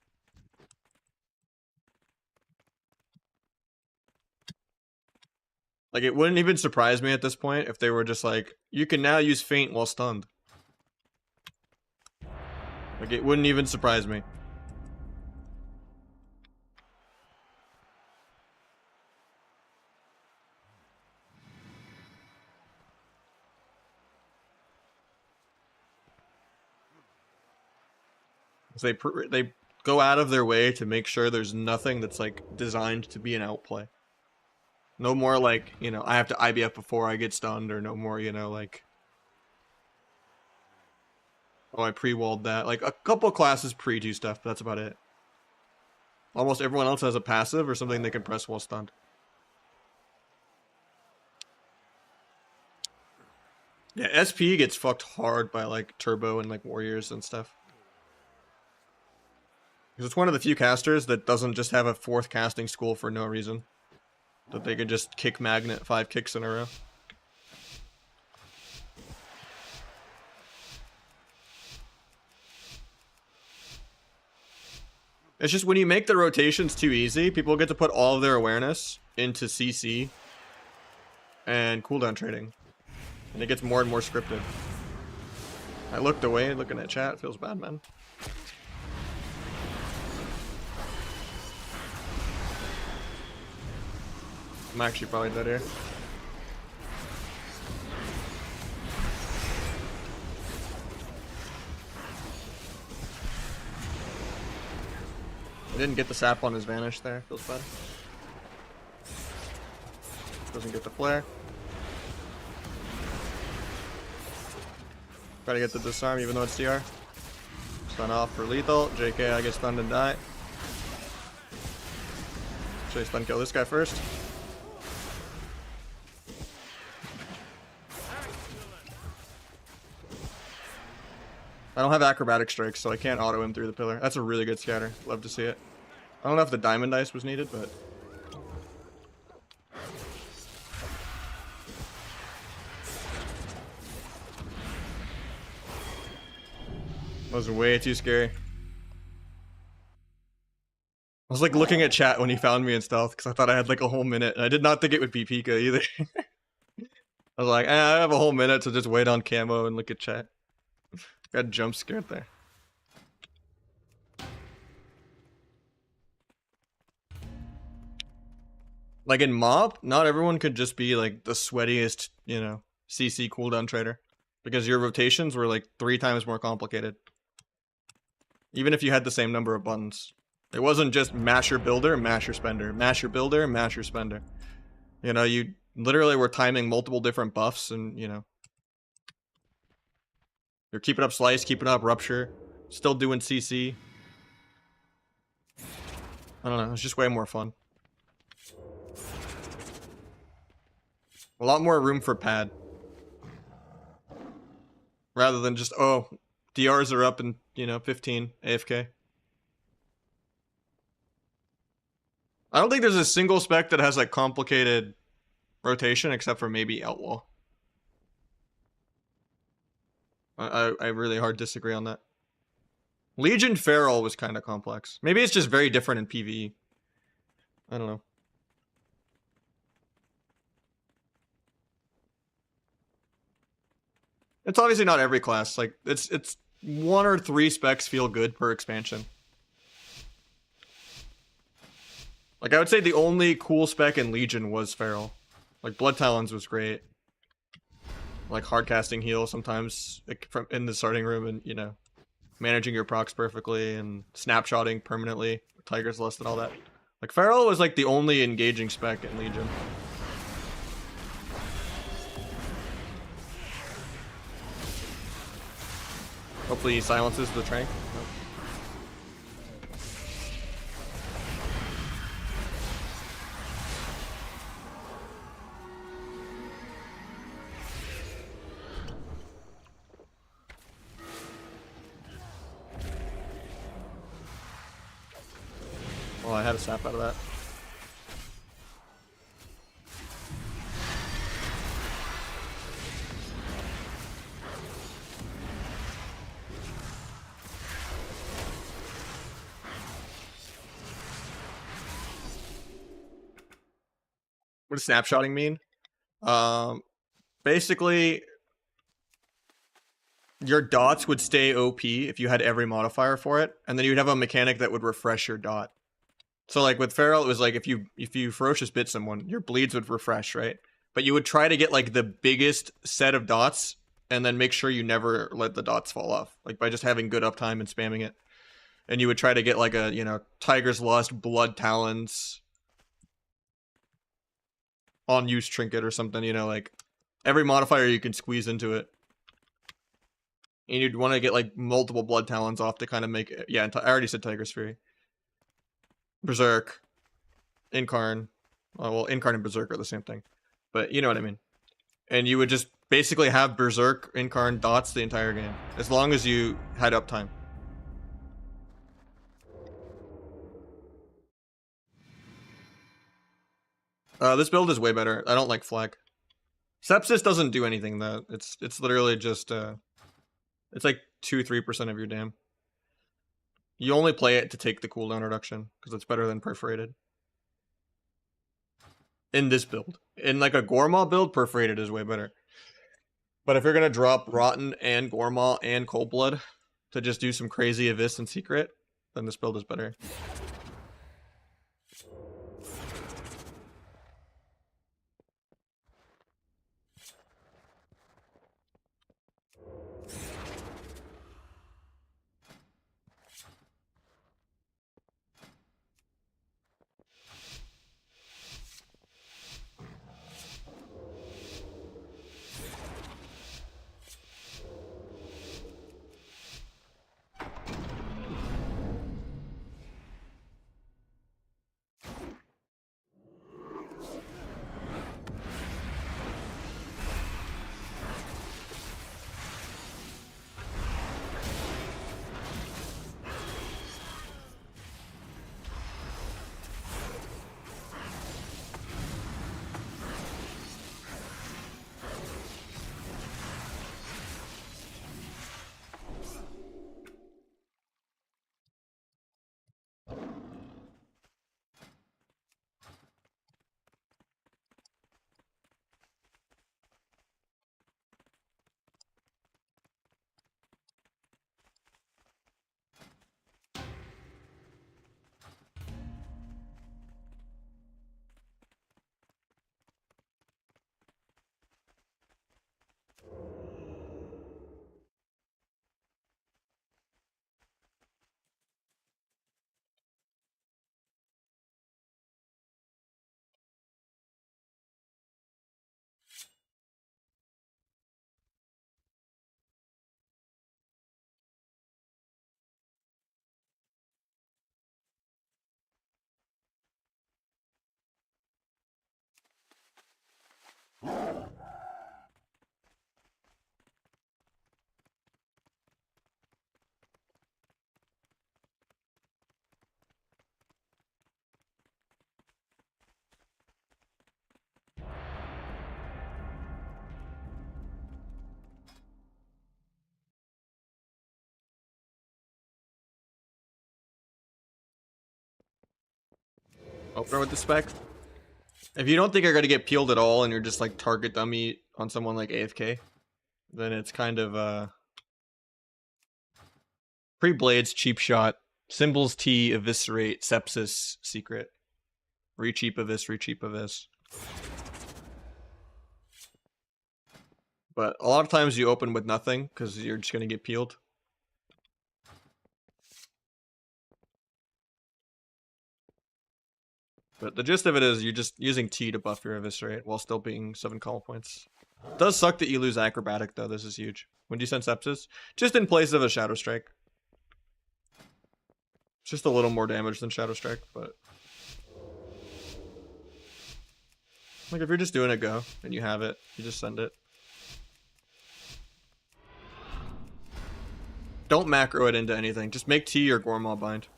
Like, it wouldn't even surprise me at this point if they were just like, you can now use Feint while stunned. Like, it wouldn't even surprise me. They go out of their way to make sure there's nothing that's like designed to be an outplay. No more like, you know, I have to IBF before I get stunned, or no more, you know, like, oh, I pre-walled that. Like, a couple classes pre-do stuff, but that's about it. Almost everyone else has a passive or something they can press while stunned. Yeah, SP gets fucked hard by like Turbo and like Warriors and stuff. Because it's one of the few casters that doesn't just have a 4th casting school for no reason. That they can just kick Magnet 5 kicks in a row. It's just when you make the rotations too easy, people get to put all of their awareness into CC and cooldown trading. And it gets more and more scripted. I looked away looking at chat, feels bad, man. I'm actually probably dead here. I didn't get the sap on his vanish there. Feels bad. Doesn't get the flare. Try to get the disarm even though it's CR. Stun off for lethal. JK, I get stunned and die. Should I stun kill this guy first? I don't have acrobatic strikes, so I can't auto him through the pillar. That's a really good scatter. Love to see it. I don't know if the diamond dice was needed, but was way too scary. I was like looking at chat when he found me in stealth because I thought I had like a whole minute, and I did not think it would be Pika either. I was like, I have a whole minute to just wait on camo and look at chat. Got jump scared there. Like in mob, not everyone could just be like the sweatiest, you know, CC cooldown trader. Because your rotations were like 3 times more complicated. Even if you had the same number of buttons. It wasn't just masher builder, masher spender, masher builder, masher spender. You know, you literally were timing multiple different buffs and, you know. You're keeping up slice, keeping up rupture, still doing CC. I don't know, it's just way more fun. A lot more room for pad. Rather than just, oh, DRs are up in, you know, 15 AFK. I don't think there's a single spec that has like complicated rotation except for maybe Outlaw. I really hard disagree on that. Legion Feral was kind of complex. Maybe it's just very different in PvE. I don't know. It's obviously not every class. Like it's 1 or 3 specs feel good per expansion. Like I would say the only cool spec in Legion was Feral. Like Blood Talons was great. Like hard casting heal sometimes from in the starting room, and you know, managing your procs perfectly and snapshotting permanently, Tiger's Lust and all that. Like Feral was like the only engaging spec in Legion. Hopefully he silences the trank. Nope. Well, I had a snap out of that. What does snapshotting mean? Basically, your dots would stay OP if you had every modifier for it, and then you'd have a mechanic that would refresh your dot. So like with Feral, it was like if you ferocious bit someone, your bleeds would refresh, right? But you would try to get like the biggest set of dots, and then make sure you never let the dots fall off, like by just having good uptime and spamming it. And you would try to get like a, you know, Tiger's Lust, Blood Talons, on use trinket or something, you know, like every modifier you can squeeze into it. And you'd want to get like multiple Blood Talons off to kind of make it. Yeah, I already said Tiger's Fury. Berserk. Incarn. Well, Incarn and Berserk are the same thing. But you know what I mean. And you would just basically have Berserk, Incarn, dots the entire game. As long as you had uptime. This build is way better. I don't like flag. Sepsis doesn't do anything though. It's literally just it's like 2-3% of your dam. You only play it to take the cooldown reduction because it's better than perforated. In this build, in like a Gormaw build, perforated is way better. But if you're gonna drop Rotten and Gormaw and Cold Blood to just do some crazy Abyss and Secret, then this build is better. Opener with the spec. If you don't think you're gonna get peeled at all and you're just like target dummy on someone like AFK, then it's kind of pre-blades, cheap shot, symbols T, eviscerate, sepsis, secret. Re-cheap of this, re-cheap of this. But a lot of times you open with nothing because you're just gonna get peeled. But the gist of it is you're just using T to buff your eviscerate while still being 7 call points. It does suck that you lose acrobatic though, this is huge. When do you send sepsis? Just in place of a shadow strike. It's just a little more damage than shadow strike, but like if you're just doing a go and you have it, you just send it. Don't macro it into anything. Just make T your Gormaw bind.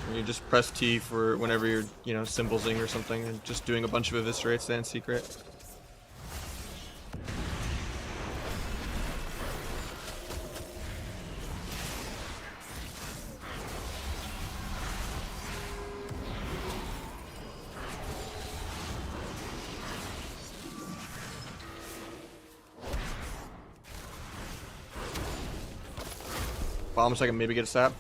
And you just press T for whenever you're, you know, symbolsing or something and just doing a bunch of eviscerates and secret. Bomb so I can maybe get a sap.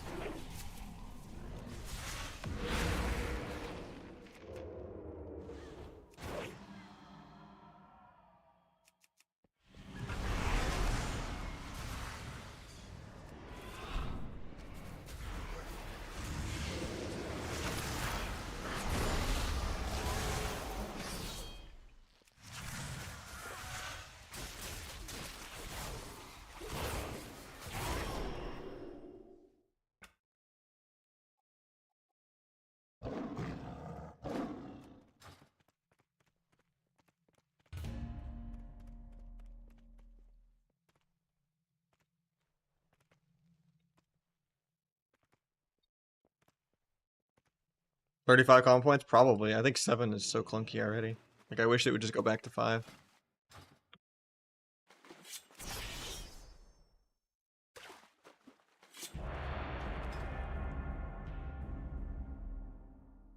$35 common points? Probably. I think 7 is so clunky already. Like, I wish it would just go back to 5.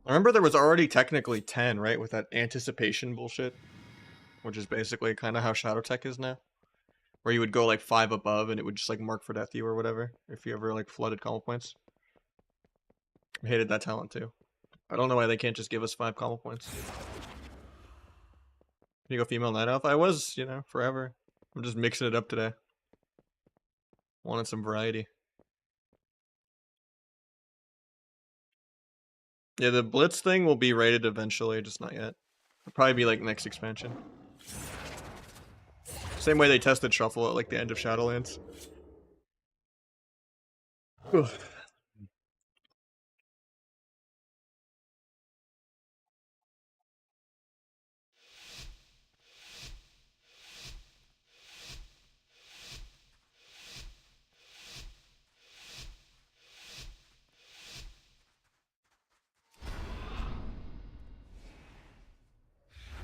I remember there was already technically 10, right? With that anticipation bullshit. Which is basically kind of how Shadow Tech is now. Where you would go like 5 above and it would just like mark for death you or whatever. If you ever like flooded common points. I hated that talent too. I don't know why they can't just give us 5 common points. Can you go female night elf? I was, you know, forever. I'm just mixing it up today. Wanted some variety. Yeah, the Blitz thing will be rated eventually, just not yet. It'll probably be like next expansion. Same way they tested Shuffle at like the end of Shadowlands. Ugh.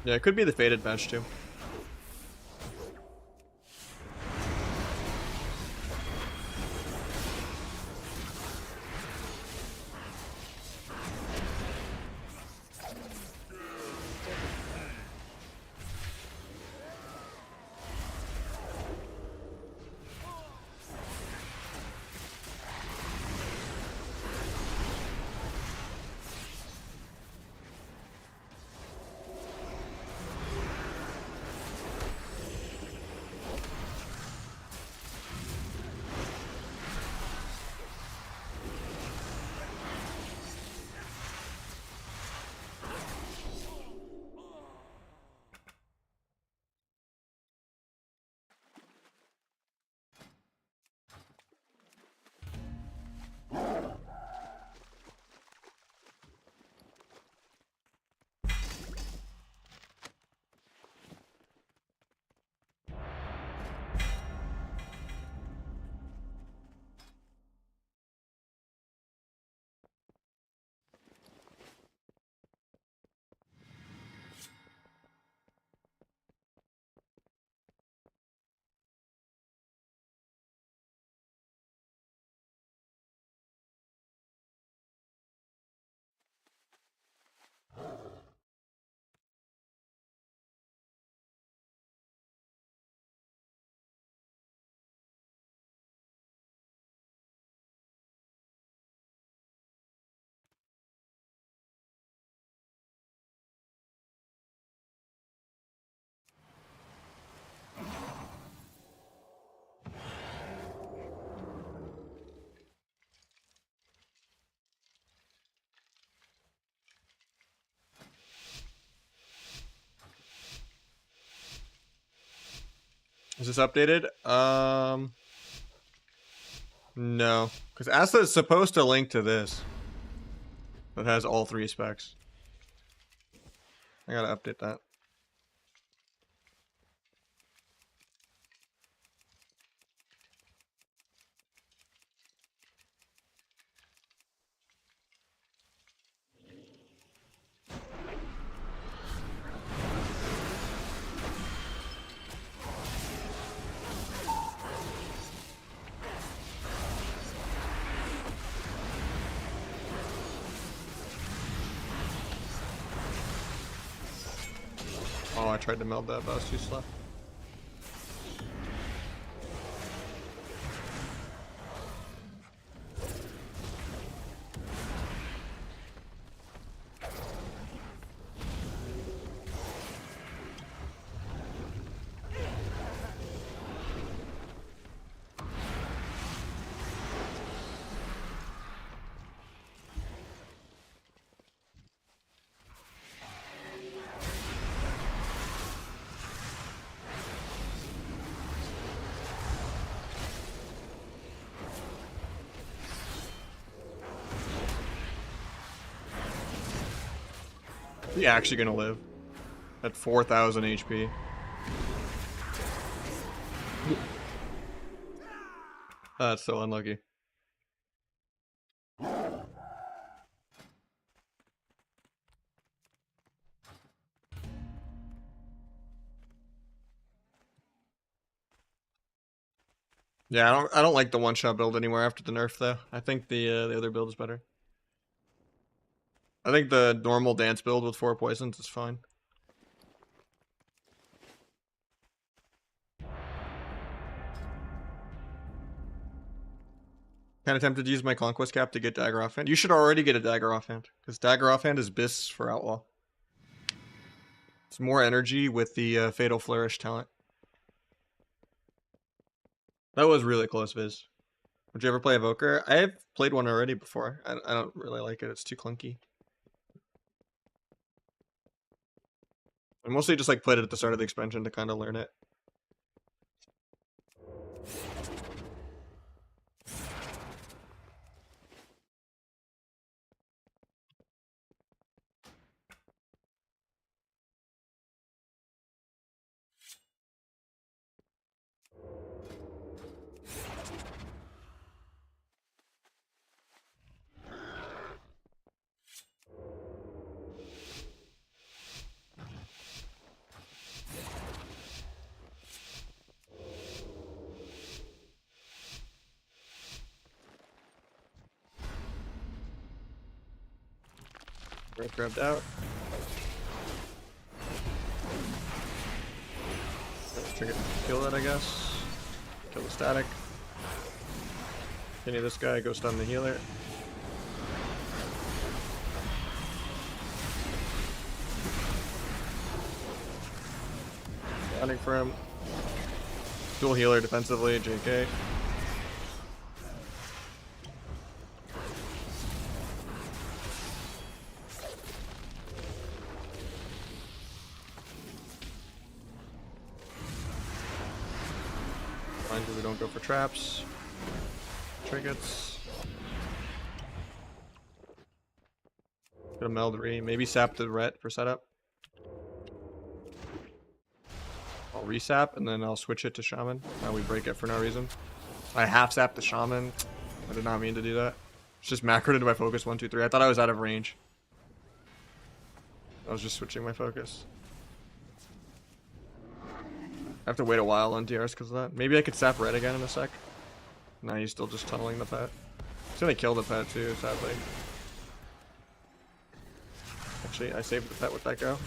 Yeah, it could be the Faded Badge too. Is this updated? No, because Asta is supposed to link to this. That has all 3 specs. I gotta update that. Oh, I tried to meld that, but I was too slow. Is he actually gonna live? At 4,000 HP. That's so unlucky. Yeah, I don't like the one-shot build anymore after the nerf though. I think the other build is better. I think the normal dance build with 4 poisons is fine. Kind of tempted to use my Conquest Cap to get Dagger Offhand. You should already get a Dagger Offhand, because Dagger Offhand is Bis for Outlaw. It's more energy with the Fatal Flourish talent. That was really close, Viz. Would you ever play Evoker? I have played one already before. I don't really like it. It's too clunky. I mostly just like played it at the start of the expansion to kind of learn it. Right, grabbed out. Trigger, kill that, I guess. Kill the static. Continue this guy, go stun the healer. Stunning for him. Dual healer defensively, JK. Mind you, we don't go for traps. Trinkets. Gonna meld re, maybe sap the ret for setup. I'll resap and then I'll switch it to shaman. Now we break it for no reason. I half sap the shaman. I did not mean to do that. It's just macroed into my focus 1, 2, 3. I thought I was out of range. I was just switching my focus. I have to wait a while on DRs because of that. Maybe I could sap red again in a sec. Nah, he's still just tunneling the pet. He's gonna kill the pet too, sadly. Actually, I saved the pet with that go.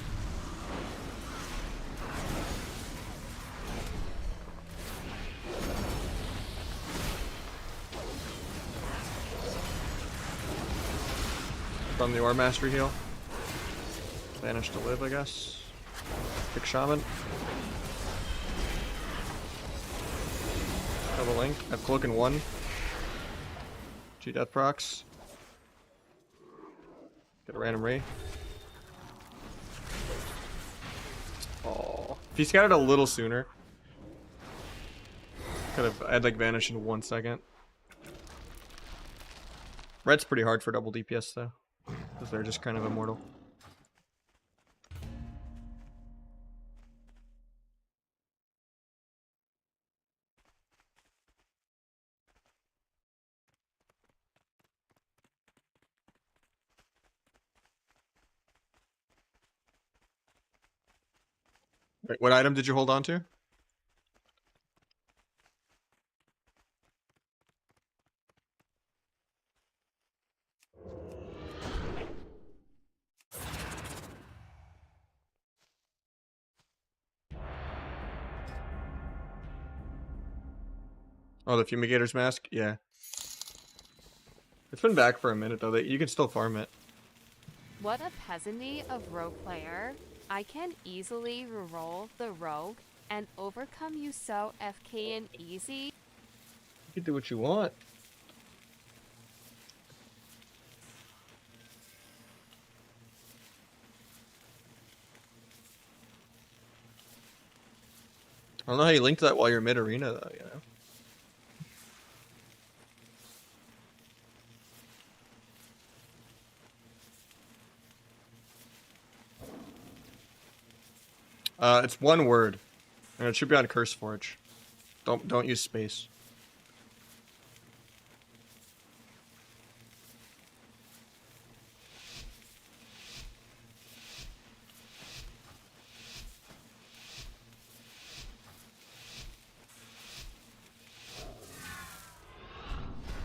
From the Ore Mastery heal. Vanish to live, I guess. Pick Shaman. Double link. I have Cloak in 1. 2 death procs. Get a random Ray. Oh. If he scattered a little sooner, Could have, I'd like vanish in 1 second. Red's pretty hard for double DPS though, because they're just kind of immortal. Wait, what item did you hold on to? Oh, the Fumigator's Mask? Yeah. It's been back for a minute though. You can still farm it. What a peasanty of rogue player. I can easily reroll the rogue and overcome you so FK and easy. You can do what you want. I don't know how you linked that while you're mid arena though, you know. It's one word, and it should be on CurseForge. Don't use space.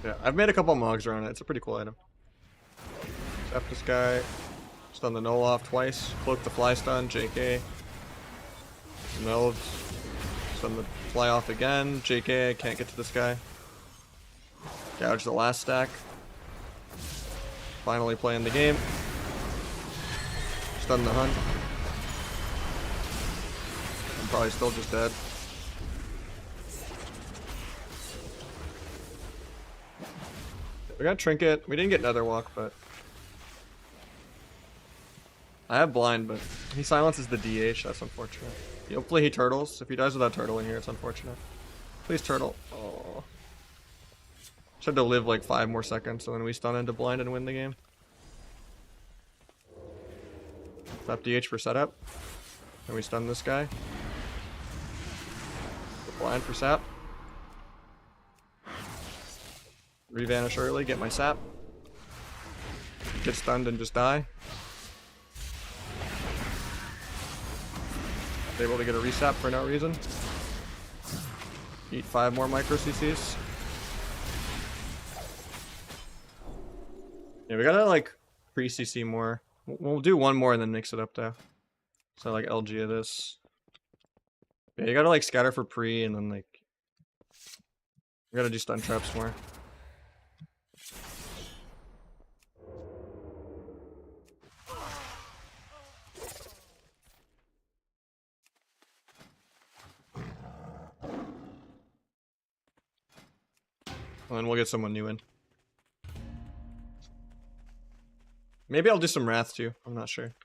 Yeah, I've made a couple mogs around it. It's a pretty cool item. Zap this guy. Stun the null off twice. Cloak the fly stun. JK. Meld. Stun the fly off again. JK. I can't get to this guy. Gouge the last stack. Finally playing the game. Stun the hunt. I'm probably still just dead. We got Trinket. We didn't get Nether Walk, but I have Blind, but he silences the DH. That's unfortunate. Hopefully he turtles. If he dies without turtling here, it's unfortunate. Please turtle. Oh. Just had to live like 5 more seconds, so then we stun into Blind and win the game. Tap DH for setup. Then we stun this guy. Get Blind for sap. Revanish early, get my sap. Get stunned and just die. Able to get a resap for no reason. Eat 5 more micro CCs. Yeah, we gotta like pre-CC more. We'll do 1 more and then mix it up though. So like LG of this. Yeah, you gotta like scatter for pre and then like we gotta do stun traps more. And then we'll get someone new in. Maybe I'll do some Wrath too. I'm not sure.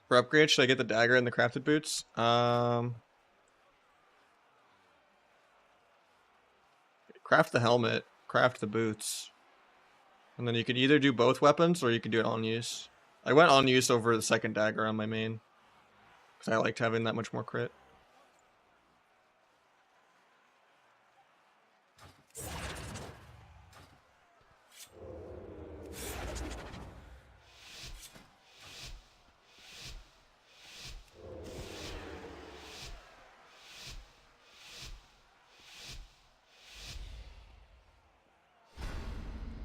For upgrade, should I get the dagger and the crafted boots? Craft the helmet, craft the boots. And then you could either do both weapons or you could do it on use. I went on use over the second dagger on my main. Because I liked having that much more crit.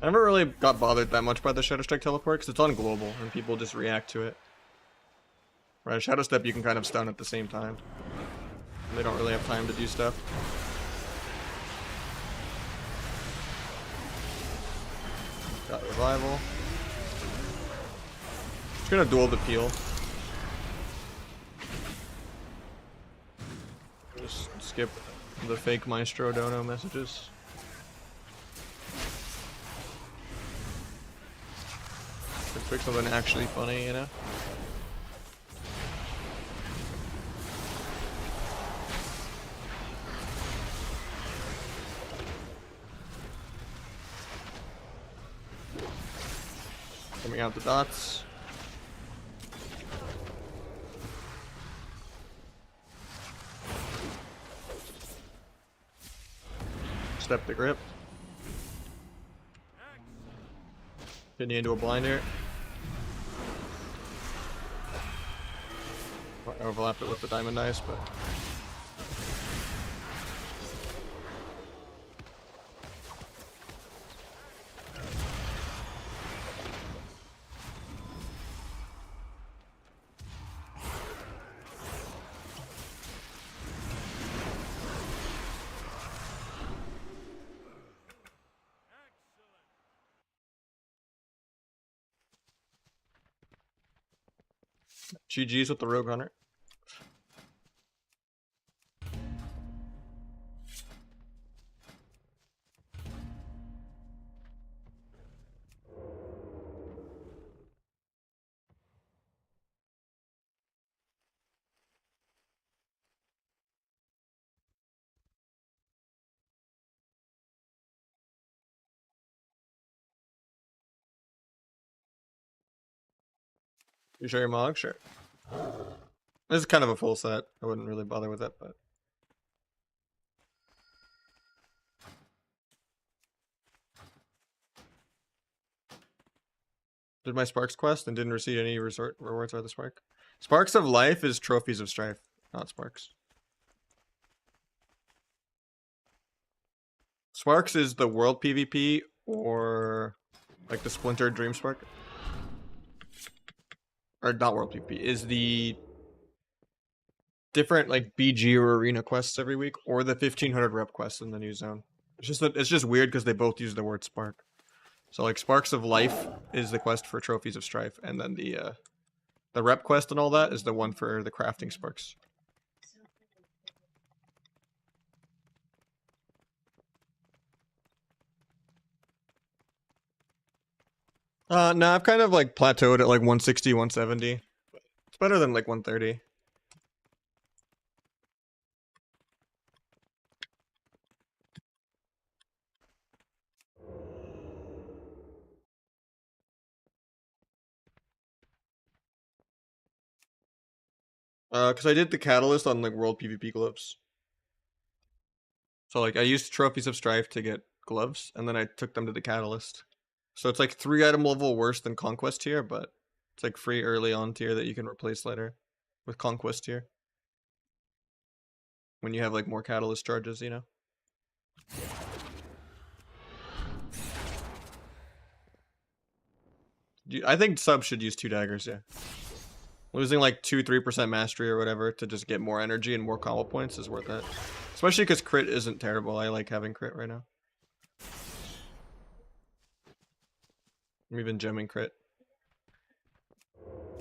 I never really got bothered that much by the Shadow Strike teleport because it's on global and people just react to it. Right, Shadow Step you can kind of stun at the same time. And they don't really have time to do stuff. Got Revival. Just gonna duel the peel. Just skip the fake Maestro Dono messages. Pick something actually funny, you know? Coming out the dots. Step the grip. Getting into a blinder. I overlapped it with the diamond dice, but GG's with the Rogue Hunter. You sure your Mog? Sure. This is kind of a full set. I wouldn't really bother with it, but did my Sparks quest and didn't receive any rewards by the Spark. Sparks of Life is Trophies of Strife, not Sparks. Sparks is the World PvP or like the Splinter Dream Spark. Or not World PvP, is the different like BG or arena quests every week, or the 1500 rep quests in the new zone. It's just that it's just weird because they both use the word Spark. So like Sparks of Life is the quest for Trophies of Strife, and then the rep quest and all that is the one for the crafting Sparks. No, I've kind of like plateaued at like 160, 170. It's better than like 130. Because I did the catalyst on like World PvP gloves. So like I used Trophies of Strife to get gloves, and then I took them to the catalyst. So it's like 3 item level worse than Conquest tier, but it's like free early on tier that you can replace later with Conquest tier. When you have like more catalyst charges, you know? I think subs should use 2 daggers, yeah. Losing like 2-3% mastery or whatever to just get more energy and more combo points is worth it. Especially because crit isn't terrible. I like having crit right now. I'm even gemming crit.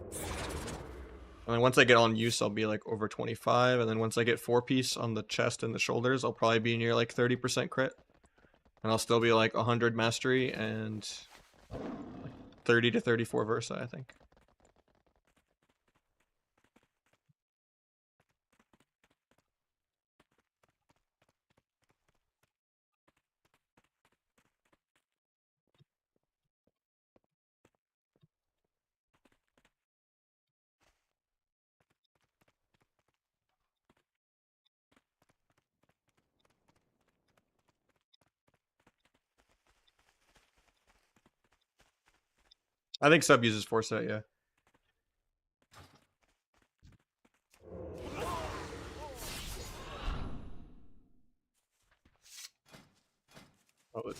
And then once I get on use, I'll be like over 25. And then once I get 4-piece on the chest and the shoulders, I'll probably be near like 30% crit. And I'll still be like 100 mastery and 30 to 34 Versa, I think. I think sub uses foresight, yeah. Oh,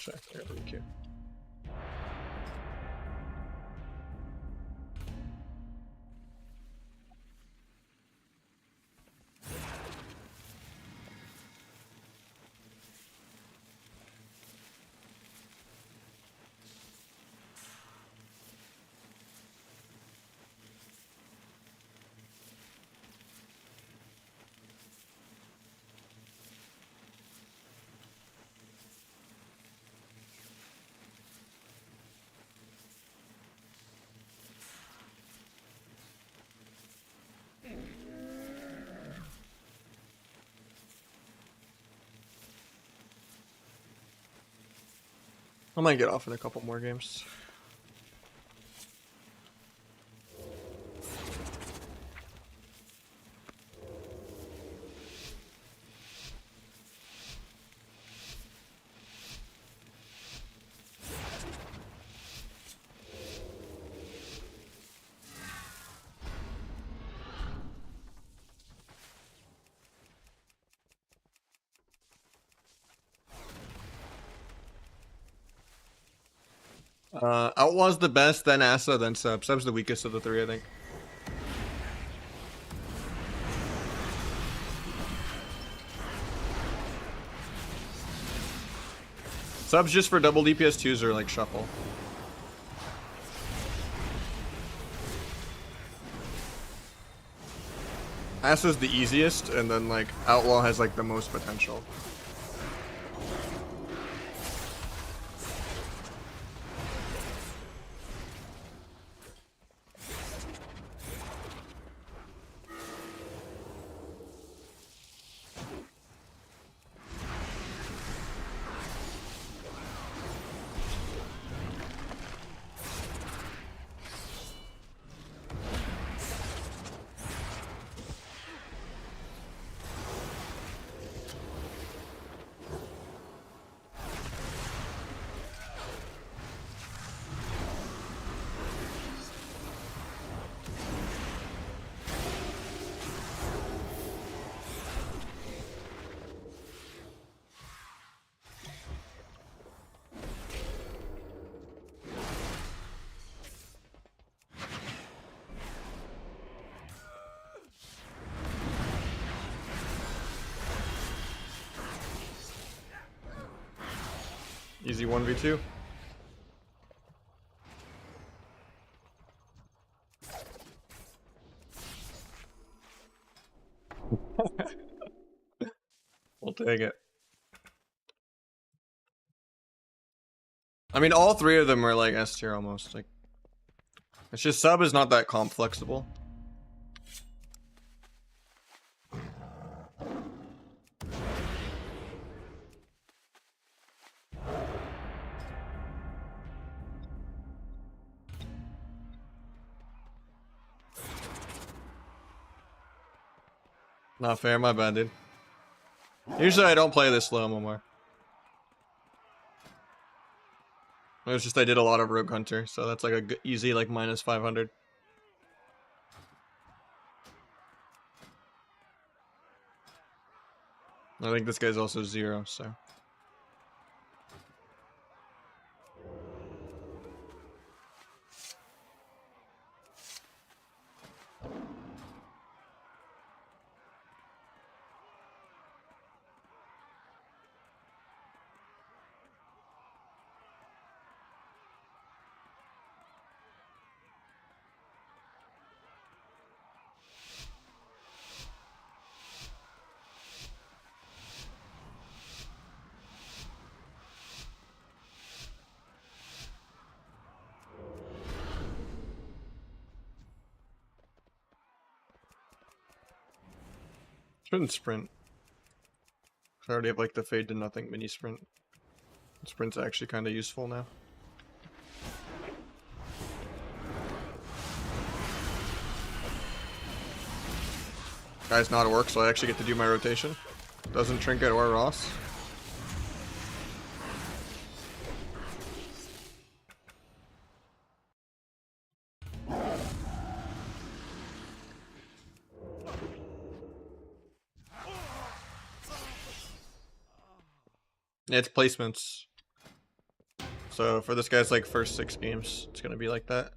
Check. I got BQ. I might get off in a couple more games. Outlaw's the best, then Asa, then Sub. Sub's the weakest of the three, I think. Sub's just for double DPS 2s or like shuffle. Asa's the easiest, and then like Outlaw has like the most potential. Easy 1v2. We'll take it. I mean, all three of them are like S tier almost. Like, it's just Sub is not that comp flexible. Not fair, my bad, dude. Usually I don't play this slow more. It was just I did a lot of Rogue Hunter, so that's like a easy like minus 500. I think this guy's also 0, so. Shouldn't sprint. I already have like the fade to nothing mini sprint. Sprint's actually kind of useful now. Guy's not at work, so I actually get to do my rotation. Doesn't Trinket or Ross. Yeah, it's placements. So for this guy's like first 6 games, it's gonna be like that.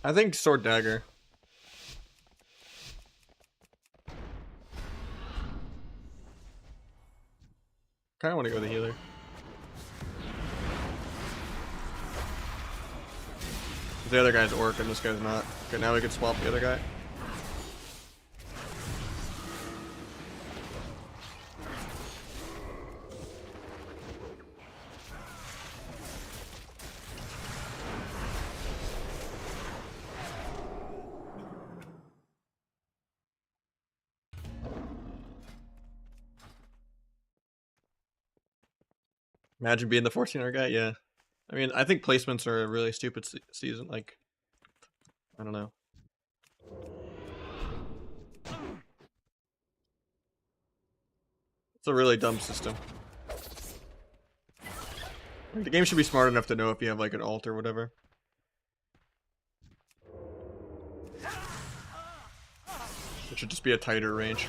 I think sword dagger. Kinda wanna go the healer. The other guy's orc and this guy's not. Okay, now we can swap the other guy. Imagine being the 14-hour guy, yeah. I mean, I think placements are a really stupid season, like, I don't know. It's a really dumb system. Like, the game should be smart enough to know if you have like an ult or whatever. It should just be a tighter range.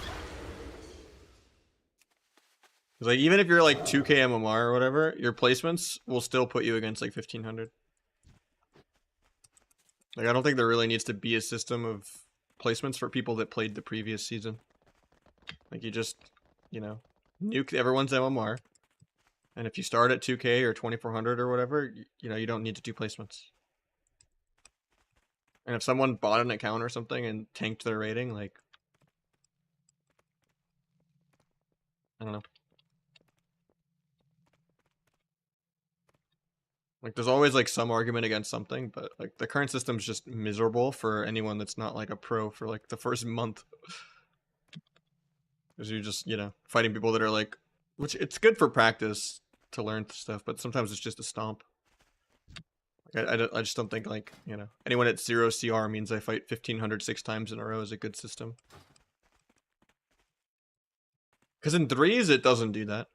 Like, even if you're like 2k MMR or whatever, your placements will still put you against like 1500. Like, I don't think there really needs to be a system of placements for people that played the previous season. Like, you just, you know, nuke everyone's MMR. And if you start at 2k or 2400 or whatever, you know, you don't need to do placements. And if someone bought an account or something and tanked their rating, like, I don't know. Like, there's always like some argument against something, but like the current system's just miserable for anyone that's not like a pro for like the first month. Because you're just, you know, fighting people that are like, which it's good for practice to learn stuff, but sometimes it's just a stomp. Like, I just don't think like, you know, anyone at 0 CR means I fight 1500 6 times in a row is a good system. Because in 3s, it doesn't do that.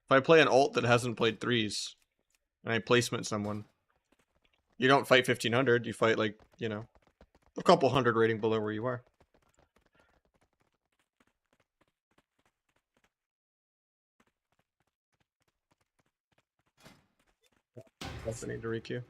If I play an ult that hasn't played 3s, and I placement someone, you don't fight 1500, you fight like, you know, a couple hundred rating below where you are. Also need to requeue.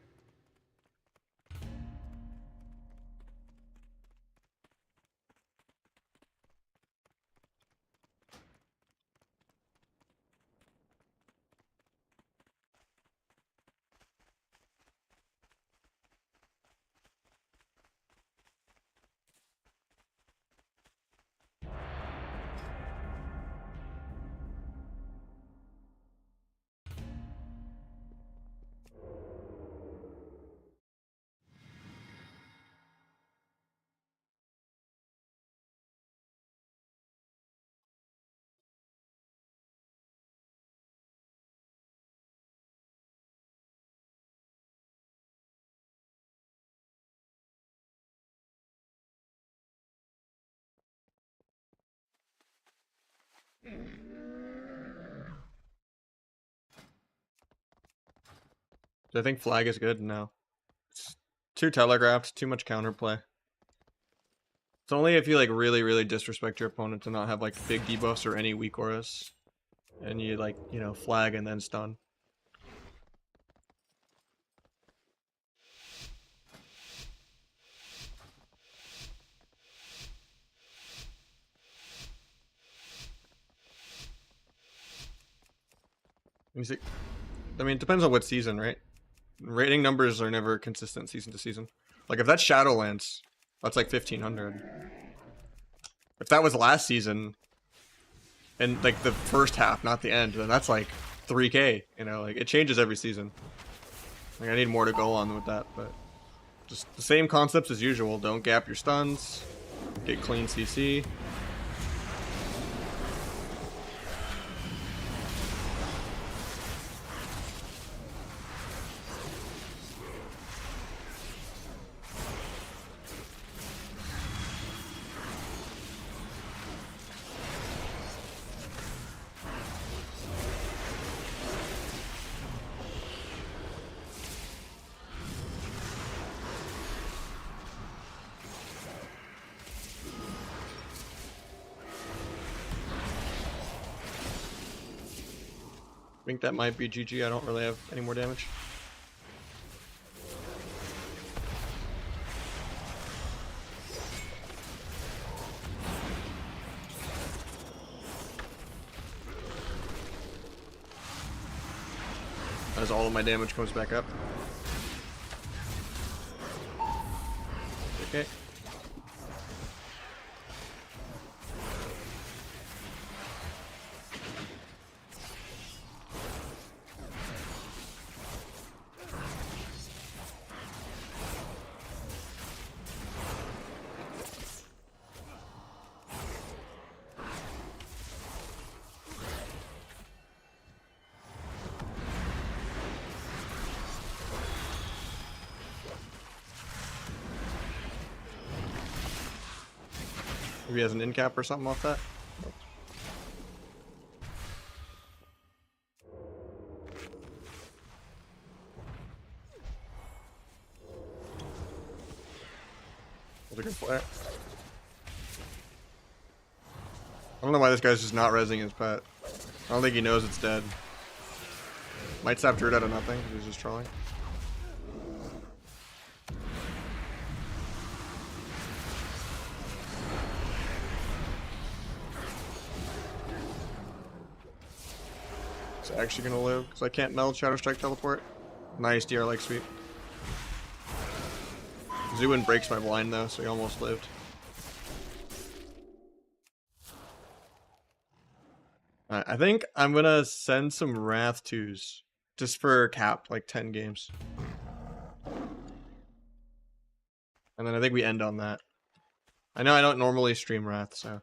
Do I think flag is good? No. It's too telegraphed, too much counterplay. It's only if you like really disrespect your opponent to not have like big debuffs or any weak auras, and you like, you know, flag and then stun. Let me see. I mean, it depends on what season, right? Rating numbers are never consistent season to season. Like if that's Shadowlands, that's like 1500. If that was last season, and like the first half, not the end, then that's like 3k. You know, like it changes every season. Like I need more to go on with that, but just the same concepts as usual. Don't gap your stuns. Get clean CC. I think that might be GG. I don't really have any more damage. As all of my damage comes back up. Okay. Maybe he has an in cap or something off that. That's a good flare. I don't know why this guy's just not rezzing his pet. I don't think he knows it's dead. Might stop Druid out of nothing. He's just trolling. It's actually gonna live because I can't meld Shadow Strike teleport. Nice DR like sweep. Zuin breaks my blind though, so he almost lived. I think I'm gonna send some Wrath 2s just for cap, like 10 games. And then I think we end on that. I know I don't normally stream Wrath, so.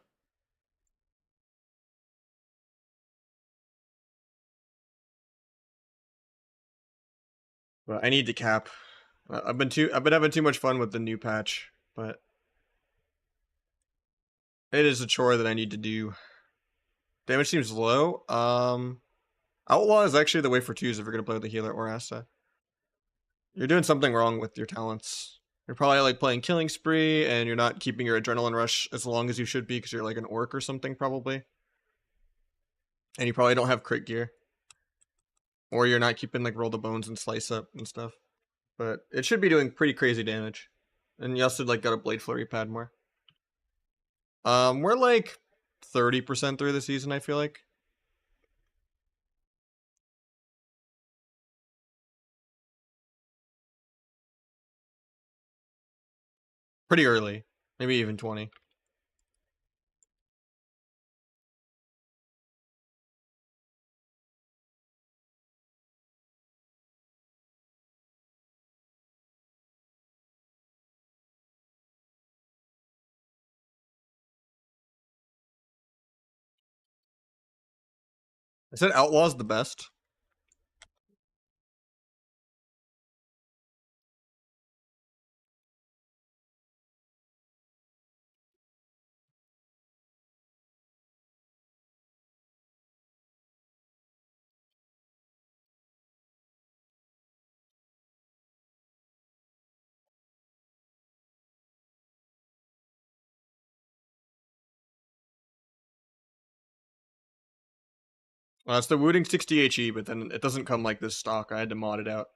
But I need to cap. I've been having too much fun with the new patch, but it is a chore that I need to do. Damage seems low. Outlaw is actually the way for 2s if you're gonna play with a healer or Asta. You're doing something wrong with your talents. You're probably like playing Killing Spree, and you're not keeping your Adrenaline Rush as long as you should be because you're like an Orc or something probably. And you probably don't have crit gear. Or you're not keeping like Roll the Bones and Slice Up and stuff. But it should be doing pretty crazy damage. And you also like got a Blade Flurry pad more. We're like 30% through the season, I feel like. Pretty early. Maybe even 20. I said Outlaw's the best. Well, it's the Wooting 60 HE, but then it doesn't come like this stock. I had to mod it out.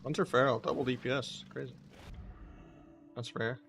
Hunter Feral, double DPS. Crazy. That's rare.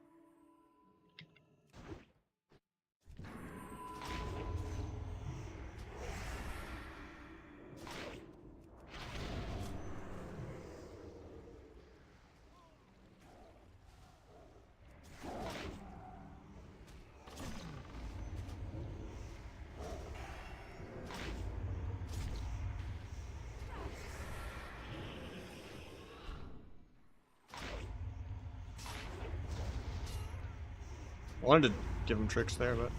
I wanted to give him tricks there, but...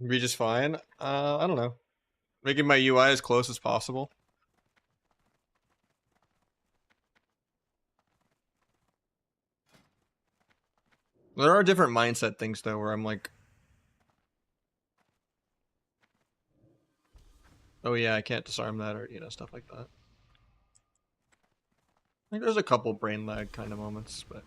Be just fine. I don't know. Making my UI as close as possible. There are different mindset things though, where I'm like, oh yeah, I can't disarm that, or stuff like that. I think there's a couple brain lag kind of moments, but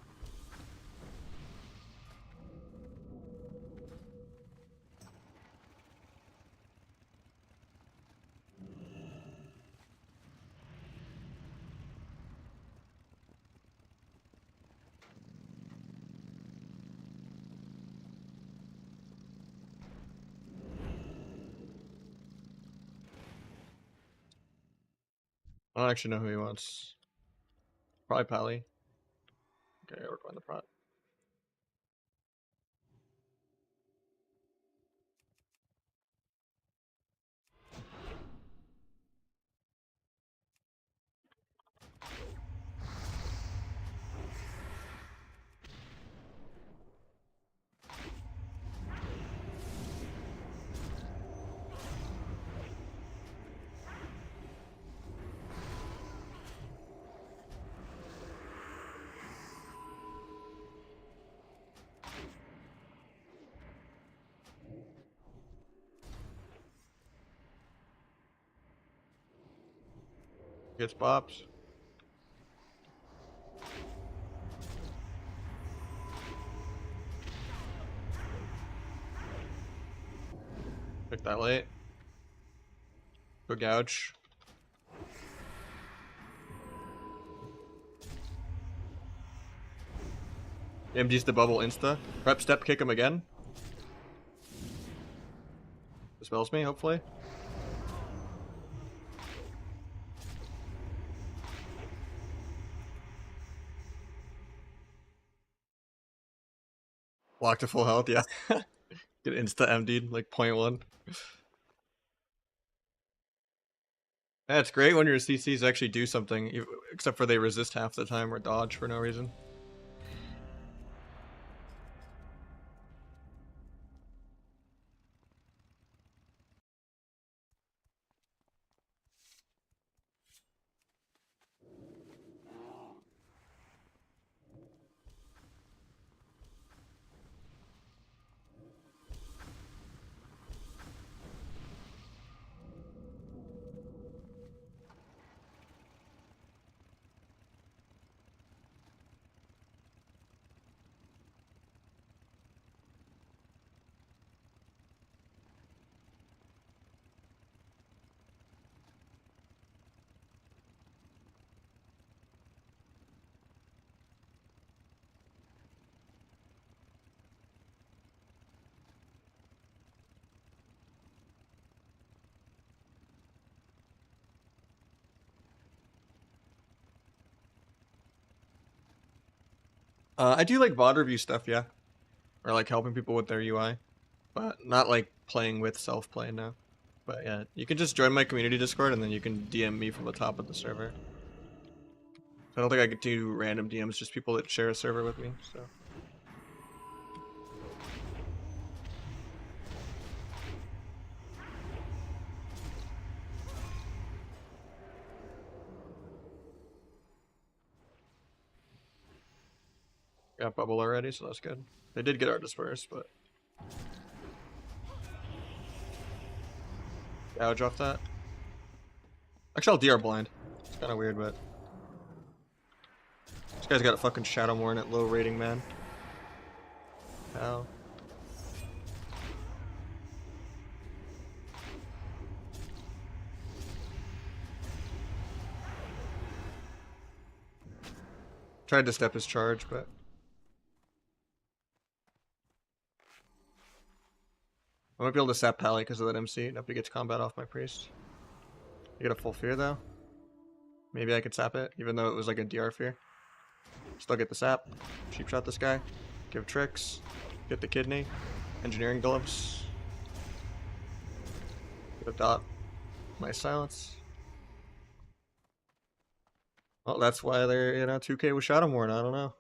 I don't actually know who he wants. Probably Pally. Okay, we're going to prot. Gets bops. Pick that late. Go gouge. MG's the bubble insta. Prep step kick him again. Dispels me, hopefully. Lock to full health, yeah. Get insta MD'd, like 0.1. Yeah, it's great when your CCs actually do something, except for they resist half the time or dodge for no reason. I do like VOD review stuff, yeah. Or like helping people with their UI. But not like playing with self-play now. But yeah, you can just join my community Discord and then you can DM me from the top of the server. I don't think I could do random DMs, just people that share a server with me, so. Got bubble already, so that's good. They did get our disperse, but gouge off that. Actually, I'll DR blind. It's kind of weird, but this guy's got a fucking Shadowmourne at low rating, man. How? Tried to step his charge, but I might be able to sap Pally because of that MC. Nope, he gets combat off my priest. You get a full fear though. Maybe I could sap it, even though it was like a DR fear. Still get the sap. Cheap shot this guy. Give tricks. Get the kidney. Engineering gloves. Get a dot. Nice silence. Well, that's why they're, 2K with Shadowmourne. I don't know.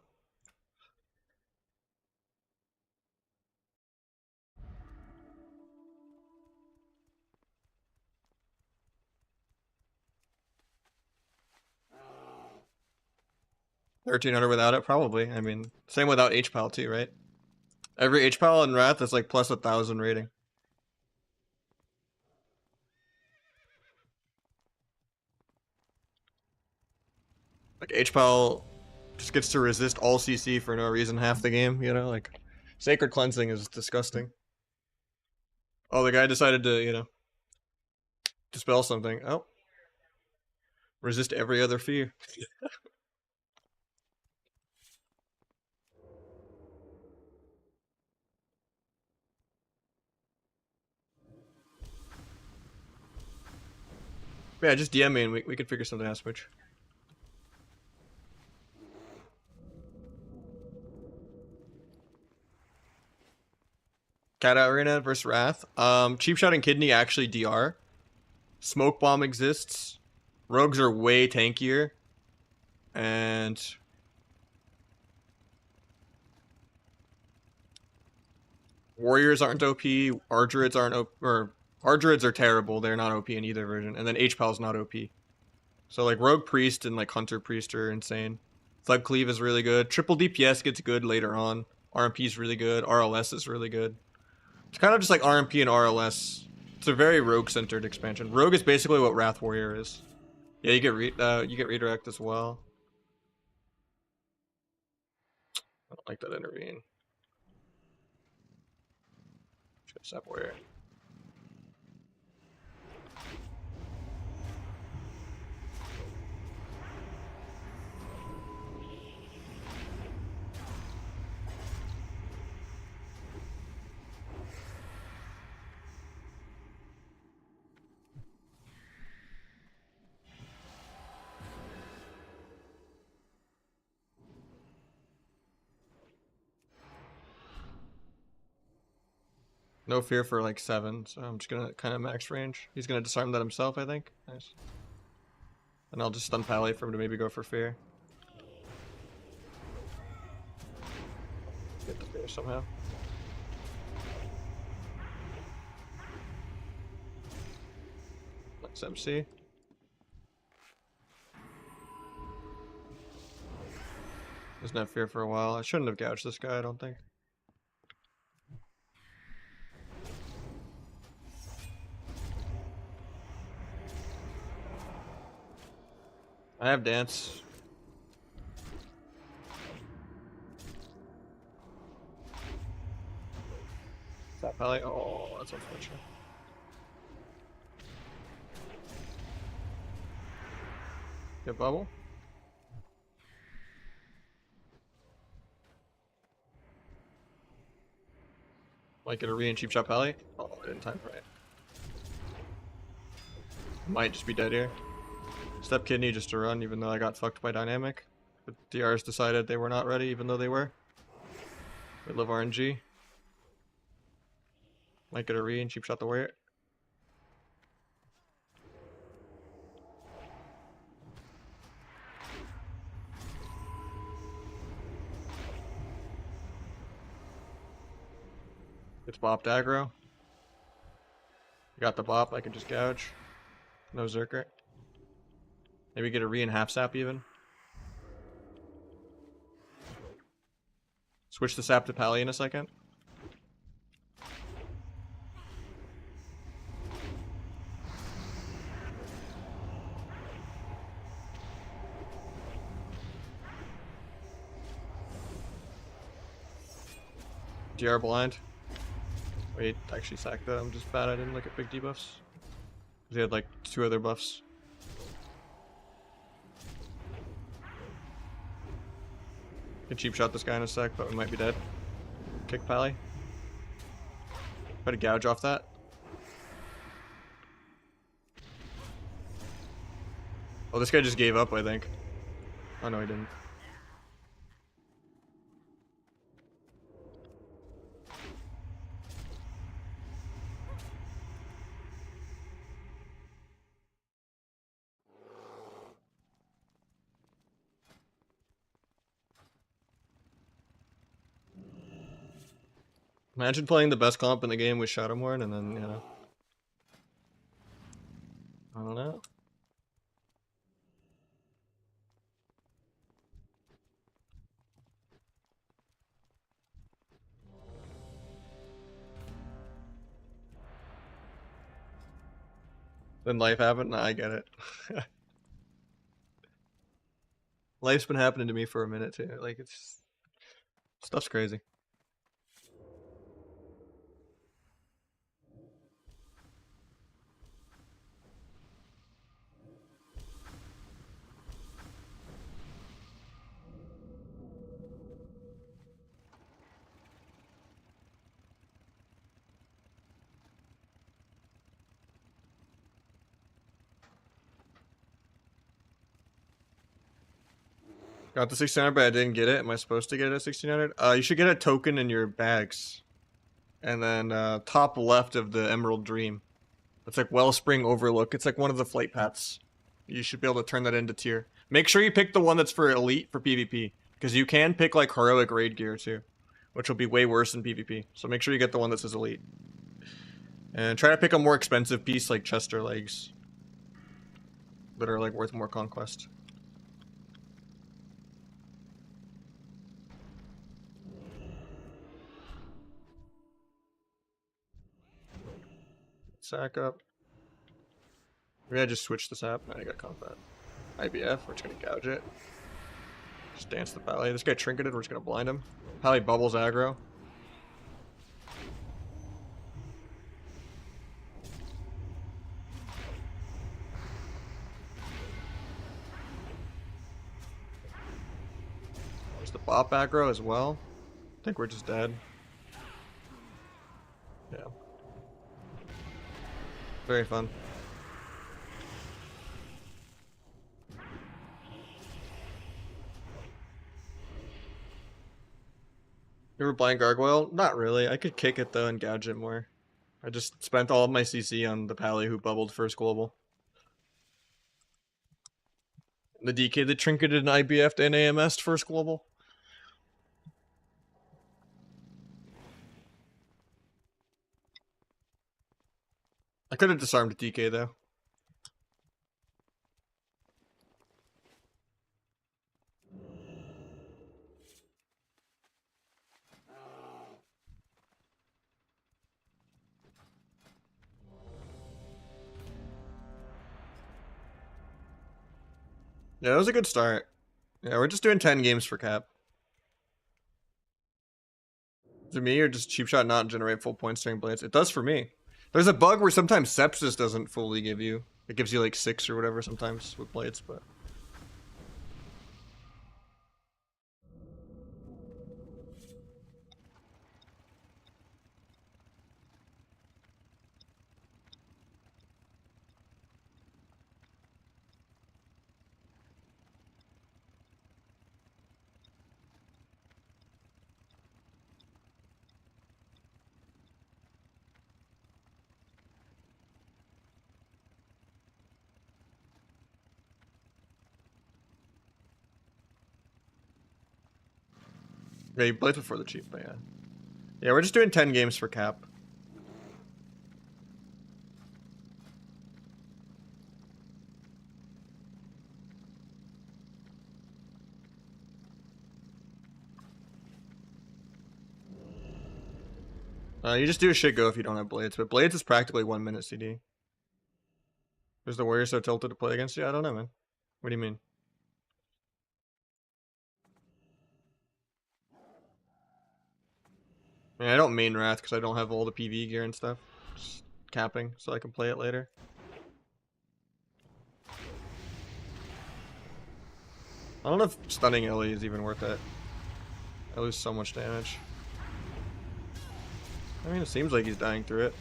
$1,300 without it, probably. I mean, same without HPAL too, right? Every HPAL in Wrath is like plus 1,000 rating. Like HPAL just gets to resist all CC for no reason half the game, like Sacred Cleansing is disgusting. Oh, the guy decided to, dispel something. Oh. Resist every other fear. Yeah, just DM me and we can figure something out, Switch. Cat Arena versus Wrath. Cheap Shot and Kidney actually DR. Smoke Bomb exists. Rogues are way tankier. And Warriors aren't OP. Ardruids aren't OP. Or Ardruids are terrible. They're not OP in either version. And then HPAL's not OP. So like Rogue Priest and like Hunter Priest are insane. Thug Cleave is really good. Triple DPS gets good later on. RMP is really good. RLS is really good. It's kind of just like RMP and RLS. It's a very rogue-centered expansion. Rogue is basically what Wrath Warrior is. Yeah, you get redirect as well. I don't like that intervene. Just Sap Warrior. No fear for like 7, so I'm just gonna kind of max range. He's gonna disarm that himself, I think. Nice. And I'll just stun Pally for him to maybe go for fear. Get the fear somehow. Nice MC. Doesn't have fear for a while. I shouldn't have gouged this guy, I don't think. I have dance. Is that Pally? Oh, that's unfortunate. Get bubble. Might get a re and cheap shot Pally. Oh, I didn't time for it. Might just be dead here. Step Kidney just to run, even though I got fucked by Dynamic. The DRs decided they were not ready, even though they were. They love RNG. Might get a re and cheap shot the warrior. It's bopped aggro. Got the bop, I can just gouge. No Zerker. Maybe get a re and half sap even. Switch the sap to Pally in a second. DR blind. Wait, actually sack that. I'm just bad I didn't look at big debuffs. He had like 2 other buffs. Can cheap shot this guy in a sec, but we might be dead. Kick Pally. Try to gouge off that. Oh, this guy just gave up, I think. Oh no, he didn't. Imagine playing the best comp in the game with Shadowmourne and then, you know. I don't know. Then life happened? Nah, I get it. Life's been happening to me for a minute too. Like, it's... Stuff's crazy. Got the 1600, but I didn't get it. Am I supposed to get it at 1600? You should get a token in your bags. And then top left of the Emerald Dream. It's like Wellspring Overlook. It's like one of the flight paths. You should be able to turn that into tier. Make sure you pick the one that's for Elite for PvP. Because you can pick like Heroic Raid gear too. Which will be way worse than PvP. So make sure you get the one that says Elite. And try to pick a more expensive piece like Chester Legs. That are like worth more conquest. Sack up. Maybe I just switch the sap. Now I got combat. IBF, we're just gonna gouge it. Just dance the Pally. This guy trinketed, we're just gonna blind him. Pally bubbles aggro. There's the bop aggro as well. I think we're just dead. Yeah. Very fun. You ever blind Gargoyle? Not really. I could kick it though and gouge it more. I just spent all of my CC on the Pally who bubbled first global. The DK that trinketed and IBF'd and AMS'd first global. I could have disarmed DK though. Yeah, it was a good start. Yeah, we're just doing 10 games for cap. To me, or just cheap shot not generate full points during blades? It does for me. There's a bug where sometimes sepsis doesn't fully give you. It gives you like 6 or whatever sometimes with blades, but... Yeah, you played before the cheap, but yeah. Yeah, we're just doing 10 games for cap. You just do a shit go if you don't have blades, but blades is practically 1 minute CD. Is the warrior so tilted to play against you? I don't know, man. What do you mean? I mean, I don't main Wrath because I don't have all the PV gear and stuff. Just capping so I can play it later. I don't know if stunning Ellie is even worth it. I lose so much damage. I mean, it seems like he's dying through it.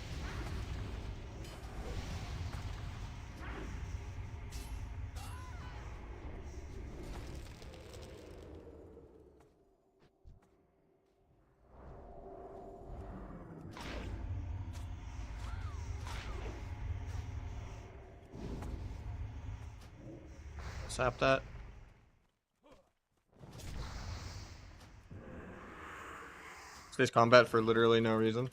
Sap that. Stays combat for literally no reason.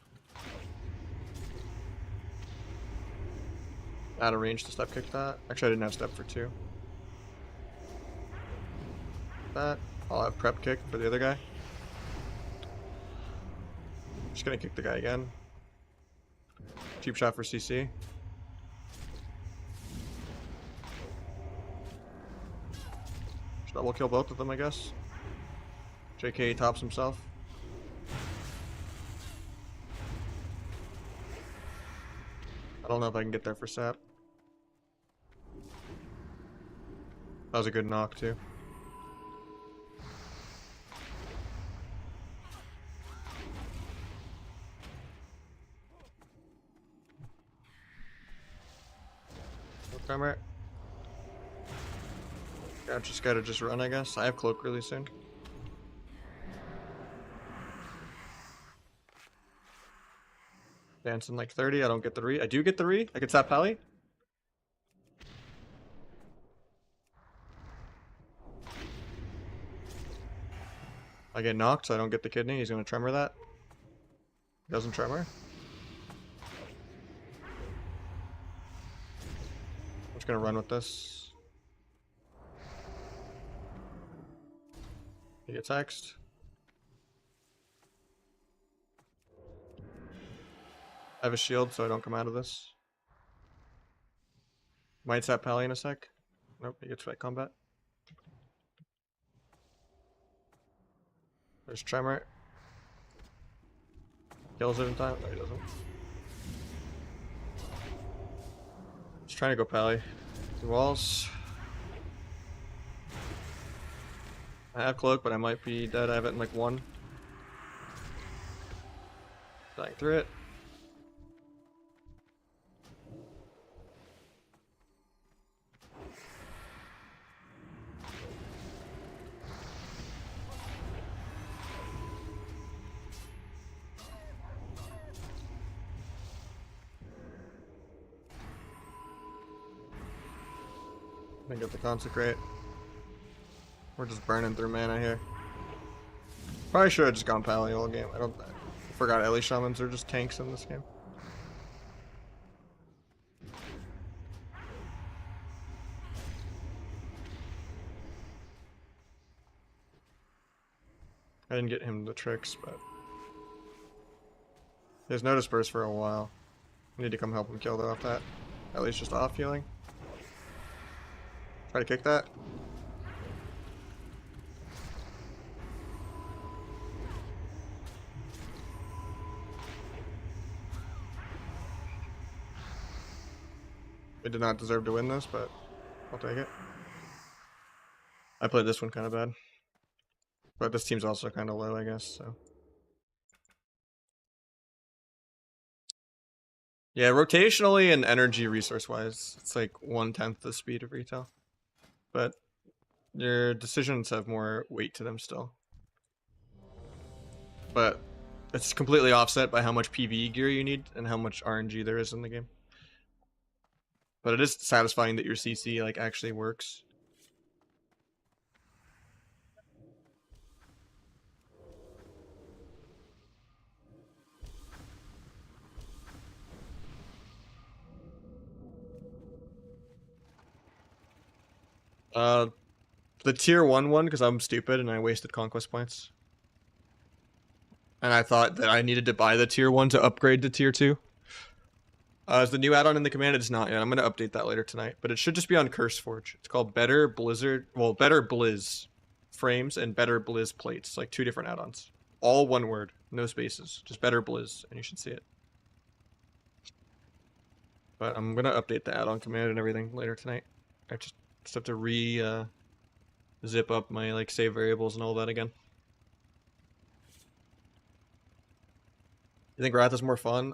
Out of range to step kick that. Actually, I didn't have step for 2. That. I'll have prep kick for the other guy. Just gonna kick the guy again. Cheap shot for CC. Just double kill both of them, I guess. JK tops himself. I don't know if I can get there for sap. That was a good knock too. Timer. Yeah, just gotta run, I guess. I have cloak really soon. Dancing like 30. I don't get the re. I do get the re. I can sap Pally. I get knocked, so I don't get the kidney. He's gonna tremor that. Doesn't tremor. I'm just gonna run with this. He gets hexed. I have a shield, so I don't come out of this. Might sap Pally in a sec. Nope, he gets fight combat. There's Tremor. Kills it in time. No, he doesn't. Just trying to go Pally. Two walls. I have cloak, but I might be dead. I have it in like 1. Dying through it. I get the consecrate. We're just burning through mana here. Probably should have just gone Pally all game. I forgot Ellie Shamans are just tanks in this game. I didn't get him the tricks, but he has no disperse for a while. I need to come help him kill off that. At least just off healing. Try to kick that. They did not deserve to win this, but I'll take it. I played this one kind of bad. But this team's also kind of low, I guess, so. Yeah, rotationally and energy resource-wise, it's like 1/10 the speed of retail. But your decisions have more weight to them still. But it's completely offset by how much PvE gear you need and how much RNG there is in the game. But it is satisfying that your CC like actually works. The tier 1 one, because I'm stupid and I wasted conquest points. And I thought that I needed to buy the tier 1 to upgrade to tier 2. Is the new add-on in the command? It's not yet. I'm going to update that later tonight. But it should just be on CurseForge. It's called Better Blizzard... Well, Better Blizz Frames and Better Blizz Plates. Like 2 different add-ons. All one word. No spaces. Just Better Blizz. And you should see it. But I'm going to update the add-on command and everything later tonight. I just have to zip up my like save variables and all that again. You think Wrath is more fun?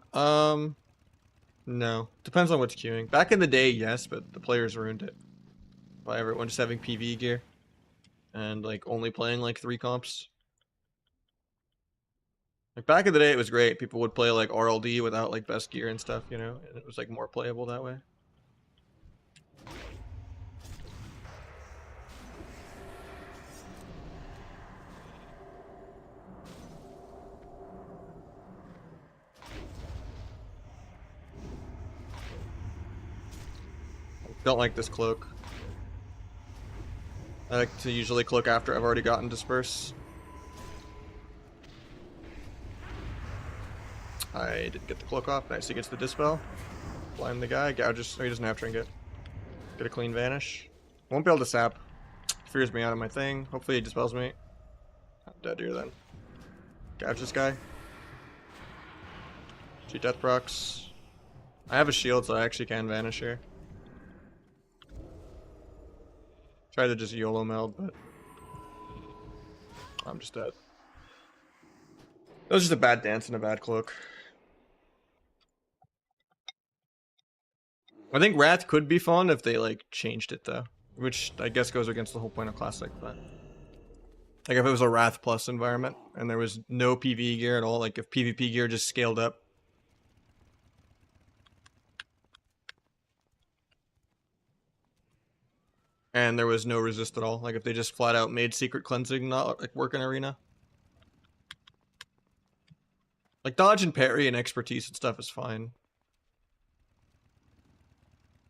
No. Depends on what's queuing. Back in the day, yes, but the players ruined it. By everyone just having PV gear. And like only playing like 3 comps. Like back in the day it was great. People would play like RLD without like best gear and stuff, you know? And it was like more playable that way. Don't like this cloak. I like to usually cloak after I've already gotten disperse. I didn't get the cloak off. Nice, he gets the dispel. Blind the guy, gouges. Oh, he doesn't have trinket. Get a clean vanish. Won't be able to sap. Fears me out of my thing. Hopefully he dispels me. I'm dead here then. Gouge this guy. Cheat death procs. I have a shield, so I actually can vanish here. Tried to just YOLO meld, but I'm just dead. That was just a bad dance and a bad cloak. I think Wrath could be fun if they like changed it though, which I guess goes against the whole point of Classic. But like if it was a Wrath Plus environment and there was no PvE gear at all, like if PvP gear just scaled up. And there was no resist at all. Like if they just flat out made secret cleansing not like work in arena. Like dodge and parry and expertise and stuff is fine.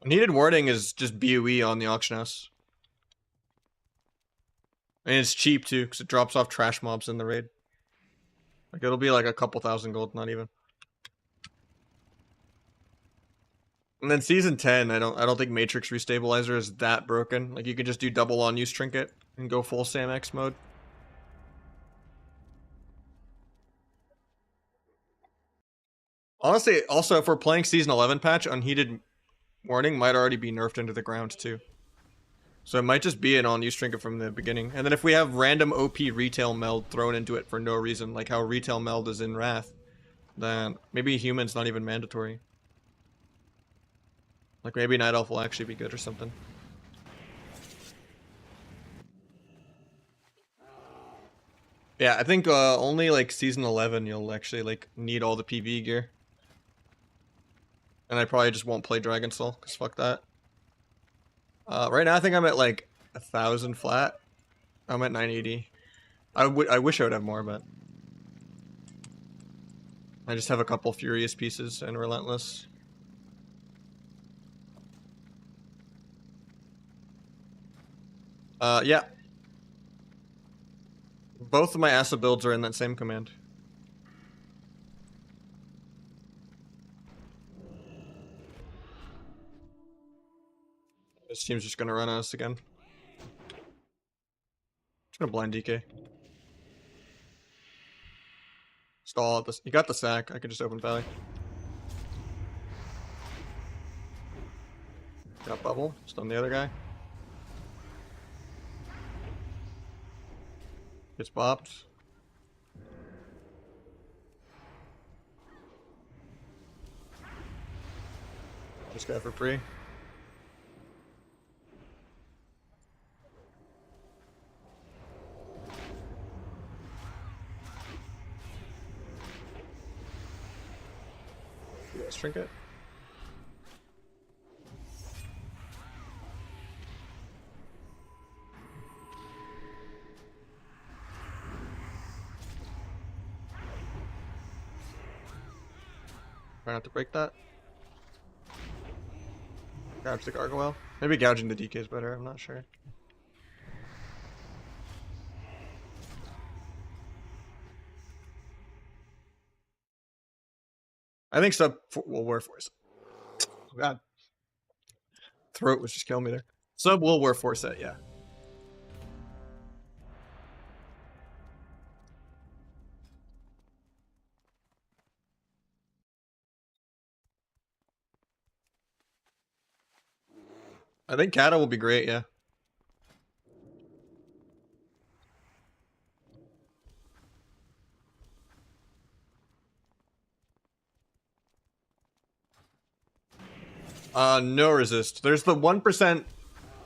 Needed warding is just BOE on the auction house. And it's cheap too, because it drops off trash mobs in the raid. Like it'll be like a couple thousand gold, not even. And then season 10, I don't think Matrix Restabilizer is that broken. Like you can just do double on use trinket and go full Sam X mode. Honestly, also if we're playing season 11 patch, unheated warning might already be nerfed into the ground too. So it might just be an on use trinket from the beginning. And then if we have random OP retail meld thrown into it for no reason, like how retail meld is in Wrath, then maybe human's not even mandatory. Like maybe Night Elf will actually be good or something. Yeah, I think only like season 11 you'll actually like need all the PvE gear. And I probably just won't play Dragon Soul, because fuck that. Right now I think I'm at like 1,000 flat. I'm at 980. I wish I would have more, but I just have a couple Furious pieces and Relentless. Yeah. Both of my Asa builds are in that same command. This team's just gonna run us again. Just gonna blind DK. Stall this. You got the sack. I could just open Valley. Got bubble. Stun the other guy. Gets bopped. This guy for free. Yes, trinket. Try not to break that. Gouge the gargoyle. Maybe gouging the DK is better, I'm not sure. I think sub will wear force. Oh god. Throat was just killing me there. Sub will wear force set, yeah. I think Kata will be great, yeah. No resist. There's the 1%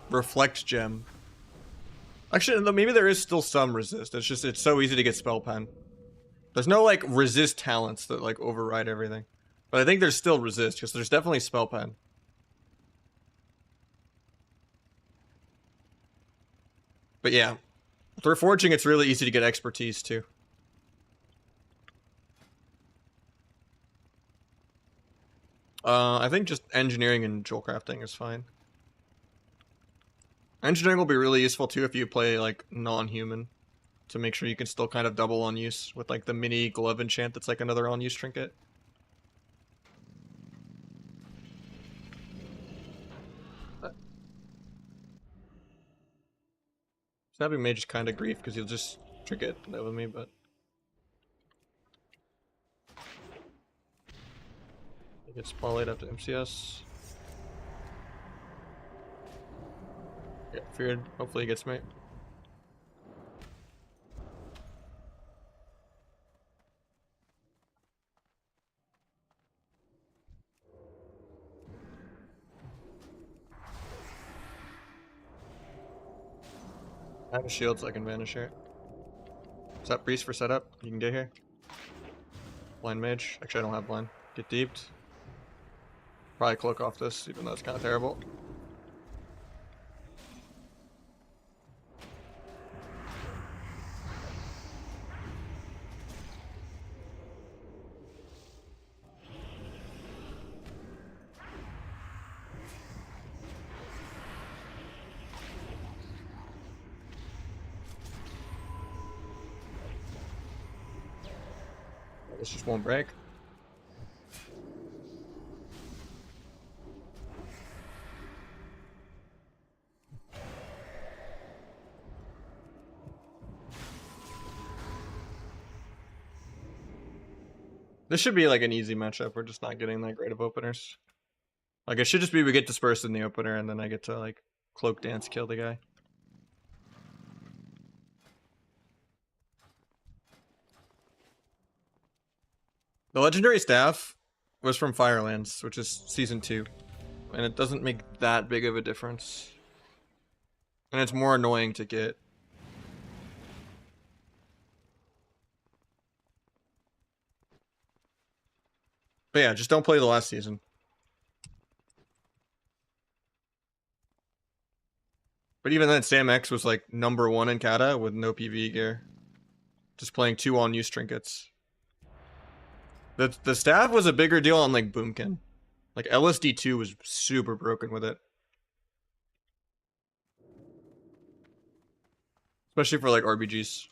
reflect gem. Actually, maybe there is still some resist. It's just, it's so easy to get spell pen. There's no, like, resist talents that, like, override everything. But I think there's still resist, because there's definitely spell pen. But yeah. For forging, it's really easy to get expertise, too. I think just engineering and jewel crafting is fine. Engineering will be really useful too if you play like non-human, to make sure you can still kind of double on use with like the mini glove enchant that's like another on use trinket. Stabbing mage is kind of grief because he'll just trinket that with me, but he gets spotlight after MCS. Yeah, feared. Hopefully he gets me. I have a shield so I can vanish here. Is that priest for setup? You can get here. Blind mage. Actually, I don't have blind. Get deeped. Probably cloak off this, even though it's kind of terrible. This just won't break. This should be like an easy matchup. We're just not getting that great of openers. Like it should just be we get dispersed in the opener and then I get to like cloak dance kill the guy. The legendary staff was from Firelands, which is season 2. And it doesn't make that big of a difference. And it's more annoying to get. But yeah, just don't play the last season. But even then, Sam X was like #1 in Kata with no PvE gear. Just playing 2 on-use trinkets. The staff was a bigger deal on like Boomkin. Like LSD2 was super broken with it. Especially for like RBGs.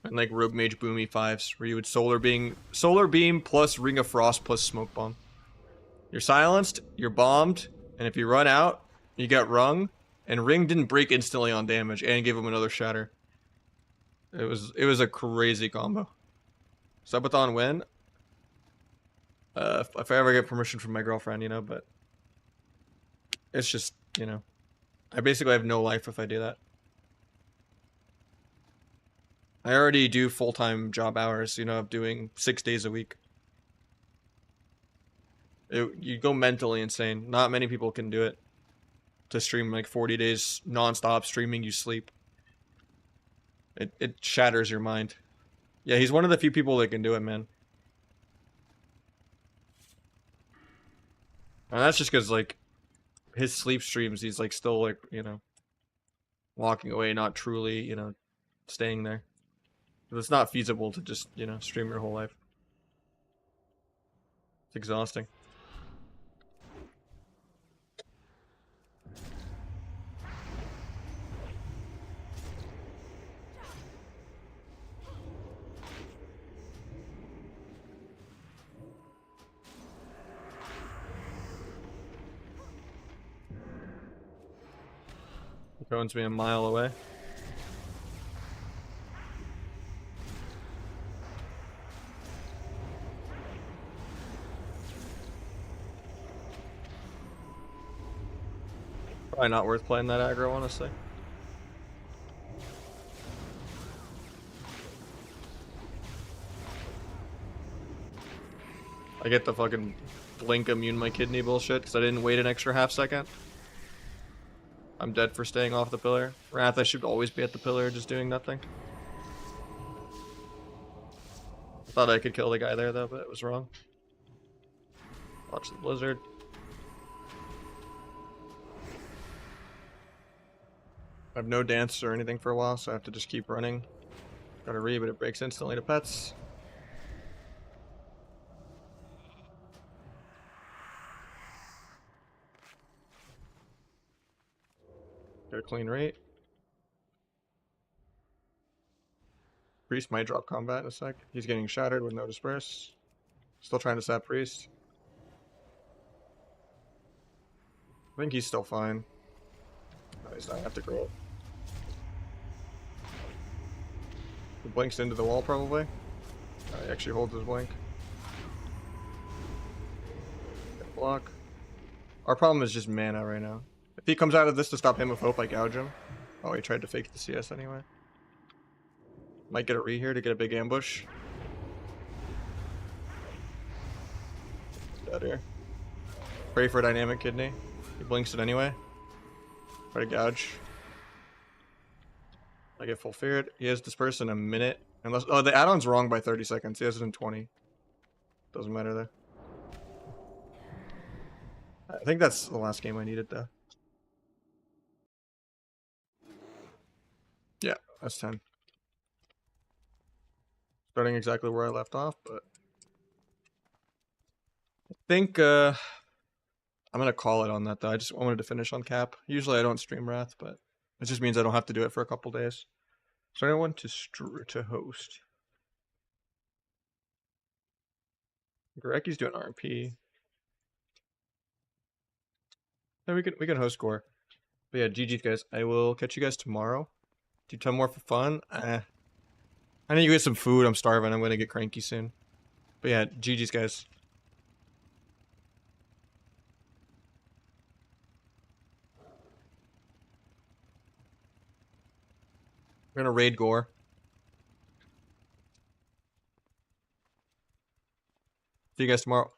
And like Rogue Mage Boomy 5s, where you would Solar Beam plus Ring of Frost plus Smoke Bomb. You're silenced, you're bombed, and if you run out, you get rung, and Ring didn't break instantly on damage and gave him another shatter. It was a crazy combo. Subathon win. If I ever get permission from my girlfriend, you know, but it's just, you know, I basically have no life if I do that. I already do full-time job hours, you know, of doing 6 days a week. You go mentally insane. Not many people can do it. To stream like 40 days non-stop streaming, you sleep. It shatters your mind. Yeah, he's one of the few people that can do it, man. And that's just because, like, his sleep streams, he's, like, still, like, you know, walking away, not truly, you know, staying there. It's not feasible to just, you know, stream your whole life. It's exhausting. Cone's being a mile away. Probably not worth playing that aggro, honestly. I get the fucking blink immune my kidney bullshit because I didn't wait an extra half second. I'm dead for staying off the pillar. Wrath, I should always be at the pillar just doing nothing. Thought I could kill the guy there though, but it was wrong. Watch the blizzard. I have no dance or anything for a while, so I have to just keep running. Got a re, but it breaks instantly to pets. Got a clean rate. Priest might drop combat in a sec. He's getting shattered with no disperse. Still trying to sap Priest. I think he's still fine. No, he's not. I have to grow up. He blinks into the wall, probably. He actually holds his blink. Block. Our problem is just mana right now. If he comes out of this to stop him with hope, I gouge him. Oh, he tried to fake the CS anyway. Might get a re here to get a big ambush. Dead here. Pray for a dynamic kidney. He blinks it anyway. Try to gouge. I get full feared. He has disperse in a minute. Unless the add-on's wrong by 30 seconds. He has it in 20. Doesn't matter though. I think that's the last game I needed though. Yeah, that's 10. Starting exactly where I left off, but I think I'm gonna call it on that though. I just wanted to finish on cap. Usually I don't stream Wrath, but it just means I don't have to do it for a couple days. So I want to host. Garecki's doing RP. Yeah, we can host Gore. But yeah, GG's guys. I will catch you guys tomorrow. Do 10 more for fun. I need to get some food. I'm starving. I'm gonna get cranky soon. But yeah, GG's guys. We're gonna raid Gore. See you guys tomorrow.